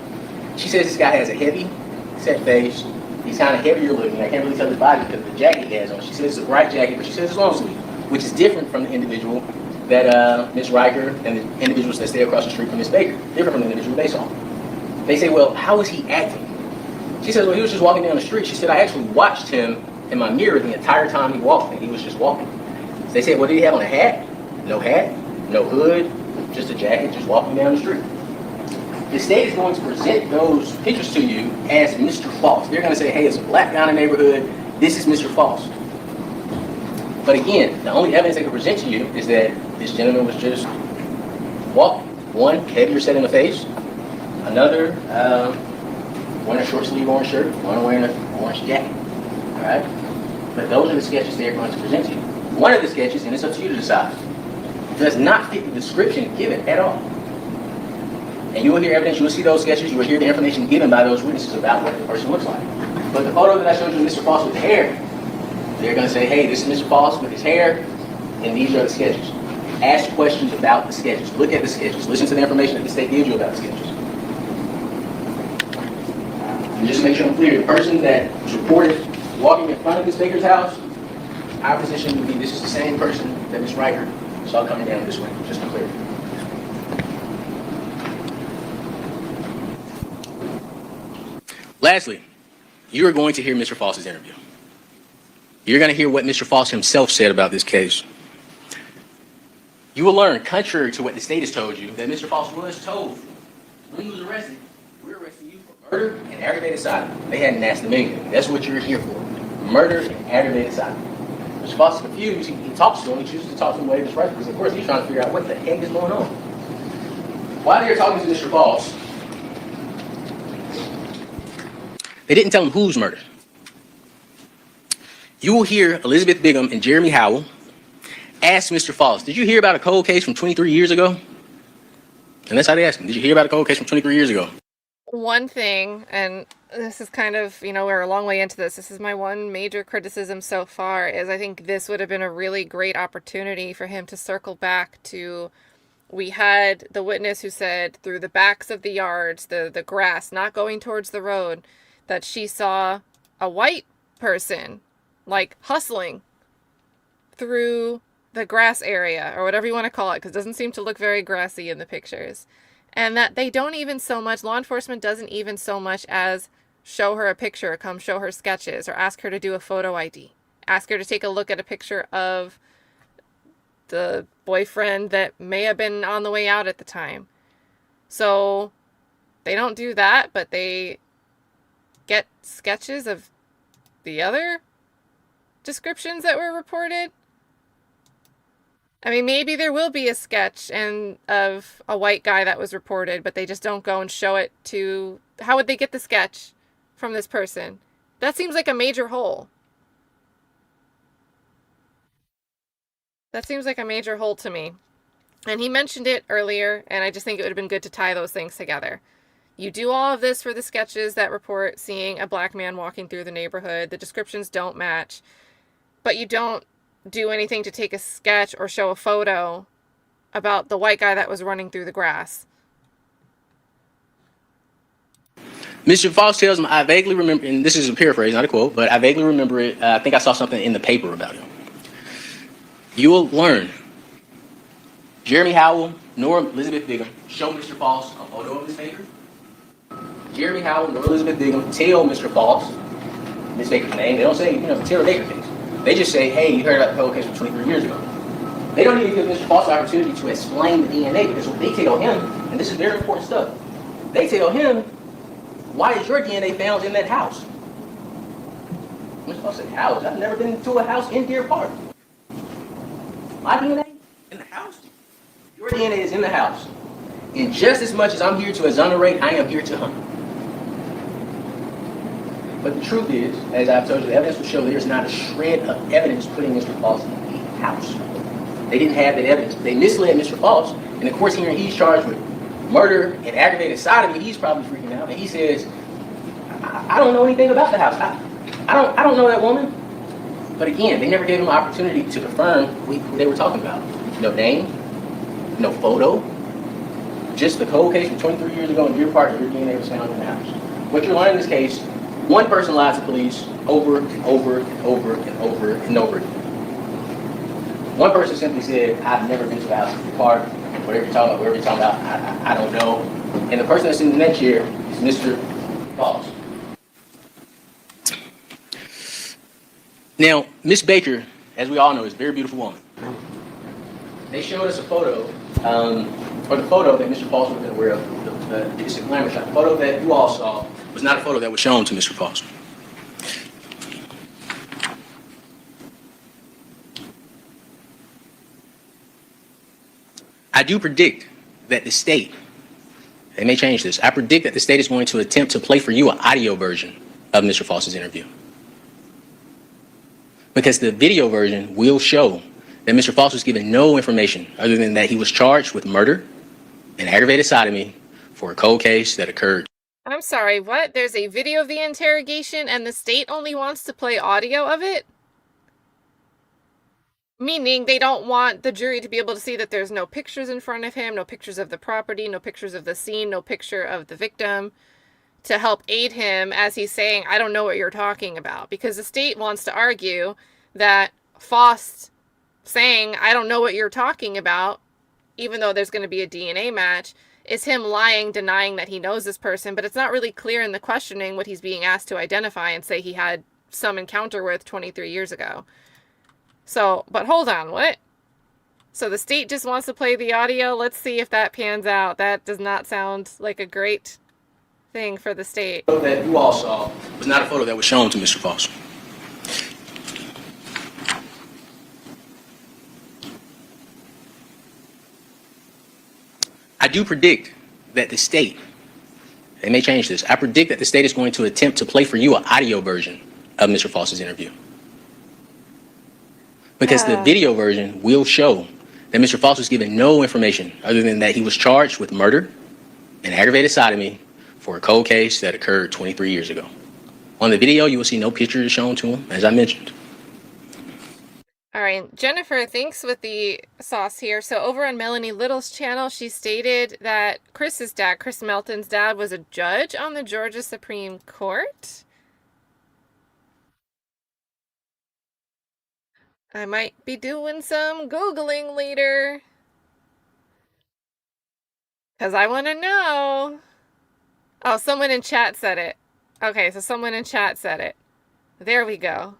She says this guy has a heavy set face. He's kind of heavier looking. I can't really tell his body because of the jacket he has on. She says it's a bright jacket, but she says it's long sleeve, which is different from the individual that Ms. Riker and the individuals that stay across the street from Ms. Baker. Different from the individual they saw. They say, well, how was he acting? She says, well, he was just walking down the street. She said, I actually watched him in my mirror the entire time he walked, and he was just walking. So they said, well, did he have on a hat? No hat, no hood, just a jacket, just walking down the street. The state is going to present those pictures to you as Mr. Faust. They're going to say, hey, it's a black guy in the neighborhood. This is Mr. Faust. But again, the only evidence they can present to you is that this gentleman was just walking. One, heavier set in the face. Another, wearing a short sleeve orange shirt. One wearing an orange jacket. All right? But those are the sketches they're going to present to you. One of the sketches, and it's up to you to decide, does not fit the description given at all. And you will hear evidence, you will see those sketches, you will hear the information given by those witnesses about what the person looks like. But the photo that I showed you of Mr. Faust with the hair, they're going to say, hey, this is Mr. Faust with his hair, and these are the sketches. Ask questions about the sketches. Look at the sketches. Listen to the information that the state gives you about the sketches. And just to make sure I'm clear, the person that was reported walking in front of Ms. Baker's house, our position would be this is the same person that Ms. Riker saw coming down this way, just to be clear. Lastly, you are going to hear Mr. Faust's interview. You're going to hear what Mr. Faust himself said about this case. You will learn, contrary to what the state has told you, that Mr. Faust was told when he was arrested, we're arresting you for murder and aggravated sodomy. They hadn't asked him anything. That's what you're here for. Murder and aggravated sodomy. Mr. Faust is confused. He talks to him. He chooses to talk to him the way that's right because, of course, he's trying to figure out what the heck is going on. While they're talking to Mr. Faust, they didn't tell him who's murdered. You will hear Elizabeth Bigham and Jeremy Howell ask Mr. Faust, did you hear about a cold case from 23 years ago? And that's how they ask him. Did you hear about a cold case from 23 years ago? One thing, and this is kind of, we're a long way into this. This is my one major criticism so far, is I think this would have been a really great opportunity for him to circle back to, we had the witness who said through the backs of the yards, the grass, not going towards the road, that she saw a white person, like, hustling through the grass area, or whatever you want to call it, because it doesn't seem to look very grassy in the pictures. And that they don't even so much, law enforcement doesn't even so much as show her a picture, come show her sketches, or ask her to do a photo ID. Ask her to take a look at a picture of the boyfriend that may have been on the way out at the time. So they don't do that, but they get sketches of the other descriptions that were reported. I mean, maybe there will be a sketch of a white guy that was reported, but they just don't go and show it to... How would they get the sketch from this person? That seems like a major hole. That seems like a major hole to me. And he mentioned it earlier, and I just think it would have been good to tie those things together. You do all of this for the sketches that report seeing a black man walking through the neighborhood. The descriptions don't match, but you don't do anything to take a sketch or show a photo about the white guy that was running through the grass. Mr. Faust tells him, I vaguely remember, and this is a paraphrase, not a quote, but I vaguely remember it. I think I saw something in the paper about him. You will learn. Jeremy Howell nor Elizabeth Bigham show Mr. Faust a photo of Ms. Baker. Jeremy Howell nor Elizabeth Bigham tell Mr. Faust Ms. Baker's name. They don't say, the Tara Baker case. They just say, hey, you heard about the cold case from 23 years ago. They don't even give Mr. Faust the opportunity to explain the DNA, because what they tell him, and this is very important stuff, they tell him, why is your DNA found in that house? Mr. Faust said, house? I've never been to a house in Deer Park. My DNA in the house? Your DNA is in the house. And just as much as I'm here to exonerate, I am here to hunt. But the truth is, as I've told you, the evidence will show there's not a shred of evidence putting Mr. Faust in the house. They didn't have that evidence. They misled Mr. Faust, and of course here he's charged with murder and aggravated sodomy. He's probably freaking out, and he says, I don't know anything about the house. I don't know that woman. But again, they never gave him an opportunity to confirm who they were talking about. No name, no photo, just the cold case from 23 years ago, and your part of your DNA was found in the house. What you're learning in this case, one person lied to police over and over and over and over and over again. One person simply said, I've never been to the house of your part, whatever you're talking about, I don't know. And the person that's in the next chair is Mr. Faust. Now, Miss Baker, as we all know, is a very beautiful woman. They showed us a photo, or the photo that Mr. Faust would have been aware of, the glamour shot. The photo that you all saw was not a photo that was shown to Mr. Faust. I do predict that the state, they may change this, I predict that the state is going to attempt to play for you an audio version of Mr. Faust's interview. Because the video version will show that Mr. Faust was given no information other than that he was charged with murder and aggravated sodomy for a cold case that occurred. I'm sorry, what? There's a video of the interrogation and the state only wants to play audio of it? Meaning they don't want the jury to be able to see that there's no pictures in front of him, no pictures of the property, no pictures of the scene, no picture of the victim, to help aid him as he's saying, I don't know what you're talking about. Because the state wants to argue that Faust saying, I don't know what you're talking about, even though there's going to be a DNA match, is him lying, denying that he knows this person. But it's not really clear in the questioning what he's being asked to identify and say he had some encounter with 23 years ago. So, but hold on, what? So the state just wants to play the audio? Let's see if that pans out. That does not sound like a great thing for the state. The photo that you all saw was not a photo that was shown to Mr. Faust. I do predict that the state, they may change this, I predict that the state is going to attempt to play for you an audio version of Mr. Faust's interview. Because the video version will show that Mr. Faust was given no information other than that he was charged with murder and aggravated sodomy for a cold case that occurred 23 years ago. On the video, you will see no pictures shown to him, as I mentioned. All right, Jennifer, thanks with the sauce here. So over on Melanie Little's channel, she stated that Chris's dad, Chris Melton's dad, was a judge on the Georgia Supreme Court. I might be doing some Googling later, because I want to know. Oh, someone in chat said it. Okay, so someone in chat said it. There we go.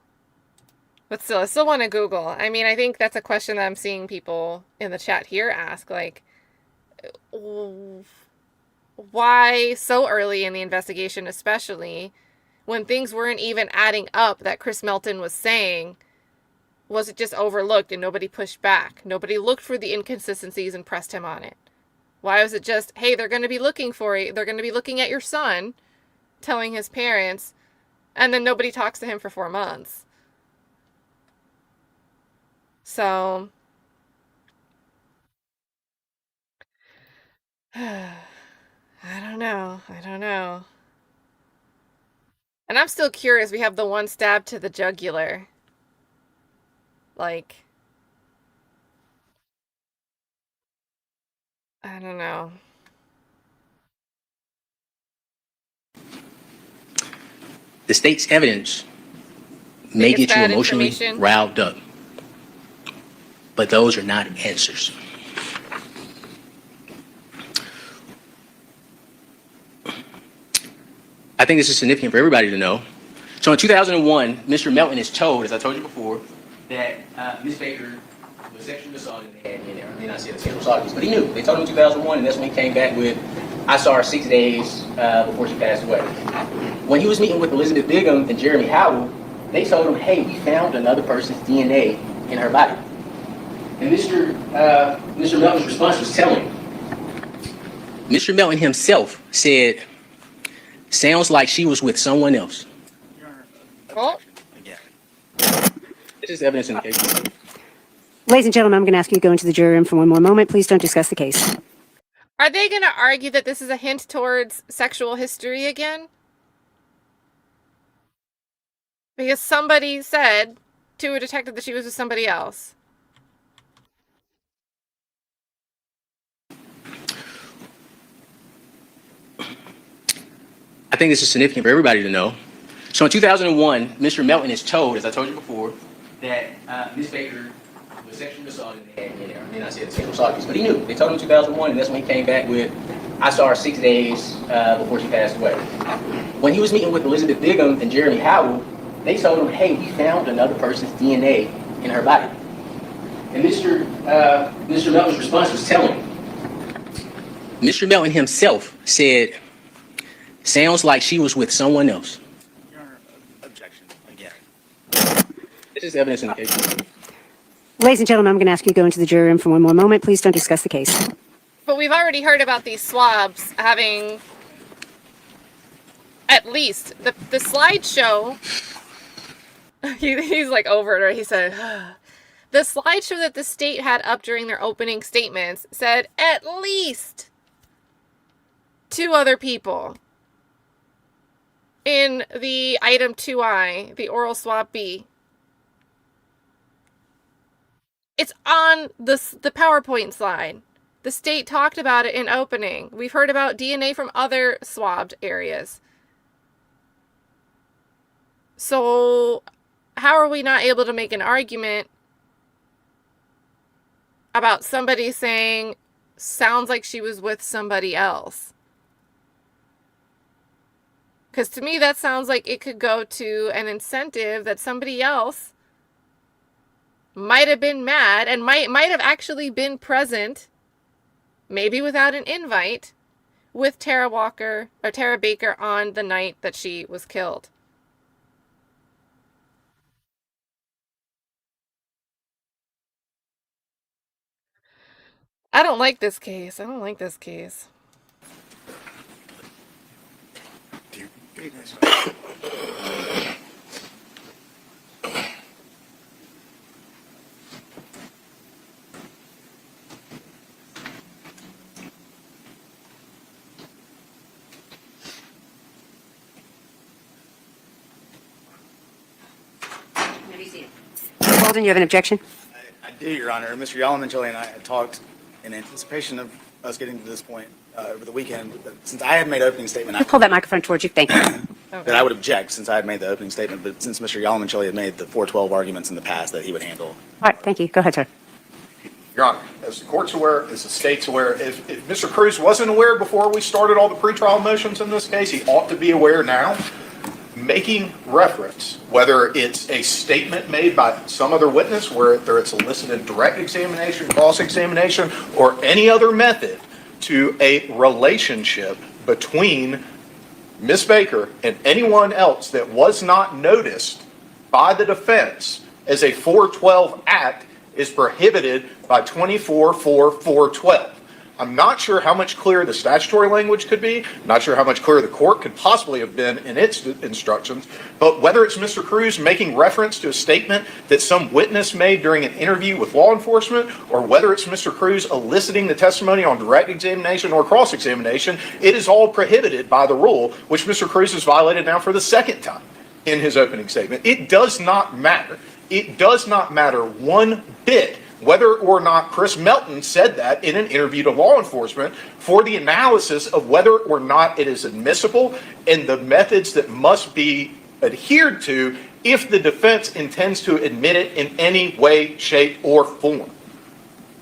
But still, I still want to Google. I mean, I think that's a question that I'm seeing people in the chat here ask, like, why so early in the investigation, especially when things weren't even adding up that Chris Melton was saying? Was it just overlooked and nobody pushed back? Nobody looked for the inconsistencies and pressed him on it. Why was it just, hey, they're going to be looking for you. They're going to be looking at your son, telling his parents, and then nobody talks to him for 4 months. So, I don't know. I don't know. And I'm still curious. We have the one stab to the jugular. Like, I don't know. The state's evidence may get you emotionally riled up, but those are not answers. I think this is significant for everybody to know. So in 2001, Mr. Melton is told, as I told you before, that Ms. Baker was sexually assaulted and they had in there. I mean, I said sexual assault, but he knew. They told him in 2001, and that's when he came back with, I saw her 6 days before she passed away. When he was meeting with Elizabeth Bigham and Jeremy Howell, they told him, hey, we found another person's DNA in her body. And Mr. Melton's response was telling. Mr. Melton himself said, sounds like she was with someone else. Oh. This is evidence in the case. Ladies and gentlemen, I'm going to ask you to go into the jury room for one more moment. Please don't discuss the case. Are they going to argue that this is a hint towards sexual history again? Because somebody said to a detective that she was with somebody else? I think this is significant for everybody to know. So in 2001, Mr. Melton is told, as I told you before, that Ms. Baker was sexually assaulted. I mean, I said sexual assault, but he knew. They told him in 2001, and that's when he came back with, I saw her 6 days before she passed away. When he was meeting with Elizabeth Bigham and Jeremy Howell, they told him, hey, we found another person's DNA in her body. And Mr. Melton's response was telling. Mr. Melton himself said, sounds like she was with someone else. Your Honor, objection again. This is evidence in the case. Ladies and gentlemen, I'm going to ask you to go into the jury room for one more moment. Please don't discuss the case. But we've already heard about these swabs having at least the slideshow. He's like over it, or he said, the slideshow that the state had up during their opening statements said at least 2 other people. In the item 2I, the oral swab B, it's on the PowerPoint slide. The state talked about it in opening. We've heard about DNA from other swabbed areas. So how are we not able to make an argument about somebody saying, sounds like she was with somebody else? Because to me, that sounds like it could go to an incentive that somebody else might have been mad and might have actually been present, maybe without an invite, with Tara Baker on the night that she was killed. I don't like this case. Walden, you have an objection? I do, Your Honor. Mr. Yalamanchili and I had talked in anticipation of us getting to this point over the weekend. Since I had made opening statement, Pull that microphone towards you. Thank you. that I would object since I had made the opening statement. But since Mr. Yalamanchili had made the 412 arguments in the past that he would handle. All right, thank you. Go ahead, sir. Your Honor, as the court's aware, as the state's aware, if Mr. Cruz wasn't aware before we started all the pretrial motions in this case, he ought to be aware now. Making reference, whether it's a statement made by some other witness, whether it's elicited direct examination, cross-examination, or any other method to a relationship between Ms. Baker and anyone else that was not noticed by the defense as a 412 act is prohibited by 24-4-412. I'm not sure how much clearer the statutory language could be. I'm not sure how much clearer the court could possibly have been in its instructions. But whether it's Mr. Cruz making reference to a statement that some witness made during an interview with law enforcement, or whether it's Mr. Cruz eliciting the testimony on direct examination or cross-examination, it is all prohibited by the rule, which Mr. Cruz has violated now for the second time in his opening statement. It does not matter. It does not matter one bit whether or not Chris Melton said that in an interview to law enforcement for the analysis of whether or not it is admissible and the methods that must be adhered to if the defense intends to admit it in any way, shape, or form,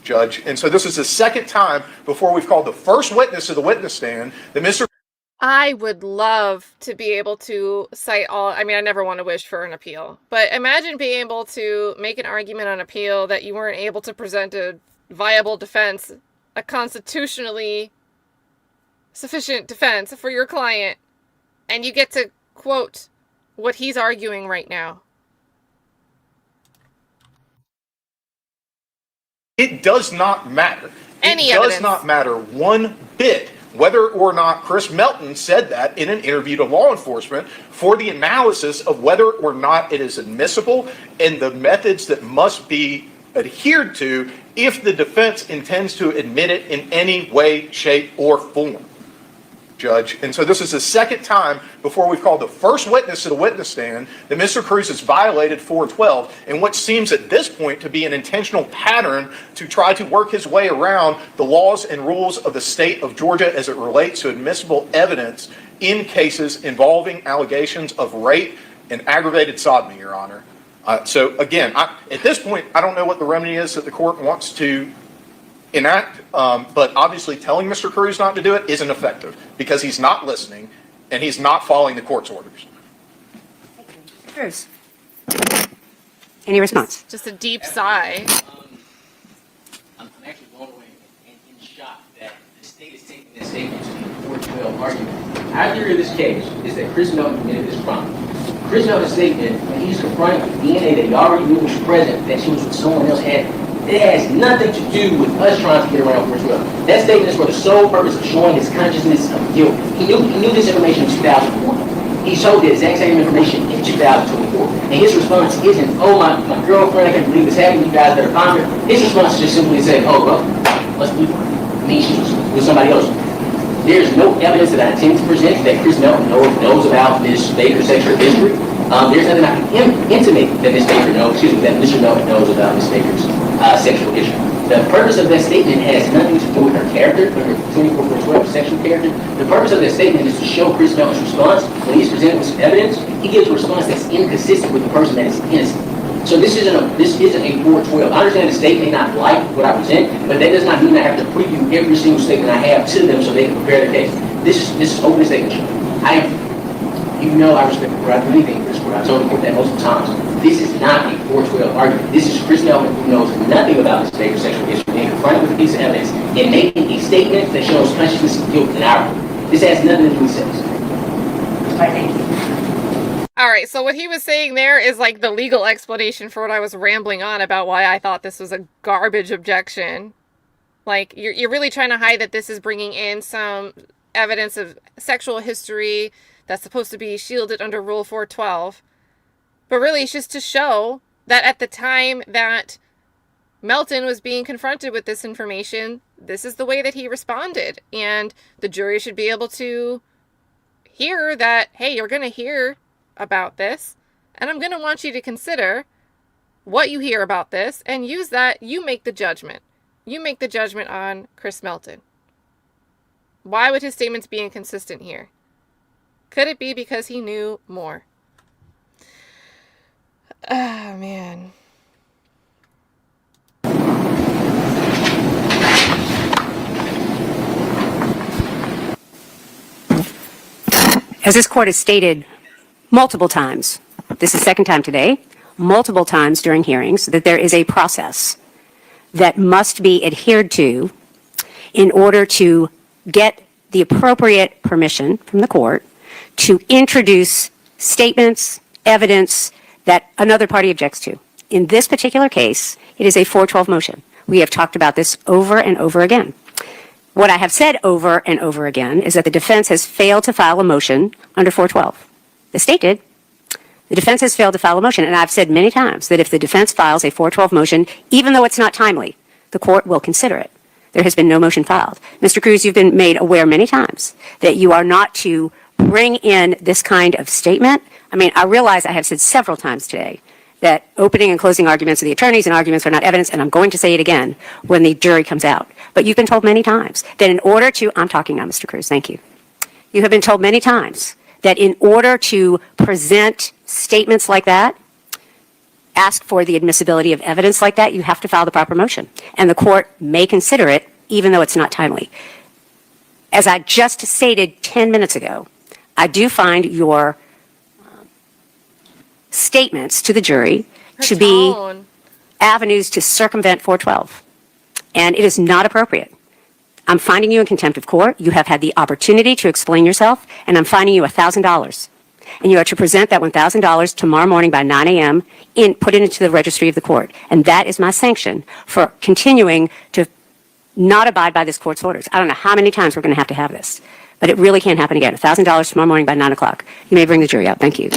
Judge. And so this is the second time before we've called the first witness to the witness stand that Mr. I would love to be able to cite all, I mean, I never want to wish for an appeal, but imagine being able to make an argument on appeal that you weren't able to present a viable defense, a constitutionally sufficient defense for your client, and you get to quote what he's arguing right now. It does not matter. Any it evidence. does not matter one bit whether or not Chris Melton said that in an interview to law enforcement for the analysis of whether or not it is admissible and the methods that must be adhered to if the defense intends to admit it in any way, shape, or form, Judge. And so this is the second time before we've called the first witness to the witness stand that Mr. Cruz has violated 412 in what seems at this point to be an intentional pattern to try to work his way around the laws and rules of the state of Georgia as it relates to admissible evidence in cases involving allegations of rape and aggravated sodomy, Your Honor. So again, at this point, I don't know what the remedy is that the court wants to enact, but obviously telling Mr. Cruz not to do it isn't effective because he's not listening and he's not following the court's orders. Cruz. Any response? Just a deep sigh. I'm actually blown away and in shock that the state is taking this statement to the 412 argument. Our theory of this case is that Chris Melton committed this crime. Chris Melton's statement, when he's confronted with DNA that he already knew was present, that she was with someone else, it has nothing to do with us trying to get around 412. That statement is for the sole purpose of showing his consciousness of guilt. He knew this information in 2004. He showed the exact same information in 2024. And his response isn't, oh, my girlfriend, I can't believe this happened, you guys better find her. His response is just simply saying, oh, well, let's believe her. I mean, she was with somebody else. There's no evidence that I intend to present that Chris Melton knows about Ms. Baker's sexual history. There's nothing I can intimate that Ms. Baker knows, that Mr. Melton knows about Ms. Baker's sexual history. The purpose of that statement has nothing to do with her character, with her 24/12 sexual character. The purpose of that statement is to show Chris Melton's response. When he's presented with some evidence, he gives a response that's inconsistent with the person that is innocent. So this isn't a 412. I understand the state may not like what I present, but that does not mean I have to preview every single statement I have to them so they can prepare their case. This is open statement. I respect the court. I believe in this court. I've told the court that multiple times. This is not a 412 argument. This is Chris Melton who knows nothing about Ms. Baker's sexual history being confronted with a piece of evidence and making a statement that shows consciousness of guilt in our court. This has nothing to do with sex. Thank you. All right, so what he was saying there is like the legal explanation for what I was rambling on about why I thought this was a garbage objection. Like, you're really trying to hide that this is bringing in some evidence of sexual history that's supposed to be shielded under Rule 412. But really, it's just to show that at the time that Melton was being confronted with this information, this is the way that he responded. And the jury should be able to hear that, hey, you're going to hear about this, and I'm going to want you to consider what you hear about this and use that. You make the judgment. You make the judgment on Chris Melton. Why would his statements be inconsistent here? Could it be because he knew more? Oh, man. As this court has stated multiple times, this is the second time today, multiple times during hearings, that there is a process that must be adhered to in order to get the appropriate permission from the court to introduce statements, evidence that another party objects to. In this particular case, it is a 412 motion. We have talked about this over and over again. What I have said over and over again is that the defense has failed to file a motion under 412. The state did. The defense has failed to file a motion, and I've said many times that if the defense files a 412 motion, even though it's not timely, the court will consider it. There has been no motion filed. Mr. Cruz, you've been made aware many times that you are not to bring in this kind of statement. I mean, I realize I have said several times today that opening and closing arguments of the attorneys and arguments are not evidence, and I'm going to say it again when the jury comes out. But you've been told many times that in order to, I'm talking now, Mr. Cruz, thank you. You have been told many times that in order to present statements like that, ask for the admissibility of evidence like that, you have to file the proper motion. And the court may consider it, even though it's not timely. As I just stated 10 minutes ago, I do find your statements to the jury to be avenues to circumvent 412. And it is not appropriate. I'm finding you in contempt of court. You have had the opportunity to explain yourself, and I'm finding you $1,000. And you are to present that $1,000 tomorrow morning by 9 a.m. Put it into the registry of the court. And that is my sanction for continuing to not abide by this court's orders. I don't know how many times we're going to have this, but it really can't happen again. $1,000 tomorrow morning by 9 o'clock. You may bring the jury out. Thank you.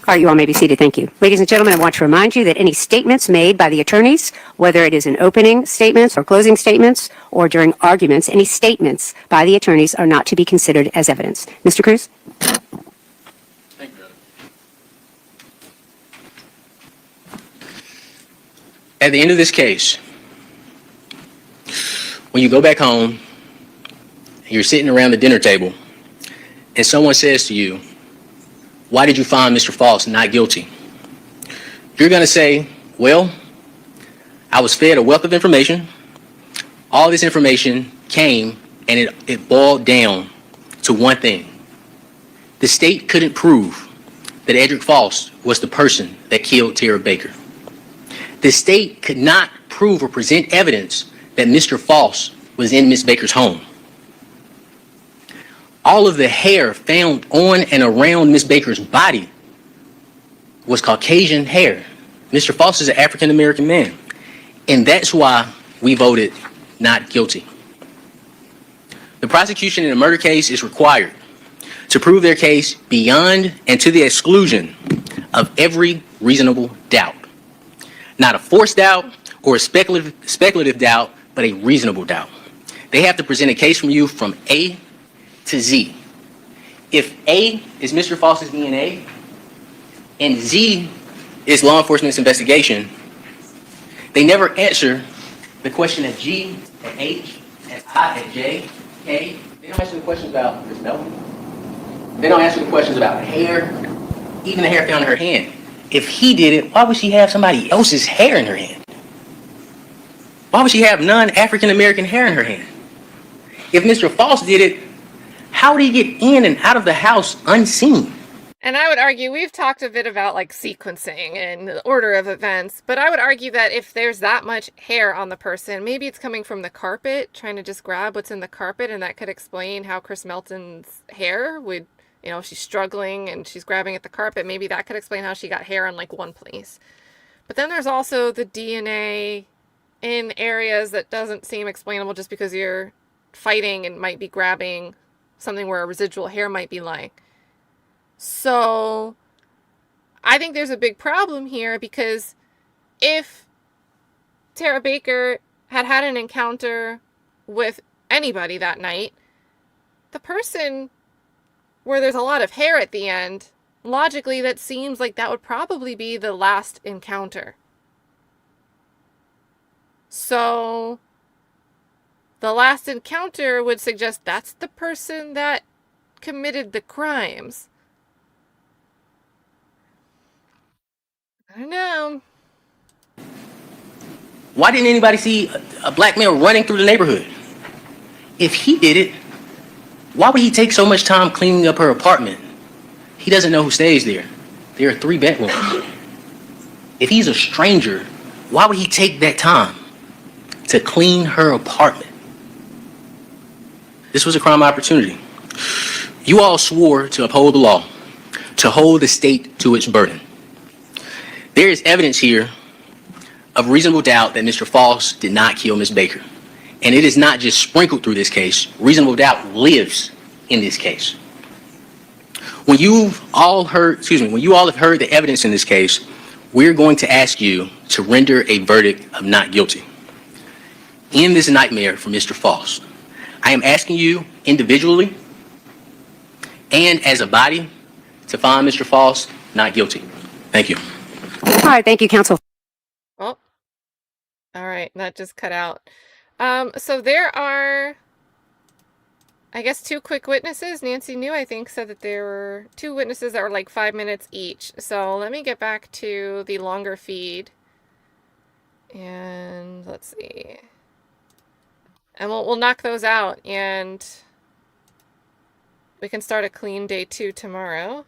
All right, you all may be seated. Thank you. Ladies and gentlemen, I want to remind you that any statements made by the attorneys, whether it is in opening statements or closing statements or during arguments, any statements by the attorneys are not to be considered as evidence. Mr. Cruz? Thank you. At the end of this case, when you go back home, and you're sitting around the dinner table, and someone says to you, "Why did you find Mr. Faust not guilty?" You're going to say, "Well, I was fed a wealth of information. All this information came and it boiled down to one thing. The state couldn't prove that Edrick Faust was the person that killed Tara Baker. The state could not prove or present evidence that Mr. Faust was in Miss Baker's home. All of the hair found on and around Miss Baker's body was Caucasian hair. Mr. Faust is an African-American man, and that's why we voted not guilty. The prosecution in a murder case is required to prove their case beyond and to the exclusion of every reasonable doubt. Not a forced doubt or a speculative doubt, but a reasonable doubt. They have to present a case from you from A to Z. If A is Mr. Faust's DNA and Z is law enforcement's investigation, they never answer the question at G, at H, at I, at J, K. They don't answer the questions about Miss Melton. They don't answer the questions about hair, even the hair found in her hand. If he did it, why would she have somebody else's hair in her hand? Why would she have non-African American hair in her hand? If Mr. Faust did it, how did he get in and out of the house unseen? And I would argue, we've talked a bit about like sequencing and the order of events, but I would argue that if there's that much hair on the person, maybe it's coming from the carpet, trying to just grab what's in the carpet, and that could explain how Chris Melton's hair would, you know, she's struggling and she's grabbing at the carpet. Maybe that could explain how she got hair in like one place. But then there's also the DNA in areas that doesn't seem explainable just because you're fighting and might be grabbing something where a residual hair might be lying. So I think there's a big problem here, because if Tara Baker had had an encounter with anybody that night, the person where there's a lot of hair at the end, logically that seems like that would probably be the last encounter. So the last encounter would suggest that's the person that committed the crimes. I don't know. Why didn't anybody see a black male running through the neighborhood? If he did it, why would he take so much time cleaning up her apartment? He doesn't know who stays there. There are 3 bedrooms. If he's a stranger, why would he take that time to clean her apartment? This was a crime opportunity. You all swore to uphold the law, to hold the state to its burden. There is evidence here of reasonable doubt that Mr. Faust did not kill Ms. Baker. And it is not just sprinkled through this case. Reasonable doubt lives in this case. When you all have heard the evidence in this case, we're going to ask you to render a verdict of not guilty. In this nightmare for Mr. Faust, I am asking you individually and as a body to find Mr. Faust not guilty. Thank you. All right, thank you, counsel. Oh, all right, that just cut out. So there are, I guess, 2 quick witnesses. Nancy New, I think, said that there were 2 witnesses that were like 5 minutes each. So let me get back to the longer feed. And let's see. And we'll knock those out, and we can start a clean day 2 tomorrow.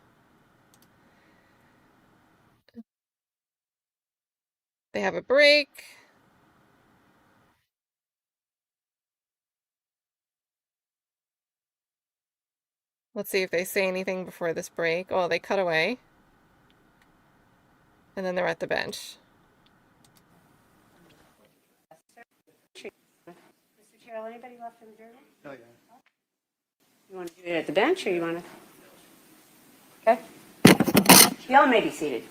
They have a break. Let's see if they say anything before this break. Oh, they cut away. And then they're at the bench. Mr. Terrell, anybody left in the jury? Oh, yeah. You want to do it at the bench, or you want to? Okay. Y'all may be seated.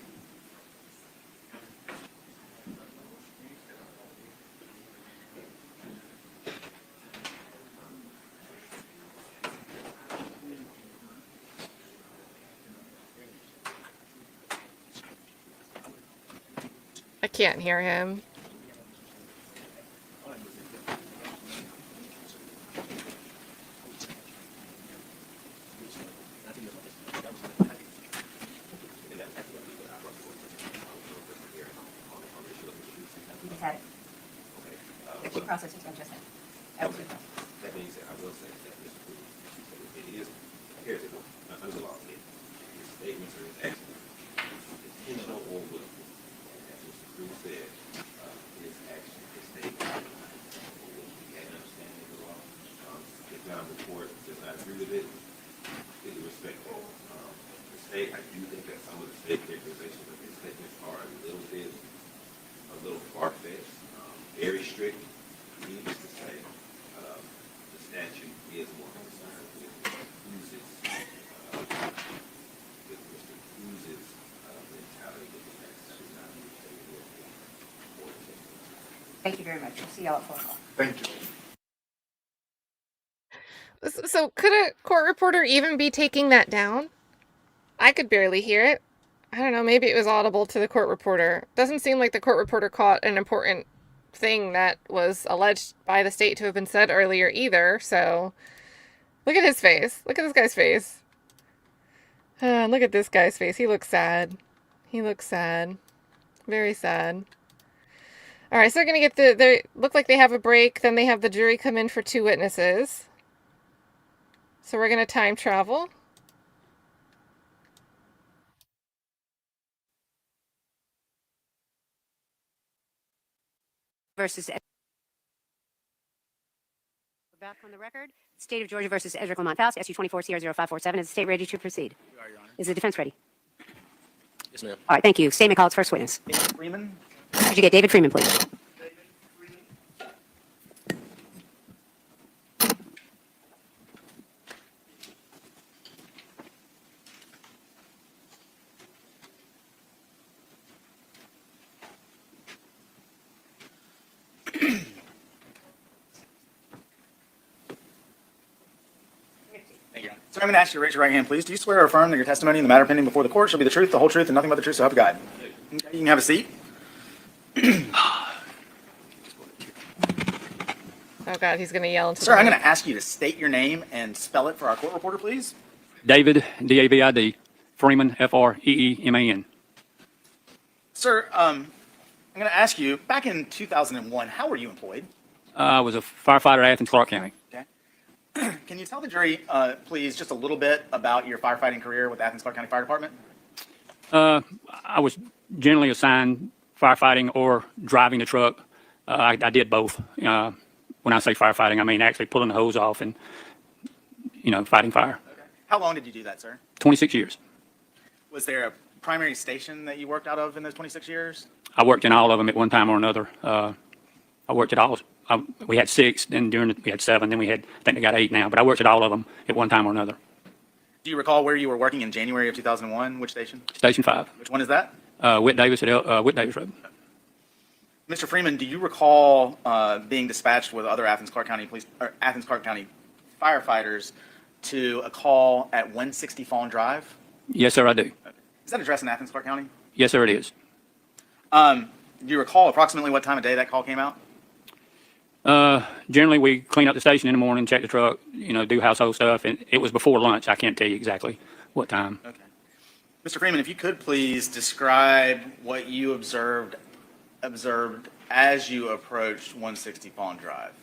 I can't hear him. Process is just That being said, I will say that Mr. Cruz, it is, here's it, under the law, his statements are actually intentional or willful. As Mr. Cruz said, his action, his statement, he had an understanding of the law. His non-report does not agree with it, is respectful. The state, I do think that some of the state characterizations of his statements are a little far-fetched, very strict. Needless to say, the statute is more concerned with Mr. Cruz's mentality with the fact that he's not Thank you very much. We'll see y'all at 4 o'clock. Thank you. So could a court reporter even be taking that down? I could barely hear it. I don't know, maybe it was audible to the court reporter. Doesn't seem like the court reporter caught an important thing that was alleged by the state to have been said earlier either. So look at his face. Look at this guy's face. Look at this guy's face. He looks sad. He looks sad. Very sad. All right, so we're going to get they look like they have a break. Then they have the jury come in for 2 witnesses. So we're going to time travel. Versus. We're back on the record. State of Georgia versus Edrick Lamont Faust, SU 24-00547. Is the state ready to proceed? We are, Your Honor. Is the defense ready? Yes, ma'am. All right, thank you. Statement called its first witness. David Freeman. Could you get David Freeman, please? Thank you, Your Honor. Sir, I'm going to ask you to raise your right hand, please. Do you swear or affirm that your testimony in the matter pending before the court shall be the truth, the whole truth, and nothing but the truth, so help you God? Okay, you can have a seat. Oh God, he's going to yell into Sir, I'm going to ask you to state your name and spell it for our court reporter, please. David, D-A-V-I-D, Freeman, F-R-E-E-M-A-N. Sir, I'm going to ask you, back in 2001, how were you employed? I was a firefighter at Athens-Clarke County. Okay. Can you tell the jury, please, just a little bit about your firefighting career with the Athens-Clarke County Fire Department? I was generally assigned firefighting or driving the truck. I did both. When I say firefighting, I mean actually pulling the hose off and, fighting fire. Okay. How long did you do that, sir? 26 years. Was there a primary station that you worked out of in those 26 years? I worked in all of them at one time or another. I worked at all. We had 6, then we had 7, then we had, I think they got 8 now, but I worked at all of them at one time or another. Do you recall where you were working in January of 2001? Which station? Station 5. Which one is that? Whit Davis at Whit Davis Road. Mr. Freeman, do you recall being dispatched with other Athens-Clarke County police or Athens-Clarke County firefighters to a call at 160 Fawn Drive? Yes, sir, I do. Is that address in Athens-Clarke County? Yes, sir, it is. Do you recall approximately what time of day that call came out? Generally, we clean up the station in the morning, check the truck, do household stuff, and it was before lunch. I can't tell you exactly what time. Okay. Mr. Freeman, if you could please describe what you observed as you approached 160 Fawn Drive.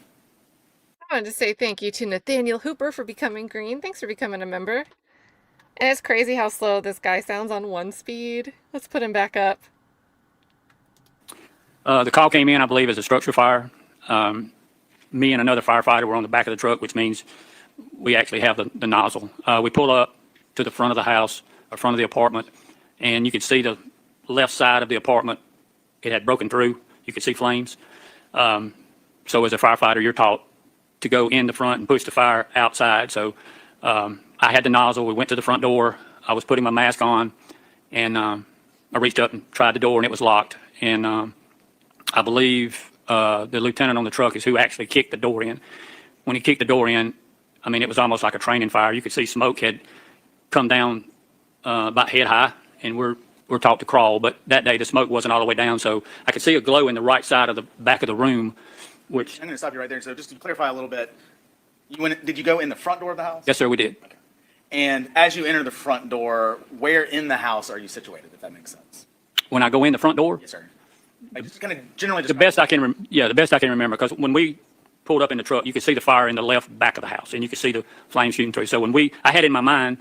I wanted to say thank you to Nathaniel Hooper for becoming green. Thanks for becoming a member. And it's crazy how slow this guy sounds on 1 speed. Let's put him back up. The call came in, I believe, as a structure fire. Me and another firefighter were on the back of the truck, which means we actually have the nozzle. We pull up to the front of the house, or front of the apartment, and you could see the left side of the apartment. It had broken through. You could see flames. So as a firefighter, you're taught to go in the front and push the fire outside. So I had the nozzle. We went to the front door. I was putting my mask on, and I reached up and tried the door, and it was locked. And I believe the lieutenant on the truck is who actually kicked the door in. When he kicked the door in, I mean, it was almost like a training fire. You could see smoke had come down about head high, and we're taught to crawl, but that day the smoke wasn't all the way down, so I could see a glow in the right side of the back of the room, which... I'm going to stop you right there. So just to clarify a little bit, did you go in the front door of the house? Yes, sir, we did. Okay. And as you enter the front door, where in the house are you situated, if that makes sense? When I go in the front door? Yes, sir. Like just kind of generally The best I can remember, because when we pulled up in the truck, you could see the fire in the left back of the house, and you could see the flames shooting through. So I had in my mind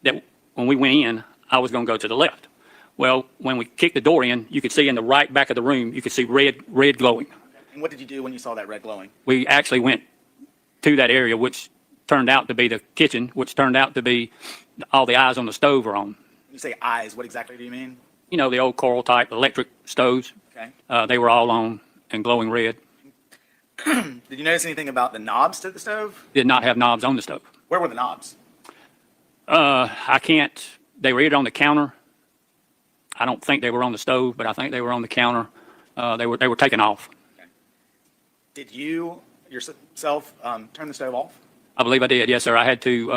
that when we went in, I was going to go to the left. Well, when we kicked the door in, you could see in the right back of the room, you could see red glowing. And what did you do when you saw that red glowing? We actually went to that area, which turned out to be the kitchen, which turned out to be all the eyes on the stove are on. When you say eyes, what exactly do you mean? You know, the old coral type electric stoves. Okay. They were all on and glowing red. Did you notice anything about the knobs to the stove? Did not have knobs on the stove. Where were the knobs? They were either on the counter. I don't think they were on the stove, but I think they were on the counter. They were taken off. Okay. Did you yourself turn the stove off? I believe I did. Yes, sir. I had to.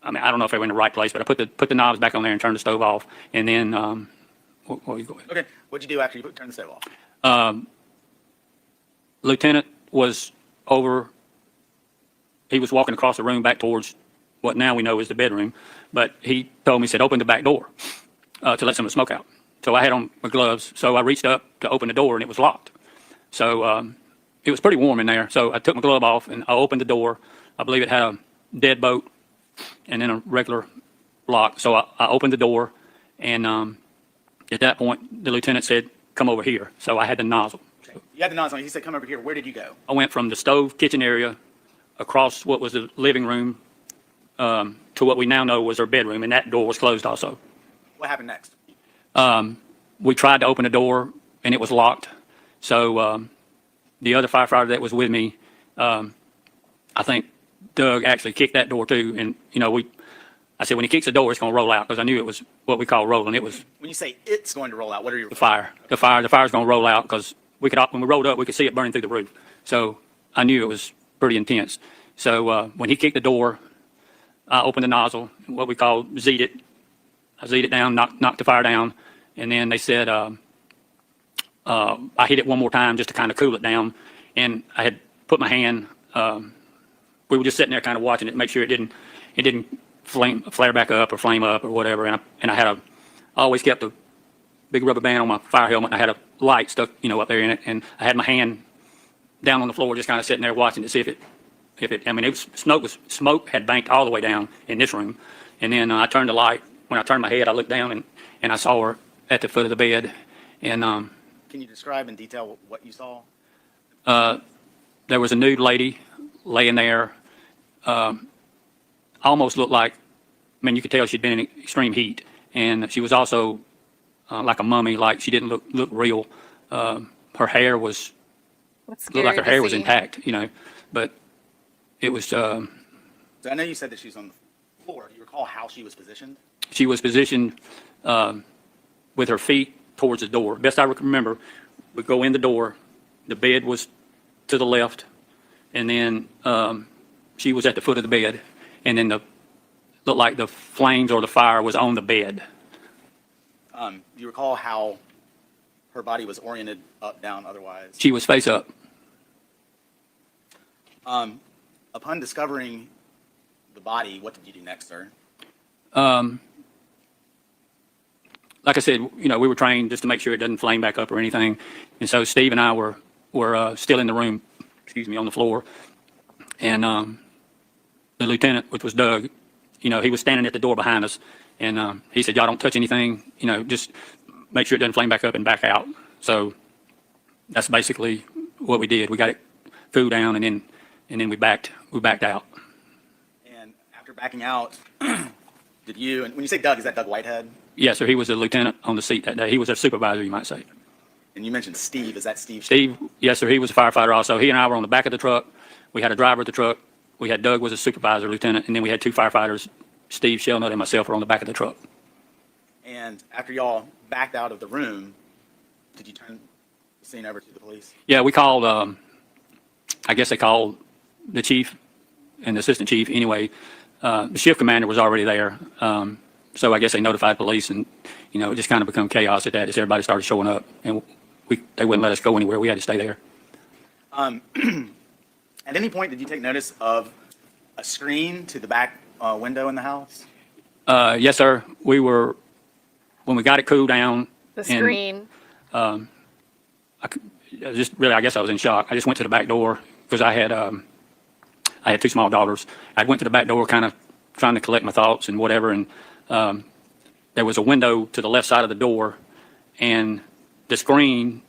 I mean, I don't know if they were in the right place, but I put the knobs back on there and turned the stove off. And then, what were you going? Okay. What'd you do after you turned the stove off? Lieutenant was over. He was walking across the room back towards what now we know is the bedroom, but he told me, said, open the back door to let some of the smoke out. So I had on my gloves, so I reached up to open the door, and it was locked. So it was pretty warm in there, so I took my glove off, and I opened the door. I believe it had a deadbolt and then a regular lock. So I opened the door, and at that point, the lieutenant said, come over here. So I had the nozzle. Okay. You had the nozzle. He said, come over here. Where did you go? I went from the stove kitchen area across what was the living room to what we now know was her bedroom, and that door was closed also. What happened next? We tried to open the door, and it was locked. So the other firefighter that was with me, I think Doug actually kicked that door too. And, you know, I said, when he kicks the door, it's going to roll out, because I knew it was what we call rolling. It was When you say it's going to roll out, what are your... the fire. The fire's going to roll out, because when we rolled up, we could see it burning through the roof. So I knew it was pretty intense. So when he kicked the door, I opened the nozzle, what we call Z'd it. I Z'd it down, knocked the fire down, and then they said I hit it one more time just to kind of cool it down, and I had put my hand. We were just sitting there kind of watching it, make sure it didn't flare back up or flame up or whatever. And I always kept a big rubber band on my fire helmet. And I had a light stuck, up there in it, and I had my hand down on the floor, just kind of sitting there watching to see if it. I mean, smoke had banked all the way down in this room, and then I turned the light. When I turned my head, I looked down and I saw her at the foot of the bed. And can you describe in detail what you saw? There was a nude lady laying there. Almost looked like, I mean, you could tell she'd been in extreme heat, and she was also like a mummy, like she didn't look real. Her hair looked like her hair was intact, but it was. So I know you said that she was on the floor. Do you recall how she was positioned? She was positioned with her feet towards the door. Best I remember, we go in the door, the bed was to the left, and then she was at the foot of the bed, and then looked like the flames or the fire was on the bed. Do you recall how her body was oriented up, down, otherwise? She was face up. Upon discovering the body, what did you do next, sir? Like I said, we were trained just to make sure it doesn't flame back up or anything. And so Steve and I were still in the room, on the floor. And the lieutenant, which was Doug, he was standing at the door behind us. And he said, y'all don't touch anything, just make sure it doesn't flame back up and back out. So that's basically what we did. We got it cooled down, and then we backed out. And after backing out, did you, and when you say Doug, is that Doug Whitehead? Yes, sir. He was a lieutenant on the seat that day. He was a supervisor, you might say. And you mentioned Steve. Is that Steve? Steve, yes, sir. He was a firefighter also. He and I were on the back of the truck. We had a driver of the truck. We had Doug was a supervisor, lieutenant, and then we had two firefighters Steve Shelnut and myself were on the back of the truck. And after y'all backed out of the room, did you turn the scene over to the police? Yeah, we called, I guess they called the chief and the assistant chief. Anyway, the shift commander was already there. So I guess they notified police, and, you know, it just kind of become chaos at that as everybody started showing up. And they wouldn't let us go anywhere. We had to stay there. At any point, did you take notice of a screen to the back window in the house? Yes, sir. When we got it cooled down. The screen. I guess I was in shock. I just went to the back door because I had two small daughters. I went to the back door kind of trying to collect my thoughts and whatever, and there was a window to the left side of the door, and the screen,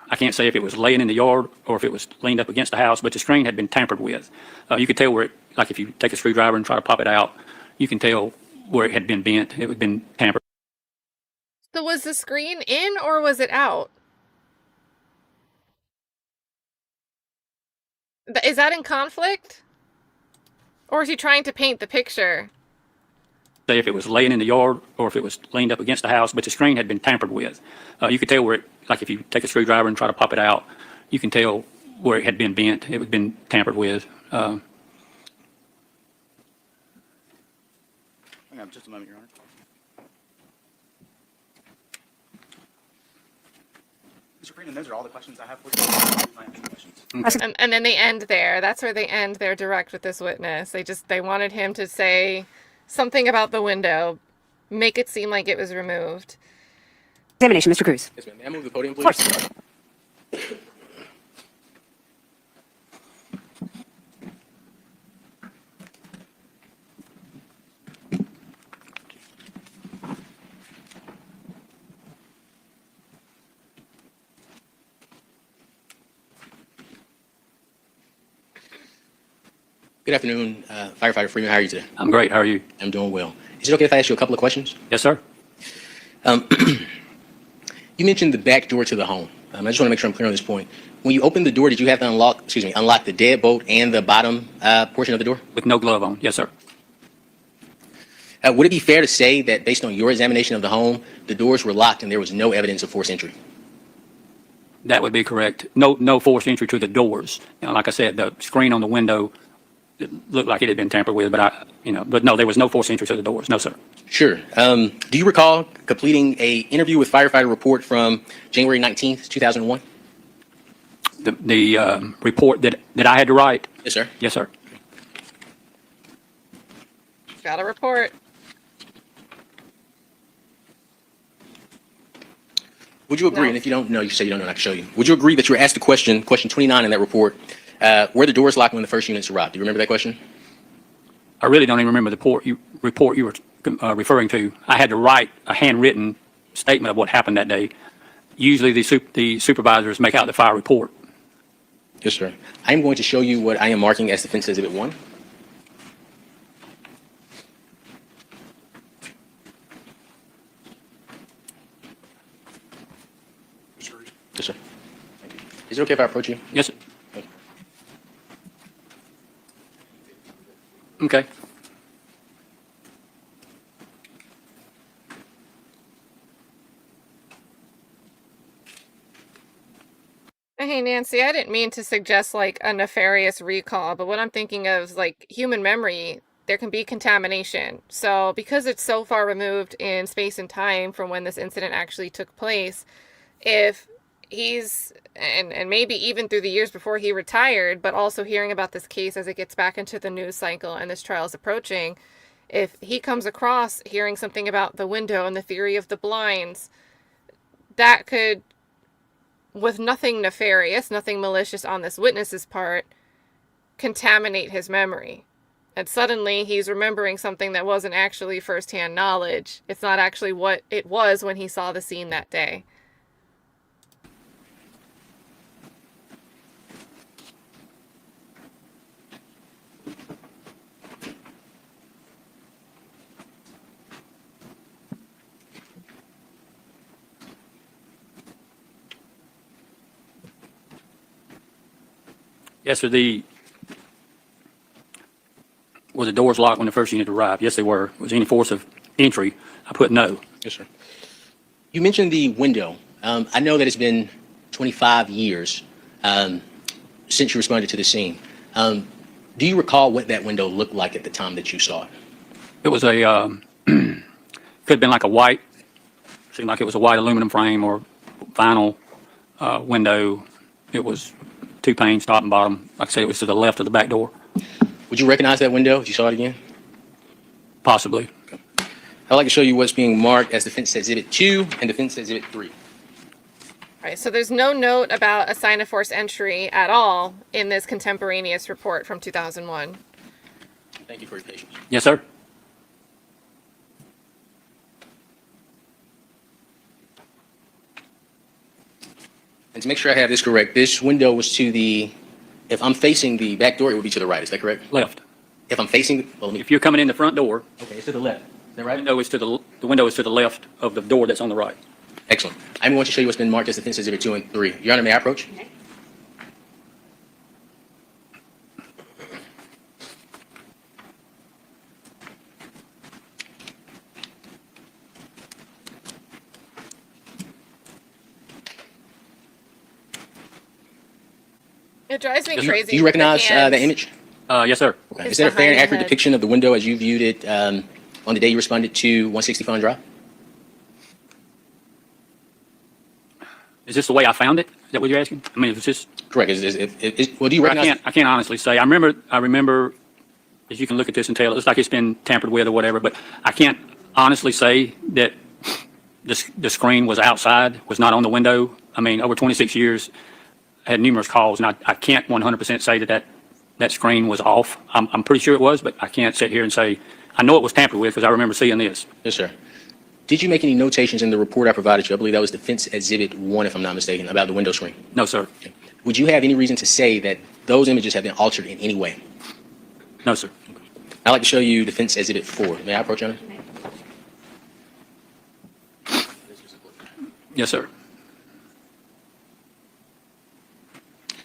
I can't say if it was laying in the yard or if it was leaned up against the house, but the screen had been tampered with. You could tell where like if you take a screwdriver and try to pop it out, you can tell where it had been bent. It had been tampered. So was the screen in or was it out? Is that in conflict? Or is he trying to paint the picture? Say if it was laying in the yard or if it was leaned up against the house, but the screen had been tampered with. You could tell where like if you take a screwdriver and try to pop it out, you can tell where it had been bent. It had been tampered with. Hang on just a moment, Your Honor. Mr. Green, those are all the questions I have for you. And then they end there. That's where they end their direct with this witness. They wanted him to say something about the window, make it seem like it was removed. Examination, Mr. Cruz. Yes, ma'am. May I move the podium, please? Of course. Good afternoon, Firefighter Freeman. How are you today? I'm great. How are you? I'm doing well. Is it okay if I ask you a couple of questions? Yes, sir. You mentioned the back door to the home. I just want to make sure I'm clear on this point. When you opened the door, did you have to unlock the deadbolt and the bottom portion of the door? With no glove on. Yes, sir. Would it be fair to say that based on your examination of the home, the doors were locked and there was no evidence of forced entry? That would be correct. No forced entry to the doors. You know, like I said, the screen on the window, it looked like it had been tampered with, but no, there was no forced entry to the doors. No, sir. Sure. Do you recall completing a interview with Firefighter report from January 19th, 2001? The report that I had to write? Yes, sir. Yes, sir. Got a report. Would you agree, No. and if you don't know, you say you don't know, and I can show you. Would you agree that you were asked the question 29 in that report, were the doors locked when the first units arrived? Do you remember that question? I really don't even remember the report you were referring to. I had to write a handwritten statement of what happened that day. Usually the supervisors make out the fire report. Yes, sir. I am going to show you what I am marking as Defense Exhibit 1. Yes, sir. Thank you. Is it okay if I approach you? Yes, sir. Okay. Hey, Nancy, I didn't mean to suggest like a nefarious recall, but what I'm thinking of is like human memory. There can be contamination. So because it's so far removed in space and time from when this incident actually took place, if he's, and maybe even through the years before he retired, but also hearing about this case as it gets back into the news cycle and this trial is approaching, if he comes across hearing something about the window and the theory of the blinds, that could, with nothing nefarious, nothing malicious on this witness's part, contaminate his memory. And suddenly he's remembering something that wasn't actually firsthand knowledge. It's not actually what it was when he saw the scene that day. Yes, sir. were the doors locked when the first unit arrived? Yes, they were. Was there any force of entry? I put no. Yes, sir. You mentioned the window. I know that it's been 25 years since you responded to the scene. Do you recall what that window looked like at the time that you saw it? It was a, could have been like a white, seemed like it was a white aluminum frame or vinyl window. It was 2 panes, top and bottom. Like I said, it was to the left of the back door. Would you recognize that window if you saw it again? Possibly. Okay. I'd like to show you what's being marked as Defense Exhibit 2 and Defense Exhibit 3. All right, so there's no note about a sign of forced entry at all in this contemporaneous report from 2001. Thank you for your patience. Yes, sir. And to make sure I have this correct, this window was to the, if I'm facing the back door, it would be to the right. Is that correct? Left. If I'm facing, well, If you're coming in the front door, okay, it's to the left. Is that right? the window is to the left of the door that's on the right. Excellent. I'm going to show you what's been marked as Defense Exhibit 2 and 3. Your Honor, may I approach? Okay. It drives me Yes, sir. crazy. Do you recognize the hands. the image? Yes, sir. Okay. It's Is that a fair and behind the accurate head. depiction of the window as you viewed it on the day you responded to 160 Fawn Drive? Is this the way I found it? Is that what you're asking? I mean, it was just. Correct. Well, do you recognize? I can't honestly say. I remember, as you can look at this and tell, it looks like it's been tampered with or whatever, but I can't honestly say that the screen was outside, was not on the window. I mean, over 26 years, I had numerous calls, and I can't 100% say that screen was off. I'm pretty sure it was, but I can't sit here and say, I know it was tampered with because I remember seeing this. Yes, sir. Did you make any notations in the report I provided you? I believe that was Defense Exhibit 1, if I'm not mistaken, about the window screen. No, sir. Okay. Would you have any reason to say that those images have been altered in any way? No, sir. I'd like to show you Defense Exhibit 4. May I approach, Your Honor? Yes, sir.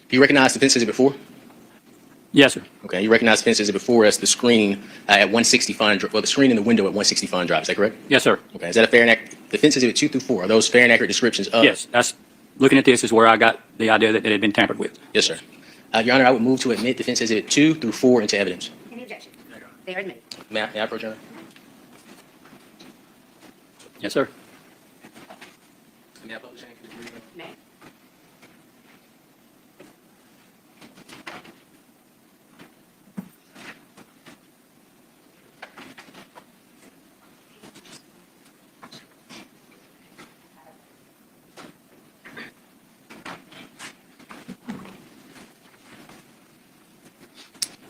Do you recognize Defense Exhibit 4? Yes, sir. Okay, you recognize Defense Exhibit 4 as the screen at 160 Fawn Drive, well, the screen in the window at 160 Fawn Drive. Is that correct? Yes, sir. Okay, is that a fair and accurate? Defense Exhibit 2 through 4, are those fair and accurate descriptions of? Yes, that's, looking at this is where I got the idea that it had been tampered with. Yes, sir. Your Honor, I would move to admit Defense Exhibit 2 through 4 into evidence. Any objection? They are admitted. May I approach, Your Honor? Yes, sir. May I publish any for the briefing? May.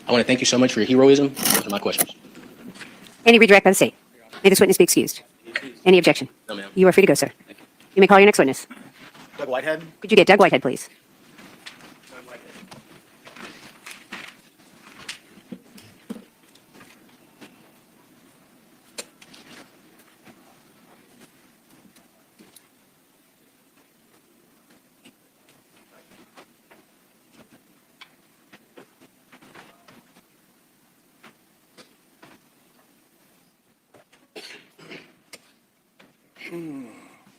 I want to thank you so much for your heroism. Those are my questions. Any redirect by the state? May this witness be excused? Any objection? No, ma'am. You are free to go, sir. You may call your next witness. Doug Whitehead? Could you get Doug Whitehead, please?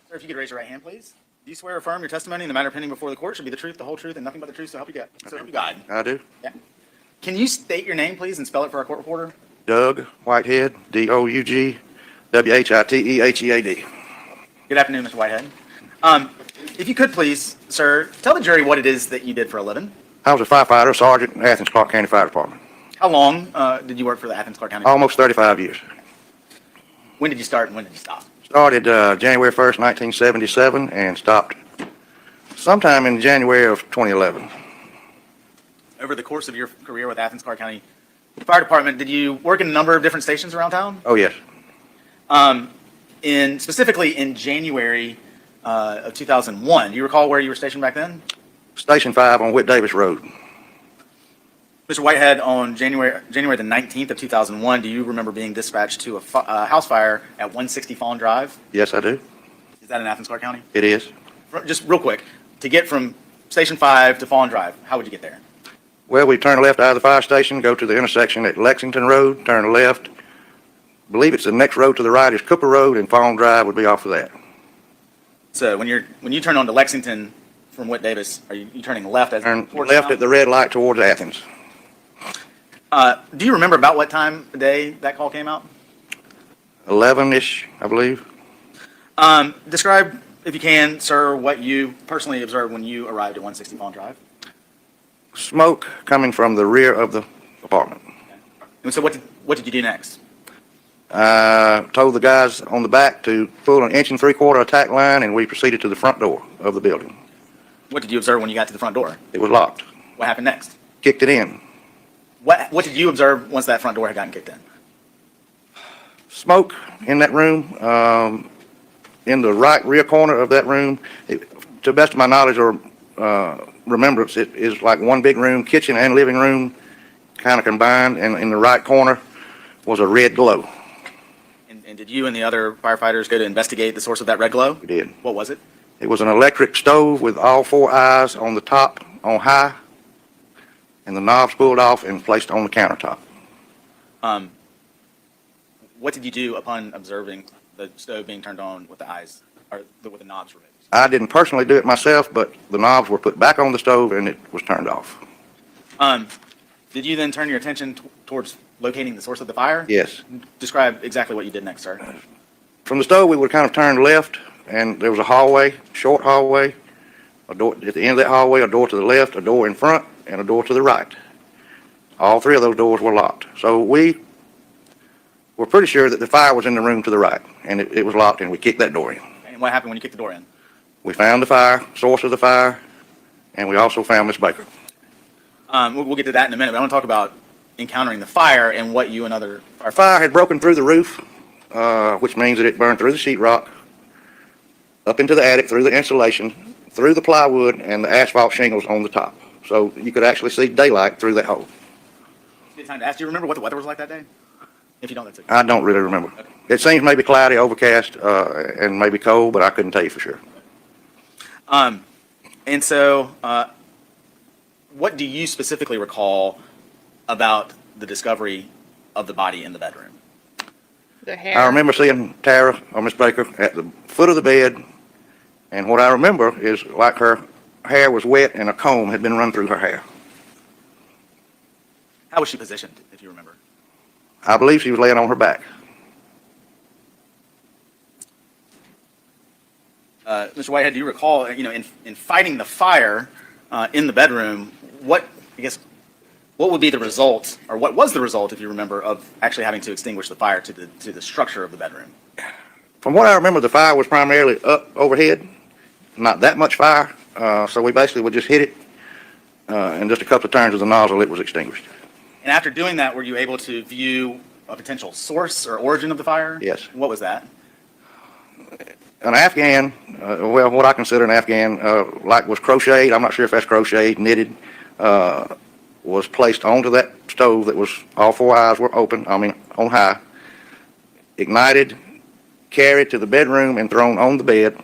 Sir, if you could raise your right hand, please. Do you swear or affirm your testimony in the matter pending before the court should be the truth, the whole truth, and nothing but the truth, so help you God? So help you God. I do. Yeah. Can you state your name, please, and spell it for our court reporter? Doug Whitehead, DougWhitehead. Good afternoon, Mr. Whitehead. If you could please, sir, tell the jury what it is that you did for a living. I was a firefighter, sergeant in Athens-Clarke County Fire Department. How long did you work for the Athens-Clarke County? Almost 35 years. When did you start and when did you stop? Started January 1st, 1977, and stopped sometime in January of 2011. Over the course of your career with Athens-Clarke County Fire Department, did you work in a number of different stations around town? Oh, yes. Specifically in January of 2001, do you recall where you were stationed back then? Station 5 on Whit Davis Road. Mr. Whitehead, on January the 19th of 2001, do you remember being dispatched to a house fire at 160 Fawn Drive? Yes, I do. Is that in Athens-Clarke County? It is. Just real quick, to get from Station 5 to Fawn Drive, how would you get there? Well, we turn left out of the fire station, go to the intersection at Lexington Road, turn left. Believe it's the next road to the right is Cooper Road, and Fawn Drive would be off of that. So when you turn onto Lexington from Whit Davis, are you turning left as Turn towards left town? at the red light towards Athens. Do you remember about what time of day that call came out? 11-ish, I believe. Describe, if you can, sir, what you personally observed when you arrived at 160 Fawn Drive. Smoke coming from the rear of the apartment. And so what did you do next? Told the guys on the back to pull an 1 3/4 attack line, and we proceeded to the front door of the building. What did you observe when you got to the front door? It was locked. What happened next? Kicked it in. What did you observe once that front door had gotten kicked in? Smoke in that room, in the right rear corner of that room. To the best of my knowledge or remembrance, it is like one big room, kitchen and living room, kind of combined, and in the right corner was a red glow. And did you and the other firefighters go to investigate the source of that red glow? We did. What was it? It was an electric stove with all 4 eyes on the top on high, and the knobs pulled off and placed on the countertop. What did you do upon observing the stove being turned on with the eyes, or with the knobs removed? I didn't personally do it myself, but the knobs were put back on the stove and it was turned off. Did you then turn your attention towards locating the source of the fire? Yes. Describe exactly what you did next, sir. From the stove, we would kind of turn left, and there was a hallway, short hallway, a door at the end of that hallway, a door to the left, a door in front, and a door to the right. All 3 of those doors were locked. So we were pretty sure that the fire was in the room to the right, and it was locked, and we kicked that door in. And what happened when you kicked the door in? We found the fire, source of the fire, and we also found Miss Baker. We'll get to that in a minute, but I want to talk about encountering the fire and what you and other Our fire had broken through the roof, which means that it burned through the sheetrock, up into the attic, through the insulation, through the plywood, and the asphalt shingles on the top. So you could actually see daylight through that hole. Good time to ask. Do you remember what the weather was like that day? If you don't, that's okay. I don't really remember. Okay. It seems maybe cloudy, overcast, and maybe cold, but I couldn't tell you for sure. And so, what do you specifically recall about the discovery of the body in the bedroom? The hair. I remember seeing Tara, or Miss Baker, at the foot of the bed, and what I remember is like her hair was wet and a comb had been run through her hair. How was she positioned, if you remember? I believe she was laying on her back. Mr. Whitehead, do you recall, in fighting the fire in the bedroom, what would be the result, or what was the result, if you remember, of actually having to extinguish the fire to the structure of the bedroom? From what I remember, the fire was primarily up overhead, not that much fire, so we basically would just hit it, and just a couple of turns of the nozzle, it was extinguished. And after doing that, were you able to view a potential source or origin of the fire? Yes. What was that? An Afghan, well, what I consider an Afghan, like was crocheted, I'm not sure if that's crocheted, knitted, was placed onto that stove that was, all 4 eyes were open, on high, ignited, carried to the bedroom and thrown on the bed,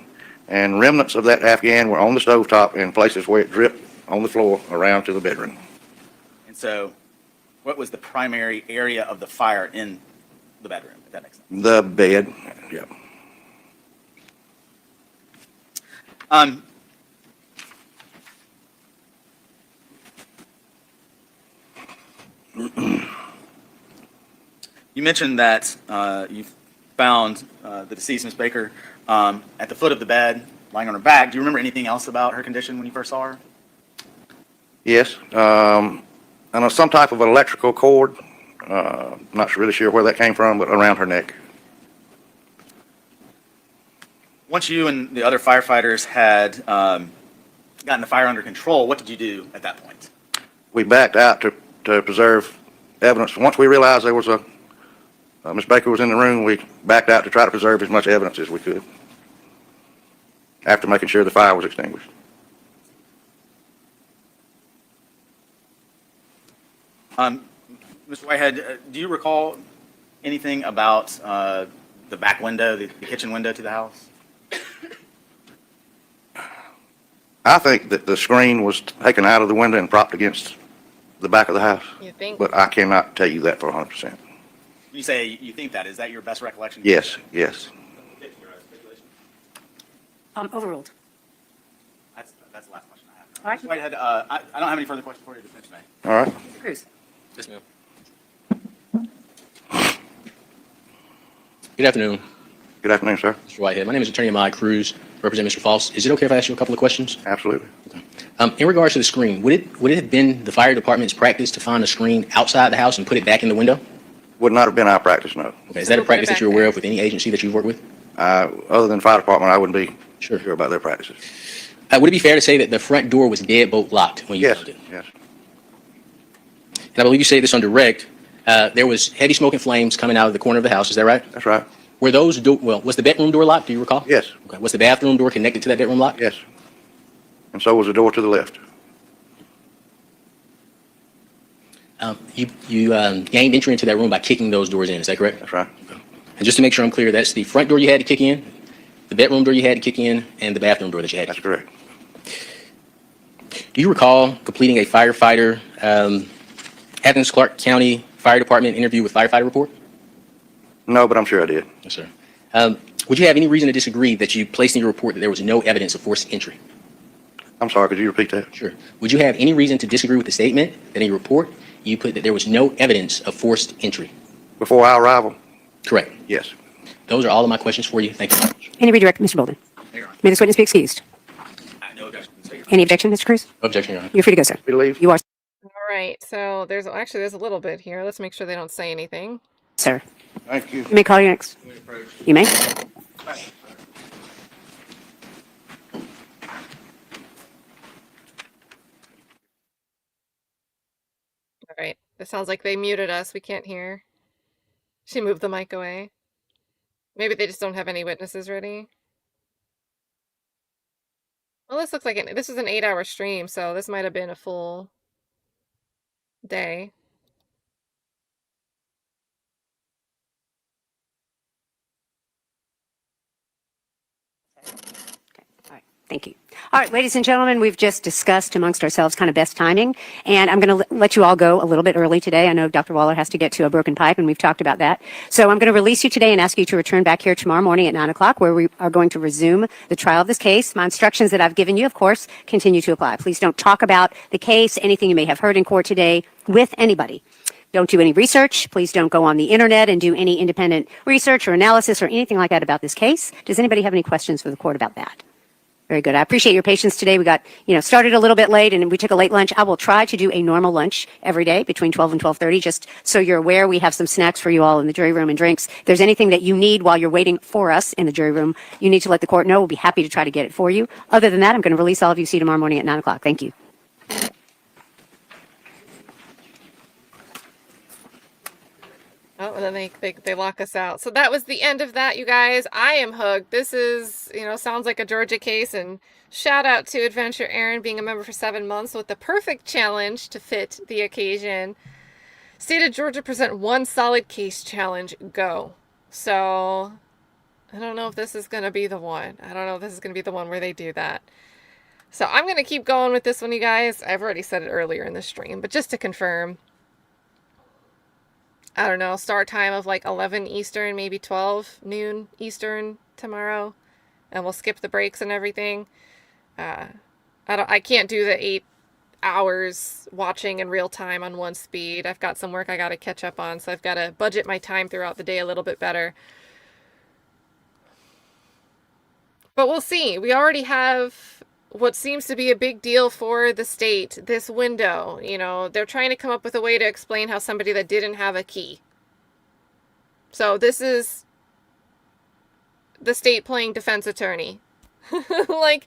and remnants of that Afghan were on the stovetop in places where it dripped on the floor around to the bedroom. And so, what was the primary area of the fire in the bedroom, if that makes sense? The bed, yeah. You mentioned that you found the deceased, Ms. Baker, at the foot of the bed, lying on her back. Do you remember anything else about her condition when you first saw her? Yes, I know some type of electrical cord, not really sure where that came from, but around her neck. Once you and the other firefighters had gotten the fire under control, what did you do at that point? We backed out to preserve evidence. Once we realized there was Miss Baker was in the room, we backed out to try to preserve as much evidence as we could after making sure the fire was extinguished. Mr. Whitehead, do you recall anything about the back window, the kitchen window to the house? I think that the screen was taken out of the window and propped against The back of the house. You think? But I cannot tell you that for 100%. You say you think that. Is that your best recollection? Yes, yes. Overruled. That's the last question I have. All right. Wait, I don't have any further questions for you, Defense May. All right. Mr. Cruz. Yes, ma'am. Good afternoon, Good afternoon, sir. Mr. Whitehead. My name is Attorney Mike Cruz, represent Mr. Faust. Is it okay if I ask you a couple of questions? Absolutely. In regards to the screen, would it have been the fire department's practice to find a screen outside the house and put it back in the window? Would not have been our practice, no. Okay, is that a practice that you're aware of with any agency that you've worked with? Other than fire department, I wouldn't be sure about their practices. Would it be fair to say that the front door was deadbolt locked when you Yes, found it? yes. And I believe you say this on direct. There was heavy smoke and flames coming out of the corner of the house. Is that right? That's right. Were those was the bedroom door locked? Do you recall? Yes. Okay. Was the bathroom door connected to that bedroom locked? Yes. And so was the door to the left. You gained entry into that room by kicking those doors in. Is that correct? That's right. And just to make sure I'm clear, that's the front door you had to kick in, the bedroom door you had to kick in, and the bathroom door that you had to kick in. That's correct. Do you recall completing a firefighter, Athens-Clarke County Fire Department interview with Firefighter report? No, but I'm sure I did. Yes, sir. Would you have any reason to disagree that you placed in your report that there was no evidence of forced entry? I'm sorry, could you repeat that? Sure. Would you have any reason to disagree with the statement that in your report you put that there was no evidence of forced entry? Before our arrival? Correct. Yes. Those are all of my questions for you. Thank you. Any redirect, Mr. Bolden? May this witness be excused. No objection. Any objection, Mr. Cruz? Objection, Your Honor. You're free to go, sir. We leave. You are, All right. So there's a little bit here. Let's make sure they don't say anything. sir. Thank you. You may call your next. You may. All right. It sounds like they muted us. We can't hear. She moved the mic away. Maybe they just don't have any witnesses ready. Well, this looks like this was an 8-hour stream, so this might have been a full day. Thank you. All right, ladies and gentlemen, we've just discussed amongst ourselves kind of best timing, and I'm going to let you all go a little bit early today. I know Dr. Waller has to get to a broken pipe, and we've talked about that. So I'm going to release you today and ask you to return back here tomorrow morning at 9 o'clock, where we are going to resume the trial of this case. My instructions that I've given you, of course, continue to apply. Please don't talk about the case, anything you may have heard in court today with anybody. Don't do any research. Please don't go on the internet and do any independent research or analysis or anything like that about this case. Does anybody have any questions for the court about that? Very good. I appreciate your patience today. We got, started a little bit late and we took a late lunch. I will try to do a normal lunch every day between 12 and 12:30. Just so you're aware, we have some snacks for you all in the jury room and drinks. If there's anything that you need while you're waiting for us in the jury room, you need to let the court know. We'll be happy to try to get it for you. Other than that, I'm going to release all of you. See you tomorrow morning at 9 o'clock. Thank you. Oh, and then they lock us out. So that was the end of that, you guys. I am hooked. This is, sounds like a Georgia case. And shout out to Adventure Aaron being a member for 7 months with the perfect challenge to fit the occasion. State of Georgia present one solid case challenge. Go. So I don't know if this is going to be the one. I don't know if this is going to be the one where they do that. So I'm going to keep going with this one, you guys. I've already said it earlier in the stream, but just to confirm. I don't know, start time of like 11 Eastern, maybe 12 noon Eastern tomorrow. And we'll skip the breaks and everything. I can't do the 8 hours watching in real time on one speed. I've got some work I got to catch up on, so I've got to budget my time throughout the day a little bit better. But we'll see. We already have what seems to be a big deal for the state, this window. They're trying to come up with a way to explain how somebody that didn't have a key. So this is the state playing defense attorney. Like,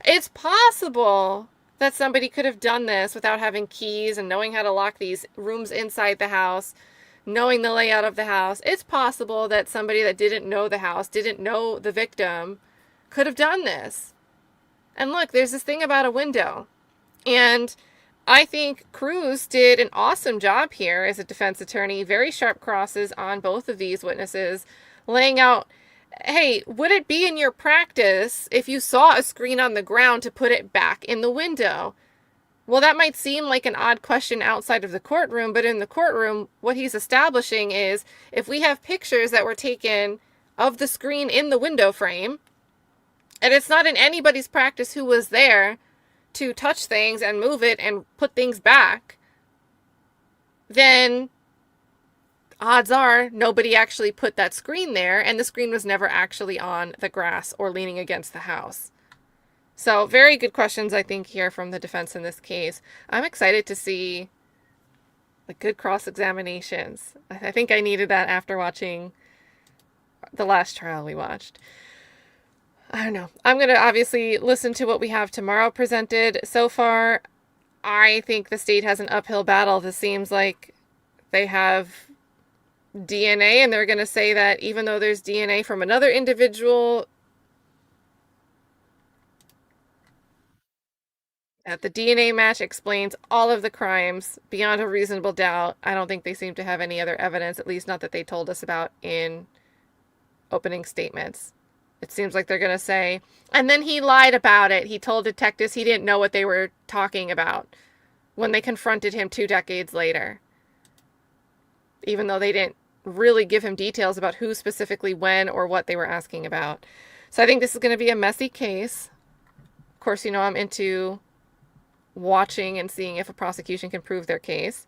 it's possible that somebody could have done this without having keys and knowing how to lock these rooms inside the house, knowing the layout of the house. It's possible that somebody that didn't know the house, didn't know the victim, could have done this. And look, there's this thing about a window. And I think Cruz did an awesome job here as a defense attorney. Very sharp crosses on both of these witnesses, laying out, hey, would it be in your practice if you saw a screen on the ground to put it back in the window? Well, that might seem like an odd question outside of the courtroom, but in the courtroom, what he's establishing is if we have pictures that were taken of the screen in the window frame, and it's not in anybody's practice who was there to touch things and move it and put things back, then odds are nobody actually put that screen there, and the screen was never actually on the grass or leaning against the house. So very good questions, I think, here from the defense in this case. I'm excited to see like good cross-examinations. I think I needed that after watching the last trial we watched. I don't know. I'm going to obviously listen to what we have tomorrow presented. So far, I think the state has an uphill battle. This seems like they have DNA, and they're going to say that even though there's DNA from another individual, that the DNA match explains all of the crimes beyond a reasonable doubt. I don't think they seem to have any other evidence, at least not that they told us about in opening statements. It seems like they're going to say, and then he lied about it. He told detectives he didn't know what they were talking about when they confronted him 2 decades later, even though they didn't really give him details about who specifically, when, or what they were asking about. So I think this is going to be a messy case. Of course, you know, I'm into watching and seeing if a prosecution can prove their case.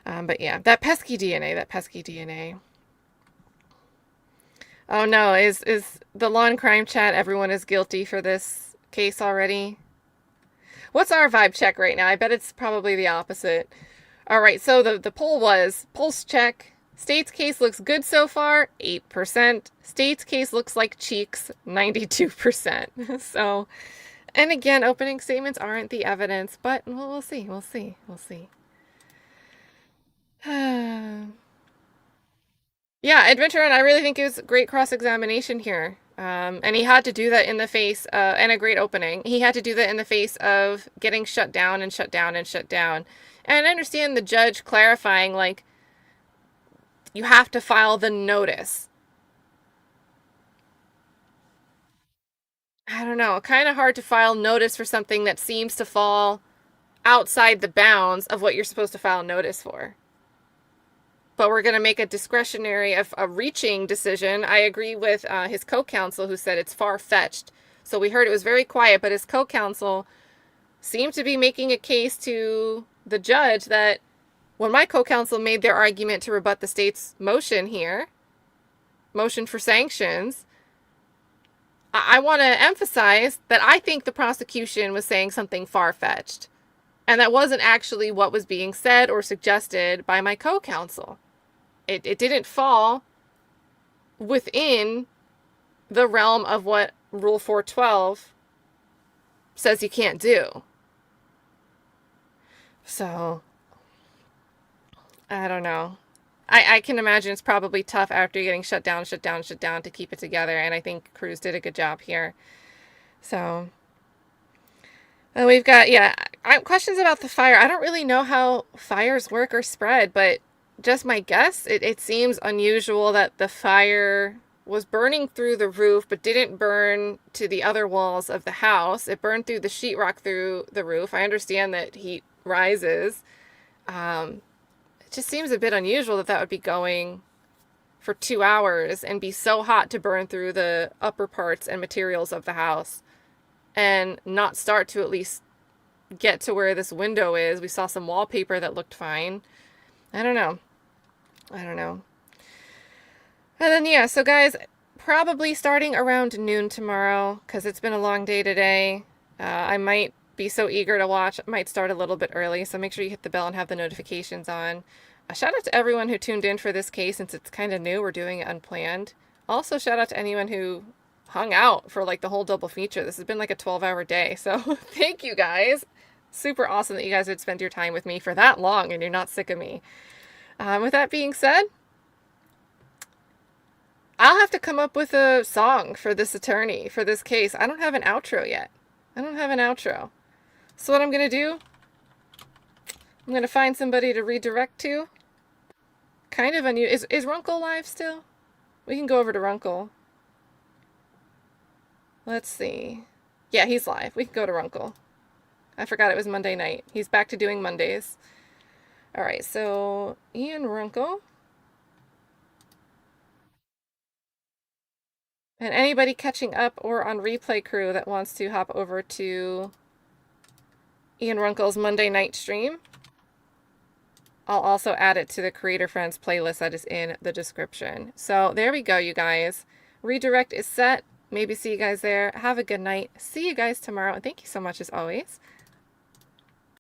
But yeah, that pesky DNA. Oh no, is the lawn crime chat, everyone is guilty for this case already? What's our vibe check right now? I bet it's probably the opposite. All right, so the poll was, pulse check, state's case looks good so far, 8%. State's case looks like cheeks, 92%. So, and again, opening statements aren't the evidence, but we'll see. Yeah, Adventure, and I really think it was great cross-examination here. And he had to do that in the face, and a great opening. He had to do that in the face of getting shut down. And I understand the judge clarifying, like, you have to file the notice. I don't know, kind of hard to file notice for something that seems to fall outside the bounds of what you're supposed to file notice for. But we're going to make a discretionary, a reaching decision. I agree with his co-counsel who said it's far-fetched. So we heard it was very quiet, but his co-counsel seemed to be making a case to the judge that when my co-counsel made their argument to rebut the state's motion here, motion for sanctions, I want to emphasize that I think the prosecution was saying something far-fetched. And that wasn't actually what was being said or suggested by my co-counsel. It didn't fall within the realm of what Rule 412 says you can't do. So, I don't know. I can imagine it's probably tough after getting shut down to keep it together. And I think Cruz did a good job here. So, and we've got, questions about the fire. I don't really know how fires work or spread, but just my guess, it seems unusual that the fire was burning through the roof, but didn't burn to the other walls of the house. It burned through the sheetrock through the roof. I understand that heat rises. It just seems a bit unusual that would be going for 2 hours and be so hot to burn through the upper parts and materials of the house and not start to at least get to where this window is. We saw some wallpaper that looked fine. I don't know. And then, so guys, probably starting around noon tomorrow, because it's been a long day today. I might be so eager to watch, I might start a little bit early, so make sure you hit the bell and have the notifications on. Shout out to everyone who tuned in for this case, since it's kind of new, we're doing it unplanned. Also, shout out to anyone who hung out for like the whole double feature. This has been like a 12-hour day, so thank you guys. Super awesome that you guys would spend your time with me for that long and you're not sick of me. With that being said, I'll have to come up with a song for this attorney, for this case. I don't have an outro yet. So what I'm going to do, I'm going to find somebody to redirect to. Kind of unusual. Is Runkle live still? We can go over to Runkle. Let's see. Yeah, he's live. We can go to Runkle. I forgot it was Monday night. He's back to doing Mondays. All right, so Ian Runkle. And anybody catching up or on replay crew that wants to hop over to Ian Runkle's Monday night stream, I'll also add it to the Creator Friends playlist that is in the description. So there we go, you guys. Redirect is set. Maybe see you guys there. Have a good night. See you guys tomorrow. And thank you so much as always